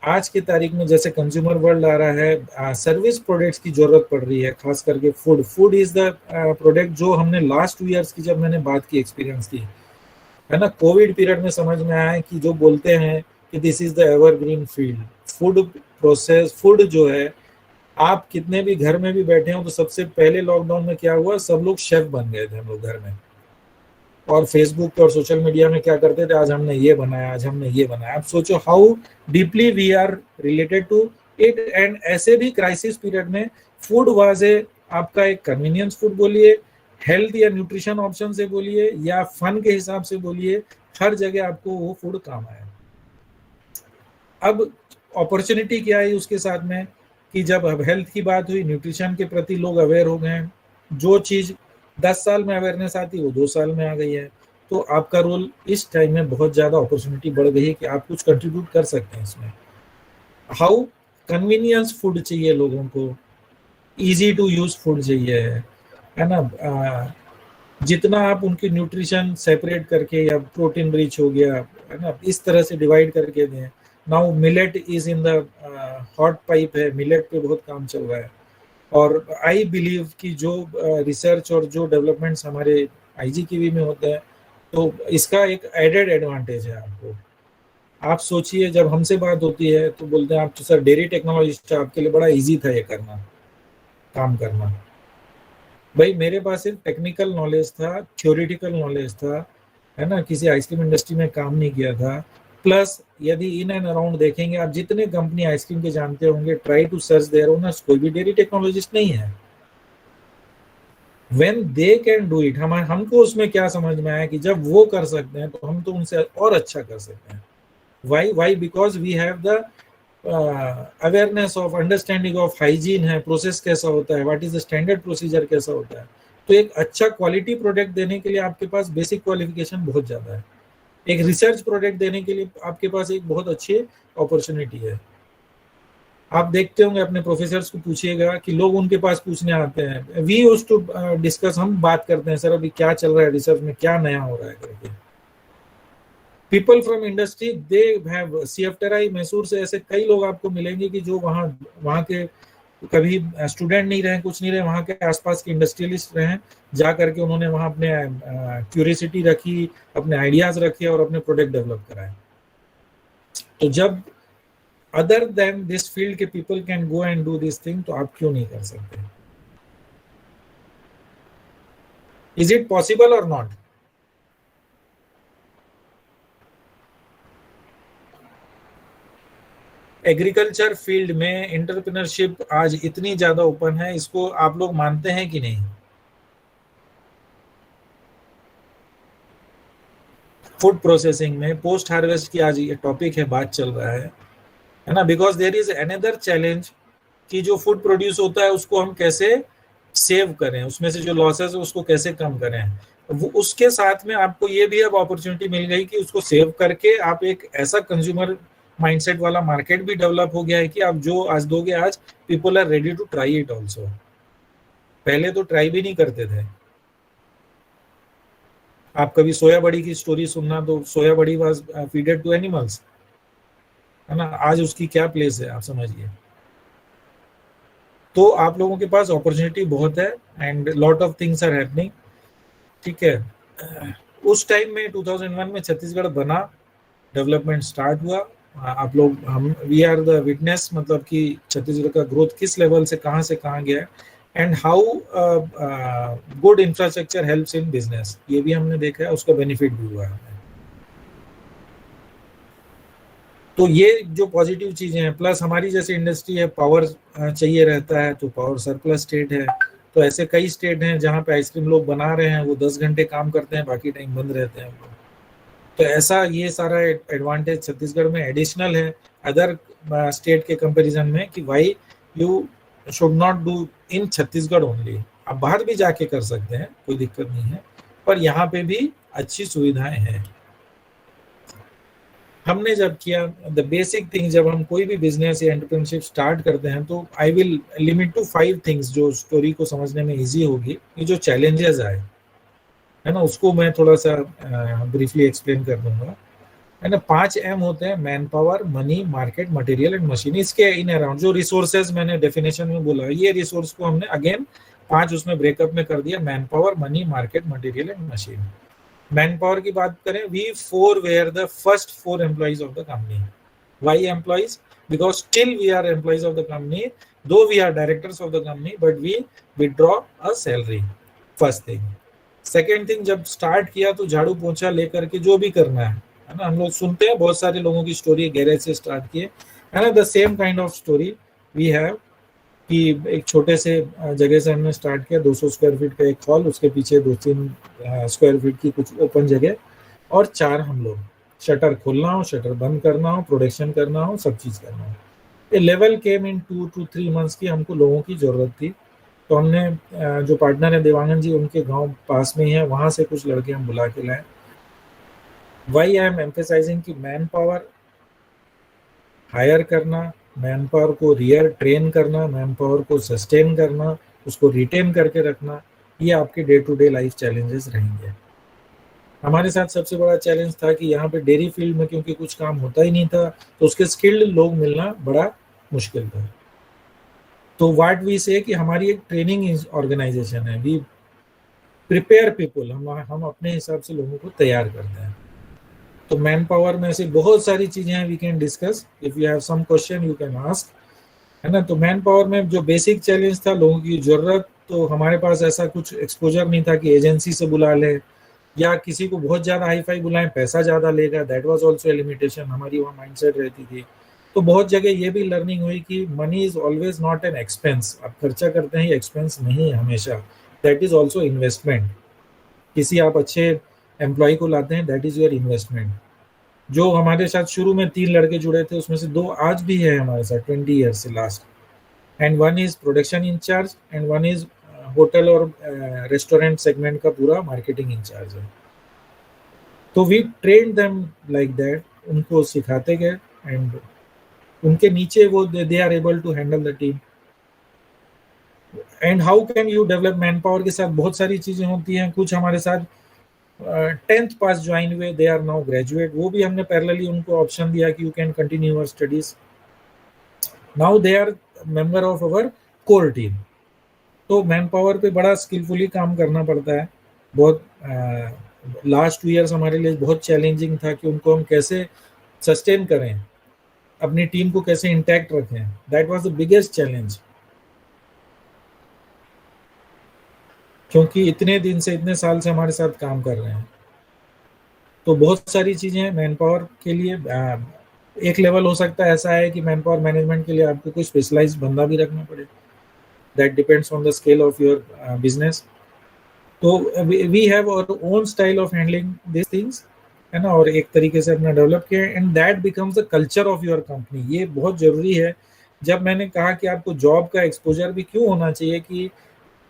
Speaker 14: आज की तारीख में जैसे कंज्यूमर वर्ल्ड आ रहा है, सर्विस प्रोडक्ट्स की जरूरत पड़ रही है, खास करके फूड इज द प्रोडक्ट जो हमने लास्ट 2 इयर्स की जब मैंने बात की, एक्सपीरियंस की, है ना, कोविड पीरियड में समझ में आया कि जो बोलते हैं कि this is the evergreen field. Food process, food जो है, आप कितने भी घर में भी बैठे हो तो सबसे पहले लॉकडाउन में क्या हुआ, सब लोग शेफ बन गए थे हम लोग घर में, और फेसबुक और सोशल मीडिया में क्या करते थे, आज हमने ये बनाया, आज हमने ये बनाया। आप सोचो how deeply we are related to it. And ऐसे भी क्राइसिस पीरियड में फूड वाज ए, आपका एक कन्वीनियंस फूड बोलिए, हेल्थ या न्यूट्रिशन ऑप्शन से बोलिए, या फन के हिसाब से बोलिए, हर जगह आपको वो फूड काम आया। अब अपॉर्चुनिटी क्या है उसके साथ में कि जब अब हेल्थ की बात हुई, न्यूट्रिशन के प्रति लोग अवेयर हो गए हैं। जो चीज 10 साल में अवेयरनेस आती वो 2 साल में आ गई है। तो आपका रोल इस टाइम में बहुत ज्यादा अपॉर्चुनिटी बढ़ गई है कि आप कुछ कंट्रीब्यूट कर सकते हैं इसमें। हाउ कन्वीनियंस फूड चाहिए लोगों को, इजी टू यूज फूड चाहिए, है ना। जितना आप उनकी न्यूट्रिशन सेपरेट करके, या प्रोटीन रिच हो गया, है ना, इस तरह से डिवाइड करके दें। Now millet is in the hot pipe है, मिलेट पे बहुत काम चल रहा है। और आई बिलीव कि जो रिसर्च और जो डेवलपमेंट्स हमारे आईजीकेवी में होते हैं, तो इसका एक एडेड एडवांटेज है आपको। आप सोचिए, जब हमसे बात होती है तो बोलते हैं आप तो सर डेयरी टेक्नोलॉजिस्ट, आपके लिए बड़ा इजी था ये करना, काम करना। भाई मेरे पास सिर्फ टेक्निकल नॉलेज था, थ्योरेटिकल नॉलेज था, है ना, किसी आइसक्रीम इंडस्ट्री में काम नहीं किया था। प्लस यदि इन एंड अराउंड देखेंगे आप, जितने कंपनी आइसक्रीम के जानते होंगे, try to search their owners, कोई भी डेयरी टेक्नोलॉजिस्ट नहीं है। When they can do it, हमको उसमें क्या समझ में आया कि जब वो कर सकते हैं तो हम तो उनसे और अच्छा कर सकते हैं। Why because we have the awareness of, understanding of hygiene है, प्रोसेस कैसा होता है, what is the standard procedure कैसा होता है। तो एक अच्छा क्वालिटी प्रोडक्ट देने के लिए आपके पास बेसिक क्वालिफिकेशन बहुत ज्यादा है। एक रिसर्च प्रोडक्ट देने के लिए आपके पास एक बहुत अच्छी अपॉर्चुनिटी है। आप देखते होंगे अपने प्रोफेसर्स को पूछिएगा कि लोग उनके पास पूछने आते हैं, वी यूज्ड टू डिस्कस, हम बात करते हैं सर अभी क्या चल रहा है रिसर्च में, क्या नया हो रहा है करके। People from industry they have CFTRI Mysore से ऐसे कई लोग आपको मिलेंगे कि जो वहाँ के कभी स्टूडेंट नहीं रहे, कुछ नहीं रहे, वहाँ के आसपास के इंडस्ट्रियलिस्ट रहे, जा करके उन्होंने वहाँ अपने क्यूरियोसिटी रखी, अपने आइडियाज रखे और अपने प्रोडक्ट डेवलप कराए। तो जब अदर देन दिस फील्ड के people can go and do this thing, तो आप क्यों नहीं कर सकते? इज इट पॉसिबल और नॉट? एग्रीकल्चर फील्ड में एंटरप्रेन्योरशिप आज इतनी ज्यादा ओपन है, इसको आप लोग मानते हैं कि नहीं? फूड प्रोसेसिंग में पोस्ट हार्वेस्ट की आज ये टॉपिक है, बात चल रहा है ना, because there is another challenge कि जो फूड प्रोड्यूस होता है उसको हम कैसे सेव करें, उसमें से जो लॉसेस है उसको कैसे कम करें। वो उसके साथ में आपको ये भी अब अपॉर्चुनिटी मिल गई कि उसको सेव करके आप एक ऐसा कंज्यूमर माइंडसेट वाला मार्केट भी डेवलप हो गया है कि आप जो आज दोगे, आज people are ready to try it also. पहले तो ट्राई भी नहीं करते थे। आप कभी सोया बड़ी की स्टोरी सुनना, तो सोया बड़ी वाज फीडेड टू एनिमल्स, है ना, आज उसकी क्या प्लेस है आप समझिए। तो आप लोगों के पास अपॉर्चुनिटी बहुत है and lot of things are happening, ठीक है। उस टाइम में 2001 में छत्तीसगढ़ बना, डेवलपमेंट स्टार्ट हुआ, आप लोग हम वी आर द विटनेस, मतलब कि छत्तीसगढ़ का ग्रोथ किस लेवल से कहाँ गया है and how good infrastructure helps in business, ये भी हमने देखा है, उसका बेनिफिट भी हुआ है। तो ये जो पॉजिटिव चीजें हैं, प्लस हमारी जैसे इंडस्ट्री है, पावर चाहिए रहता है, तो पावर सरप्लस स्टेट है। तो ऐसे कई स्टेट हैं जहाँ पे आइसक्रीम लोग बना रहे हैं, वो 10 घंटे काम करते हैं, बाकी टाइम बंद रहते हैं। तो ऐसा ये सारा एडवांटेज छत्तीसगढ़ में एडिशनल है अदर स्टेट के कंपैरिजन में, कि भाई you should not do in Chhattisgarh only. आप बाहर भी जाके कर सकते हैं, कोई दिक्कत नहीं है, पर यहाँ पे भी अच्छी सुविधाएं हैं। हमने जब किया द बेसिक थिंग, जब हम कोई भी बिजनेस या एंटरप्रेन्योरशिप स्टार्ट करते हैं, तो I will limit to 5 things जो स्टोरी को समझने में इजी होगी। ये जो चैलेंजेस आए है ना, उसको मैं थोड़ा सा ब्रीफली एक्सप्लेन कर दूंगा, है ना। 5 M होते हैं, man power, money, market, material and machine. इसके इन अराउंड जो रिसोर्सेज मैंने डेफिनेशन में बोला, ये रिसोर्स को हमने अगेन 5 उसमें ब्रेकअप में कर दिया, man power, money, market, material and machine. Man power की बात करें, we 4 were the first 4 employees of the company. Why employees? Because still we are employees of the company, though we are directors of the company, but we withdraw a salary, first thing. Second thing, जब start किया तो झाड़ू पोछा लेकर के जो भी करना है ना, हम लोग सुनते हैं बहुत सारे लोगों की स्टोरी, गैरेज से स्टार्ट किए, है ना। The same kind of story we have, कि एक छोटे से जगह से हमने स्टार्ट किया, 200 स्क्वायर फीट का एक हॉल, उसके पीछे 2-3 स्क्वायर फीट की कुछ ओपन जगह, और 4 हम लोग, शटर खोलना हो, शटर बंद करना हो, प्रोडक्शन करना हो, सब चीज करना हो। ये level came in 2 to 3 months की हमको लोगों की जरूरत थी। तो हमने जो पार्टनर है देवांगन जी, उनके गांव पास में ही है, वहां से कुछ लड़के हम बुला के लाए। वाई आई एम एम्फेसाइजिंग कि मैन पावर हायर करना, मैन पावर को रियर ट्रेन करना, मैन पावर को सस्टेन करना, उसको रिटेन करके रखना, ये आपके day to day life challenges रहेंगे। हमारे साथ सबसे बड़ा चैलेंज था कि यहाँ पे डेयरी फील्ड में क्योंकि कुछ काम होता ही नहीं था, तो उसके स्किल्ड लोग मिलना बड़ा मुश्किल था। तो व्हाट वी से कि हमारी एक ट्रेनिंग ऑर्गेनाइजेशन है, वी प्रिपेयर पीपल, हम अपने हिसाब से लोगों को तैयार करते हैं। तो मैन पावर में ऐसी बहुत सारी चीजें हैं, we can discuss, if you have some question you can ask, है ना। तो मैन पावर में जो बेसिक चैलेंज था, लोगों की जरूरत, तो हमारे पास ऐसा कुछ एक्सपोजर नहीं था कि एजेंसी से बुला ले या किसी को बहुत ज्यादा हाई फाई बुलाएं, पैसा ज्यादा लेगा, that was also A limitation, हमारी वहाँ माइंडसेट रहती थी। तो बहुत जगह ये भी लर्निंग हुई कि money is always not an expense, आप खर्चा करते हैं, ये एक्सपेंस नहीं है हमेशा, दैट इज ऑल्सो इन्वेस्टमेंट। किसी आप अच्छे एम्प्लॉय को लाते हैं, दैट इज योर इन्वेस्टमेंट। जो हमारे साथ शुरू में 3 लड़के जुड़े थे, उसमें से 2 आज भी है हमारे साथ 20 ईयर से last, and 1 is production incharge and 1 is hotel और रेस्टोरेंट सेगमेंट का पूरा मार्केटिंग इंचार्ज है। तो we train them like that, उनको सिखाते गए एंड उनके नीचे वो they are able to handle the team. And how can you develop manpower के साथ बहुत सारी चीजें होती हैं। कुछ हमारे साथ 10th पास ज्वाइन हुए, दे आर नाउ ग्रेजुएट, वो भी हमने पैरेलली उनको ऑप्शन दिया कि you can continue your studies. Now they are member of our core team. तो मैन पावर पे बड़ा स्किलफुली काम करना पड़ता है। बहुत लास्ट 2 इयर्स हमारे लिए बहुत चैलेंजिंग था कि उनको हम कैसे सस्टेन करें, अपनी टीम को कैसे इंटैक्ट रखें। That was the biggest challenge, क्योंकि इतने दिन से, इतने साल से हमारे साथ काम कर रहे हैं। तो बहुत सारी चीजें हैं मैन पावर के लिए। एक लेवल हो सकता है ऐसा है कि मैन पावर मैनेजमेंट के लिए आपको कोई स्पेशलाइज्ड बंदा भी रखना पड़े, that depends on the scale of your business. तो we have our own style of handling this things, है ना, और एक तरीके से अपना डेवलप किया and that becomes the culture of your company. ये बहुत जरूरी है। जब मैंने कहा कि आपको जॉब का एक्सपोजर भी क्यों होना चाहिए, कि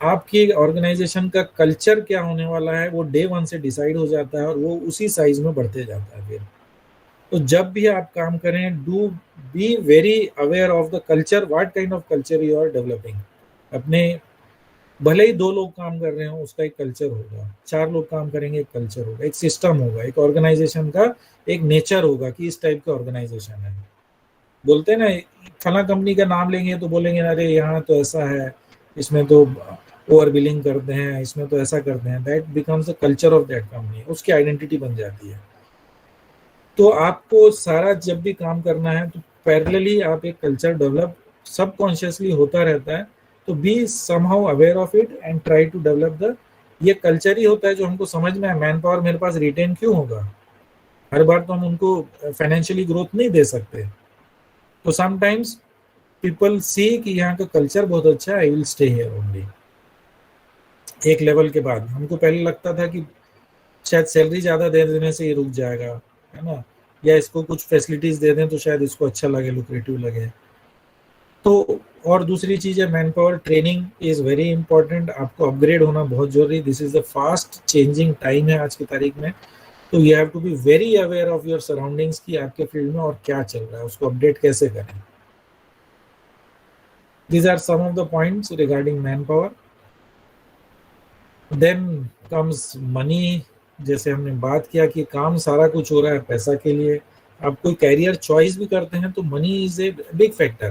Speaker 14: आपकी ऑर्गेनाइजेशन का कल्चर क्या होने वाला है वो डे 1 से डिसाइड हो जाता है और वो उसी साइज में बढ़ते जाता है फिर। तो जब भी आप काम करें, do be very aware of the culture, what kind of culture you are developing. अपने भले ही 2 लोग काम कर रहे हो उसका एक कल्चर होगा, 4 लोग काम करेंगे एक कल्चर होगा, एक सिस्टम होगा, एक ऑर्गेनाइजेशन का एक नेचर होगा कि इस टाइप का ऑर्गेनाइजेशन है। बोलते हैं ना, फला कंपनी का नाम लेंगे तो बोलेंगे अरे यहाँ तो ऐसा है, इसमें तो ओवर बिलिंग करते हैं, इसमें तो ऐसा करते हैं। That becomes the culture of that company, उसकी आइडेंटिटी बन जाती है। तो आपको सारा जब भी काम करना है तो पैरेलली आप एक कल्चर डेवलप सबकॉन्शियसली होता रहता है। तो be somehow aware of it and try to develop the, ये कल्चर ही होता है जो हमको समझ में है। मैन पावर मेरे पास रिटेन क्यों होगा, हर बार तो हम उनको फाइनेंशियली ग्रोथ नहीं दे सकते। तो समटाइम्स पीपल सी कि यहाँ का कल्चर बहुत अच्छा है, I will stay here only. एक लेवल के बाद हमको पहले लगता था कि शायद सैलरी ज्यादा दे देने से ये रुक जाएगा, है ना, या इसको कुछ फैसिलिटीज दे दें तो शायद इसको अच्छा लगे, लुक्रेटिव लगे। तो और दूसरी चीज है manpower training is very important. आपको अपग्रेड होना बहुत जरूरी। This is the fast changing time है आज की तारीख में। तो you have to be very aware of your surroundings कि आपके फील्ड में और क्या चल रहा है, उसको अपडेट कैसे करें। These are some of the points regarding manpower. Then comes money. जैसे हमने बात किया कि काम सारा कुछ हो रहा है पैसा के लिए। आप कोई कैरियर चॉइस भी करते हैं तो money is a big factor,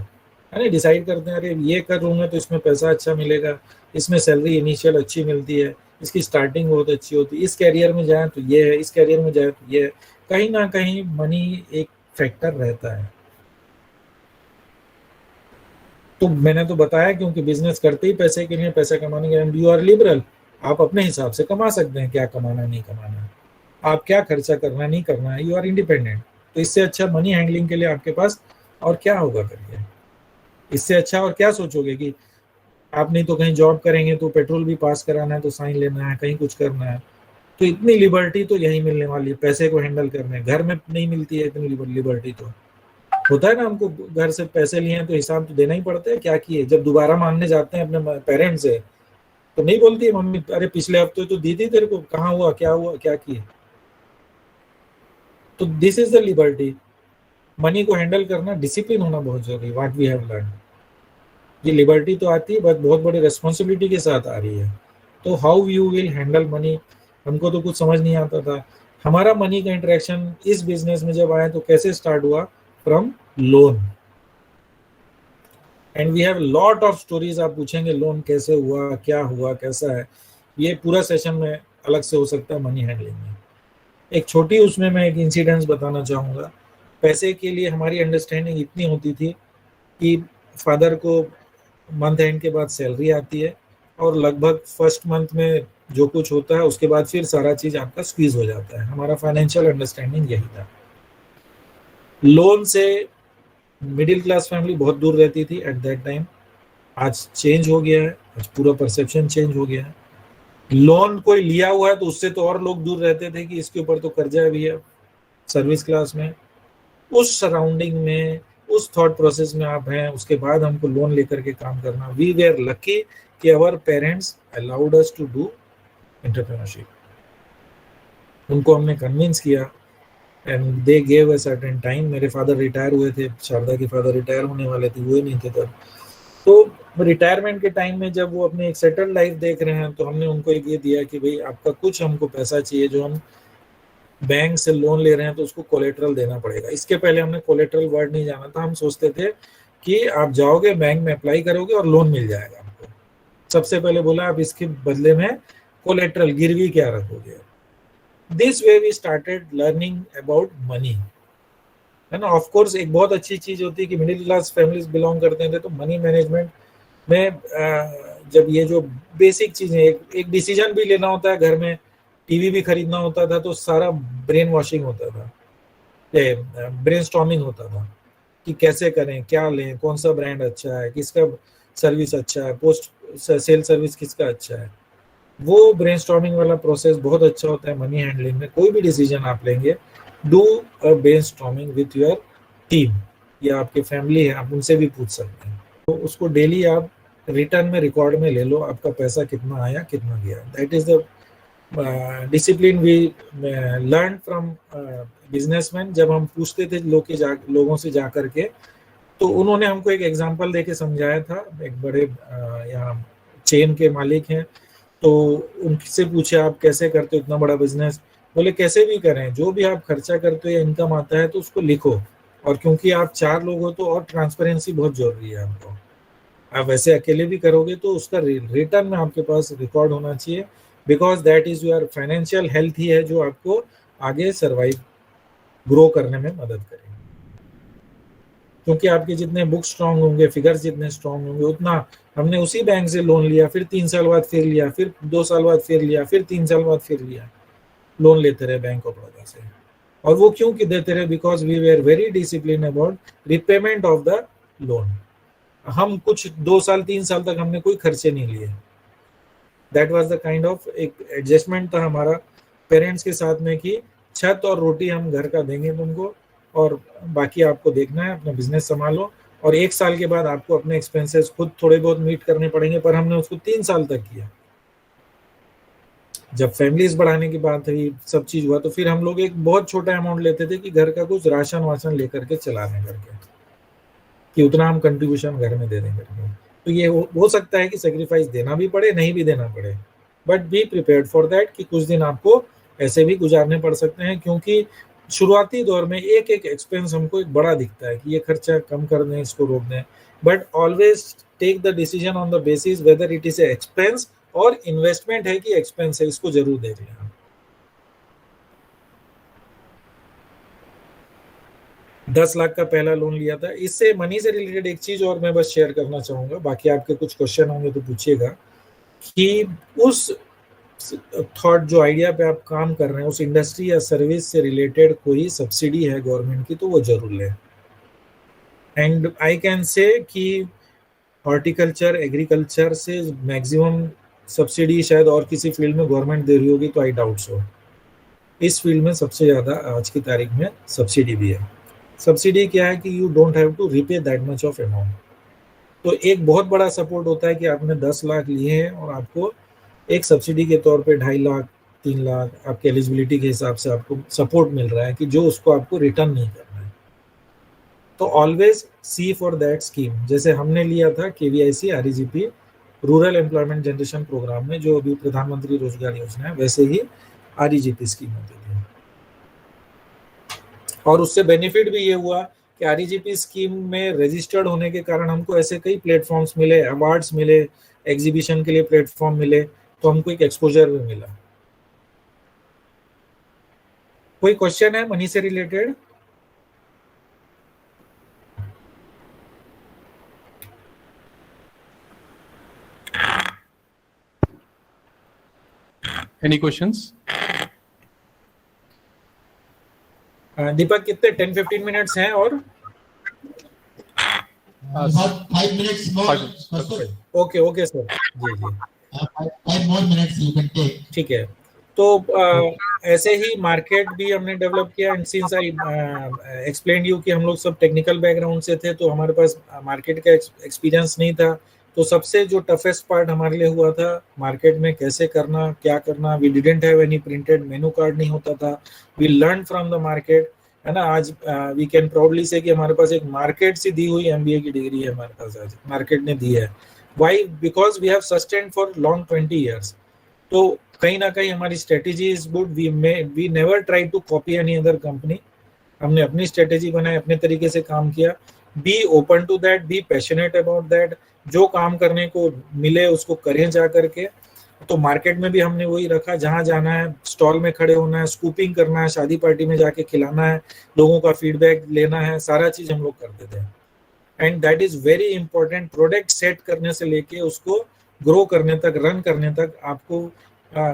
Speaker 14: है ना। डिसाइड करते हैं अरे ये कर लूंगा तो इसमें पैसा अच्छा मिलेगा, इसमें सैलरी इनिशियल अच्छी मिलती है, इसकी स्टार्टिंग बहुत अच्छी होती है, इस कैरियर में जाए तो ये है, इस कैरियर में जाए तो ये है। कहीं ना कहीं मनी एक फैक्टर रहता है। तो मैंने तो बताया क्योंकि बिजनेस करते ही पैसे के लिए, पैसा कमाने के लिए। यू आर लिबरल, आप अपने हिसाब से कमा सकते हैं, क्या कमाना नहीं कमाना, आप क्या खर्चा करना नहीं करना है। You are independent. तो इससे अच्छा मनी हैंडलिंग के लिए आपके पास और क्या होगा करिए। इससे अच्छा और क्या सोचोगे कि आप नहीं तो कहीं जॉब करेंगे तो पेट्रोल भी पास कराना है तो साइन लेना है, कहीं कुछ करना है। तो इतनी लिबर्टी तो यही मिलने वाली है, पैसे को हैंडल करने। घर में नहीं मिलती है इतनी लिबर्टी। तो होता है ना, हमको घर से पैसे लिए हैं तो हिसाब तो देना ही पड़ता है क्या किए। जब दोबारा मांगने जाते हैं अपने पेरेंट्स से तो नहीं बोलती है मम्मी अरे पिछले हफ्ते तो दी थी तेरे को, कहाँ हुआ क्या किए। तो this is the liberty. Money को हैंडल करना, डिसिप्लिन होना बहुत जरूरी। व्हाट वी हैव लर्न, ये लिबर्टी तो आती है बट बहुत बड़ी रिस्पॉन्सिबिलिटी के साथ आ रही है। तो how you will handle money, हमको तो कुछ समझ नहीं आता था। हमारा मनी का इंटरेक्शन इस बिजनेस में जब आया तो कैसे स्टार्ट हुआ, from loan. And we have lot of stories. आप पूछेंगे लोन कैसे हुआ, क्या हुआ, कैसा है, ये पूरा सेशन में अलग से हो सकता है मनी हैंडलिंग में। एक छोटी उसमें मैं एक इंसिडेंस बताना चाहूँगा। पैसे के लिए हमारी अंडरस्टैंडिंग इतनी होती थी कि फादर को मंथ एंड के बाद सैलरी आती है और लगभग फर्स्ट मंथ में जो कुछ होता है उसके बाद फिर सारा चीज आपका स्क्वीज हो जाता है। हमारा फाइनेंशियल अंडरस्टैंडिंग यही था। लोन से मिडिल क्लास फैमिली बहुत दूर रहती थी एट दैट टाइम। आज चेंज हो गया है, आज पूरा परसेप्शन चेंज हो गया है। लोन कोई लिया हुआ है तो उससे तो और लोग दूर रहते थे कि इसके ऊपर तो कर्जा भी है। सर्विस क्लास में, उस सराउंडिंग में, उस थॉट प्रोसेस में आप हैं, उसके बाद हमको लोन लेकर के काम करना। वी वेर लकी कि our parents allowed us to do entrepreneurship. उनको हमने कन्विंस किया and they gave a certain time. मेरे फादर रिटायर हुए थे, शारदा के फादर रिटायर होने वाले थे, हुए नहीं थे तब. तो रिटायरमेंट के टाइम में जब वो अपने एक सेटल्ड लाइफ देख रहे हैं तो हमने उनको एक ये दिया कि भाई आपका कुछ हमको पैसा चाहिए, जो हम बैंक से लोन ले रहे हैं तो उसको कोलेटरल देना पड़ेगा. इसके पहले हमने कोलेटरल वर्ड नहीं जाना था. हम सोचते थे कि आप जाओगे बैंक में अप्लाई करोगे और लोन मिल जाएगा आपको. सबसे पहले बोला आप इसके बदले में कोलेटरल गिरवी क्या रखोगे. This way we started learning about money, है ना. ऑफ कोर्स एक बहुत अच्छी चीज होती है कि मिडिल क्लास फैमिलीज बिलोंग करते थे तो मनी मैनेजमेंट में जब ये जो बेसिक चीजें, एक डिसीजन भी लेना होता है घर में, टीवी भी खरीदना होता था, तो सारा ब्रेन वॉशिंग होता था, ब्रेनस्टॉर्मिंग होता था कि कैसे करें, क्या लें, कौन सा ब्रांड अच्छा है, किसका सर्विस अच्छा है, पोस्ट सेल सर्विस किसका अच्छा है. वो ब्रेनस्टॉर्मिंग वाला प्रोसेस बहुत अच्छा होता है मनी हैंडलिंग में. कोई भी डिसीजन आप लेंगे, do a brainstorming with your team या आपके फैमिली है, आप उनसे भी पूछ सकते हैं. तो उसको डेली आप रिटर्न में रिकॉर्ड में ले लो, आपका पैसा कितना आया कितना गया. That is the discipline we learn from businessman. जब हम पूछते थे लोगों से जा करके, तो उन्होंने हमको एक एग्जांपल देके समझाया था. एक बड़े यहाँ चेन के मालिक हैं, तो उनसे पूछे आप कैसे करते हो इतना बड़ा बिजनेस. बोले कैसे भी करें, जो भी आप खर्चा करते हो या इनकम आता है तो उसको लिखो, और क्योंकि आप 4 लोग हो तो और ट्रांसपेरेंसी बहुत जरूरी है आपको. आप वैसे अकेले भी करोगे तो उसका रिटर्न में आपके पास रिकॉर्ड होना चाहिए, because that is your financial health ही है जो आपको आगे सर्वाइव ग्रो करने में मदद करेगी. क्योंकि आपके जितने बुक स्ट्रांग होंगे, फिगर्स जितने स्ट्रांग होंगे, उतना हमने उसी बैंक से लोन लिया, फिर 3 साल बाद फिर लिया, फिर 2 साल बाद फिर लिया, फिर 3 साल बाद फिर लिया. लोन लेते रहे बैंक ऑफ बड़ौदा से. और वो क्यों कि देते रहे, because we were very discipline about repayment of the loan. हम कुछ 2 साल 3 साल तक हमने कोई खर्चे नहीं लिए. That was the kind of एक एडजस्टमेंट था हमारा पेरेंट्स के साथ में कि छत और रोटी हम घर का देंगे तुमको, और बाकी आपको देखना है, अपना बिजनेस संभालो. और 1 साल के बाद आपको अपने एक्सपेंसेस खुद थोड़े बहुत मीट करने पड़ेंगे. पर हमने उसको 3 साल तक किया. जब फैमिलीज बढ़ाने की बात हुई, सब चीज हुआ, तो फिर हम लोग एक बहुत छोटा अमाउंट लेते थे कि घर का कुछ राशन वाशन लेकर के चला रहे करके, कि उतना हम कंट्रीब्यूशन घर में दे दें करके. तो ये हो सकता है कि सेक्रीफाइस देना भी पड़े, नहीं भी देना पड़े, but be prepared for that कि कुछ दिन आपको ऐसे भी गुजारने पड़ सकते हैं. क्योंकि शुरुआती दौर में एक एक्सपेंस हमको एक बड़ा दिखता है कि ये खर्चा कम कर दें, इसको रोक दें, but always take the decision on the basis whether it is a expense और इन्वेस्टमेंट है कि एक्सपेंस है. इसको जरूर देख लें. 10 लाख का पहला लोन लिया था. इससे मनी से रिलेटेड एक चीज और मैं बस शेयर करना चाहूंगा, बाकी आपके कुछ क्वेश्चन होंगे तो पूछिएगा, कि उस थॉट जो आइडिया पे आप काम कर रहे हैं, उस इंडस्ट्री या सर्विस से रिलेटेड कोई सब्सिडी है गवर्नमेंट की तो वो जरूर लें. एंड आई कैन से कि हॉर्टिकल्चर, एग्रीकल्चर से मैक्सिमम सब्सिडी शायद और किसी फील्ड में गवर्नमेंट दे रही होगी, तो आई डाउट सो. इस फील्ड में सबसे ज्यादा आज की तारीख में सब्सिडी भी है. सब्सिडी क्या है कि you don't have to repay that much of amount. तो एक बहुत बड़ा सपोर्ट होता है कि आपने 10 लाख लिए हैं और आपको एक सब्सिडी के तौर पे 2.5 लाख 3 लाख आपके एलिजिबिलिटी के हिसाब से आपको सपोर्ट मिल रहा है कि जो उसको आपको रिटर्न नहीं करना है. तो always see for that scheme. जैसे हमने लिया था KVIC REGP rural employment generation programme में, जो अभी प्रधानमंत्री रोजगार योजना है, वैसे ही REGP स्कीम होती थी. और उससे बेनिफिट भी ये हुआ कि REGP स्कीम में रजिस्टर्ड होने के कारण हमको ऐसे कई प्लेटफॉर्म्स मिले, अवार्ड्स मिले, एग्जीबिशन के लिए प्लेटफॉर्म मिले, तो हमको एक एक्सपोजर भी मिला. कोई क्वेश्चन है मनी से रिलेटेड?
Speaker 2: Any questions?
Speaker 14: दीपक कितने 10-15 मिनट्स हैं और
Speaker 1: About 5 minutes more.
Speaker 14: Okay sir. जी
Speaker 1: 5 more minutes you can take.
Speaker 14: ठीक है. तो ऐसे ही मार्केट भी हमने डेवलप किया. And since I explain you कि हम लोग सब टेक्निकल बैकग्राउंड से थे, तो हमारे पास मार्केट का एक्सपीरियंस नहीं था. तो सबसे जो टफेस्ट पार्ट हमारे लिए हुआ था मार्केट में कैसे करना, क्या करना। We didn't have any printed menu card, नहीं होता था। We learn from the market, है ना। आज वी कैन प्राउडली से कि हमारे पास एक मार्केट से दी हुई MBA की डिग्री है हमारे पास, आज मार्केट ने दी है। Why? Because we have sustained for long 20 years। तो कहीं ना कहीं हमारी strategy is good. We never try to copy any other company. हमने अपनी स्ट्रेटेजी बनाई, अपने तरीके से काम किया। Be open to that, be passionate about that. जो काम करने को मिले उसको करें जा करके। तो मार्केट में भी हमने वही रखा, जहां जाना है स्टॉल में खड़े होना है, स्कूपिंग करना है, शादी पार्टी में जाके खिलाना है, लोगों का फीडबैक लेना है, सारा चीज हम लोग करते थे। And that is very important. Product set करने से लेके उसको ग्रो करने तक, रन करने तक आपको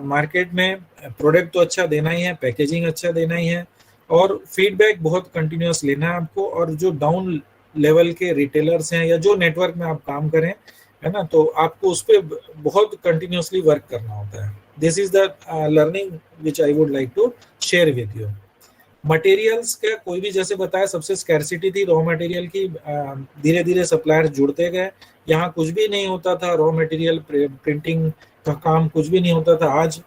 Speaker 14: मार्केट में प्रोडक्ट तो अच्छा देना ही है, पैकेजिंग अच्छा देना ही है, और फीडबैक बहुत कंटिन्यूअस लेना है आपको। और जो डाउन लेवल के रिटेलर्स हैं या जो नेटवर्क में आप काम करें, है ना, तो आपको उस पर बहुत कंटिन्यूअसली वर्क करना होता है। This is the learning which I would like to share with you. Materials का कोई भी जैसे बताया, सबसे स्कैरसिटी थी रॉ मटेरियल की। धीरे धीरे सप्लायर्स जुड़ते गए। यहाँ कुछ भी नहीं होता था, रॉ मटेरियल प्रिंटिंग का काम कुछ भी नहीं होता था। आज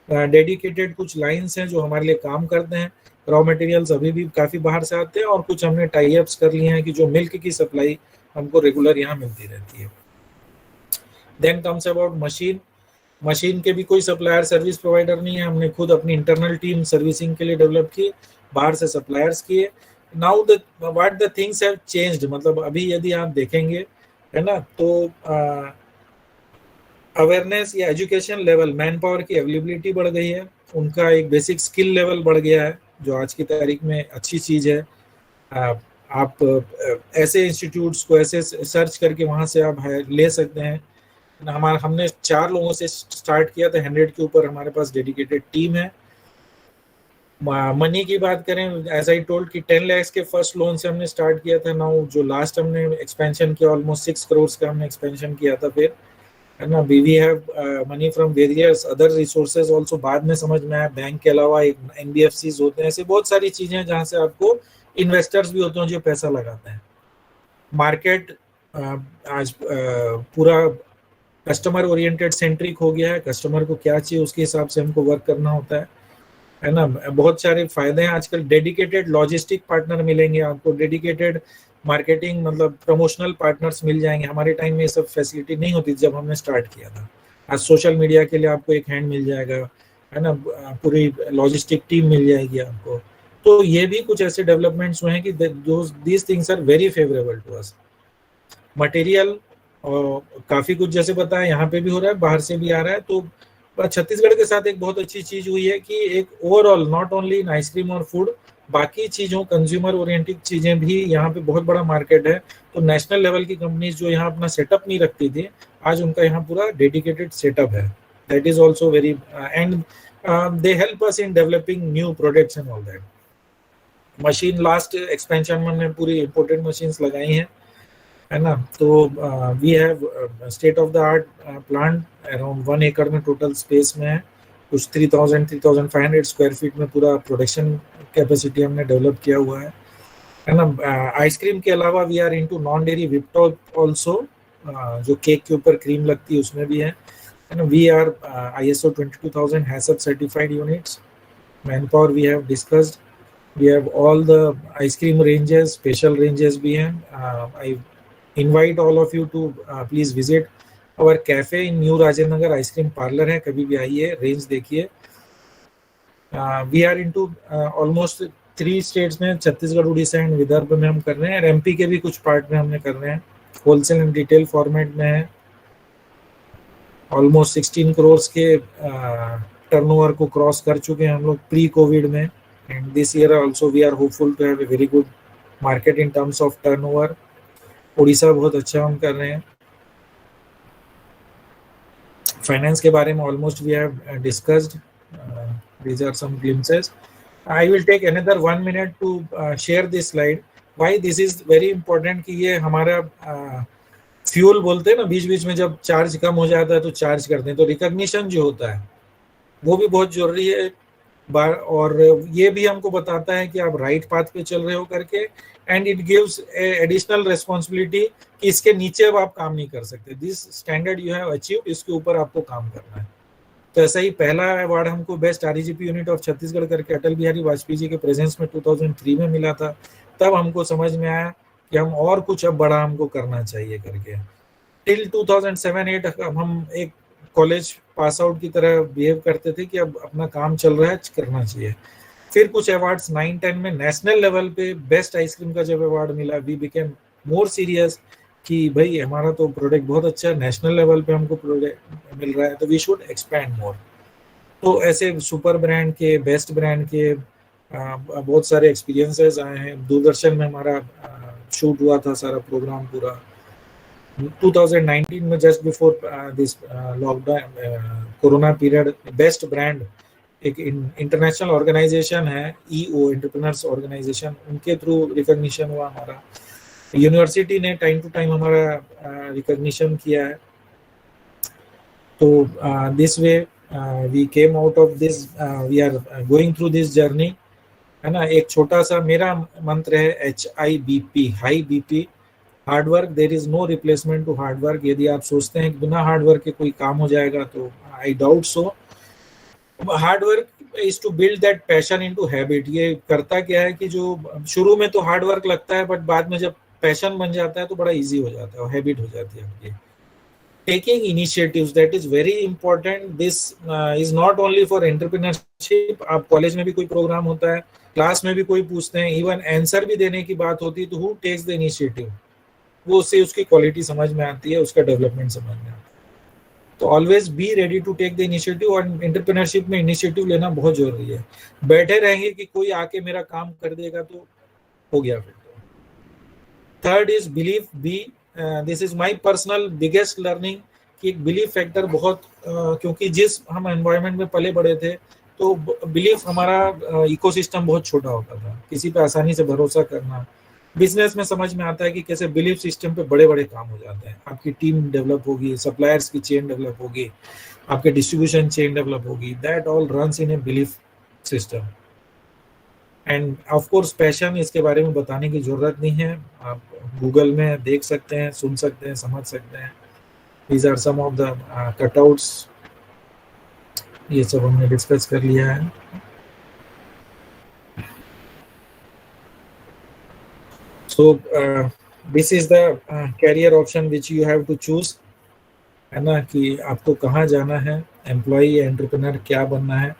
Speaker 14: डेडिकेटेड कुछ लाइंस हैं जो हमारे लिए काम करते हैं। रॉ मटेरियल्स अभी भी काफ़ी बाहर से आते हैं, और कुछ हमने टाई अप्स कर लिए हैं कि जो मिल्क की सप्लाई हमको रेगुलर यहाँ मिलती रहती है। Then comes about machine. Machine के भी कोई सप्लायर सर्विस प्रोवाइडर नहीं है, हमने खुद अपनी इंटरनल टीम सर्विसिंग के लिए डेवलप की, बाहर से सप्लायर्स किए। Now the what the things have changed, मतलब अभी यदि आप देखेंगे, है ना, तो अवेयरनेस या एजुकेशन लेवल, मैन पावर की अवेलेबिलिटी बढ़ गई है, उनका एक बेसिक स्किल लेवल बढ़ गया है, जो आज की तारीख में अच्छी चीज़ है। आप ऐसे इंस्टीट्यूट्स को ऐसे सर्च करके वहाँ से आप ले सकते हैं। हमने 4 लोगों से स्टार्ट किया था, 100 के ऊपर हमारे पास डेडिकेटेड टीम है। मनी की बात करें, एज आई टोल्ड कि 10 lakhs के फर्स्ट लोन से हमने स्टार्ट किया था। नाउ जो लास्ट हमने एक्सपेंशन किया, ऑलमोस्ट 6 crores का हमने एक्सपेंशन किया था फिर, है ना। We have money from various other resources also. बाद में समझ में आया बैंक के अलावा एक NBFCs होते हैं, ऐसे बहुत सारी चीजें हैं जहाँ से आपको इन्वेस्टर्स भी होते हैं जो पैसा लगाते हैं। मार्केट आज पूरा कस्टमर ओरिएंटेड सेंट्रिक हो गया है। कस्टमर को क्या चाहिए उसके हिसाब से हमको वर्क करना होता है ना। बहुत सारे फायदे हैं आजकल। डेडिकेटेड लॉजिस्टिक पार्टनर मिलेंगे आपको, डेडिकेटेड मार्केटिंग मतलब प्रमोशनल पार्टनर्स मिल जाएंगे। हमारे टाइम में ये सब फैसिलिटी नहीं होती जब हमने स्टार्ट किया था। आज सोशल मीडिया के लिए आपको एक हैंड मिल जाएगा, है ना, पूरी लॉजिस्टिक टीम मिल जाएगी आपको। तो ये भी कुछ ऐसे डेवलपमेंट्स हुए हैं कि these things are very favourable to us. Material और काफ़ी कुछ जैसे बताया यहाँ पे भी हो रहा है, बाहर से भी आ रहा है। तो छत्तीसगढ़ के साथ एक बहुत अच्छी चीज़ हुई है कि एक overall not only in ice cream और फूड, बाकी चीज़ों कंज्यूमर ओरिएंटेड चीज़ें भी यहाँ पे बहुत बड़ा मार्केट है। तो नेशनल लेवल की कंपनीज जो यहाँ अपना सेटअप नहीं रखती थी, आज उनका यहाँ पूरा डेडिकेटेड सेटअप है। That is also very and they help us in developing new products and all that. Machine last expansion में हमने पूरी इम्पोर्टेड मशीन्स लगाई हैं, है ना। तो we have state of the art plant around 1 acre में टोटल स्पेस में है। कुछ 3,500 स्क्वायर फीट में पूरा प्रोडक्शन कैपेसिटी हमने डेवलप किया हुआ है ना। आइसक्रीम के अलावा we are into non dairy whip top also, जो केक के ऊपर क्रीम लगती है उसमें भी है ना। We are ISO 22000 HACCP certified units. Man power we have discussed. We have all the ice cream ranges, special ranges भी हैं। I invite all of you to please visit our cafe in New Rajendra Nagar ice cream parlour है, कभी भी आइए, range देखिए। We are into almost 3 states में, Chhattisgarh, Orissa and Vidarbha में हम कर रहे हैं, और MP के भी कुछ पार्ट में हमने कर रहे हैं। होलसेल एंड रिटेल फॉर्मेट में है। ऑलमोस्ट 16 crores के टर्नओवर को क्रॉस कर चुके हैं हम लोग प्री कोविड में। And this year also we are hopeful to have a very good market in terms of turnover. Orissa बहुत अच्छा हम कर रहे हैं। फाइनेंस के बारे में almost we have discussed. These are some glimpses. I will take another 1 minute to share this slide. Why this is very important कि ये हमारा फ्यूल बोलते हैं ना, बीच बीच में जब चार्ज कम हो जाता है तो चार्ज करते हैं, तो रिकॉग्निशन जो होता है वो भी बहुत जरूरी है। और ये भी हमको बताता है कि आप राइट पाथ पे चल रहे हो करके, and it gives additional responsibility कि इसके नीचे अब आप काम नहीं कर सकते, this standard you have achieve, इसके ऊपर आपको काम करना है। तो ऐसा ही पहला अवार्ड हमको बेस्ट आरईजीपी यूनिट ऑफ छत्तीसगढ़ करके अटल बिहारी वाजपेयी जी के प्रेजेंस में 2003 में मिला था। तब हमको समझ में आया कि हम और कुछ अब बड़ा हमको करना चाहिए करके। टिल 2007-8 हम एक कॉलेज पास आउट की तरह बिहेव करते थे कि अब अपना काम चल रहा है, करना चाहिए। फिर कुछ अवार्ड्स 9-10 में नेशनल लेवल पे बेस्ट आइसक्रीम का जब अवार्ड मिला, वी बिकेम मोर सीरियस कि भाई हमारा तो प्रोडक्ट बहुत अच्छा है, नेशनल लेवल पे हमको प्रोडक्ट मिल रहा है, तो वी शुड एक्सपैंड मोर। तो ऐसे सुपर ब्रांड के, बेस्ट ब्रांड के बहुत सारे एक्सपीरियंसेस आए हैं। दूरदर्शन में हमारा शूट हुआ था सारा प्रोग्राम पूरा 2019 में, just before this lockdown corona period. Best brand एक इंटरनेशनल ऑर्गेनाइजेशन है, EO एंटरप्रेन्योर्स ऑर्गेनाइजेशन, उनके थ्रू रिकॉग्निशन हुआ हमारा। यूनिवर्सिटी ने टाइम टू टाइम हमारा रिकॉग्निशन किया है। तो this way we came out of this, we are going through this journey, है ना। एक छोटा सा मेरा मंत्र है HIBP, high BP, hard work, there is no replacement to hard work. यदि आप सोचते हैं कि बिना हार्ड वर्क के कोई काम हो जाएगा तो I doubt so. Hard work is to build that passion into habit. ये करता क्या है कि जो शुरू में तो हार्ड वर्क लगता है, बट बाद में जब पैशन बन जाता है तो बड़ा इजी हो जाता है और हैबिट हो जाती है आपकी। Taking initiatives, that is very important. This is not only for entrepreneurship. आप कॉलेज में भी कोई प्रोग्राम होता है, क्लास में भी कोई पूछते हैं, इवन आंसर भी देने की बात होती है, तो हु टेक्स द इनिशिएटिव, वो उससे उसकी क्वालिटी समझ में आती है, उसका डेवलपमेंट समझ में आता है। तो always be ready to take the initiative, और एंटरप्रेन्योरशिप में इनिशिएटिव लेना बहुत जरूरी है। बैठे रहेंगे कि कोई आके मेरा काम कर देगा तो हो गया फिर। Third is belief, be, this is my personal biggest learning कि एक बिलीफ फैक्टर बहुत, क्योंकि जिस हम एनवायरनमेंट में पले बड़े थे तो बिलीफ हमारा इकोसिस्टम बहुत छोटा होता था, किसी पे आसानी से भरोसा करना। बिजनेस में समझ में आता है कि कैसे बिलीफ सिस्टम पे बड़े बड़े काम हो जाते हैं। आपकी टीम डेवलप होगी, सप्लायर्स की चेन डेवलप होगी, आपके डिस्ट्रीब्यूशन चेन डेवलप होगी, that all runs in a belief system. End of course passion, इसके बारे में बताने की जरूरत नहीं है, आप गूगल में देख सकते हैं, सुन सकते हैं, समझ सकते हैं। These are some of the cutouts, ये सब हमने डिस्कस कर लिया है। So this is the career option which you have to choose, है ना, कि आपको कहाँ जाना है, एम्प्लॉय या एंटरप्रेन्योर क्या बनना है।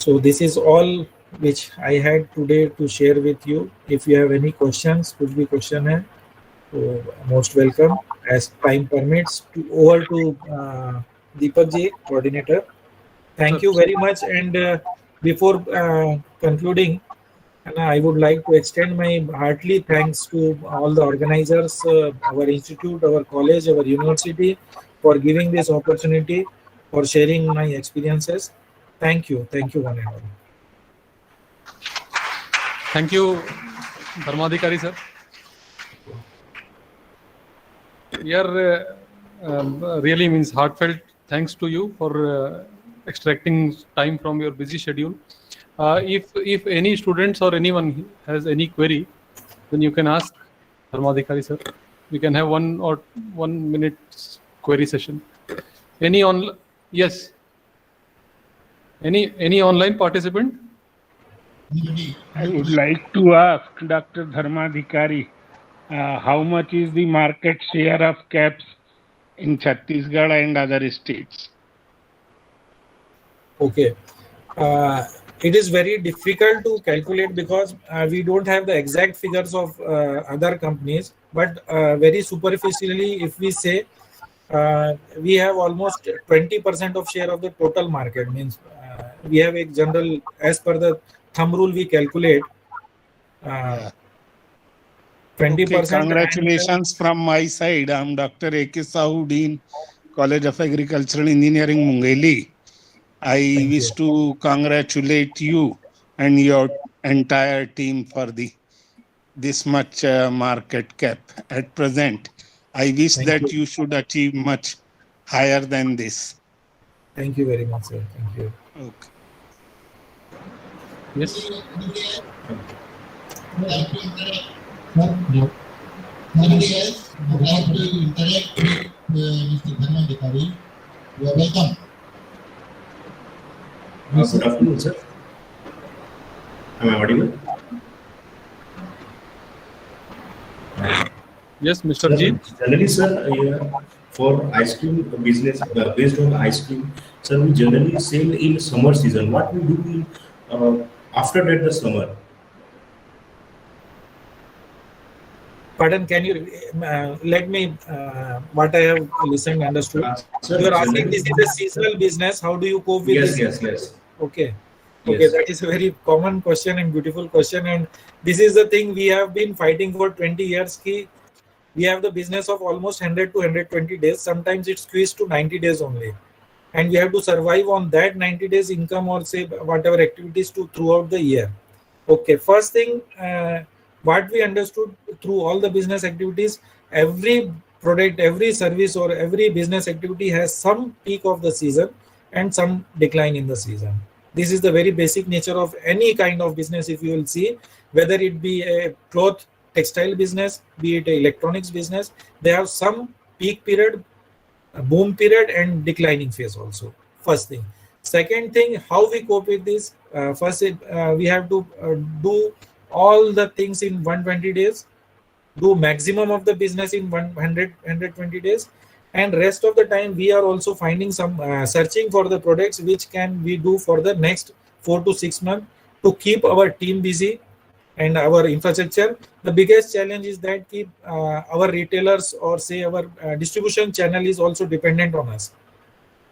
Speaker 14: So this is all which I had today to share with you. If you have any questions, कुछ भी क्वेश्चन है तो most welcome as time permits। Over to Deepak ji, coordinator. Thank you very much, and before concluding, and I would like to extend my heartily thanks to all the organizers, our institute, our college, our university, for giving this opportunity, for sharing my experiences. Thank you one and all.
Speaker 2: Thank you, Dharmadhikari sir. Really means heartfelt thanks to you for extracting time from your busy schedule. If any students or anyone has any query, then you can ask Dharmadhikari sir. We can have 1 minute query session. Any online? Yes. Any online participant?
Speaker 6: I would like to ask Dr. Dharmadhikari, how much is the market share of caps in Chhattisgarh and other states?
Speaker 14: Okay. It is very difficult to calculate because we don't have the exact figures of other companies, but very superficially, if we say we have almost 20% of share of the total market, means we have a general, as per the thumb rule we calculate 20%.
Speaker 6: Congratulations from my side. I'm Dr. A.K. Sahu, Dean, College of Agricultural Engineering, Mungeli. I wish to congratulate you and your entire team for this much market cap at present. I wish that you should achieve much higher than this.
Speaker 14: Thank you very much, sir. Thank you.
Speaker 6: Okay.
Speaker 2: Yes.
Speaker 1: Like to interact. Anybody else would like to interact with Mr. Dhanandikari? You are welcome.
Speaker 16: Good afternoon, sir. Am I audible?
Speaker 2: Yes, Mr. Ji.
Speaker 16: Generally, sir, for ice cream business based on ice cream, sir, we generally sell in summer season. What we do in after that the summer?
Speaker 14: Pardon, can you let me, what I have listened, understood.
Speaker 16: Sir,
Speaker 14: You are asking,
Speaker 16: generally-
Speaker 14: this is a seasonal business, how do you cope with
Speaker 16: Yes,
Speaker 14: this?
Speaker 16: yes.
Speaker 14: Okay.
Speaker 16: Yes.
Speaker 14: Okay, that is a very common question and beautiful question. And this is the thing we have been fighting for 20 years. Ki we have the business of almost 100 to 120 days. Sometimes it's squeezed to 90 days only. And we have to survive on that 90 days income or say whatever activities to throughout the year. Okay, first thing, what we understood through all the business activities, every product, every service or every business activity has some peak of the season and some decline in the season. This is the very basic nature of any kind of business. If you will see, whether it be a cloth textile business, be it a electronics business, they have some peak period, boom period and declining phase also. First thing. Second thing, how we cope with this? First, we have to do all the things in 120 days, do maximum of the business in 120 days, and rest of the time we are also finding some searching for the products which can we do for the next 4 to 6 months to keep our team busy and our infrastructure. The biggest challenge is that keep our retailers or say our distribution channel is also dependent on us.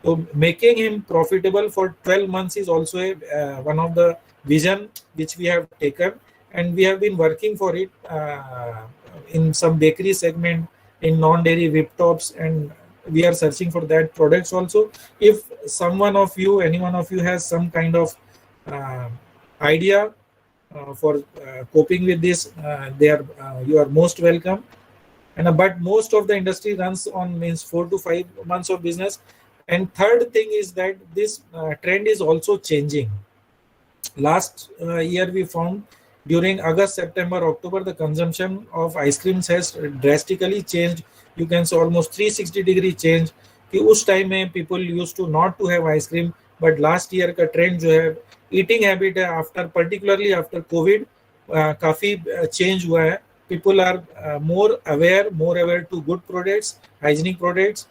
Speaker 14: So making him profitable for 12 months is also one of the vision which we have taken, and we have been working for it in some bakery segment, in non-dairy whip tops, and we are searching for that products also. If any one of you has some kind of idea for coping with this, you are most welcome. And but most of the industry runs on means 4 to 5 months of business. And third thing is that this trend is also changing. Last year we found during August, September, October, the consumption of ice creams has drastically changed. You can say almost 360-degree change. कि उस time में people used to not to have ice cream, but last year का trend जो है eating habit है after particularly after COVID काफी change हुआ है. People are more aware to good products, hygienic products,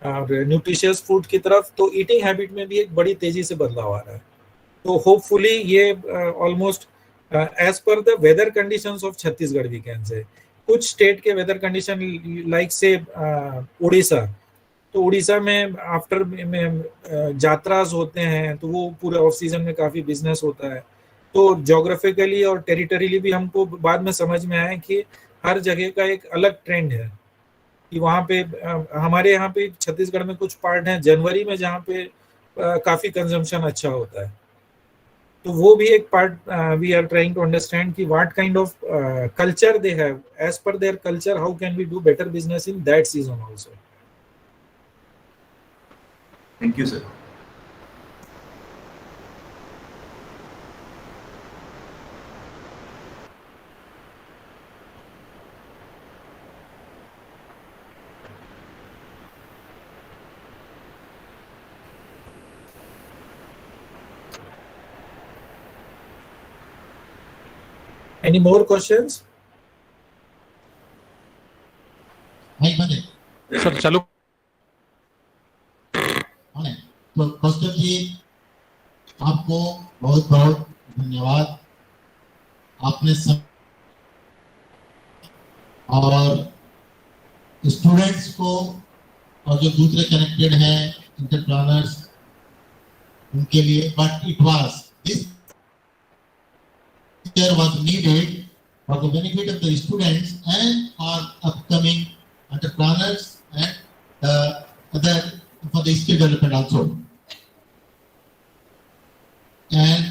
Speaker 14: nutritious food की तरफ. तो eating habit में भी एक बड़ी तेजी से बदलाव आ रहा है. तो hopefully ये almost as per the weather conditions of Chhattisgarh we can say. कुछ स्टेट के वेदर कंडीशन लाइक से उड़ीसा, तो उड़ीसा में आफ्टर में जात्रास होते हैं तो वो पूरे ऑफ सीजन में काफी बिजनेस होता है. तो ज्योग्राफिकली और टेरिटरीली भी हमको बाद में समझ में आया कि हर जगह का एक अलग ट्रेंड है कि वहाँ पे हमारे यहाँ पे छत्तीसगढ़ में कुछ पार्ट हैं जनवरी में जहाँ पे काफी कंजम्पशन अच्छा होता है. तो वो भी एक part we are trying to understand कि what kind of culture they have, as per their culture how can we do better business in that season also.
Speaker 16: Thank you, sir.
Speaker 14: Any more questions?
Speaker 2: Sir चालू.
Speaker 1: तो कौस्तुभ जी आपको बहुत बहुत धन्यवाद. आपने सब और स्टूडेंट्स को और जो दूसरे कनेक्टेड हैं एंटरप्रेन्योर्स उनके लिए, but it was this year was needed for the benefit of the students and for upcoming entrepreneurs and other for the skill development also. And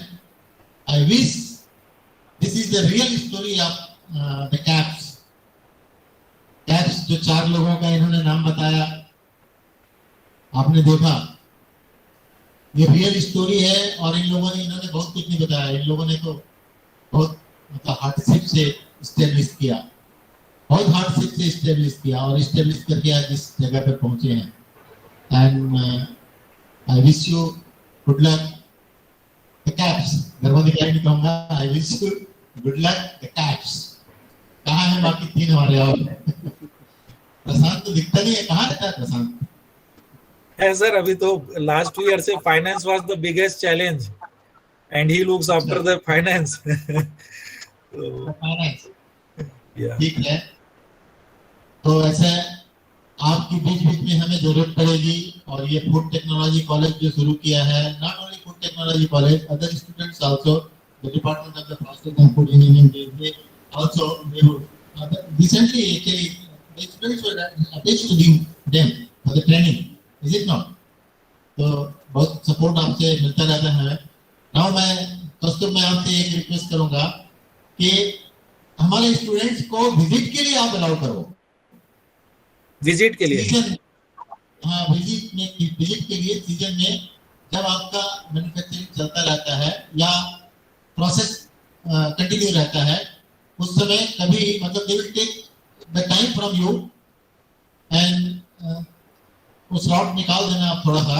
Speaker 1: I wish this is the real story of the CAPS. CAPS जो 4 लोगों का इन्होंने नाम बताया आपने देखा, ये real story है और इन्होंने बहुत कुछ नहीं बताया। इन लोगों ने तो बहुत मतलब हार्डशिप से स्टेब्लिश किया, बहुत हार्डशिप से स्टेब्लिश किया और स्टेब्लिश करके आज इस जगह पे पहुंचे हैं। And I wish you good luck the caps. गर्भाधिकारी नहीं कहूंगा, I wish you good luck the caps. कहाँ है बाकी तीन हमारे? और प्रशांत तो दिखता नहीं है, कहाँ रहता है प्रशांत?
Speaker 14: है सर, अभी तो लास्ट 2 ईयर से finance was the biggest challenge and he looks after the finance.
Speaker 1: ठीक है, तो ऐसे आपकी बीच बीच में हमें जरूरत पड़ेगी। और ये फूड टेक्नोलॉजी कॉलेज जो शुरू किया है, not only food technology college, other students also, the department of the process and food engineering, they also recently actually the students were attached to them for the training, is it not? तो बहुत support आपसे मिलता रहता है। Now मैं कौस्तुभ में आपसे एक रिक्वेस्ट करूंगा कि हमारे स्टूडेंट्स को विजिट के लिए आप अलाउ करो।
Speaker 14: विजिट के लिए?
Speaker 1: हाँ, विजिट के लिए सीजन में जब आपका मैन्युफैक्चरिंग चलता रहता है या प्रोसेस कंटिन्यू रहता है, उस समय कभी मतलब they will take the time from you and उस स्लॉट निकाल देना आप थोड़ा सा।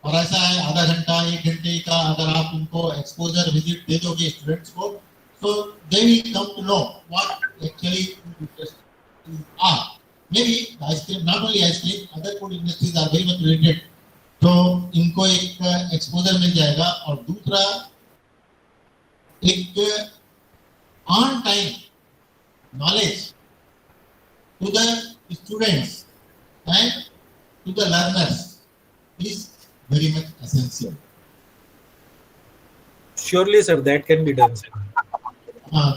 Speaker 1: और ऐसा है आधा घंटा 1 घंटे का अगर आप उनको एक्सपोजर विजिट दे दोगे स्टूडेंट्स को, so they will come to know what actually are. Maybe ice cream, not only ice cream, other food industries are very much related. तो इनको एक एक्सपोजर मिल जाएगा। और दूसरा एक on time knowledge to the students and to the learners is very much essential.
Speaker 14: Surely, sir, that can be done, sir.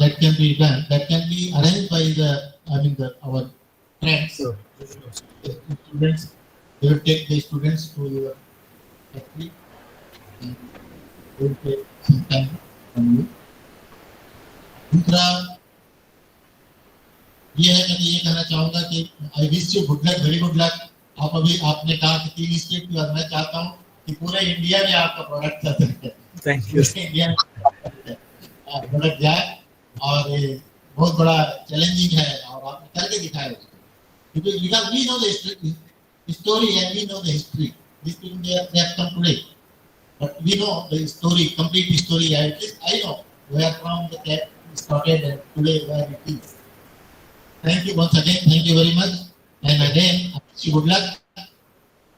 Speaker 1: That can be done. That can be arranged by our friends.
Speaker 14: Sure.
Speaker 1: The students, they will take the students to your factory and they will take some time from you. दूसरा ये है कि ये कहना चाहूंगा कि आई wish you good luck, very good luck. आप अभी आपने कहा कि 3 स्टेट की बात, मैं चाहता हूँ कि पूरे इंडिया में आपका प्रोडक्ट चल सके।
Speaker 14: Thank you.
Speaker 1: इंडिया में प्रोडक्ट जाए और ये बहुत बड़ा चैलेंजिंग है और आप करके दिखाए उसको। Because we know the story and we know the history. These people they have come today, but we know the story, complete story. At least I know where from the cat started and today where it is. Thank you once again. Thank you very much. And again, I wish you good luck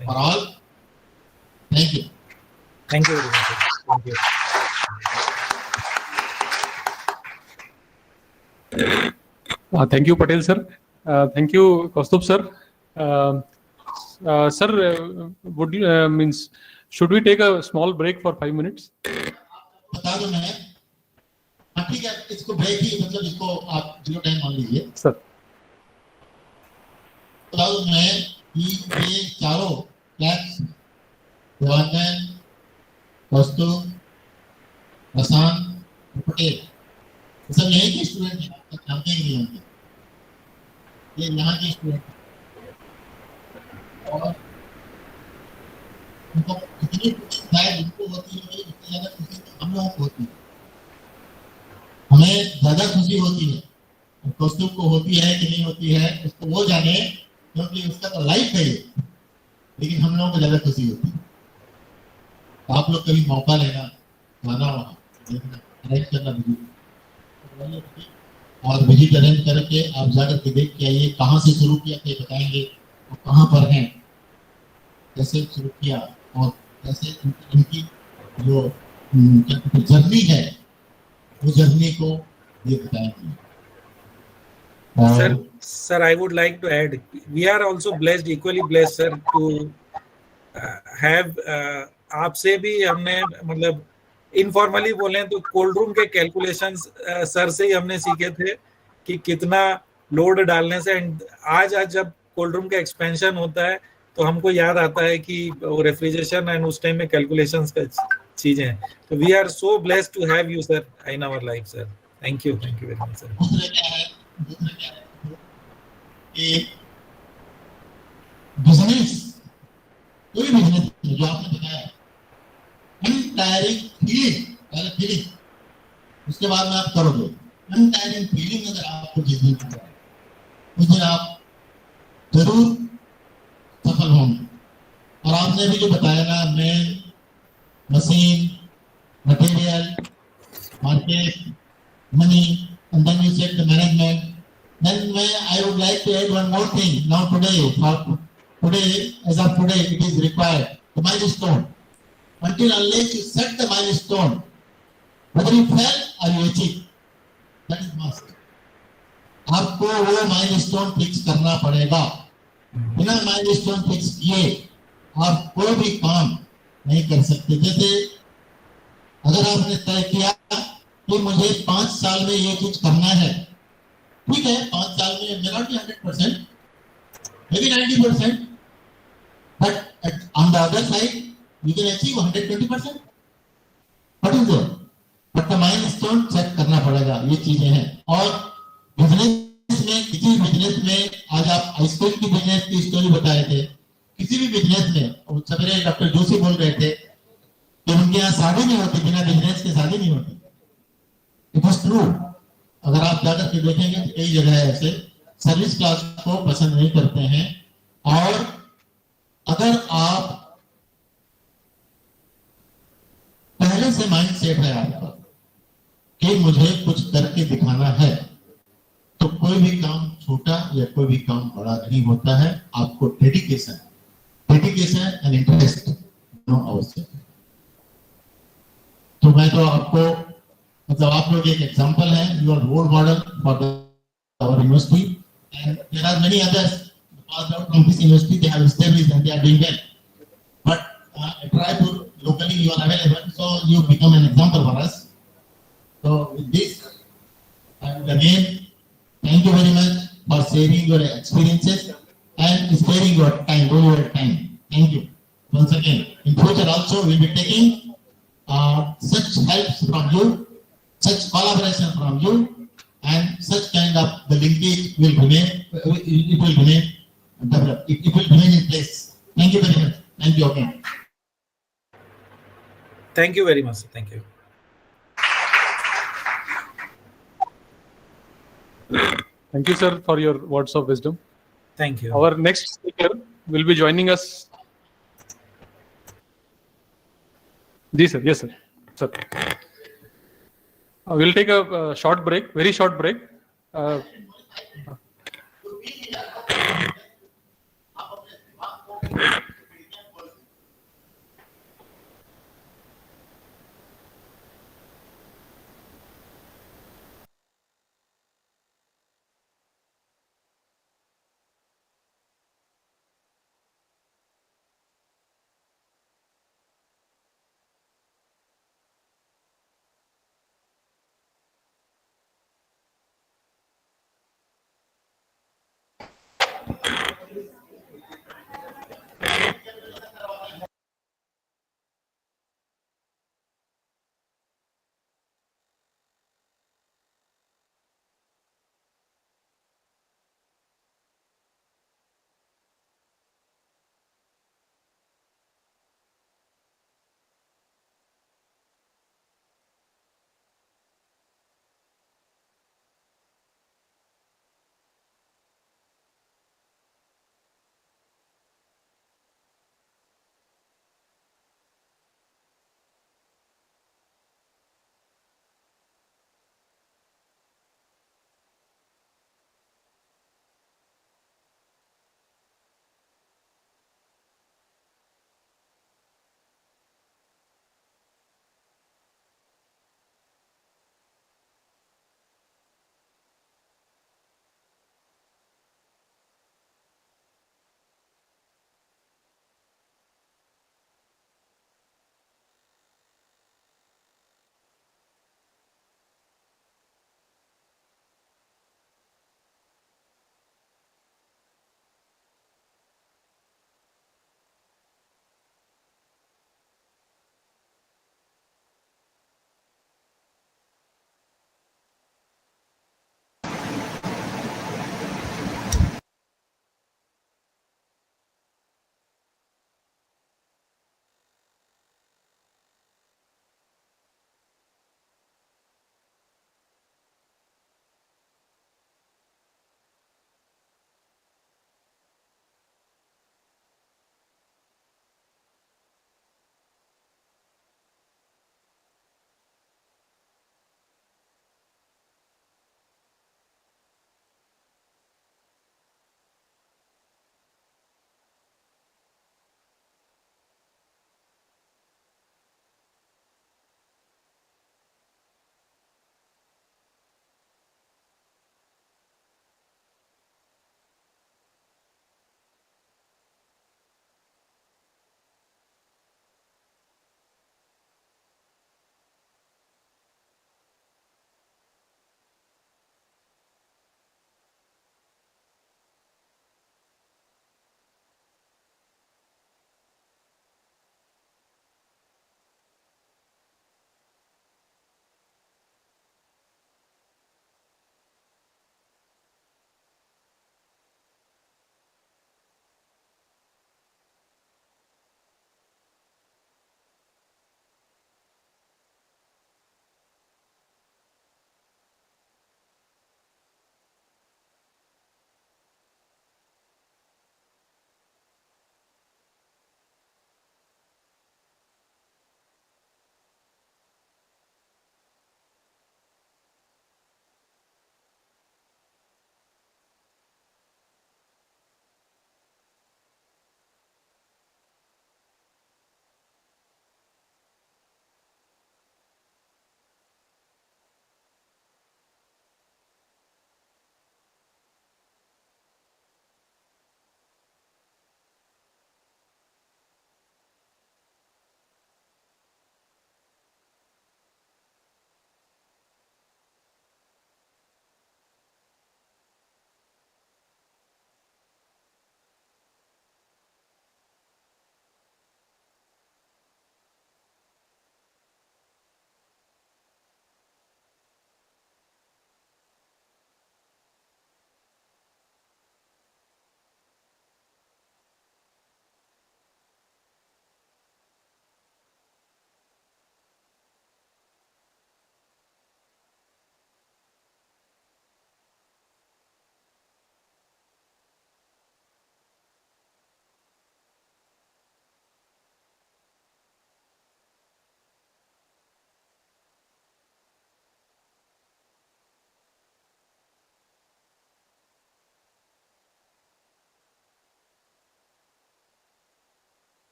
Speaker 1: for all. Thank you.
Speaker 14: Thank you very much, sir. Thank you.
Speaker 2: Thank you, Patel sir. Thank you, Kaustubh sir. Sir, would you should we take a small break for 5 minutes?
Speaker 1: बता दो मैं। हाँ ठीक है, इसको break ही मतलब इसको आप 0 टाइम मान लीजिए।
Speaker 2: सर
Speaker 1: बता दो मैं कि ये चारों क्लास देवानंद, कौस्तुभ, प्रशांत, पटेल सब यही के स्टूडेंट हैं, आप जानते ही नहीं होंगे, ये यहाँ के स्टूडेंट और उनको कितनी शायद उनको होती है उससे ज्यादा खुशी हम लोगों को होती है। हमें ज्यादा खुशी होती है, कौस्तुभ को होती है कि नहीं होती है उसको वो जाने, क्योंकि उसका तो लाइफ है ये, लेकिन हम लोगों को ज्यादा खुशी होती है। तो आप लोग कभी मौका लेना, जाना वहाँ देखना, अरेंज करना विजिट, और विजिट अरेंज करके आप जाकर के देख के आइए कहाँ से शुरू किया थे, बताएंगे और कहाँ पर हैं, कैसे शुरू किया और कैसे इनकी जो जर्नी है वो जर्नी को ये बताएंगे।
Speaker 14: Sir, I would like to add, we are also blessed, equally blessed, sir, to have आपसे भी हमने मतलब इनफॉर्मली बोले तो कोल्ड रूम के कैलकुलेशंस सर से ही हमने सीखे थे कि कितना लोड डालने से, एंड आज जब कोल्ड रूम का एक्सपेंशन होता है तो हमको याद आता है कि रेफ्रिजरेशन एंड उस टाइम में कैलकुलेशंस का चीजें हैं। तो we are so blessed to have you sir in our life sir. Thank you very much sir.
Speaker 1: Business, कोई बिजनेस जो आपने बताया अनटायरिंग फीलिंग, पहले फीलिंग, उसके बाद में आप करोगे। अनटायरिंग फीलिंग अगर आपको जिस दिन होगा, उस दिन आप जरूर सफल होंगे। और आपने भी जो बताया ना, main, machine, material, market, money, and then you said the management. Then I would like to add one more thing. Now today, as of today, it is required the milestone. Until unless you set the milestone, whether you fail or you achieve, that is must. आपको वो milestone fix करना पड़ेगा। बिना milestone fix किए आप कोई भी काम नहीं कर सकते। जैसे अगर आपने तय किया कि मुझे 5 साल में ये चीज करना है, ठीक है, 5 साल में may not be 100%, maybe 90%, but on the other side you can achieve 120%. What is it? But the milestone set करना पड़ेगा, ये चीजें हैं। और बिजनेस में, किसी बिजनेस में, आज आप आइसक्रीम की बिजनेस की स्टोरी बता रहे थे, किसी भी बिजनेस में, सवेरे डॉक्टर जोशी बोल रहे थे कि उनके यहाँ शादी नहीं होती, बिना बिजनेस के शादी नहीं होती। It is true. अगर आप जाकर के देखेंगे तो कई जगह ऐसे सर्विस क्लास को पसंद नहीं करते हैं। और अगर आप पहले से माइंड सेट है आपका कि मुझे कुछ करके दिखाना है, तो कोई भी काम छोटा या कोई भी काम बड़ा नहीं होता है। आपको डेडिकेशन एंड इंटरेस्ट दोनों आवश्यक है। तो मैं तो आपको, मतलब आप लोग एक एग्जांपल हैं, you are role model for our university and there are many others pass out from this university, they have established and they are doing well, but at Raipur locally you are available, so you become an example for us. So with this, I would again thank you very much for sharing your experiences and sparing your time, all your time. Thank you once again. In future also we will be taking such helps from you, such collaboration from you, and such kind of the linkage will remain, it will remain developed, it will remain in place. Thank you very much. Thank you again.
Speaker 14: Thank you very much. Thank you.
Speaker 2: Thank you, sir, for your words of wisdom.
Speaker 14: Thank you.
Speaker 2: Our next speaker will be joining us. Yes, sir. Yes, sir. Sir. We'll take a short break, very short break.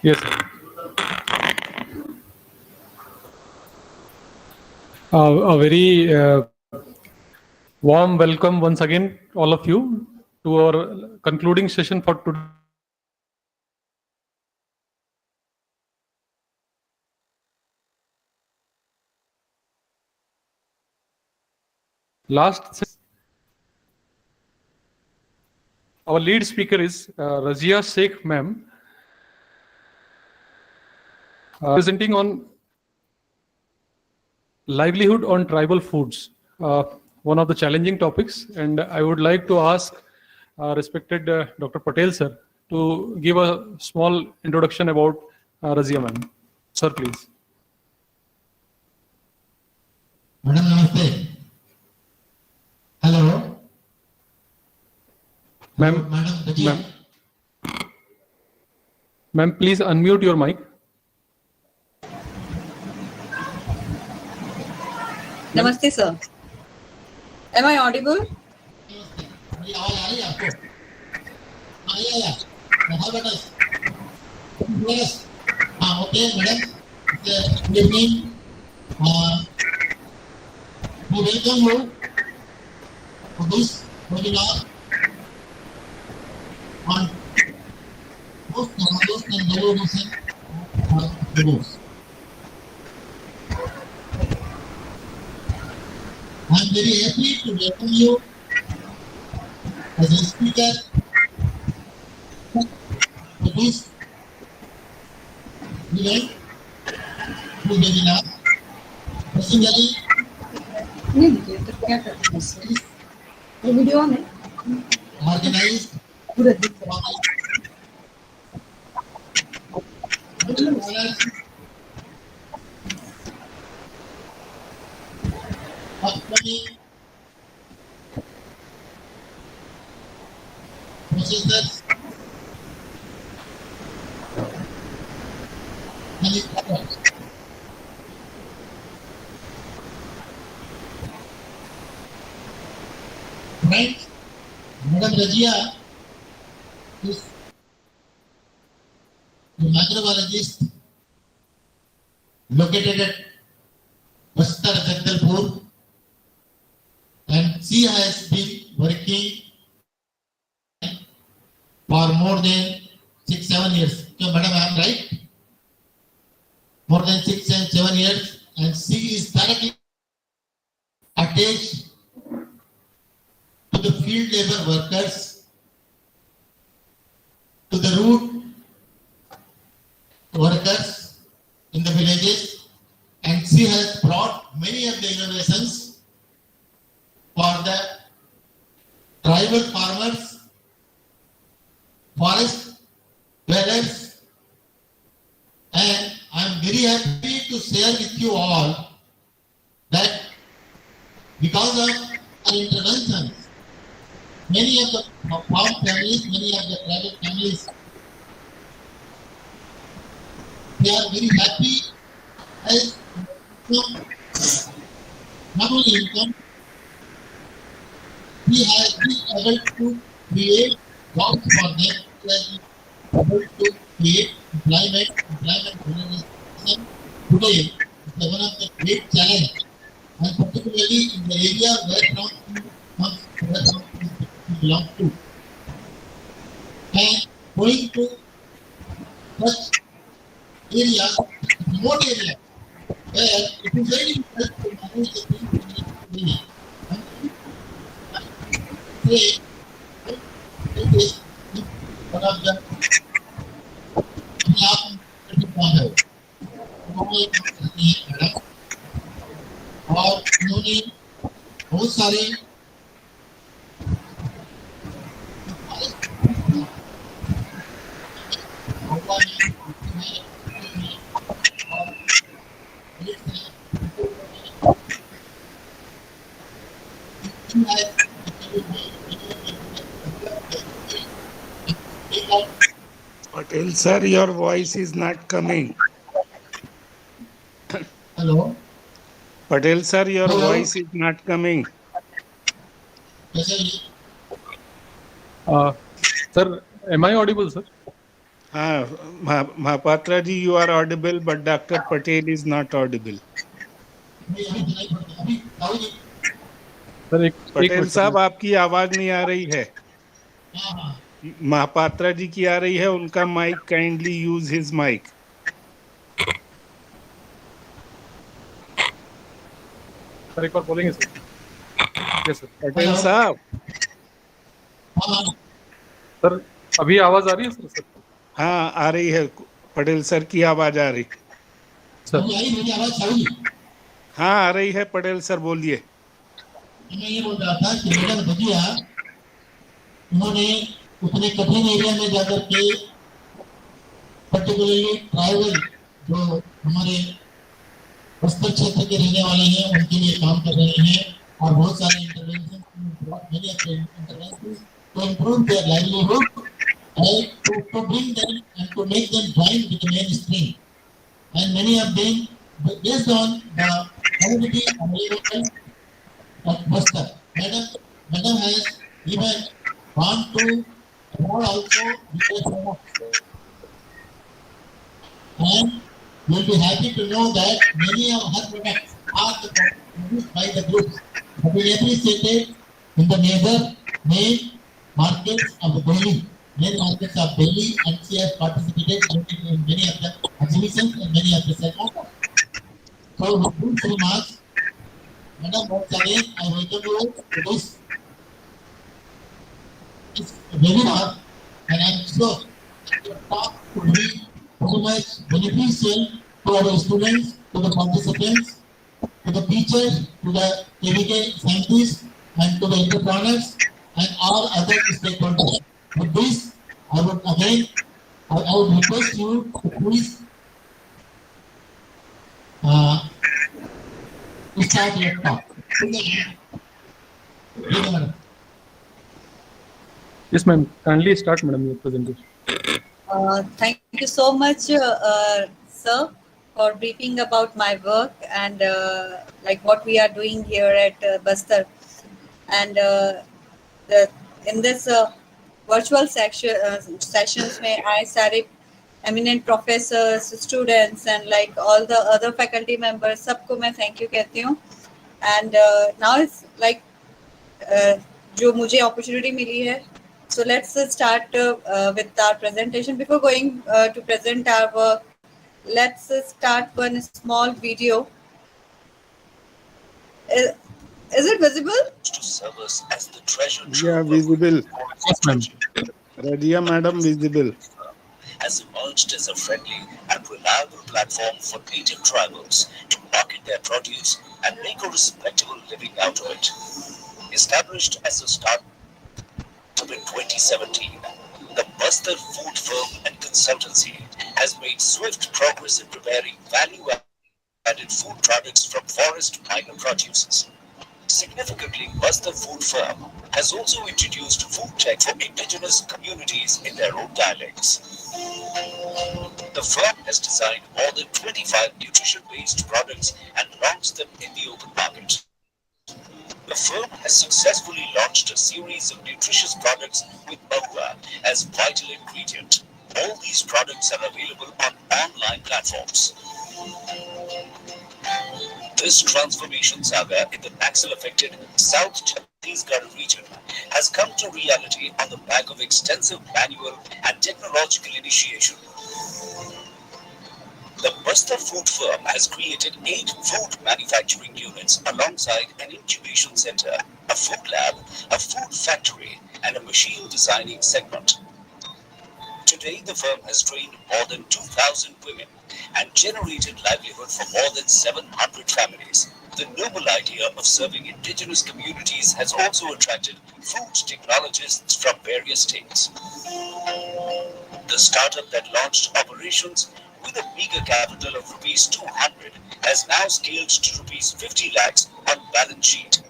Speaker 2: Yes, sir. A very warm welcome once again, all of you, to our concluding session for today. Our lead speaker is Razia Sheikh ma'am, presenting on livelihood on tribal foods, one of the challenging topics. And I would like to ask respected Dr. Patel sir to give a small introduction about Razia ma'am. Sir, please.
Speaker 1: Madam, namaste. Hello.
Speaker 2: Ma'am,
Speaker 1: Madam Razia.
Speaker 2: Ma'am, please unmute your mic.
Speaker 17: Namaste, sir. Am I audible?
Speaker 1: मेरी आवाज आ रही है आपको? हाँ बेटा। Yes. हाँ okay madam. Good evening. We welcome you to this webinar on post-Ramadan and evolution of gurus. I am very happy to welcome you as a speaker to this event, to webinar. Personally,
Speaker 17: video में
Speaker 1: organized upcoming processors and its products. Right, Madam Razia is a microbiologist located at Bastar, Jagdalpur, and she has been working for more than 6-7 years. So, Madam, I am right? More than 6-7 years, and she is directly attached to the field labor workers, to the root workers in the villages, and she has brought many of the innovations for the tribal farmers, forest dwellers, and I am very happy to share with you all that because of our interventions, many of the farm families, many of the tribal families, they are very happy as not only income, he has been able to create jobs for them, he has been able to create employment generation. Today is one of the great challenges, and particularly in the area where belong to. And going to such areas, remote areas, where it is very difficult to manage the things. Say, it is one of the और उन्होंने बहुत सारे
Speaker 18: Patel sir, your voice is not coming.
Speaker 1: Hello.
Speaker 18: Patel sir, your
Speaker 1: Hello?
Speaker 18: voice is not coming.
Speaker 2: Sir, am I audible, sir?
Speaker 18: Mahapatra ji, you are audible, but Dr. Patel is not audible.
Speaker 2: Sir एक
Speaker 18: Patel
Speaker 2: minute
Speaker 18: साहब, आपकी आवाज नहीं आ रही है। महापात्रा जी की आ रही है, उनका mic, kindly use his mic.
Speaker 2: Sir एक बार बोलेंगे सर? Yes sir.
Speaker 18: पटेल साहब,
Speaker 2: सर अभी आवाज आ रही है सर?
Speaker 18: हाँ आ रही है, पटेल सर की आवाज आ रही। हाँ आ रही है, पटेल सर बोलिए।
Speaker 1: मैं ये बोल रहा था कि मैडम भजिया उन्होंने उतने कठिन एरिया में जाकर के पर्टिकुलरली ट्राइबल जो हमारे बस्तर क्षेत्र के रहने वाले हैं उनके लिए काम कर रहे हैं और बहुत सारे intervention to improve their livelihood and to bring them and to make them join with the mainstream. And many of them, based on the quality available at Boston, Madam has even gone to abroad also because and you'll be happy to know that many of her products are produced by the groups that we appreciated in the main markets of Delhi, main markets of Delhi, and she has participated in many of the exhibitions and many of the sessions. So with these remarks, Madam, once again I welcome you to this webinar, and I am sure the talk will be very much beneficial to our students, to the participants, to the teachers, to the KVK scientists, and to the entrepreneurs and all other stakeholders. With this, I would request you to please start your talk.
Speaker 2: Yes, ma'am. Kindly start, madam, your presentation.
Speaker 17: Thank you so much, sir, for briefing about my work and like what we are doing here at Bastar. And in this virtual sessions, may I सारे eminent professors, students, and like all the other faculty members, सबको मैं thank you कहती हूँ. And now it's like जो मुझे opportunity मिली है. So let's start with our presentation. Before going to present our work, let's start one small video. Is it visible?
Speaker 19: To serve us as the treasure
Speaker 18: Yeah, visible.
Speaker 2: Yes, ma'am.
Speaker 18: Radia madam, visible.
Speaker 19: has emerged as a friendly and reliable platform for native tribals to market their produce and make a respectable living out of it. Established as a startup in 2017, the Bastar Food Firm and Consultancy has made swift progress in preparing value-added food products from forest minor produces. Significantly, Bastar Food Firm has also introduced food tech for indigenous communities in their own dialects. The firm has designed more than 25 nutrition-based products and launched them in the open market. The firm has successfully launched a series of nutritious products with mahua as vital ingredient. All these products are available on online platforms. This transformation saga in the Naxal-affected South Chhattisgarh region has come to reality on the back of extensive manual and technological initiation. The Bastar Food Firm has created 8 food manufacturing units alongside an incubation center, a food lab, a food factory, and a machine designing segment. Today, the firm has trained more than 2,000 women and generated livelihood for more than 700 families. The noble idea of serving indigenous communities has also attracted food technologists from various states. The startup that launched operations with a meager capital of rupees 200 has now scaled to rupees 50 lakhs on balance sheet.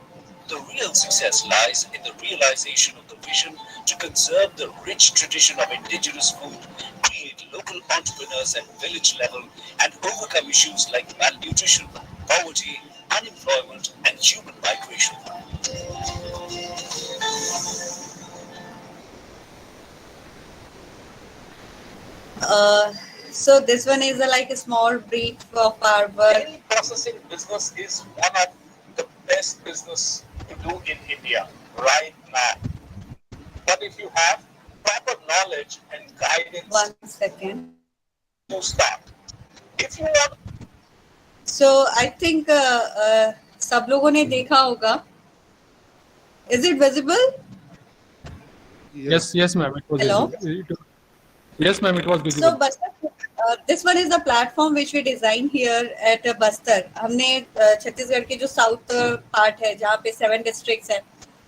Speaker 19: The real success lies in the realization of the vision to conserve the rich tradition of indigenous food, create local entrepreneurs at village level, and overcome issues like malnutrition, poverty, unemployment, and human migration.
Speaker 17: So this one is like a small brief of our work.
Speaker 19: Dairy processing business is one of the best business to do in India right now. But if you have proper knowledge and guidance,
Speaker 17: 1 second.
Speaker 19: to start. If you want,
Speaker 17: So I think सब लोगों ने देखा होगा. Is it visible?
Speaker 2: Yes, ma'am. It was
Speaker 17: Hello?
Speaker 2: visible. Yes, ma'am. It was
Speaker 17: So
Speaker 2: visible.
Speaker 17: Bastar, this one is the platform which we designed here at Bastar. हमने छत्तीसगढ़ के जो south part है जहाँ पे 7 डिस्ट्रिक्ट्स है,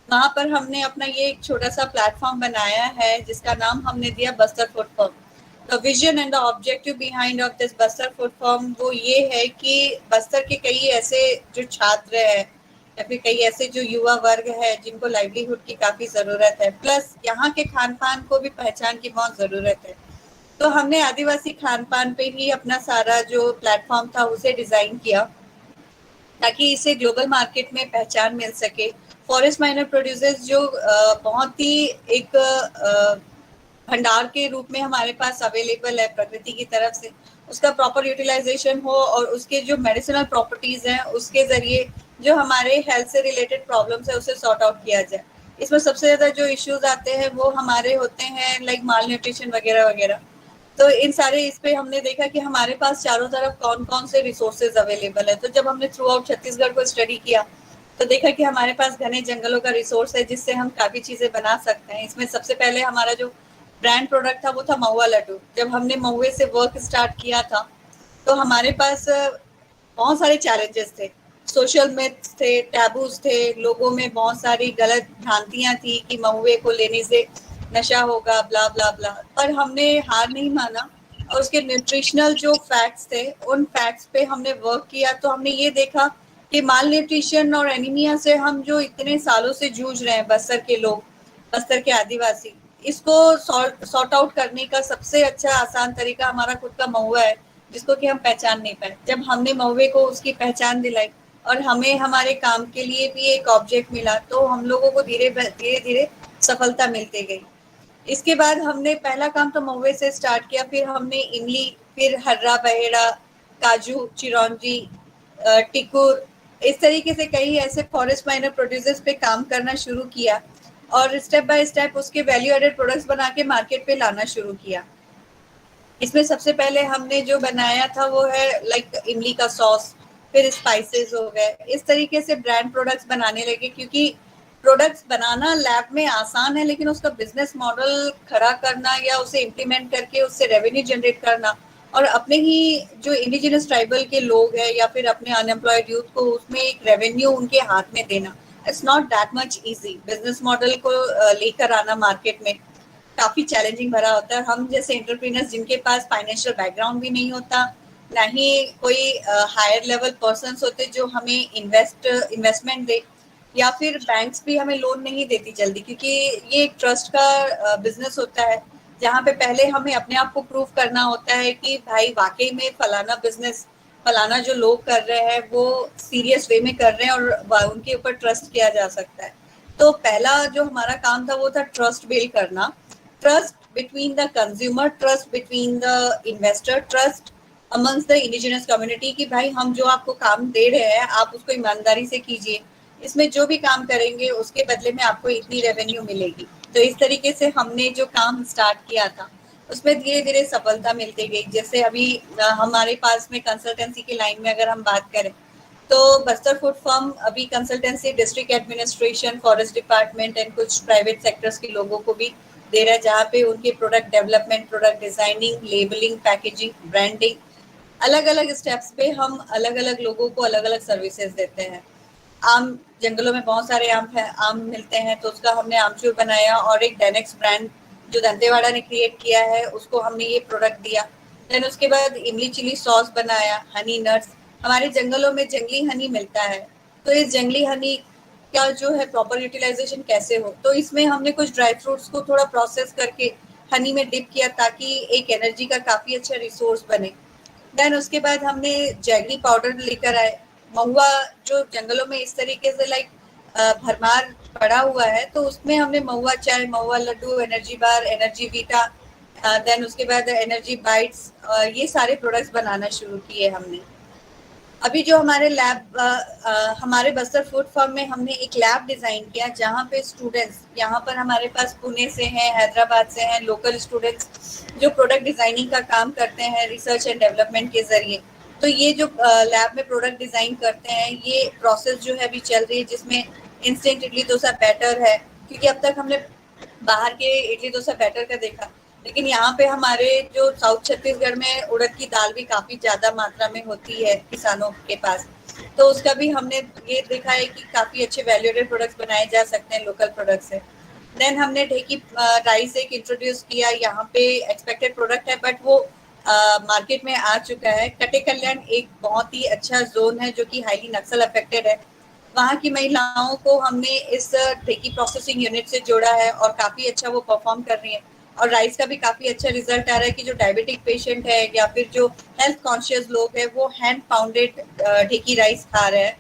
Speaker 17: वहाँ पर हमने अपना ये एक छोटा सा प्लेटफॉर्म बनाया है जिसका नाम हमने दिया Bastar food form. The vision and the objective behind of this Bastar food form वो ये है कि बस्तर के कई ऐसे जो छात्र है या फिर कई ऐसे जो युवा वर्ग है जिनको लाइवलीहुड की काफी जरूरत है, प्लस यहाँ के खान पान को भी पहचान की बहुत जरूरत है. तो हमने आदिवासी खान पान पे ही अपना सारा जो प्लेटफॉर्म था उसे डिजाइन किया ताकि इसे ग्लोबल मार्केट में पहचान मिल सके. फॉरेस्ट माइनर प्रोड्यूसर्स जो बहुत ही एक भंडार के रूप में हमारे पास अवेलेबल है प्रकृति की तरफ से, उसका प्रॉपर यूटिलाइजेशन हो और उसके जो मेडिसिनल प्रॉपर्टीज हैं उसके जरिए जो हमारे हेल्थ से रिलेटेड प्रॉब्लम्स है उसे सॉर्ट आउट किया जाए. इसमें सबसे ज्यादा जो इश्यूज आते हैं वो हमारे होते हैं लाइक माल न्यूट्रिशन वगैरह वगैरह. तो इन सारे इस पे हमने देखा कि हमारे पास चारों तरफ कौन कौन से रिसोर्सेज अवेलेबल है. तो जब हमने थ्रू आउट छत्तीसगढ़ को स्टडी किया तो देखा कि हमारे पास घने जंगलों का रिसोर्स है जिससे हम काफी चीजें बना सकते हैं. इसमें सबसे पहले हमारा जो ब्रांड प्रोडक्ट था वो था महुआ लड्डू. जब हमने महुए से वर्क स्टार्ट किया था तो हमारे पास बहुत सारे चैलेंजेस थे, सोशल मिथ्स थे, टैबूज थे, लोगों में बहुत सारी गलत भ्रांतियां थी कि महुए को लेने से नशा होगा, ब्ला ब्ला ब्ला. पर हमने हार नहीं माना और उसके न्यूट्रिशनल जो फैक्ट्स थे उन फैक्ट्स पे हमने वर्क किया. तो हमने ये देखा कि माल न्यूट्रिशन और एनीमिया से हम जो इतने सालों से जूझ रहे हैं बस्तर के लोग, बस्तर के आदिवासी, इसको सॉर्ट आउट करने का सबसे अच्छा आसान तरीका हमारा खुद का महुआ है जिसको कि हम पहचान नहीं पाए. जब हमने महुए को उसकी पहचान दिलाई और हमें हमारे काम के लिए भी एक ऑब्जेक्ट मिला तो हम लोगों को धीरे धीरे सफलता मिलती गई. इसके बाद हमने पहला काम तो महुए से स्टार्ट किया, फिर हमने इमली, फिर हर्रा बहेड़ा, काजू, चिरौंजी, टिकुर, इस तरीके से कई ऐसे फॉरेस्ट माइनर प्रोड्यूसर्स पे काम करना शुरू किया और स्टेप बाय स्टेप उसके वैल्यू एडेड प्रोडक्ट्स बना के मार्केट पे लाना शुरू किया. इसमें सबसे पहले हमने जो बनाया था वो है लाइक इमली का सॉस, फिर स्पाइसेस हो गए. इस तरीके से ब्रांड प्रोडक्ट्स बनाने लगे क्योंकि प्रोडक्ट्स बनाना लैब में आसान है लेकिन उसका बिजनेस मॉडल खड़ा करना या उसे इम्प्लीमेंट करके उससे रेवेन्यू जनरेट करना और अपने ही जो इंडिजिनस ट्राइबल के लोग हैं या फिर अपने अनएम्प्लॉयड यूथ को उसमें एक रेवेन्यू उनके हाथ में देना, it's not that much easy. Business model को लेकर आना मार्केट में काफी चैलेंजिंग भरा होता है. हम जैसे एंटरप्रेन्योर्स जिनके पास फाइनेंशियल बैकग्राउंड भी नहीं होता, ना ही कोई हायर लेवल पर्सन्स होते जो हमें इन्वेस्टमेंट दे, या फिर बैंक्स भी हमें लोन नहीं देती जल्दी क्योंकि ये एक ट्रस्ट का बिजनेस होता है जहाँ पे पहले हमें अपने आप को प्रूव करना होता है कि भाई वाकई में फलाना बिजनेस, फलाना जो लोग कर रहे हैं वो सीरियस वे में कर रहे हैं और उनके ऊपर ट्रस्ट किया जा सकता है. तो पहला जो हमारा काम था वो था ट्रस्ट बिल्ड करना, trust between the consumer, trust between the investor, trust amongst the indigenous community कि भाई हम जो आपको काम दे रहे हैं आप उसको ईमानदारी से कीजिए, इसमें जो भी काम करेंगे उसके बदले में आपको इतनी रेवेन्यू मिलेगी. तो इस तरीके से हमने जो काम स्टार्ट किया था उसमें धीरे धीरे सफलता मिलती गई. जैसे अभी हमारे पास में कंसल्टेंसी की लाइन में अगर हम बात करें तो बस्तर फूड फॉर्म अभी consultancy district administration, forest department and कुछ प्राइवेट सेक्टर्स के लोगों को भी दे रहा है जहाँ पे उनके product development, product designing, labelling, packaging, branding, अलग अलग स्टेप्स पे हम अलग अलग लोगों को अलग अलग सर्विसेज देते हैं. आम जंगलों में बहुत सारे आम मिलते हैं तो उसका हमने आमचूर बनाया और एक डेनेक्स ब्रांड जो दंतेवाड़ा ने क्रिएट किया है उसको हमने ये प्रोडक्ट दिया. देन उसके बाद इमली चिली सॉस बनाया, हनी नट्स, हमारे जंगलों में जंगली हनी मिलता है तो इस जंगली हनी का जो है प्रॉपर यूटिलाइजेशन कैसे हो, तो इसमें हमने कुछ ड्राई फ्रूट्स को थोड़ा प्रोसेस करके हनी में डिप किया ताकि एक एनर्जी का काफी अच्छा रिसोर्स बने. देन उसके बाद हमने जैगरी पाउडर लेकर आए. महुआ जो जंगलों में इस तरीके से लाइक भरमार पड़ा हुआ है तो उसमें हमने mahua chai, mahua laddu, energy bar, energy vita then उसके बाद एनर्जी बाइट्स, ये सारे प्रोडक्ट्स बनाना शुरू किए हमने। अभी जो हमारे लैब, हमारे बस्तर फूड फार्म में हमने एक लैब डिजाइन किया जहाँ पे स्टूडेंट्स, यहाँ पर हमारे पास पुणे से हैं, हैदराबाद से हैं, लोकल स्टूडेंट्स जो प्रोडक्ट डिजाइनिंग का काम करते हैं रिसर्च एंड डेवलपमेंट के जरिए। तो ये जो लैब में प्रोडक्ट डिजाइन करते हैं, ये प्रोसेस जो है अभी चल रही है, जिसमें इंस्टेंट इडली डोसा बैटर है, क्योंकि अब तक हमने बाहर के इडली डोसा बैटर का देखा, लेकिन यहाँ पे हमारे जो साउथ छत्तीसगढ़ में उड़द की दाल भी काफी ज्यादा मात्रा में होती है किसानों के पास, तो उसका भी हमने ये देखा है कि काफी अच्छे वैल्यूएडेड प्रोडक्ट्स बनाए जा सकते हैं लोकल प्रोडक्ट से। देन हमने ढेकी राइस एक इंट्रोड्यूस किया, यहाँ पे एक्सपेक्टेड प्रोडक्ट है बट वो मार्केट में आ चुका है। कटे कल्याण एक बहुत ही अच्छा जोन है जो कि हाईली नक्सल अफेक्टेड है, वहाँ की महिलाओं को हमने इस ढेकी प्रोसेसिंग यूनिट से जोड़ा है और काफी अच्छा वो परफॉर्म कर रही है। और राइस का भी काफी अच्छा रिजल्ट आ रहा है कि जो डायबिटिक पेशेंट है या फिर जो हेल्थ कॉन्शियस लोग है वो हैंड पाउंडेड ढेकी राइस खा रहे हैं,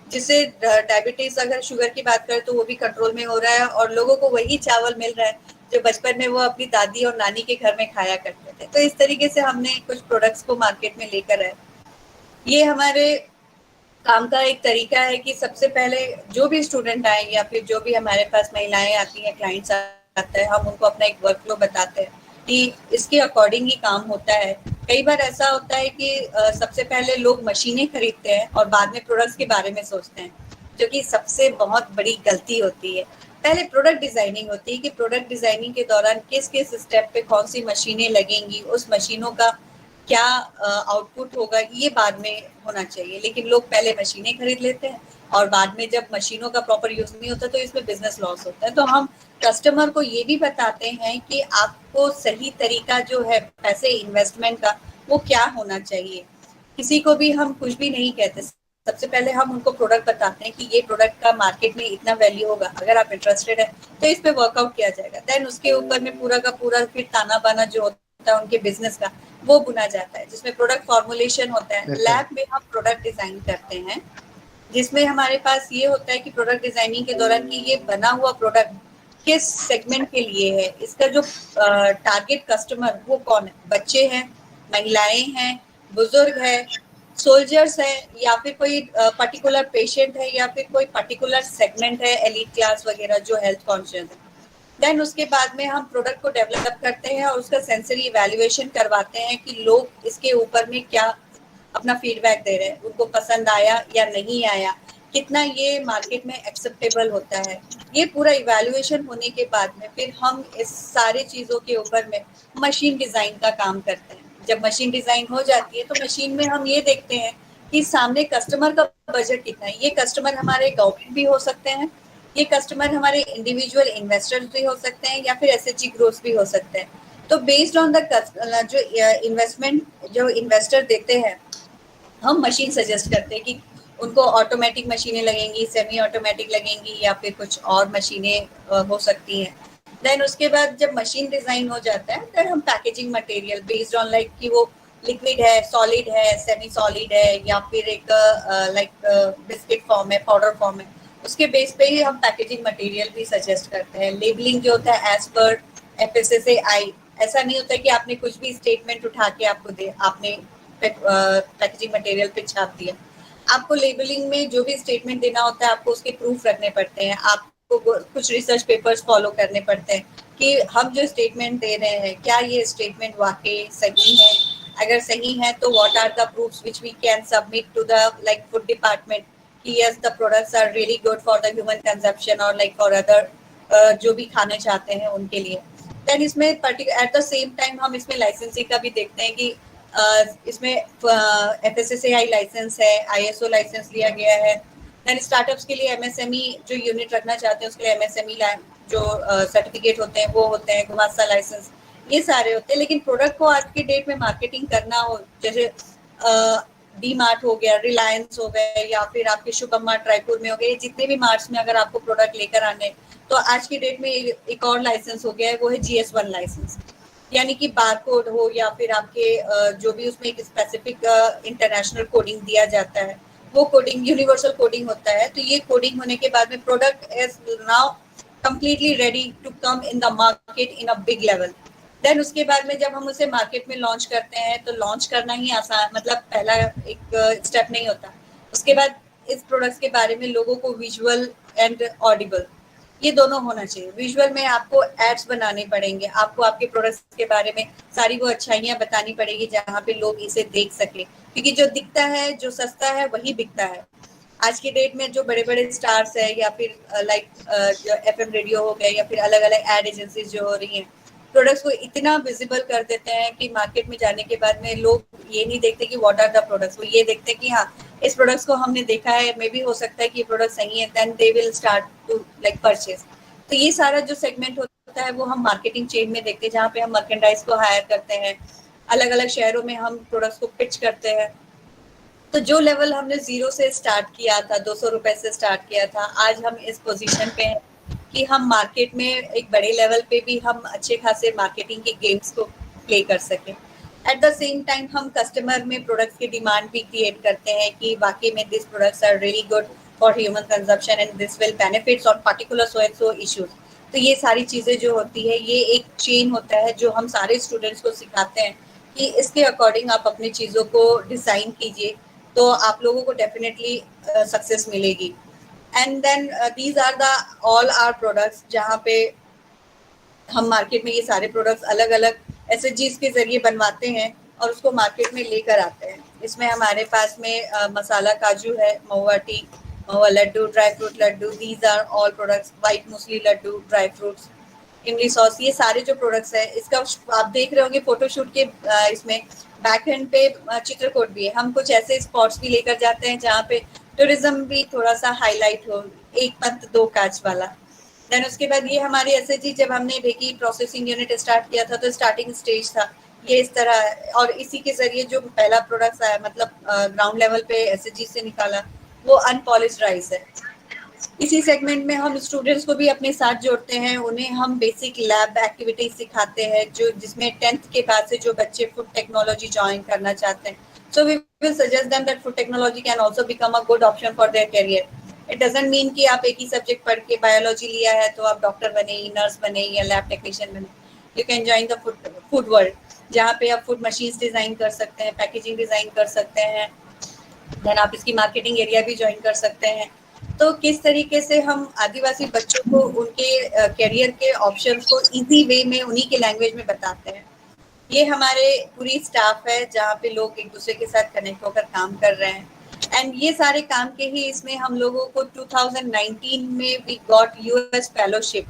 Speaker 17: जिससे डायबिटीज, अगर शुगर की बात करें तो वो भी कंट्रोल में हो रहा है और लोगों को वही चावल मिल रहा है जो बचपन में वो अपनी दादी और नानी के घर में खाया करते थे। तो इस तरीके से हमने कुछ प्रोडक्ट्स को मार्केट में लेकर आए। ये हमारे काम का एक तरीका है कि सबसे पहले जो भी स्टूडेंट आए या फिर जो भी हमारे पास महिलाएं आती हैं, क्लाइंट्स आता है, हम उनको अपना एक वर्कफ्लो बताते हैं कि इसके अकॉर्डिंग ही काम होता है। कई बार ऐसा होता है कि सबसे पहले लोग मशीनें खरीदते हैं और बाद में प्रोडक्ट्स के बारे में सोचते हैं, जो कि सबसे बहुत बड़ी गलती होती है। पहले प्रोडक्ट डिजाइनिंग होती है कि प्रोडक्ट डिजाइनिंग के दौरान किस किस स्टेप पे कौन सी मशीनें लगेंगी, उस मशीनों का क्या आउटपुट होगा, ये बाद में होना चाहिए। लेकिन लोग पहले मशीनें खरीद लेते हैं और बाद में जब मशीनों का प्रॉपर यूज नहीं होता तो इसमें बिजनेस लॉस होता है। तो हम कस्टमर को ये भी बताते हैं कि आपको सही तरीका जो है पैसे इन्वेस्टमेंट का वो क्या होना चाहिए। किसी को भी हम कुछ भी नहीं कहते, सबसे पहले हम उनको प्रोडक्ट बताते हैं कि ये प्रोडक्ट का मार्केट में इतना वैल्यू होगा, अगर आप इंटरेस्टेड है तो इस पे वर्कआउट किया जाएगा। देन उसके ऊपर में पूरा का पूरा फिर ताना बाना जो होता है उनके बिजनेस का वो बुना जाता है, जिसमें प्रोडक्ट फॉर्मुलेशन होता है। लैब में हम प्रोडक्ट डिजाइन करते हैं, जिसमें हमारे पास ये होता है कि प्रोडक्ट डिजाइनिंग के दौरान कि ये बना हुआ प्रोडक्ट किस सेगमेंट के लिए है, इसका जो टारगेट कस्टमर वो कौन है, बच्चे हैं, महिलाएं हैं, बुजुर्ग है, सोल्जर्स है, या फिर कोई पर्टिकुलर पेशेंट है, या फिर कोई पर्टिकुलर सेगमेंट है, एलीट क्लास वगैरह जो हेल्थ कॉन्शियस है। देन उसके बाद में हम प्रोडक्ट को डेवलप करते हैं और उसका सेंसरी इवैल्यूएशन करवाते हैं कि लोग इसके ऊपर में क्या अपना फीडबैक दे रहे हैं, उनको पसंद आया या नहीं आया, कितना ये मार्केट में एक्सेप्टेबल होता है। ये पूरा इवैल्यूएशन होने के बाद में फिर हम इस सारे चीज़ों के ऊपर में मशीन डिज़ाइन का काम करते हैं। जब मशीन डिज़ाइन हो जाती है तो मशीन में हम ये देखते हैं कि सामने कस्टमर का बजट कितना है। ये कस्टमर हमारे गवर्नमेंट भी हो सकते हैं, ये कस्टमर हमारे इंडिविजुअल इन्वेस्टर्स भी हो सकते हैं, या फिर एसएचजी ग्रोथ भी हो सकते हैं। तो बेस्ड ऑन द जो इन्वेस्टमेंट जो इन्वेस्टर देते हैं, हम मशीन सजेस्ट करते हैं कि उनको ऑटोमेटिक मशीनें लगेंगी, सेमी ऑटोमेटिक लगेंगी, या फिर कुछ और मशीनें हो सकती हैं। देन उसके बाद जब मशीन डिजाइन हो जाता है फिर हम packaging material based on like कि वो लिक्विड है, सॉलिड है, सेमी सॉलिड है, या फिर एक बिस्किट फॉर्म है, पाउडर फॉर्म है, उसके बेस पे ही हम पैकेजिंग मटेरियल भी सजेस्ट करते हैं। लेबलिंग जो होता है एज पर FSSAI, ऐसा नहीं होता है कि आपने कुछ भी स्टेटमेंट उठा के आपने पैकेजिंग मटेरियल पे छाप दिया। आपको लेबलिंग में जो भी स्टेटमेंट देना होता है आपको उसके प्रूफ रखने पड़ते हैं, आपको कुछ रिसर्च पेपर्स फॉलो करने पड़ते हैं कि हम जो स्टेटमेंट दे रहे हैं क्या ये स्टेटमेंट वाकई सही है, अगर सही है तो what are the proofs which we can submit to the like food department कि yes the products are really good for the human consumption और लाइक फॉर अदर जो भी खाने चाहते हैं उनके लिए। देन इसमें एट द सेम टाइम हम इसमें लाइसेंसिंग का भी देखते हैं कि इसमें FSSAI लाइसेंस है, ISO लाइसेंस लिया गया है। देन स्टार्टअप्स के लिए MSME जो यूनिट रखना चाहते हैं उसके लिए MSME जो सर्टिफिकेट होते हैं वो होते हैं, गुमास्ता लाइसेंस, ये सारे होते हैं। लेकिन प्रोडक्ट को आज के डेट में मार्केटिंग करना हो, जैसे डी मार्ट हो गया, रिलायंस हो गए, या फिर आपके शुभम मार्ट रायपुर में हो गए, जितने भी मार्ट्स में अगर आपको प्रोडक्ट लेकर आने, तो आज की डेट में एक और लाइसेंस हो गया है, वो है GS1 लाइसेंस, यानी कि बारकोड हो या फिर आपके जो भी उसमें एक स्पेसिफिक इंटरनेशनल कोडिंग दिया जाता है, वो कोडिंग यूनिवर्सल कोडिंग होता है। तो ये कोडिंग होने के बाद में product is now completely ready to come in the market in a big level। Then उसके बाद में जब हम उसे मार्केट में लॉन्च करते हैं तो लॉन्च करना ही आसान, मतलब पहला एक स्टेप नहीं होता। उसके बाद इस प्रोडक्ट्स के बारे में लोगों को विजुअल एंड ऑडिबल ये दोनों होना चाहिए। विजुअल में आपको एड्स बनाने पड़ेंगे, आपको आपके प्रोडक्ट्स के बारे में सारी वो अच्छाइयाँ बतानी पड़ेगी जहाँ पे लोग इसे देख सके, क्योंकि जो दिखता है, जो सस्ता है, वही बिकता है। आज की डेट में जो बड़े बड़े स्टार्स है या फिर लाइक जो FM रेडियो हो गए या फिर अलग अलग एड एजेंसीज जो हो रही हैं, प्रोडक्ट्स को इतना विजिबल कर देते हैं कि मार्केट में जाने के बाद में लोग ये नहीं देखते कि व्हाट आर द प्रोडक्ट्स, वो ये देखते हैं कि हाँ इस प्रोडक्ट्स को हमने देखा है, मे भी हो सकता है कि ये प्रोडक्ट सही है, then they will start to like purchase. तो ये सारा जो सेगमेंट होता है वो हम मार्केटिंग चेन में देखते हैं, जहाँ पे हम मर्केंडाइज को हायर करते हैं, अलग अलग शहरों में हम प्रोडक्ट्स को पिच करते हैं। तो जो लेवल हमने 0 से स्टार्ट किया था, 200 रुपए से स्टार्ट किया था, आज हम इस पोजीशन पे हैं कि हम मार्केट में एक बड़े लेवल पे भी हम अच्छे खासे मार्केटिंग के गेम्स को प्ले कर सकें। एट द सेम टाइम हम कस्टमर में प्रोडक्ट्स की डिमांड भी क्रिएट करते हैं कि वाकई में this products are really good for human consumption and this will benefits on particular so and so issues. तो ये सारी चीज़ें जो होती है, ये एक चेन होता है जो हम सारे स्टूडेंट्स को सिखाते हैं कि इसके अकॉर्डिंग आप अपनी चीज़ों को डिज़ाइन कीजिए, तो आप लोगों को डेफिनेटली सक्सेस मिलेगी। And then these are the all our products, जहाँ पे हम मार्केट में ये सारे प्रोडक्ट्स अलग अलग SHGs के जरिए बनवाते हैं और उसको मार्केट में लेकर आते हैं। इसमें हमारे पास में मसाला काजू है, mahua tea, mahua laddu, dry fruit laddu, these are all products, white musli laddu, dry fruits, imli sauce, ये सारे जो प्रोडक्ट्स है। इसका आप देख रहे होंगे फोटोशूट के इसमें बैक एंड पे चित्रकूट भी है। हम कुछ ऐसे स्पॉट्स भी लेकर जाते हैं जहाँ पे टूरिज्म भी थोड़ा सा हाईलाइट हो, एक पंथ दो काज वाला। देन उसके बाद ये हमारे SHG, जब हमने ढेकी प्रोसेसिंग यूनिट स्टार्ट किया था तो स्टार्टिंग स्टेज था ये इस तरह, और इसी के जरिए जो पहला प्रोडक्ट आया, मतलब ग्राउंड लेवल पे SHG से निकाला, वो अनपॉलिश्ड राइस है। इसी सेगमेंट में हम स्टूडेंट्स को भी अपने साथ जोड़ते हैं, उन्हें हम बेसिक लैब एक्टिविटीज सिखाते हैं, जो जिसमें 10th के बाद से जो बच्चे फूड टेक्नोलॉजी ज्वाइन करना चाहते हैं, so we will suggest them that food technology can also become a good option for their career. It doesn't mean कि आप एक ही सब्जेक्ट पढ़ के बायोलॉजी लिया है तो आप डॉक्टर बने, नर्स बने या लैब टेक्नीशियन बने। You can join the food world, जहाँ पे आप फूड मशीन्स डिजाइन कर सकते हैं, पैकेजिंग डिजाइन कर सकते हैं, देन आप इसकी मार्केटिंग एरिया भी ज्वाइन कर सकते हैं। तो किस तरीके से हम आदिवासी बच्चों को उनके करियर के ऑप्शंस को इजी वे में उन्हीं के लैंग्वेज में बताते हैं। ये हमारे पूरी स्टाफ है जहाँ पे लोग एक दूसरे के साथ कनेक्ट होकर काम कर रहे हैं। एंड ये सारे काम के ही इसमें हम लोगों को 2019 में वी गॉट US फेलोशिप,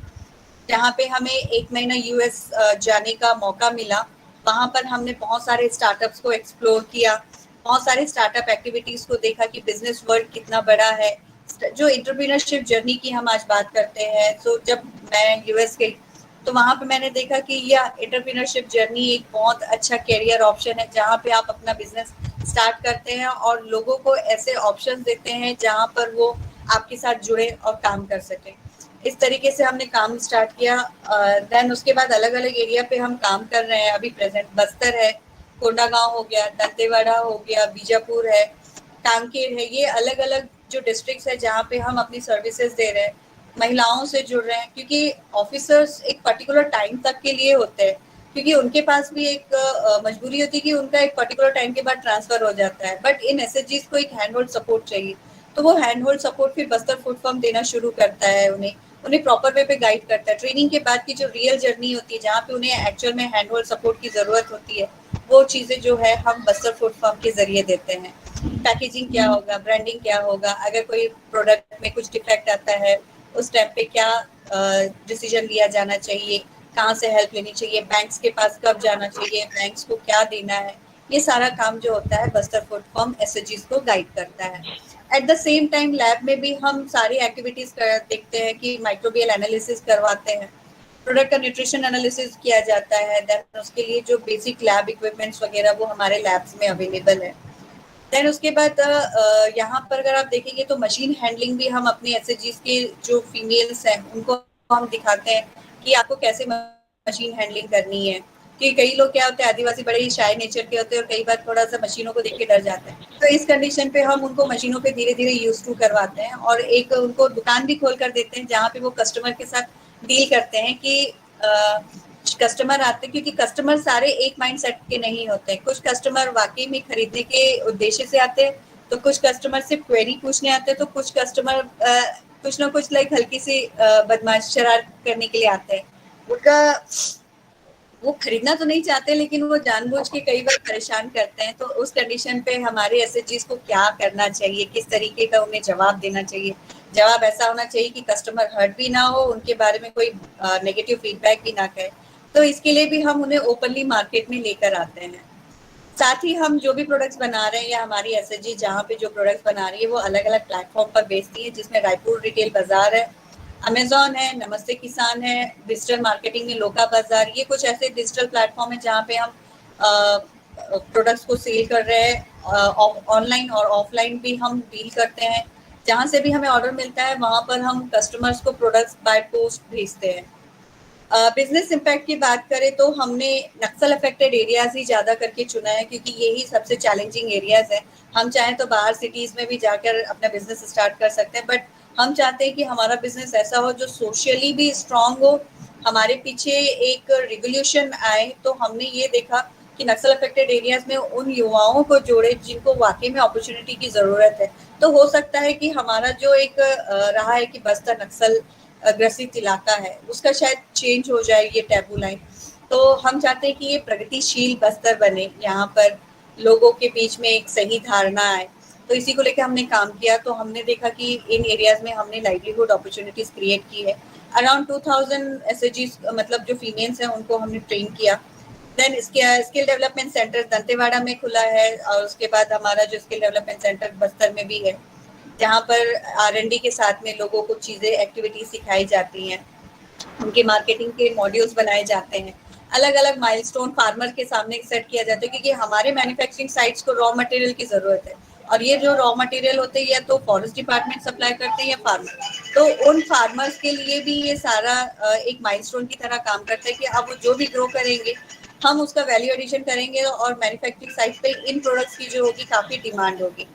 Speaker 17: जहाँ पे हमें 1 महीना US जाने का मौका मिला। वहाँ पर हमने बहुत सारे स्टार्टअप्स को एक्सप्लोर किया, बहुत सारे स्टार्टअप एक्टिविटीज को देखा कि बिजनेस वर्ल्ड कितना बड़ा है। जो एंटरप्रेन्योरशिप जर्नी की हम आज बात करते हैं, तो जब मैं US गई तो वहाँ पे मैंने देखा कि यह एंटरप्रेन्योरशिप जर्नी एक बहुत अच्छा करियर ऑप्शन है, जहाँ पे आप अपना बिजनेस स्टार्ट करते हैं और लोगों को ऐसे ऑप्शंस देते हैं जहाँ पर वो आपके साथ जुड़े और काम कर सकें। इस तरीके से हमने काम स्टार्ट किया। देन उसके बाद अलग अलग एरिया पे हम काम कर रहे हैं। अभी प्रेजेंट बस्तर है, कोंडागांव हो गया, दंतेवाड़ा हो गया, बीजापुर है, कांकेर है, ये अलग अलग जो डिस्ट्रिक्ट्स है जहाँ पे हम अपनी सर्विसेज दे रहे हैं, महिलाओं से जुड़ रहे हैं, क्योंकि ऑफिसर्स एक पर्टिकुलर टाइम तक के लिए होते हैं, क्योंकि उनके पास भी एक मजबूरी होती है कि उनका एक पर्टिकुलर टाइम के बाद ट्रांसफर हो जाता है। बट इन SHGs को एक हैंड होल्ड सपोर्ट चाहिए, तो वो हैंड होल्ड सपोर्ट फिर बस्तर फूड फर्म देना शुरू करता है, उन्हें प्रॉपर वे पे गाइड करता है। ट्रेनिंग के बाद की जो रियल जर्नी होती है, जहाँ पे उन्हें एक्चुअल में हैंड होल्ड सपोर्ट की जरूरत होती है, वो चीजें जो है हम बस्तर फूड फर्म के जरिए देते हैं। पैकेजिंग क्या होगा, ब्रांडिंग क्या होगा, अगर कोई प्रोडक्ट में कुछ डिफेक्ट आता है उस टाइम पे क्या डिसीजन लिया जाना चाहिए, कहाँ से हेल्प लेनी चाहिए, बैंक्स के पास कब जाना चाहिए, बैंक्स को क्या देना है, ये सारा काम जो होता है बस्तर फूड फर्म SHGs को गाइड करता है। Eight the same time lab में भी हम सारी एक्टिविटीज देखते हैं कि माइक्रोबियल एनालिसिस करवाते हैं, प्रोडक्ट का न्यूट्रिशन एनालिसिस किया जाता है। देन उसके लिए जो बेसिक लैब इक्विपमेंट्स वगैरह वो हमारे लैब्स में अवेलेबल है। देन उसके बाद यहाँ पर अगर आप देखेंगे तो मशीन हैंडलिंग भी हम अपने SHGs के जो फीमेल्स हैं उनको हम दिखाते हैं कि आपको कैसे मशीन हैंडलिंग करनी है, कि कई लोग क्या होते हैं, आदिवासी बड़े ही शाय नेचर के होते हैं और कई बार थोड़ा सा मशीनों को देख के डर जाते हैं। तो इस कंडीशन पे हम उनको मशीनों पे धीरे धीरे यूज टू करवाते हैं और एक उनको दुकान भी खोल कर देते हैं जहाँ पे वो कस्टमर के साथ डील करते हैं कि कुछ कस्टमर आते हैं, क्योंकि कस्टमर सारे एक माइंडसेट के नहीं होते हैं। कुछ कस्टमर वाकई में खरीदने के उद्देश्य से आते हैं, तो कुछ कस्टमर सिर्फ क्वेरी पूछने आते हैं, तो कुछ कस्टमर कुछ ना कुछ लाइक हल्की सी बदमाश शरारत करने के लिए आते हैं। उनका वो खरीदना तो नहीं चाहते, लेकिन वो जानबूझ के कई बार परेशान करते हैं। तो उस कंडीशन पे हमारे एसएचजीज को क्या करना चाहिए, किस तरीके का उन्हें जवाब देना चाहिए। जवाब ऐसा होना चाहिए कि कस्टमर हर्ट भी ना हो, उनके बारे में कोई नेगेटिव फीडबैक भी ना कहे। तो इसके लिए भी हम उन्हें ओपनली मार्केट में लेकर आते हैं। साथ ही हम जो भी प्रोडक्ट्स बना रहे हैं या हमारी एसएचजी जहाँ पे जो प्रोडक्ट्स बना रही है वो अलग अलग प्लेटफॉर्म पर बेचती है, जिसमें रायपुर रिटेल बाजार है, अमेजॉन है, नमस्ते किसान है, डिजिटल मार्केटिंग में लोका बाजार। ये कुछ ऐसे डिजिटल प्लेटफॉर्म है जहाँ पे हम प्रोडक्ट्स को सेल कर रहे हैं। ऑनलाइन और ऑफलाइन भी हम डील करते हैं। जहाँ से भी हमें ऑर्डर मिलता है वहाँ पर हम कस्टमर्स को प्रोडक्ट्स बाय पोस्ट भेजते हैं। बिजनेस इम्पैक्ट की बात करें तो हमने नक्सल अफेक्टेड एरियाज ही ज़्यादा करके चुना है, क्योंकि यही सबसे चैलेंजिंग एरियाज है। हम चाहें तो बाहर सिटीज़ में भी जाकर अपना बिजनेस स्टार्ट कर सकते हैं, बट हम चाहते हैं कि हमारा बिजनेस ऐसा हो जो सोशली भी स्ट्रांग हो, हमारे पीछे एक रिवोल्यूशन आए। तो हमने ये देखा कि नक्सल अफेक्टेड एरियाज में उन युवाओं को जोड़े जिनको वाकई में अपॉर्चुनिटी की ज़रूरत है। तो हो सकता है कि हमारा जो एक रहा है कि बस्तर नक्सल ग्रसित इलाका है, उसका शायद चेंज हो जाए ये टैबू लाइन। तो हम चाहते हैं कि ये प्रगतिशील बस्तर बने, यहाँ पर लोगों के बीच में एक सही धारणा आए। तो इसी को लेकर हमने काम किया। तो हमने देखा कि इन एरियाज में हमने लाइवलीहुड अपॉर्चुनिटीज क्रिएट की है। अराउंड 2000 एसएचजीज मतलब जो फीमेल्स हैं उनको हमने ट्रेन किया। Then skill development centre Dantewada में खुला है, और उसके बाद हमारा जो स्किल डेवलपमेंट सेंटर बस्तर में भी है, जहाँ पर R&D के साथ में लोगों को चीज़ें एक्टिविटीज सिखाई जाती हैं, उनके मार्केटिंग के मॉड्यूल्स बनाए जाते हैं, अलग अलग माइलस्टोन फार्मर के सामने सेट किया जाता है, क्योंकि हमारे मैन्युफैक्चरिंग साइट्स को रॉ मटेरियल की ज़रूरत है। और ये जो रॉ मटेरियल होते हैं या तो फॉरेस्ट डिपार्टमेंट सप्लाई करते हैं या फार्मर। तो उन फार्मर्स के लिए भी ये सारा एक माइलस्टोन की तरह काम करता है कि अब वो जो भी ग्रो करेंगे हम उसका वैल्यू एडिशन करेंगे, और मैन्युफैक्चरिंग साइट पे इन प्रोडक्ट्स की जो होगी काफ़ी डिमांड होगी।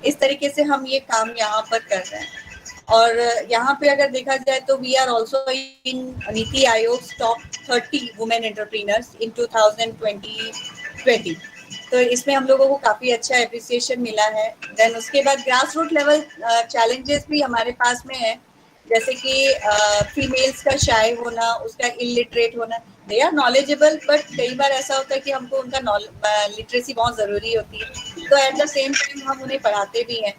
Speaker 17: इस तरीके से हम ये काम यहाँ पर कर रहे हैं। और यहाँ पे अगर देखा जाए तो we are also in NITI Aayog top 30 women entrepreneurs इन 2020। तो इसमें हम लोगों को काफ़ी अच्छा एप्रिसिएशन मिला है। देन उसके बाद ग्रास रूट लेवल चैलेंजेस भी हमारे पास में है, जैसे कि फीमेल्स का शाय होना, उसका इलिटरेट होना। दे आर नॉलेजेबल, बट कई बार ऐसा होता है कि हमको उनका लिटरेसी बहुत ज़रूरी होती है। तो एट द सेम टाइम हम उन्हें पढ़ाते भी हैं,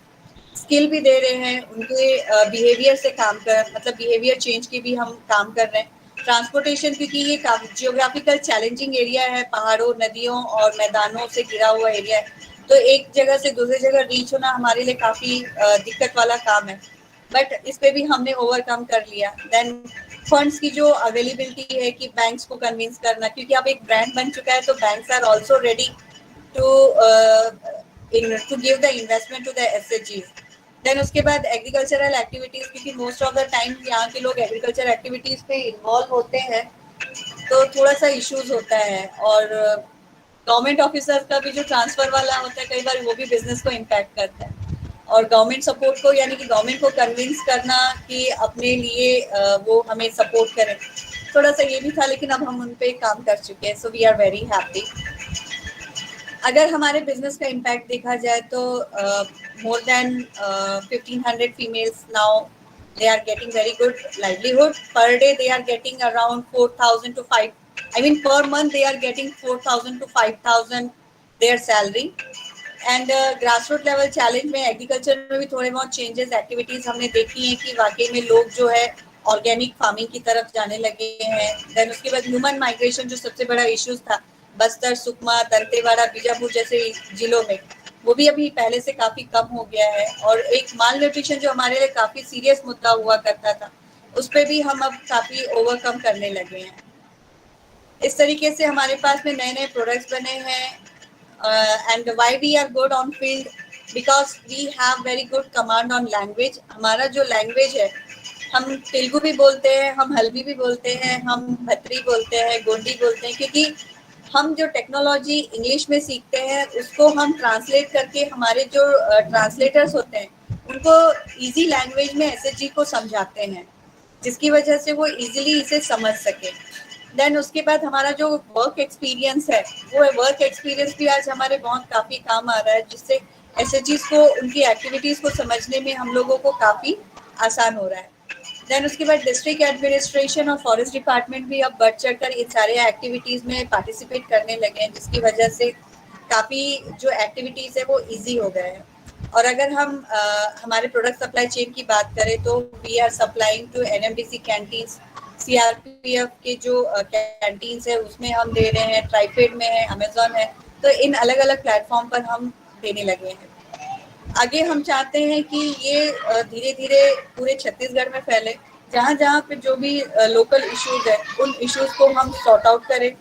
Speaker 17: स्किल भी दे रहे हैं, उनके बिहेवियर से काम कर मतलब बिहेवियर चेंज की भी हम काम कर रहे हैं। ट्रांसपोर्टेशन, क्योंकि ये जियोग्राफिकल चैलेंजिंग एरिया है, पहाड़ों, नदियों और मैदानों से घिरा हुआ एरिया है, तो एक जगह से दूसरी जगह रीच होना हमारे लिए काफ़ी दिक्कत वाला काम है, बट इस पे भी हमने ओवरकम कर लिया। देन फंड्स की जो अवेलेबिलिटी है कि बैंक्स को कन्विंस करना, क्योंकि अब एक ब्रांड बन चुका है, तो banks are also ready to give the investment to the एसएचजीज। देन उसके बाद एग्रीकल्चरल एक्टिविटीज़, क्योंकि मोस्ट ऑफ द टाइम यहाँ के लोग एग्रीकल्चर एक्टिविटीज़ पे इन्वॉल्व होते हैं, तो थोड़ा सा इश्यूज होता है। और गवर्नमेंट ऑफिसर का भी जो ट्रांसफ़र वाला होता है, कई बार वो भी बिजनेस को इम्पैक्ट करता है। और गवर्नमेंट सपोर्ट को, यानी कि गवर्नमेंट को कन्विंस करना कि अपने लिए वो हमें सपोर्ट करें, थोड़ा सा ये भी था, लेकिन अब हम उन पे काम कर चुके हैं। So we are very happy. अगर हमारे बिजनेस का इम्पैक्ट देखा जाए तो more than 1500 females now they are getting very good livelihood per day. They are getting around 4,000 to 5, I mean per month they are getting 4,000 to 5,000 their salary. And grassroot level challenge में agriculture में भी थोड़े बहुत changes activities हमने देखी हैं कि वाकई में लोग जो है ऑर्गेनिक फार्मिंग की तरफ जाने लगे हैं। देन उसके बाद ह्यूमन माइग्रेशन जो सबसे बड़ा इश्यूज था बस्तर, सुकमा, दंतेवाड़ा, बीजापुर जैसे जिलों में, वो भी अभी पहले से काफी कम हो गया है। और एक माल न्यूट्रिशन जो हमारे लिए काफी सीरियस मुद्दा हुआ करता था, उस पर भी हम अब काफी ओवरकम करने लगे हैं। इस तरीके से हमारे पास में नए नए प्रोडक्ट्स बने हैं। And why we are good on field, because we have very good command on language. हमारा जो लैंग्वेज है, हम तेलुगु भी बोलते हैं, हम हल्बी भी बोलते हैं, हम भत्री बोलते हैं, गोंडी बोलते हैं, क्योंकि हम जो टेक्नोलॉजी इंग्लिश में सीखते हैं उसको हम ट्रांसलेट करके हमारे जो ट्रांसलेटर्स होते हैं उनको इजी लैंग्वेज में एसएचजी को समझाते हैं, जिसकी वजह से वो इजीली इसे समझ सके। देन उसके बाद हमारा जो वर्क एक्सपीरियंस है, वो वर्क एक्सपीरियंस भी आज हमारे बहुत काफ़ी काम आ रहा है, जिससे एसएचजीज को उनकी एक्टिविटीज़ को समझने में हम लोगों को काफ़ी आसान हो रहा है। देन उसके बाद डिस्ट्रिक्ट एडमिनिस्ट्रेशन और फॉरेस्ट डिपार्टमेंट भी अब बढ़ चढ़ कर इन सारे एक्टिविटीज़ में पार्टिसिपेट करने लगे हैं, जिसकी वजह से काफ़ी जो एक्टिविटीज़ है वो ईजी हो गए हैं। और अगर हम हमारे प्रोडक्ट सप्लाई चेन की बात करें तो we are supplying to NMDC canteens, CRPF के जो कैंटीन्स है उसमें हम दे रहे हैं, ट्राइफेड में है, अमेजॉन है, तो इन अलग अलग प्लेटफॉर्म पर हम देने लगे हैं। आगे हम चाहते हैं कि ये धीरे धीरे पूरे छत्तीसगढ़ में फैले, जहाँ जहाँ पे जो भी लोकल इश्यूज है उन इश्यूज को हम सॉर्ट आउट करें।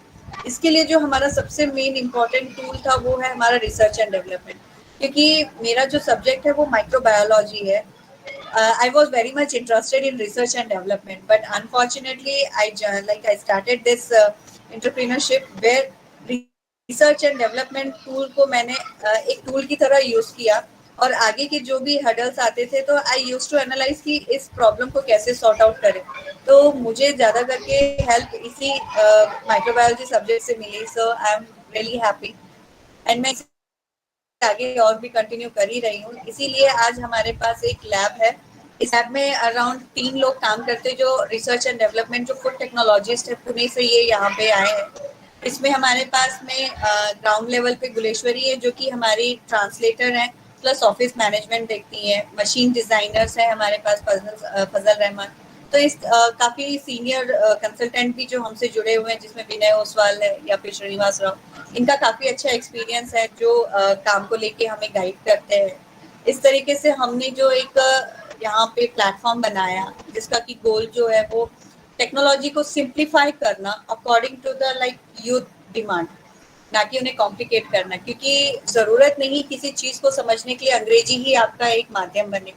Speaker 17: इसके लिए जो हमारा सबसे मेन इम्पॉर्टेंट टूल था वो है हमारा रिसर्च एंड डेवलपमेंट, क्योंकि मेरा जो सब्जेक्ट है वो माइक्रोबायोलॉजी है। I was very much interested in research and development, but unfortunately, I started this entrepreneurship where research and development tool को मैंने एक tool की तरह use किया, और आगे के जो भी hurdles आते थे तो I used to analyze कि इस problem को कैसे sort out करें। तो मुझे ज़्यादा करके help इसी microbiology subject से मिली, so I am really happy and मैं आगे और भी कंटिन्यू कर ही रही हूँ। इसीलिए आज हमारे पास एक लैब है। इस लैब में अराउंड 3 लोग काम करते हैं जो रिसर्च एंड डेवलपमेंट, जो फूड टेक्नोलॉजिस्ट है, पुणे से ये यहाँ पे आए हैं। इसमें हमारे पास में ग्राउंड लेवल पे गुलेश्वरी है जो कि हमारी ट्रांसलेटर हैं, प्लस ऑफिस मैनेजमेंट देखती है। मशीन डिजाइनर्स हैं हमारे पास फजल रहमान। तो इस काफ़ी सीनियर कंसल्टेंट भी जो हमसे जुड़े हुए हैं, जिसमें विनय ओसवाल है या फिर श्रीनिवास राव, इनका काफ़ी अच्छा एक्सपीरियंस है जो काम को लेके हमें गाइड करते हैं। इस तरीके से हमने जो एक यहाँ पे प्लेटफॉर्म बनाया जिसका कि गोल जो है वो टेक्नोलॉजी को सिंप्लीफाई करना according to the youth demand, ना कि उन्हें कॉम्प्लिकेट करना, क्योंकि ज़रूरत नहीं किसी चीज़ को समझने के लिए अंग्रेजी ही आपका एक माध्यम बने।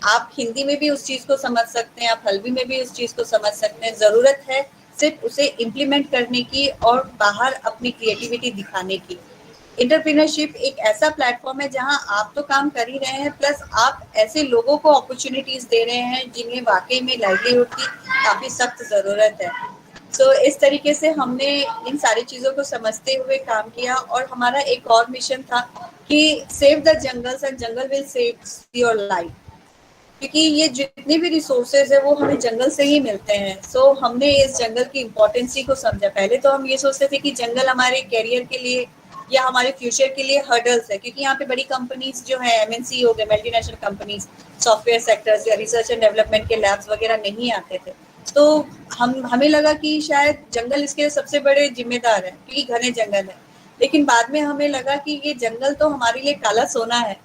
Speaker 17: आप हिंदी में भी उस चीज़ को समझ सकते हैं, आप हल्बी में भी उस चीज़ को समझ सकते हैं। ज़रूरत है सिर्फ उसे इम्प्लीमेंट करने की और बाहर अपनी क्रिएटिविटी दिखाने की। एंटरप्रेन्योरशिप एक ऐसा प्लेटफॉर्म है जहां आप तो काम कर ही रहे हैं, प्लस आप ऐसे लोगों को अपॉर्चुनिटीज़ दे रहे हैं जिन्हें वाकई में लाइवलीहुड की काफ़ी सख्त ज़रूरत है। सो इस तरीके से हमने इन सारी चीज़ों को समझते हुए काम किया, और हमारा एक और मिशन था कि save the jungles and jungle will save your life, क्योंकि ये जितने भी रिसोर्सेज है वो हमें जंगल से ही मिलते हैं। सो हमने इस जंगल की इम्पोर्टेंसी को समझा। पहले तो हम ये सोचते थे कि जंगल हमारे कैरियर के लिए या हमारे फ्यूचर के लिए हर्डल्स है, क्योंकि यहाँ पे बड़ी कंपनीज जो है एमएनसी हो गए, मल्टीनेशनल कंपनीज, सॉफ्टवेयर सेक्टर्स या रिसर्च एंड डेवलपमेंट के लैब्स वगैरह नहीं आते थे। तो हमें लगा कि शायद जंगल इसके सबसे बड़े जिम्मेदार है, क्योंकि घने जंगल है। लेकिन बाद में हमें लगा कि ये जंगल तो हमारे लिए काला सोना है,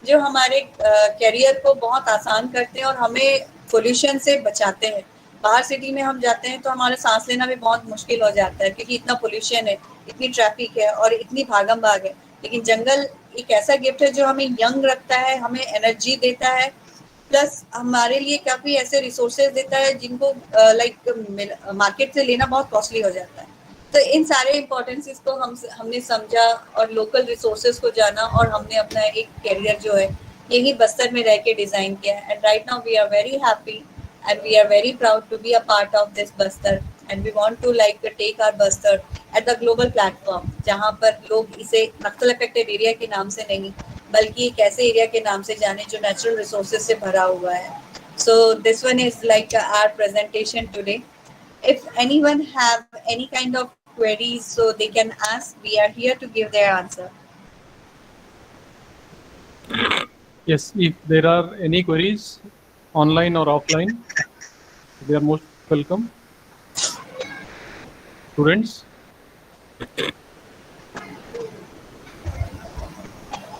Speaker 17: जो हमारे कैरियर को बहुत आसान करते हैं और हमें पोल्यूशन से बचाते हैं। बाहर सिटी में हम जाते हैं तो हमारा सांस लेना भी बहुत मुश्किल हो जाता है, क्योंकि इतना पोल्यूशन है, इतनी ट्रैफिक है और इतनी भागम भाग है। लेकिन जंगल एक ऐसा गिफ्ट है जो हमें यंग रखता है, हमें एनर्जी देता है, प्लस हमारे लिए काफ़ी ऐसे रिसोर्सेज देता है जिनको मार्केट से लेना बहुत कॉस्टली हो जाता है। तो इन सारे इम्पोर्टेंसेस को हमने समझा और लोकल रिसोर्सेज को जाना, और हमने अपना एक कैरियर जो है यही बस्तर में रह के डिज़ाइन किया। And right now we are very happy and we are very proud to be a part of this Bastar, and we want to take our Bastar at the global platform, जहाँ पर लोग इसे नक्सल affected area के नाम से नहीं बल्कि एक ऐसे एरिया के नाम से जाने जो नेचुरल रिसोर्सेज से भरा हुआ है। So this one is like our presentation today. If anyone have any kind of queries, so they can ask. We are here to give their answer.
Speaker 2: Yes, if there are any queries, online or offline, they are most welcome. Students,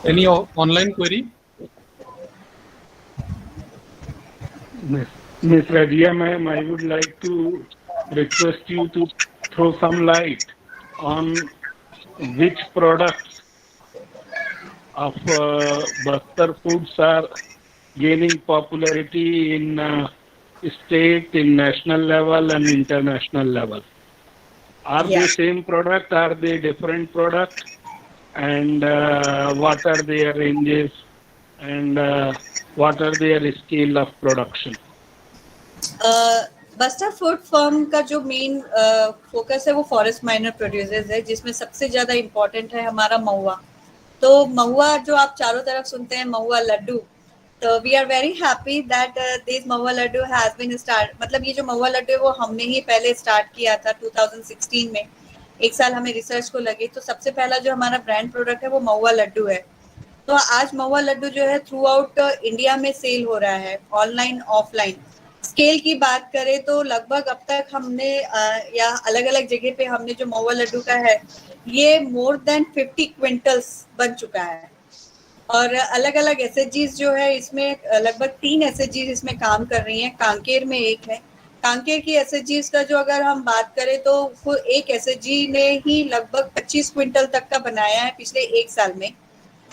Speaker 2: any online query?
Speaker 6: Ms. Radia ma'am, I would like to request you to throw some light on which products of Bastar Foods are gaining popularity in state, in national level and international level. Are they same product? Are they different product? And what are their ranges? And what are their scale of production?
Speaker 17: Buster food firm का जो main focus है वो forest minor producers है, जिसमें सबसे ज्यादा important है हमारा महुआ। तो महुआ जो आप चारों तरफ सुनते हैं, महुआ लड्डू, तो we are very happy that this mahua laddu has been start, मतलब ये जो महुआ लड्डू है वो हमने ही पहले स्टार्ट किया था 2016 में। एक साल हमें रिसर्च को लगे, तो सबसे पहला जो हमारा ब्रांड प्रोडक्ट है वो महुआ लड्डू है। तो आज महुआ लड्डू जो है थ्रू आउट इंडिया में सेल हो रहा है, ऑनलाइन ऑफलाइन। स्केल की बात करें तो लगभग अब तक हमने या अलग अलग जगह पे हमने जो महुआ लड्डू का है ये मोर देन 50 क्विंटल्स बन चुका है। और अलग अलग एसएचजीज जो है इसमें लगभग 3 एसएचजीज इसमें काम कर रही हैं। कांकेर में एक है, कांकेर की एसएचजीज का जो अगर हम बात करें तो वो एक एसएचजी ने ही लगभग 25 क्विंटल तक का बनाया है पिछले 1 साल में।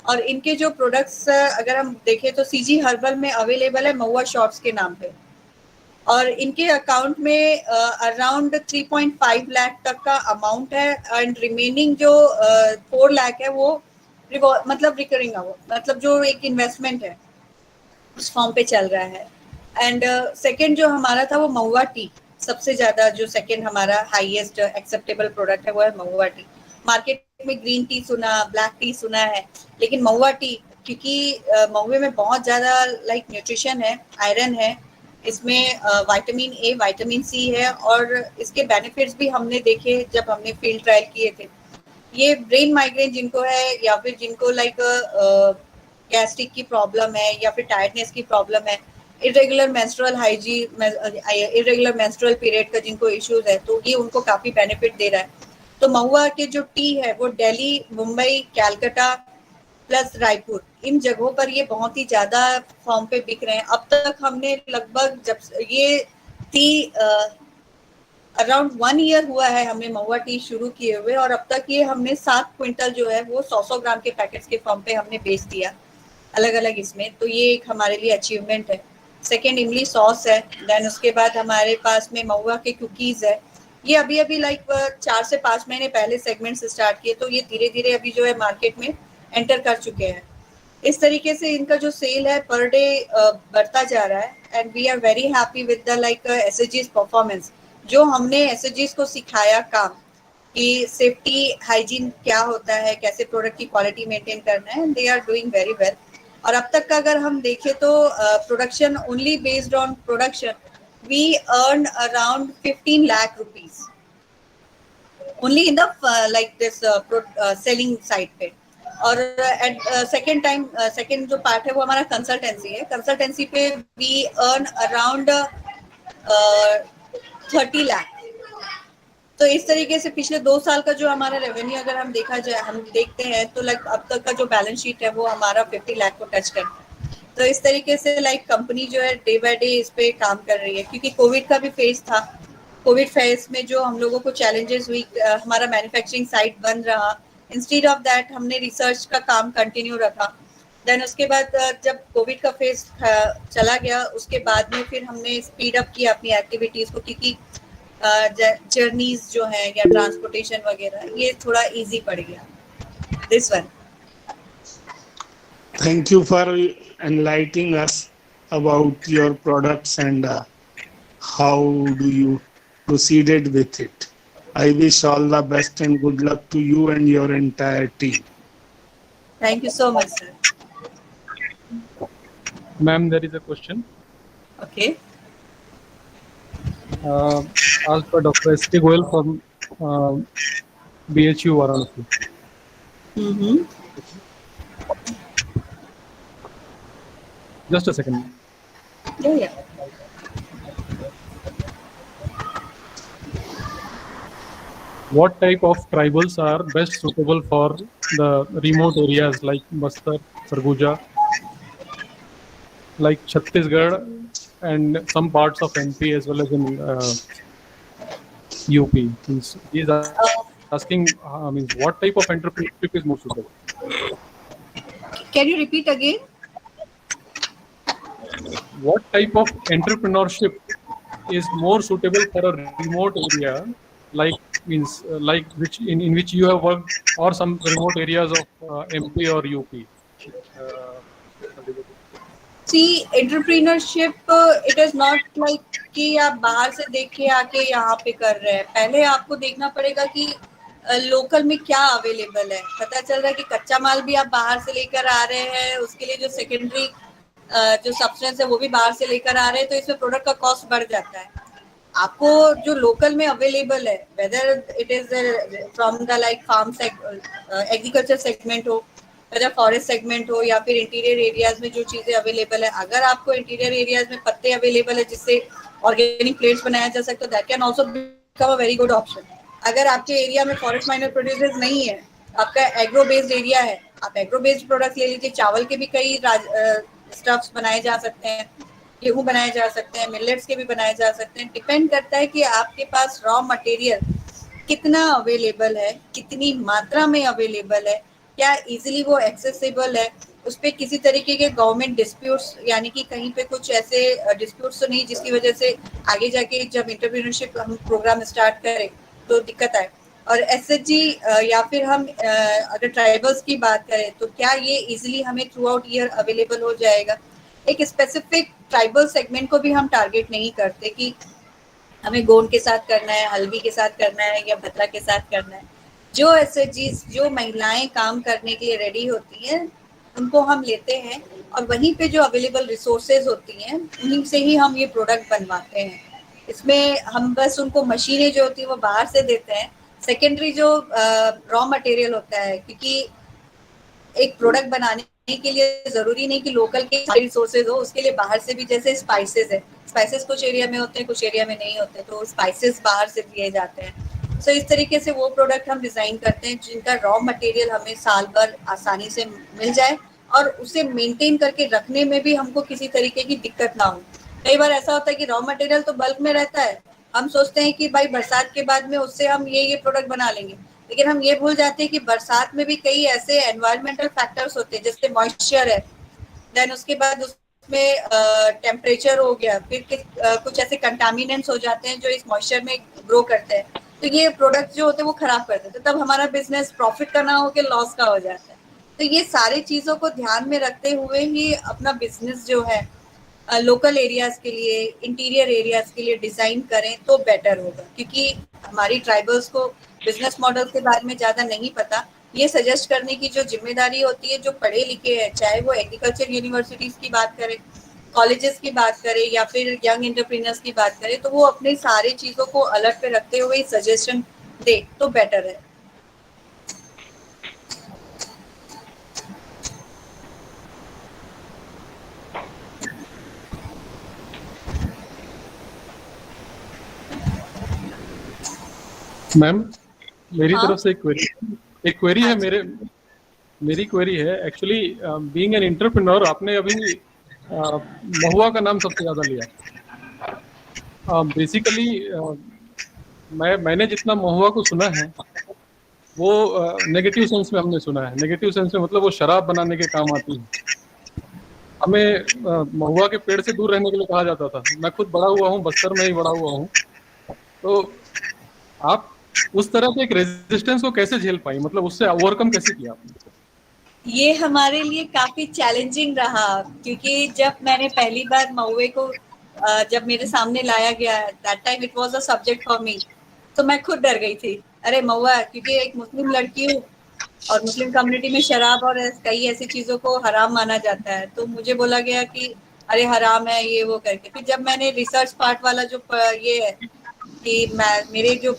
Speaker 17: और इनके जो प्रोडक्ट्स अगर हम देखें तो सीजी हर्बल में अवेलेबल है महुआ शॉप्स के नाम पे, और इनके अकाउंट में अराउंड 3.5 लाख तक का अमाउंट है, एंड रिमेनिंग जो 4 लाख है वो मतलब रिकरिंग मतलब जो एक इन्वेस्टमेंट है उस फॉर्म पे चल रहा है। एंड सेकंड जो हमारा था वो महुआ टी, सबसे ज्यादा जो सेकंड हमारा हाईएस्ट एक्सेप्टेबल प्रोडक्ट है वो है महुआ टी। मार्केट में ग्रीन टी सुना, ब्लैक टी सुना है, लेकिन महुआ टी क्योंकि महुए में बहुत ज्यादा लाइक न्यूट्रिशन है, आयरन है, इसमें विटामिन ए, विटामिन सी है, और इसके बेनिफिट्स भी हमने देखे जब हमने फील्ड ट्रायल किए थे। ये ब्रेन माइग्रेन जिनको है या फिर जिनको लाइक गैस्ट्रिक की प्रॉब्लम है या फिर टायर्डनेस की प्रॉब्लम है, irregular menstrual hygiene, irregular menstrual period का जिनको इश्यूज है, तो ये उनको काफी बेनिफिट दे रहा है। तो महुआ के जो टी है वो दिल्ली, मुंबई, कैलकाटा प्लस रायपुर, इन जगहों पर ये बहुत ही ज्यादा फॉर्म पे बिक रहे हैं। अब तक हमने लगभग जब ये टी अराउंड 1 ईयर हुआ है हमने महुआ टी शुरू किए हुए, और अब तक ये हमने 7 क्विंटल जो है वो 100 ग्राम के पैकेट्स के फॉर्म पे हमने बेच दिया अलग अलग इसमें। तो ये एक हमारे लिए अचीवमेंट है। सेकेंड इमली सॉस है, देन उसके बाद हमारे पास में महुआ के कुकीज है। ये अभी अभी लाइक 4 से 5 महीने पहले सेगमेंट से स्टार्ट किए, तो ये धीरे धीरे अभी जो है मार्केट में एंटर कर चुके हैं। इस तरीके से इनका जो सेल है पर डे बढ़ता जा रहा है, and we are very happy with the like एसएचजीज परफॉर्मेंस। जो हमने एसएचजीज को सिखाया काम कि सेफ्टी हाइजीन क्या होता है, कैसे प्रोडक्ट की क्वालिटी मेंटेन करना है, they are doing very well. और अब तक का अगर हम देखें तो production only based on production we earn around 15 lakh rupees only in the like this selling side पे। और एट सेकेंड जो पार्ट है वो हमारा कंसल्टेंसी है। कंसल्टेंसी पे वी अर्न अराउंड 30 लाख। तो इस तरीके से पिछले 2 साल का जो हमारा रेवेन्यू अगर हम देखते हैं तो लाइक अब तक का जो बैलेंस शीट है वो हमारा 50 लाख को टच करता है। तो इस तरीके से लाइक कंपनी जो है डे बाय डे इस पे काम कर रही है, क्योंकि कोविड का भी फेज था। कोविड फेज में जो हम लोगों को चैलेंजेस हुई, हमारा मैन्युफैक्चरिंग साइट बंद रहा, इंस्टेड ऑफ दैट हमने रिसर्च का काम कंटिन्यू रखा। देन उसके बाद जब कोविड का फेज चला गया उसके बाद में फिर हमने स्पीड अप किया अपनी एक्टिविटीज को, क्योंकि जर्नीज जो है या ट्रांसपोर्टेशन वगैरह ये थोड़ा इजी पड़ गया। This one.
Speaker 18: Thank you for enlightening us about your products and how do you proceeded with it. I wish all the best and good luck to you and your entire team.
Speaker 17: Thank you so much, sir.
Speaker 2: Ma'am, there is a question.
Speaker 17: Okay.
Speaker 2: Asked by Dr. S.K. Goyal from BHU Varanasi. Just a second.
Speaker 17: Yeah.
Speaker 2: What type of tribals are best suitable for the remote areas like Bastar, Sarguja, like Chhattisgarh and some parts of MP as well as in UP? These are asking, what type of entrepreneurship is more suitable?
Speaker 17: Can you repeat again?
Speaker 2: What type of entrepreneurship is more suitable for a remote area, like which in which you have worked, or some remote areas of MP or UP?
Speaker 17: See entrepreneurship it is not like कि आप बाहर से देख के आके यहाँ पे कर रहे हैं। पहले आपको देखना पड़ेगा कि लोकल में क्या अवेलेबल है। पता चल रहा है कि कच्चा माल भी आप बाहर से लेकर आ रहे हैं, उसके लिए जो सेकेंडरी जो सब्सटेंस है वो भी बाहर से लेकर आ रहे हैं, तो इसमें प्रोडक्ट का कॉस्ट बढ़ जाता है। आपको जो लोकल में अवेलेबल है, whether it is from the like farm agriculture segment हो, वेदर फॉरेस्ट सेगमेंट हो, या फिर इंटीरियर एरियाज में जो चीजें अवेलेबल है, अगर आपको इंटीरियर एरियाज में पत्ते अवेलेबल है जिससे ऑर्गेनिक प्लेट्स बनाया जा सकता है, that can also become a very good option. अगर आपके एरिया में फॉरेस्ट माइनर प्रोड्यूसर्स नहीं है, आपका एग्रो बेस्ड एरिया है, आप एग्रो बेस्ड प्रोडक्ट ले लीजिए। चावल के भी कई स्टफ्स बनाए जा सकते हैं, गेहूं बनाए जा सकते हैं, मिलेट्स के भी बनाए जा सकते हैं। डिपेंड करता है कि आपके पास रॉ मटेरियल कितना अवेलेबल है, कितनी मात्रा में अवेलेबल है, क्या इजीली वो एक्सेसिबल है, उस पर किसी तरीके के गवर्नमेंट डिस्प्यूट्स यानी कि कहीं पे कुछ ऐसे डिस्प्यूट्स तो नहीं जिसकी वजह से आगे जाके जब एंटरप्रेन्योरशिप हम प्रोग्राम स्टार्ट करें तो दिक्कत आए। और एसएचजी या फिर हम अगर ट्राइबल्स की बात करें तो क्या ये इजीली हमें थ्रू आउट ईयर अवेलेबल हो जाएगा। एक स्पेसिफिक ट्राइबल सेगमेंट को भी हम टारगेट नहीं करते कि हमें गोंड के साथ करना है, हल्बी के साथ करना है या भद्रा के साथ करना है। जो एसएचजी जो महिलाएं काम करने के लिए रेडी होती हैं उनको हम लेते हैं, और वहीं पे जो अवेलेबल रिसोर्सेज होती हैं उन्हीं से ही हम ये प्रोडक्ट बनवाते हैं। इसमें हम बस उनको मशीनें जो होती है वो बाहर से देते हैं। सेकेंडरी जो रॉ मटेरियल होता है, क्योंकि एक प्रोडक्ट बनाने के लिए जरूरी नहीं कि लोकल के रिसोर्सेज हो, उसके लिए बाहर से भी, जैसे स्पाइसेस है, स्पाइसेस कुछ एरिया में होते हैं कुछ एरिया में नहीं होते, तो स्पाइसेस बाहर से दिए जाते हैं। सो इस तरीके से वो प्रोडक्ट हम डिजाइन करते हैं जिनका रॉ मटेरियल हमें साल भर आसानी से मिल जाए और उसे मेंटेन करके रखने में भी हमको किसी तरीके की दिक्कत ना हो। कई बार ऐसा होता है कि रॉ मटेरियल तो बल्क में रहता है, हम सोचते हैं कि भाई बरसात के बाद में उससे हम ये प्रोडक्ट बना लेंगे, लेकिन हम ये भूल जाते हैं कि बरसात में भी कई ऐसे एनवायरमेंटल फैक्टर्स होते हैं जैसे मॉइस्चर है, देन उसके बाद उसमें टेम्परेचर हो गया, फिर कुछ ऐसे कंटामिनेंट्स हो जाते हैं जो इस मॉइस्चर में ग्रो करते हैं, तो ये प्रोडक्ट जो होते हैं वो खराब कर देते हैं। तब हमारा बिजनेस प्रॉफिट का ना हो के लॉस का हो जाता है। तो ये सारी चीजों को ध्यान में रखते हुए ही अपना बिजनेस जो है लोकल एरियाज के लिए, इंटीरियर एरियाज के लिए डिजाइन करें तो बेटर होगा, क्योंकि हमारी ट्राइबल्स को बिजनेस मॉडल के बारे में ज्यादा नहीं पता। ये सजेस्ट करने की जो जिम्मेदारी होती है जो पढ़े लिखे हैं, चाहे वो एग्रीकल्चर यूनिवर्सिटीज की बात करें, कॉलेजेस की बात करें या फिर यंग एंटरप्रेन्योर्स की बात करें, तो वो अपने सारे चीजों को अलर्ट पे रखते हुए सजेशन दे तो बेटर है।
Speaker 2: मैम मेरी
Speaker 17: हाँ?
Speaker 2: तरफ से एक क्वेरी है, मेरी क्वेरी है एक्चुअली, बीइंग एन एंटरप्रेन्योर, आपने अभी महुआ का नाम सबसे ज्यादा लिया। बेसिकली मैंने जितना महुआ को सुना है वो नेगेटिव सेंस में हमने सुना है। नेगेटिव सेंस में मतलब वो शराब बनाने के काम आती है। हमें महुआ के पेड़ से दूर रहने के लिए कहा जाता था। मैं खुद बड़ा हुआ हूँ, बस्तर में ही बड़ा हुआ हूँ, तो आप उस तरह से एक रेजिस्टेंस को कैसे झेल पाई, मतलब उससे ओवरकम कैसे किया आपने?
Speaker 17: ये हमारे लिए काफी चैलेंजिंग रहा, क्योंकि जब मैंने पहली बार महुए को जब मेरे सामने लाया गया, that time it was a subject for me, तो मैं खुद डर गई थी। अरे महुआ, क्योंकि एक मुस्लिम लड़की हूँ और मुस्लिम कम्युनिटी में शराब और कई ऐसी चीजों को हराम माना जाता है, तो मुझे बोला गया कि अरे हराम है ये वो करके। फिर जब मैंने रिसर्च पार्ट वाला जो ये है कि मेरे जो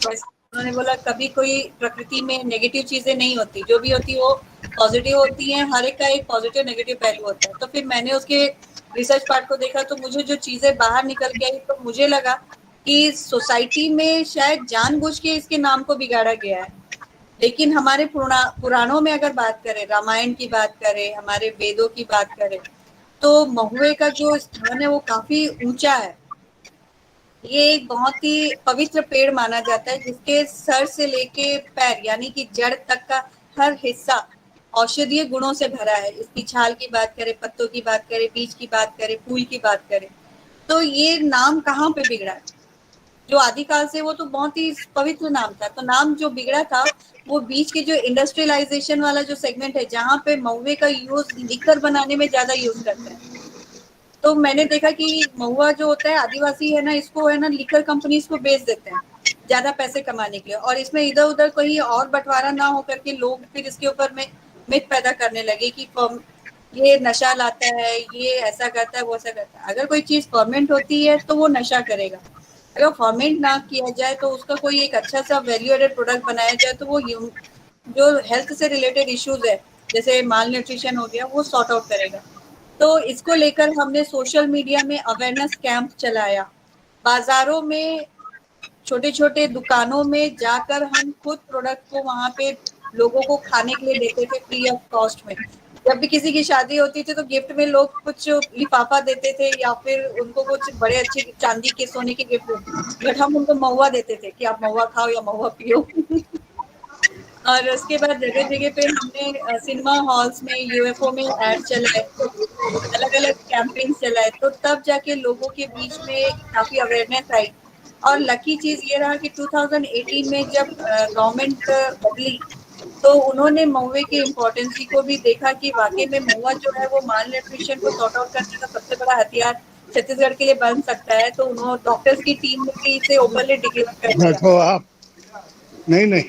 Speaker 17: उन्होंने बोला कभी कोई प्रकृति में नेगेटिव चीजें नहीं होती, जो भी होती वो पॉजिटिव होती हैं, हर एक का एक पॉजिटिव नेगेटिव पहलू होता है। तो फिर मैंने उसके रिसर्च पार्ट को देखा तो मुझे जो चीजें बाहर निकल के आई तो मुझे लगा कि सोसाइटी में शायद जानबूझ के इसके नाम को बिगाड़ा गया है। लेकिन हमारे पुराणों में अगर बात करें, रामायण की बात करें, हमारे वेदों की बात करें, तो महुए का जो स्थान है वो काफी ऊंचा है। ये एक बहुत ही पवित्र पेड़ माना जाता है जिसके सर से लेके पैर यानी कि जड़ तक का हर हिस्सा औषधीय गुणों से भरा है। इसकी छाल की बात करें, पत्तों की बात करें, बीज की बात करें, फूल की बात करें, तो ये नाम कहाँ पे बिगड़ा है? जो आदिकाल से वो तो बहुत ही पवित्र नाम था। तो नाम जो बिगड़ा था वो बीच के जो इंडस्ट्रियलाइजेशन वाला जो सेगमेंट है, जहाँ पे महुए का यूज लिकर बनाने में ज्यादा यूज करते हैं, तो मैंने देखा कि महुआ जो होता है आदिवासी है ना, इसको है ना लीकर कंपनीज को बेच देते हैं ज्यादा पैसे कमाने के लिए, और इसमें इधर उधर कहीं और बंटवारा ना हो करके लोग फिर इसके ऊपर में मिथ पैदा करने लगे कि ये नशा लाता है, ये ऐसा करता है, वो ऐसा करता है। अगर कोई चीज फर्मेंट होती है तो वो नशा करेगा, अगर फर्मेंट ना किया जाए तो उसका कोई एक अच्छा सा वैल्यू एडेड प्रोडक्ट बनाया जाए तो वो जो हेल्थ से रिलेटेड इश्यूज है जैसे माल न्यूट्रिशन हो गया वो सॉर्ट आउट करेगा। तो इसको लेकर हमने सोशल मीडिया में अवेयरनेस कैंप चलाया, बाजारों में छोटे छोटे दुकानों में जाकर हम खुद प्रोडक्ट को वहां पे लोगों को खाने के लिए देते थे फ्री ऑफ कॉस्ट में। जब भी किसी की शादी होती थी तो गिफ्ट में लोग कुछ लिफाफा देते थे या फिर उनको कुछ बड़े अच्छे चांदी के सोने के गिफ्ट, बट हम उनको महुआ देते थे कि आप महुआ खाओ या महुआ पियो। और उसके बाद जगह जगह पे हमने सिनेमा हॉल्स में, यूएफओ में ऐड चलाए, अलग अलग कैंपेन्स चलाए, तो तब जाके लोगों के बीच में काफी अवेयरनेस आई। और लकी चीज ये रहा कि 2018 में जब गवर्नमेंट बदली तो उन्होंने महुए के इम्पोर्टेंस को भी देखा कि वाकई में महुआ जो है वो माल न्यूट्रिशन को सॉर्ट आउट करने का सबसे बड़ा हथियार छत्तीसगढ़ के लिए बन सकता है। तो उन्होंने डॉक्टर्स की टीम ने भी इसे ओपनली डिक्लेयर कर दिया।
Speaker 18: बैठो आप, नहीं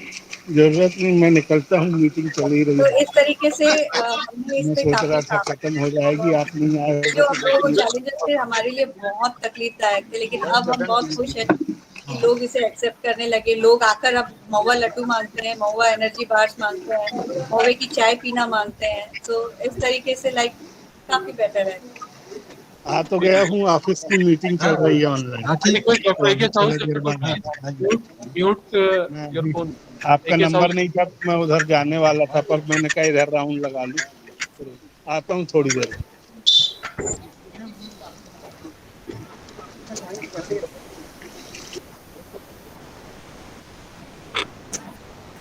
Speaker 18: जरूरत नहीं, मैं निकलता हूँ, मीटिंग चल ही रही
Speaker 17: तो
Speaker 18: है।
Speaker 17: इस तरीके से हमने इस
Speaker 18: मैं
Speaker 17: पे
Speaker 18: सोच
Speaker 17: काफी
Speaker 18: रहा था
Speaker 17: काम
Speaker 18: खत्म हो जाएगी, आप नहीं आए
Speaker 17: जो हम लोगों को चैलेंजेस थे हमारे लिए बहुत तकलीफदायक थे, लेकिन अब हम बहुत खुश हैं कि लोग इसे एक्सेप्ट करने लगे। लोग आकर अब महुआ लड्डू मांगते हैं, महुआ एनर्जी बार्स मांगते हैं, महुए की चाय पीना मांगते हैं। तो इस तरीके से काफी बेटर है।
Speaker 18: आ तो गया हूँ, ऑफिस की मीटिंग चल रही है ऑनलाइन। आपका नंबर नहीं था, मैं उधर जाने वाला था, पर मैंने कहा इधर राउंड लगा लूं। आता हूँ थोड़ी देर।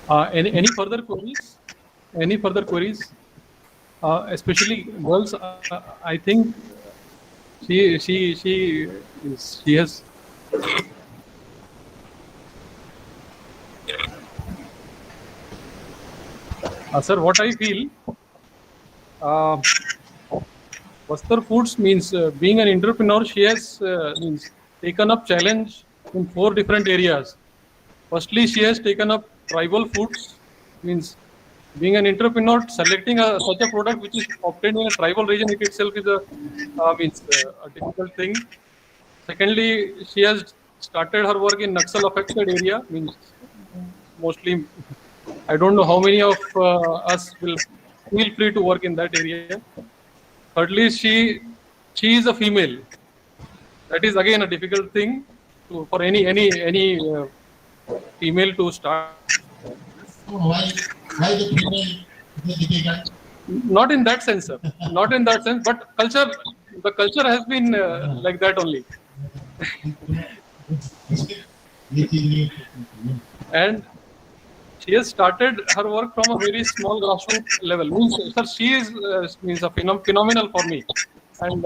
Speaker 2: Any further queries? Any further queries? Especially girls, I think she has. Sir, what I feel, Bastar Foods means being an entrepreneur. She has means taken up challenge in 4 different areas. Firstly, she has taken up tribal foods, means being an entrepreneur, selecting such a product which is obtained in a tribal region, it itself is a difficult thing. Secondly, she has started her work in Naxal affected area, means mostly, I don't know how many of us will feel free to work in that area. Thirdly, she is a female. That is again a difficult thing for any female to start.
Speaker 1: Why the female is difficult?
Speaker 2: Not in that sense, sir. Not in that sense, but the culture has been like that only. And she has started her work from a very small grassroots level. Means, sir, she is means a phenomenal for me, and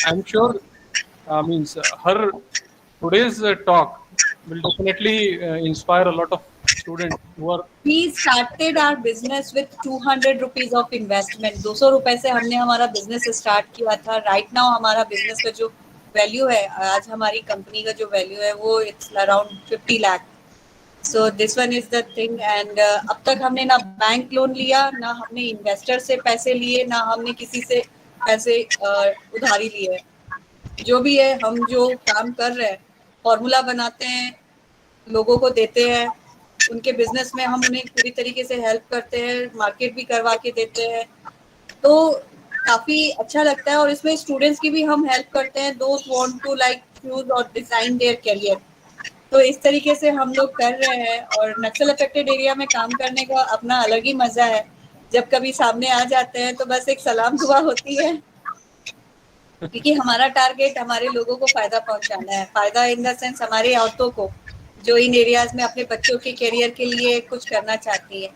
Speaker 2: I'm sure her today's talk will definitely inspire a lot of students who are.
Speaker 17: We started our business with 200 rupees of investment. 200 रुपए से हमने हमारा business start किया था. Right now हमारा business का जो value है, आज हमारी company का जो value है वो it's around 50 lakh. So this one is the thing. And अब तक हमने ना बैंक लोन लिया, ना हमने इन्वेस्टर से पैसे लिए, ना हमने किसी से पैसे उधारी लिए. जो भी है, हम जो काम कर रहे हैं, फॉर्मूला बनाते हैं, लोगों को देते हैं, उनके बिजनेस में हम उन्हें पूरी तरीके से हेल्प करते हैं, मार्केट भी करवा के देते हैं. तो काफी अच्छा लगता है. और इसमें स्टूडेंट्स की भी हम हेल्प करते हैं, दोस्त वांट टू लाइक चूज और डिजाइन देयर करियर. तो इस तरीके से हम लोग कर रहे हैं. और नक्सल अफेक्टेड एरिया में काम करने का अपना अलग ही मजा है. जब कभी सामने आ जाते हैं तो बस एक सलाम दुआ होती है, क्योंकि हमारा टारगेट हमारे लोगों को फायदा पहुंचाना है. फायदा इन द सेंस हमारी औरतों को जो इन एरियाज में अपने बच्चों के करियर के लिए कुछ करना चाहती है.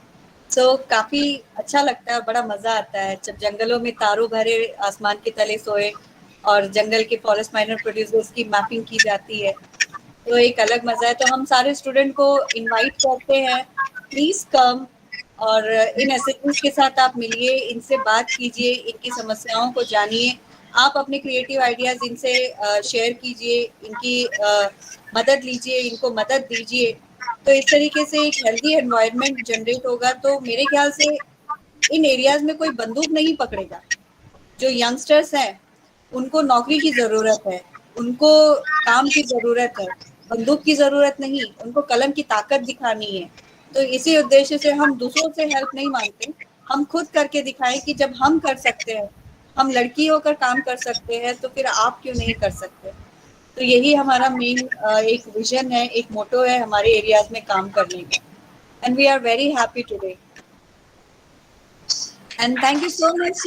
Speaker 17: सो काफी अच्छा लगता है, बड़ा मजा आता है जब जंगलों में तारों भरे आसमान के तले सोए और जंगल के फॉरेस्ट माइनर प्रोड्यूसर्स की मैपिंग की जाती है. तो एक अलग मजा है. तो हम सारे स्टूडेंट को इनवाइट करते हैं, प्लीज कम और इन एसएचजीज के साथ आप मिलिए, इनसे बात कीजिए, इनकी समस्याओं को जानिए. आप अपने क्रिएटिव आइडियाज इनसे शेयर कीजिए, इनकी मदद लीजिए, इनको मदद दीजिए। तो इस तरीके से एक हेल्दी एनवायरनमेंट जनरेट होगा। तो मेरे ख्याल से इन एरियाज में कोई बंदूक नहीं पकड़ेगा। जो यंगस्टर्स हैं उनको नौकरी की जरूरत है, उनको काम की जरूरत है, बंदूक की जरूरत नहीं, उनको कलम की ताकत दिखानी है। तो इसी उद्देश्य से हम दूसरों से हेल्प नहीं मांगते, हम खुद करके दिखाएं कि जब हम कर सकते हैं, हम लड़की होकर काम कर सकते हैं, तो फिर आप क्यों नहीं कर सकते। तो यही हमारा मेन एक विजन है, एक मोटो है हमारे एरियाज में काम करने का। And we are very happy today. And thank you so much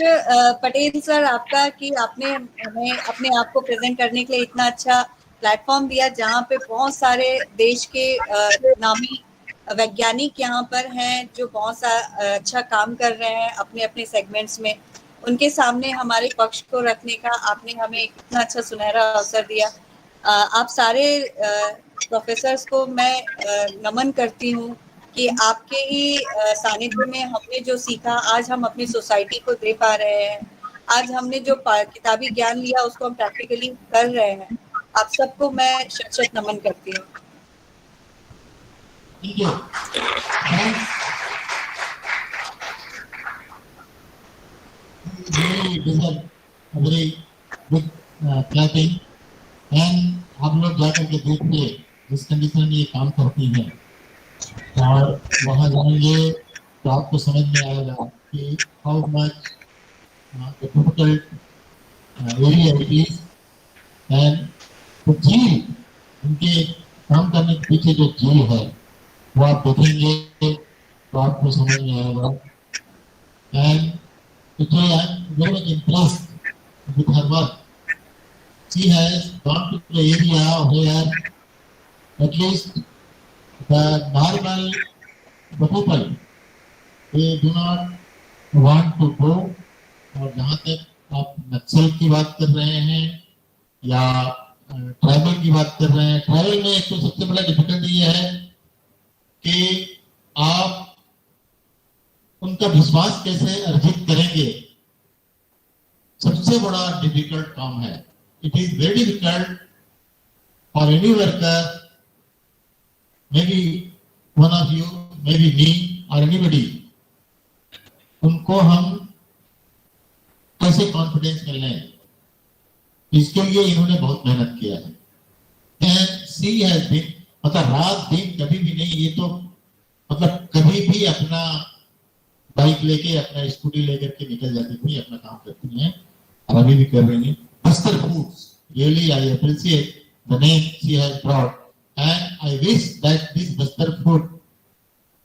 Speaker 17: Patel sir आपका कि आपने हमें अपने आप को प्रेजेंट करने के लिए इतना अच्छा प्लेटफॉर्म दिया, जहाँ पे बहुत सारे देश के नामी वैज्ञानिक यहाँ पर हैं जो बहुत अच्छा काम कर रहे हैं अपने अपने सेगमेंट्स में। उनके सामने हमारे पक्ष को रखने का आपने हमें इतना अच्छा सुनहरा अवसर दिया। आप सारे प्रोफेसर्स को मैं नमन करती हूँ कि आपके ही सानिध्य में हमने जो सीखा आज हम अपनी सोसाइटी को दे पा रहे हैं। आज हमने जो किताबी ज्ञान लिया उसको हम प्रैक्टिकली कर रहे हैं। आप सबको मैं शत नमन करती हूँ।
Speaker 1: क्लैपिंग एंड हम लोग जाकर के देखिए जिस कंडीशन में ये काम करती है और वहाँ जाएंगे तो आपको समझ में आएगा कि how much difficult area it is and जीव उनके काम करने के पीछे जो जीव है वो आप देखेंगे तो आपको समझ में आएगा। And I am very much impressed with her work. She has gone to the area where at least the normal people they do not want to go। और जहाँ तक आप नक्सल की बात कर रहे हैं या ट्राइबल की बात कर रहे हैं, ट्राइबल में एक तो सबसे बड़ा डिफिकल्टी ये है कि आप उनका विश्वास कैसे अर्जित करेंगे, सबसे बड़ा डिफिकल्ट काम है। It is very difficult for any worker, maybe one of you, maybe me or anybody, उनको हम कैसे कॉन्फिडेंस कर लें, इसके लिए इन्होंने बहुत मेहनत किया है। And she has been, मतलब रात दिन कभी भी नहीं, ये तो मतलब कभी भी अपना बाइक लेके अपना स्कूटी लेकर के निकल जाती थी, अपना काम करती हैं और अभी भी कर रही हैं। Bastar Foods, really I appreciate the name she has brought, and I wish that this Bastar food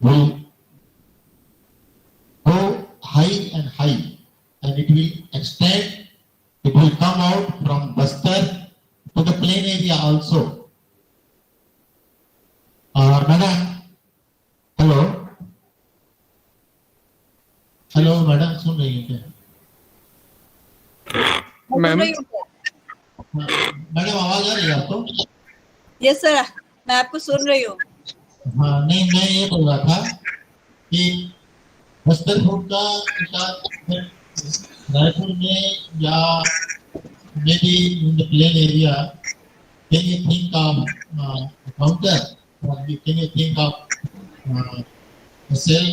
Speaker 1: will go high and high, and it will extend, it will come out from Bastar to the plain area also. Madam, hello madam, सुन रही हैं क्या?
Speaker 2: Ma'am
Speaker 1: madam आवाज आ रही है आपको?
Speaker 17: Yes sir, मैं आपको सुन रही हूँ।
Speaker 1: हाँ नहीं, मैं ये बोल रहा था कि बस्तर फूड का रायपुर में या maybe in the plain area, can you think of counter, can you think of sale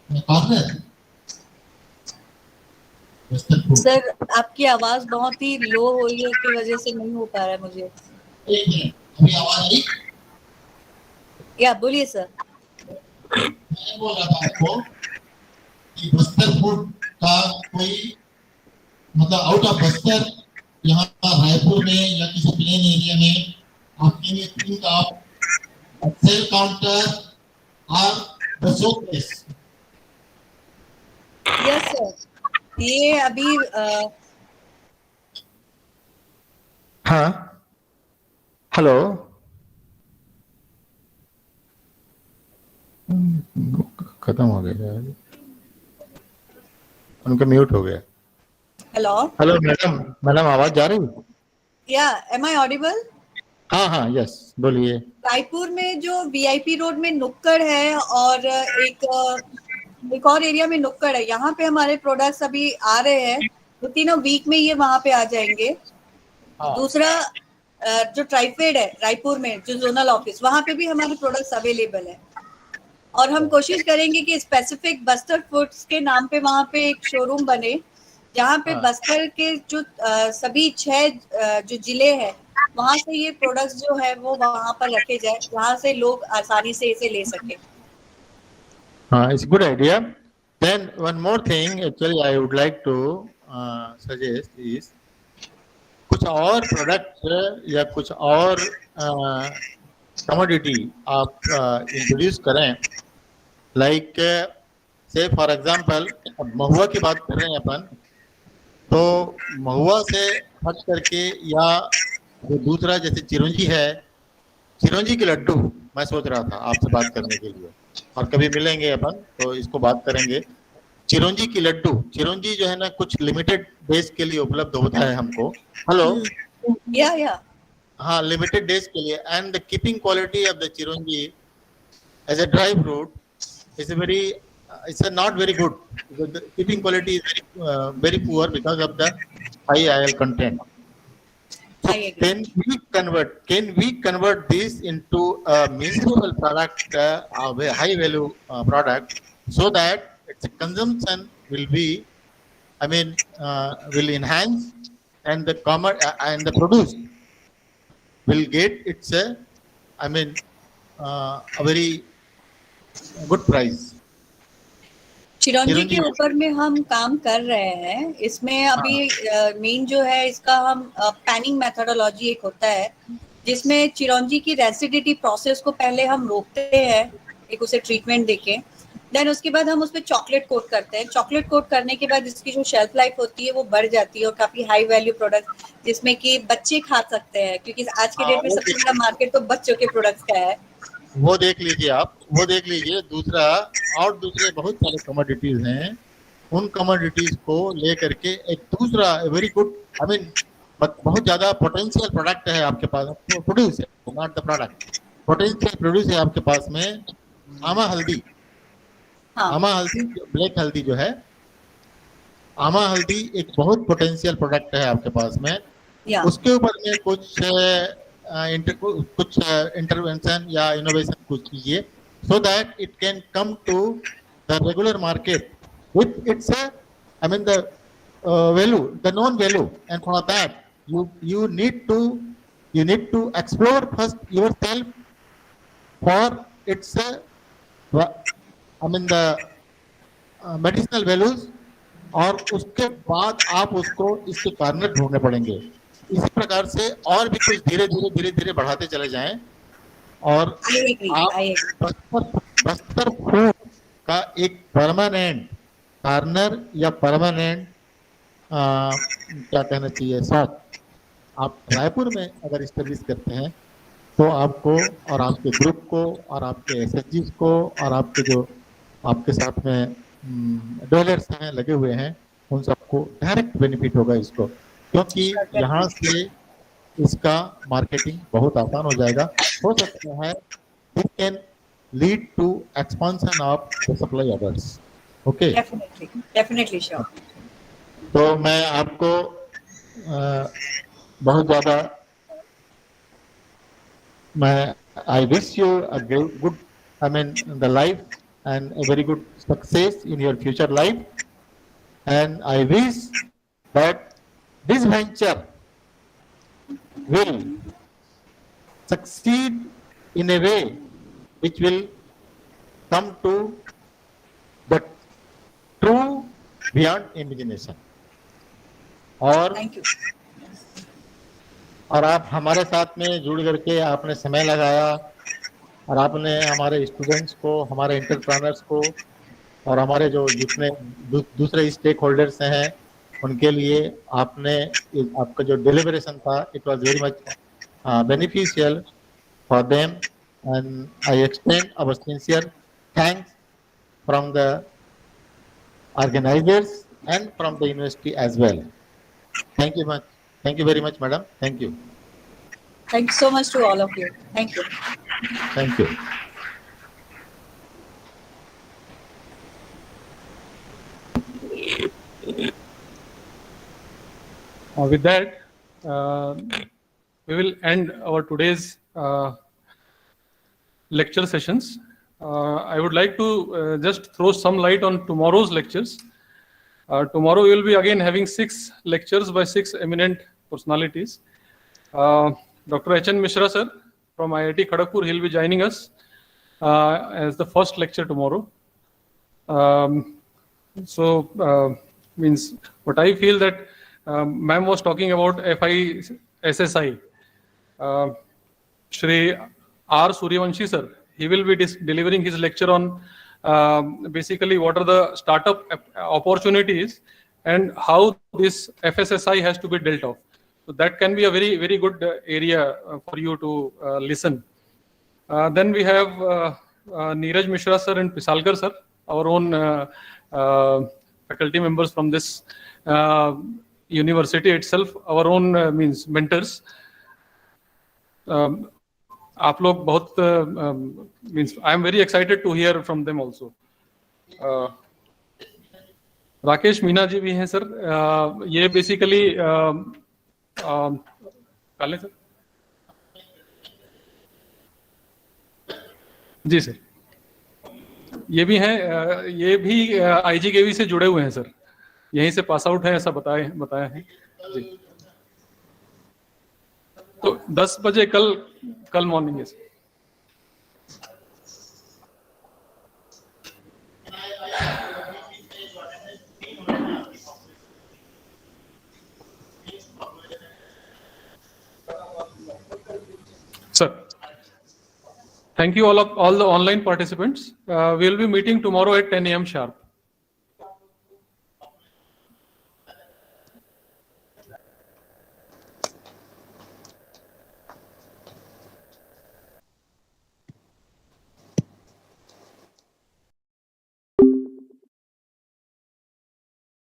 Speaker 1: corner?
Speaker 17: Sir आपकी आवाज बहुत ही लो हो रही है, उसकी वजह से नहीं हो पा रहा है मुझे।
Speaker 1: अभी आवाज आई?
Speaker 17: या बोलिए सर।
Speaker 1: मैं बोल रहा था आपको कि बस्तर फूड का कोई मतलब आउट ऑफ बस्तर यहाँ रायपुर में या किसी प्लेन एरिया में आप can you think of sale counter और द शोकेस?
Speaker 17: यस सर, ये अभी
Speaker 20: हाँ हेलो, खत्म हो गया, उनका म्यूट हो गया।
Speaker 17: हेलो
Speaker 20: हेलो मैडम आवाज जा रही है?
Speaker 17: या एम आई ऑडिबल?
Speaker 20: हाँ यस बोलिए।
Speaker 17: रायपुर में जो वीआईपी रोड में नुक्कड़ है और एक और एरिया में नुक्कड़ है, यहाँ पे हमारे प्रोडक्ट्स अभी आ रहे हैं 2-3 वीक में ये वहां पे आ जाएंगे।
Speaker 20: हाँ।
Speaker 17: दूसरा जो ट्राइफेड है रायपुर में, जो जोनल ऑफिस, वहां पे भी हमारे प्रोडक्ट्स अवेलेबल है। और हम कोशिश करेंगे कि स्पेसिफिक बस्तर फूड्स के नाम पे वहां पे एक शोरूम बने, जहाँ पे
Speaker 20: हाँ।
Speaker 17: बस्तर के जो सभी 6 जो जिले हैं वहां से ये प्रोडक्ट्स जो है वो वहां पर रखे जाए, जहाँ से लोग आसानी से इसे ले सके।
Speaker 20: It's a good idea. Then one more thing, actually, I would like to suggest is कुछ और प्रोडक्ट या कुछ और कमोडिटी आप इंट्रोड्यूस करें, लाइक से फॉर एग्जांपल महुआ की बात कर रहे हैं अपन, तो महुआ से हट करके या जो दूसरा जैसे चिरौंजी है, चिरौंजी के लड्डू मैं सोच रहा था आपसे बात करने के लिए, और कभी मिलेंगे अपन तो इसको बात करेंगे। चिरौंजी की लड्डू, चिरौंजी जो है ना कुछ लिमिटेड डेज के लिए उपलब्ध होता है हमको। हेलो
Speaker 17: या
Speaker 20: हाँ, लिमिटेड डेज के लिए, and the keeping quality of the chironji as a dry fruit is very, it's not very good. The keeping quality is very poor because of the high oil content. So can we convert this into a measurable product, a high value product, so that its consumption will be, will enhance, and the and the produce will get its a very good price.
Speaker 17: चिरौंजी के ऊपर में हम काम कर रहे हैं। इसमें अभी मेन जो है इसका हम पैनिंग मेथोडोलॉजी एक होता है, जिसमें चिरौंजी की रेसिडिटी प्रोसेस को पहले हम रोकते हैं, एक उसे ट्रीटमेंट देके, देन उसके बाद हम उस पर चॉकलेट कोट करते हैं। चॉकलेट कोट करने के बाद इसकी जो शेल्फ लाइफ होती है वो बढ़ जाती है, और काफी हाई वैल्यू प्रोडक्ट जिसमें कि बच्चे खा सकते हैं, क्योंकि आज के डेट में सबसे बड़ा मार्केट तो बच्चों के प्रोडक्ट्स का है।
Speaker 20: वो देख लीजिए आप, वो देख लीजिए। दूसरा और दूसरे बहुत सारे कमोडिटीज हैं, उन कमोडिटीज को लेकर के एक दूसरा वेरी गुड, बहुत ज्यादा पोटेंशियल प्रोडक्ट है आपके पास, प्रोड्यूस है, not the product, potential produce है आपके पास में। आमा हल्दी, आमा हल्दी, ब्लैक हल्दी जो है, आमा हल्दी एक बहुत पोटेंशियल प्रोडक्ट है आपके पास में। उसके ऊपर में कुछ इंटरवेंशन या इनोवेशन कुछ कीजिए, so that it can come to the regular market with its the value, the known value, and for that you need to explore first yourself for its the medicinal values, और उसके बाद आप उसको इसके corner ढूंढने पड़ेंगे। इसी प्रकार से और भी कुछ धीरे धीरे बढ़ाते चले जाएं, और आप बस्तर फूड का एक परमानेंट कॉर्नर या परमानेंट क्या कहना चाहिए साथ आप रायपुर में अगर इस्टेब्लिश करते हैं, तो आपको और आपके ग्रुप को और आपके एसएचजीज को और आपके जो आपके साथ में डॉलर्स हैं लगे हुए हैं, उन सबको डायरेक्ट बेनिफिट होगा इसको, क्योंकि यहाँ से इसका मार्केटिंग बहुत आसान हो जाएगा। हो सकता है it can lead to expansion of the supply orders. Okay,
Speaker 17: definitely sure.
Speaker 20: तो मैं आपको बहुत ज़्यादा I wish you a good, the life and a very good success in your future life, and I wish that this venture will succeed in a way which will come to the true beyond imagination. और आप हमारे साथ में जुड़ करके आपने समय लगाया, और आपने हमारे स्टूडेंट्स को, हमारे एंटरप्रेन्योर्स को, और हमारे जो जितने दूसरे स्टेक होल्डर्स हैं उनके लिए आपने आपका जो डिलीवरेशन था, it was very much beneficial for them, and I extend our sincere thanks from the organisers and from the university as well. Thank you much, thank you very much, madam. Thank you.
Speaker 17: Thank you so much to all of you. Thank you.
Speaker 20: Thank you.
Speaker 2: With that, we will end our today's lecture sessions. I would like to just throw some light on tomorrow's lectures. Tomorrow we will be again having 6 lectures by 6 eminent personalities. Dr. H.N. Mishra sir from IIT Kharagpur, he will be joining us as the first lecture tomorrow. Means what I feel that ma'am was talking about FISSI. Shri R. Suryavanshi sir, he will be delivering his lecture on basically what are the startup opportunities and how this FSSI has to be dealt of. So that can be a very, very good area for you to listen. Then we have Neeraj Mishra sir and Pisalkar sir, our own faculty members from this university itself, our own means mentors. आप लोग बहुत means I am very excited to hear from them also. Rakesh Meena ji भी हैं sir. ये basically काले sir जी sir, ये भी हैं, ये भी IGKV से जुड़े हुए हैं सर, यहीं से पास आउट है ऐसा बताया है जी. तो 10 बजे कल मॉर्निंग है sir. Sir, thank you all the online participants. We will be meeting tomorrow at 10 a.m. sharp.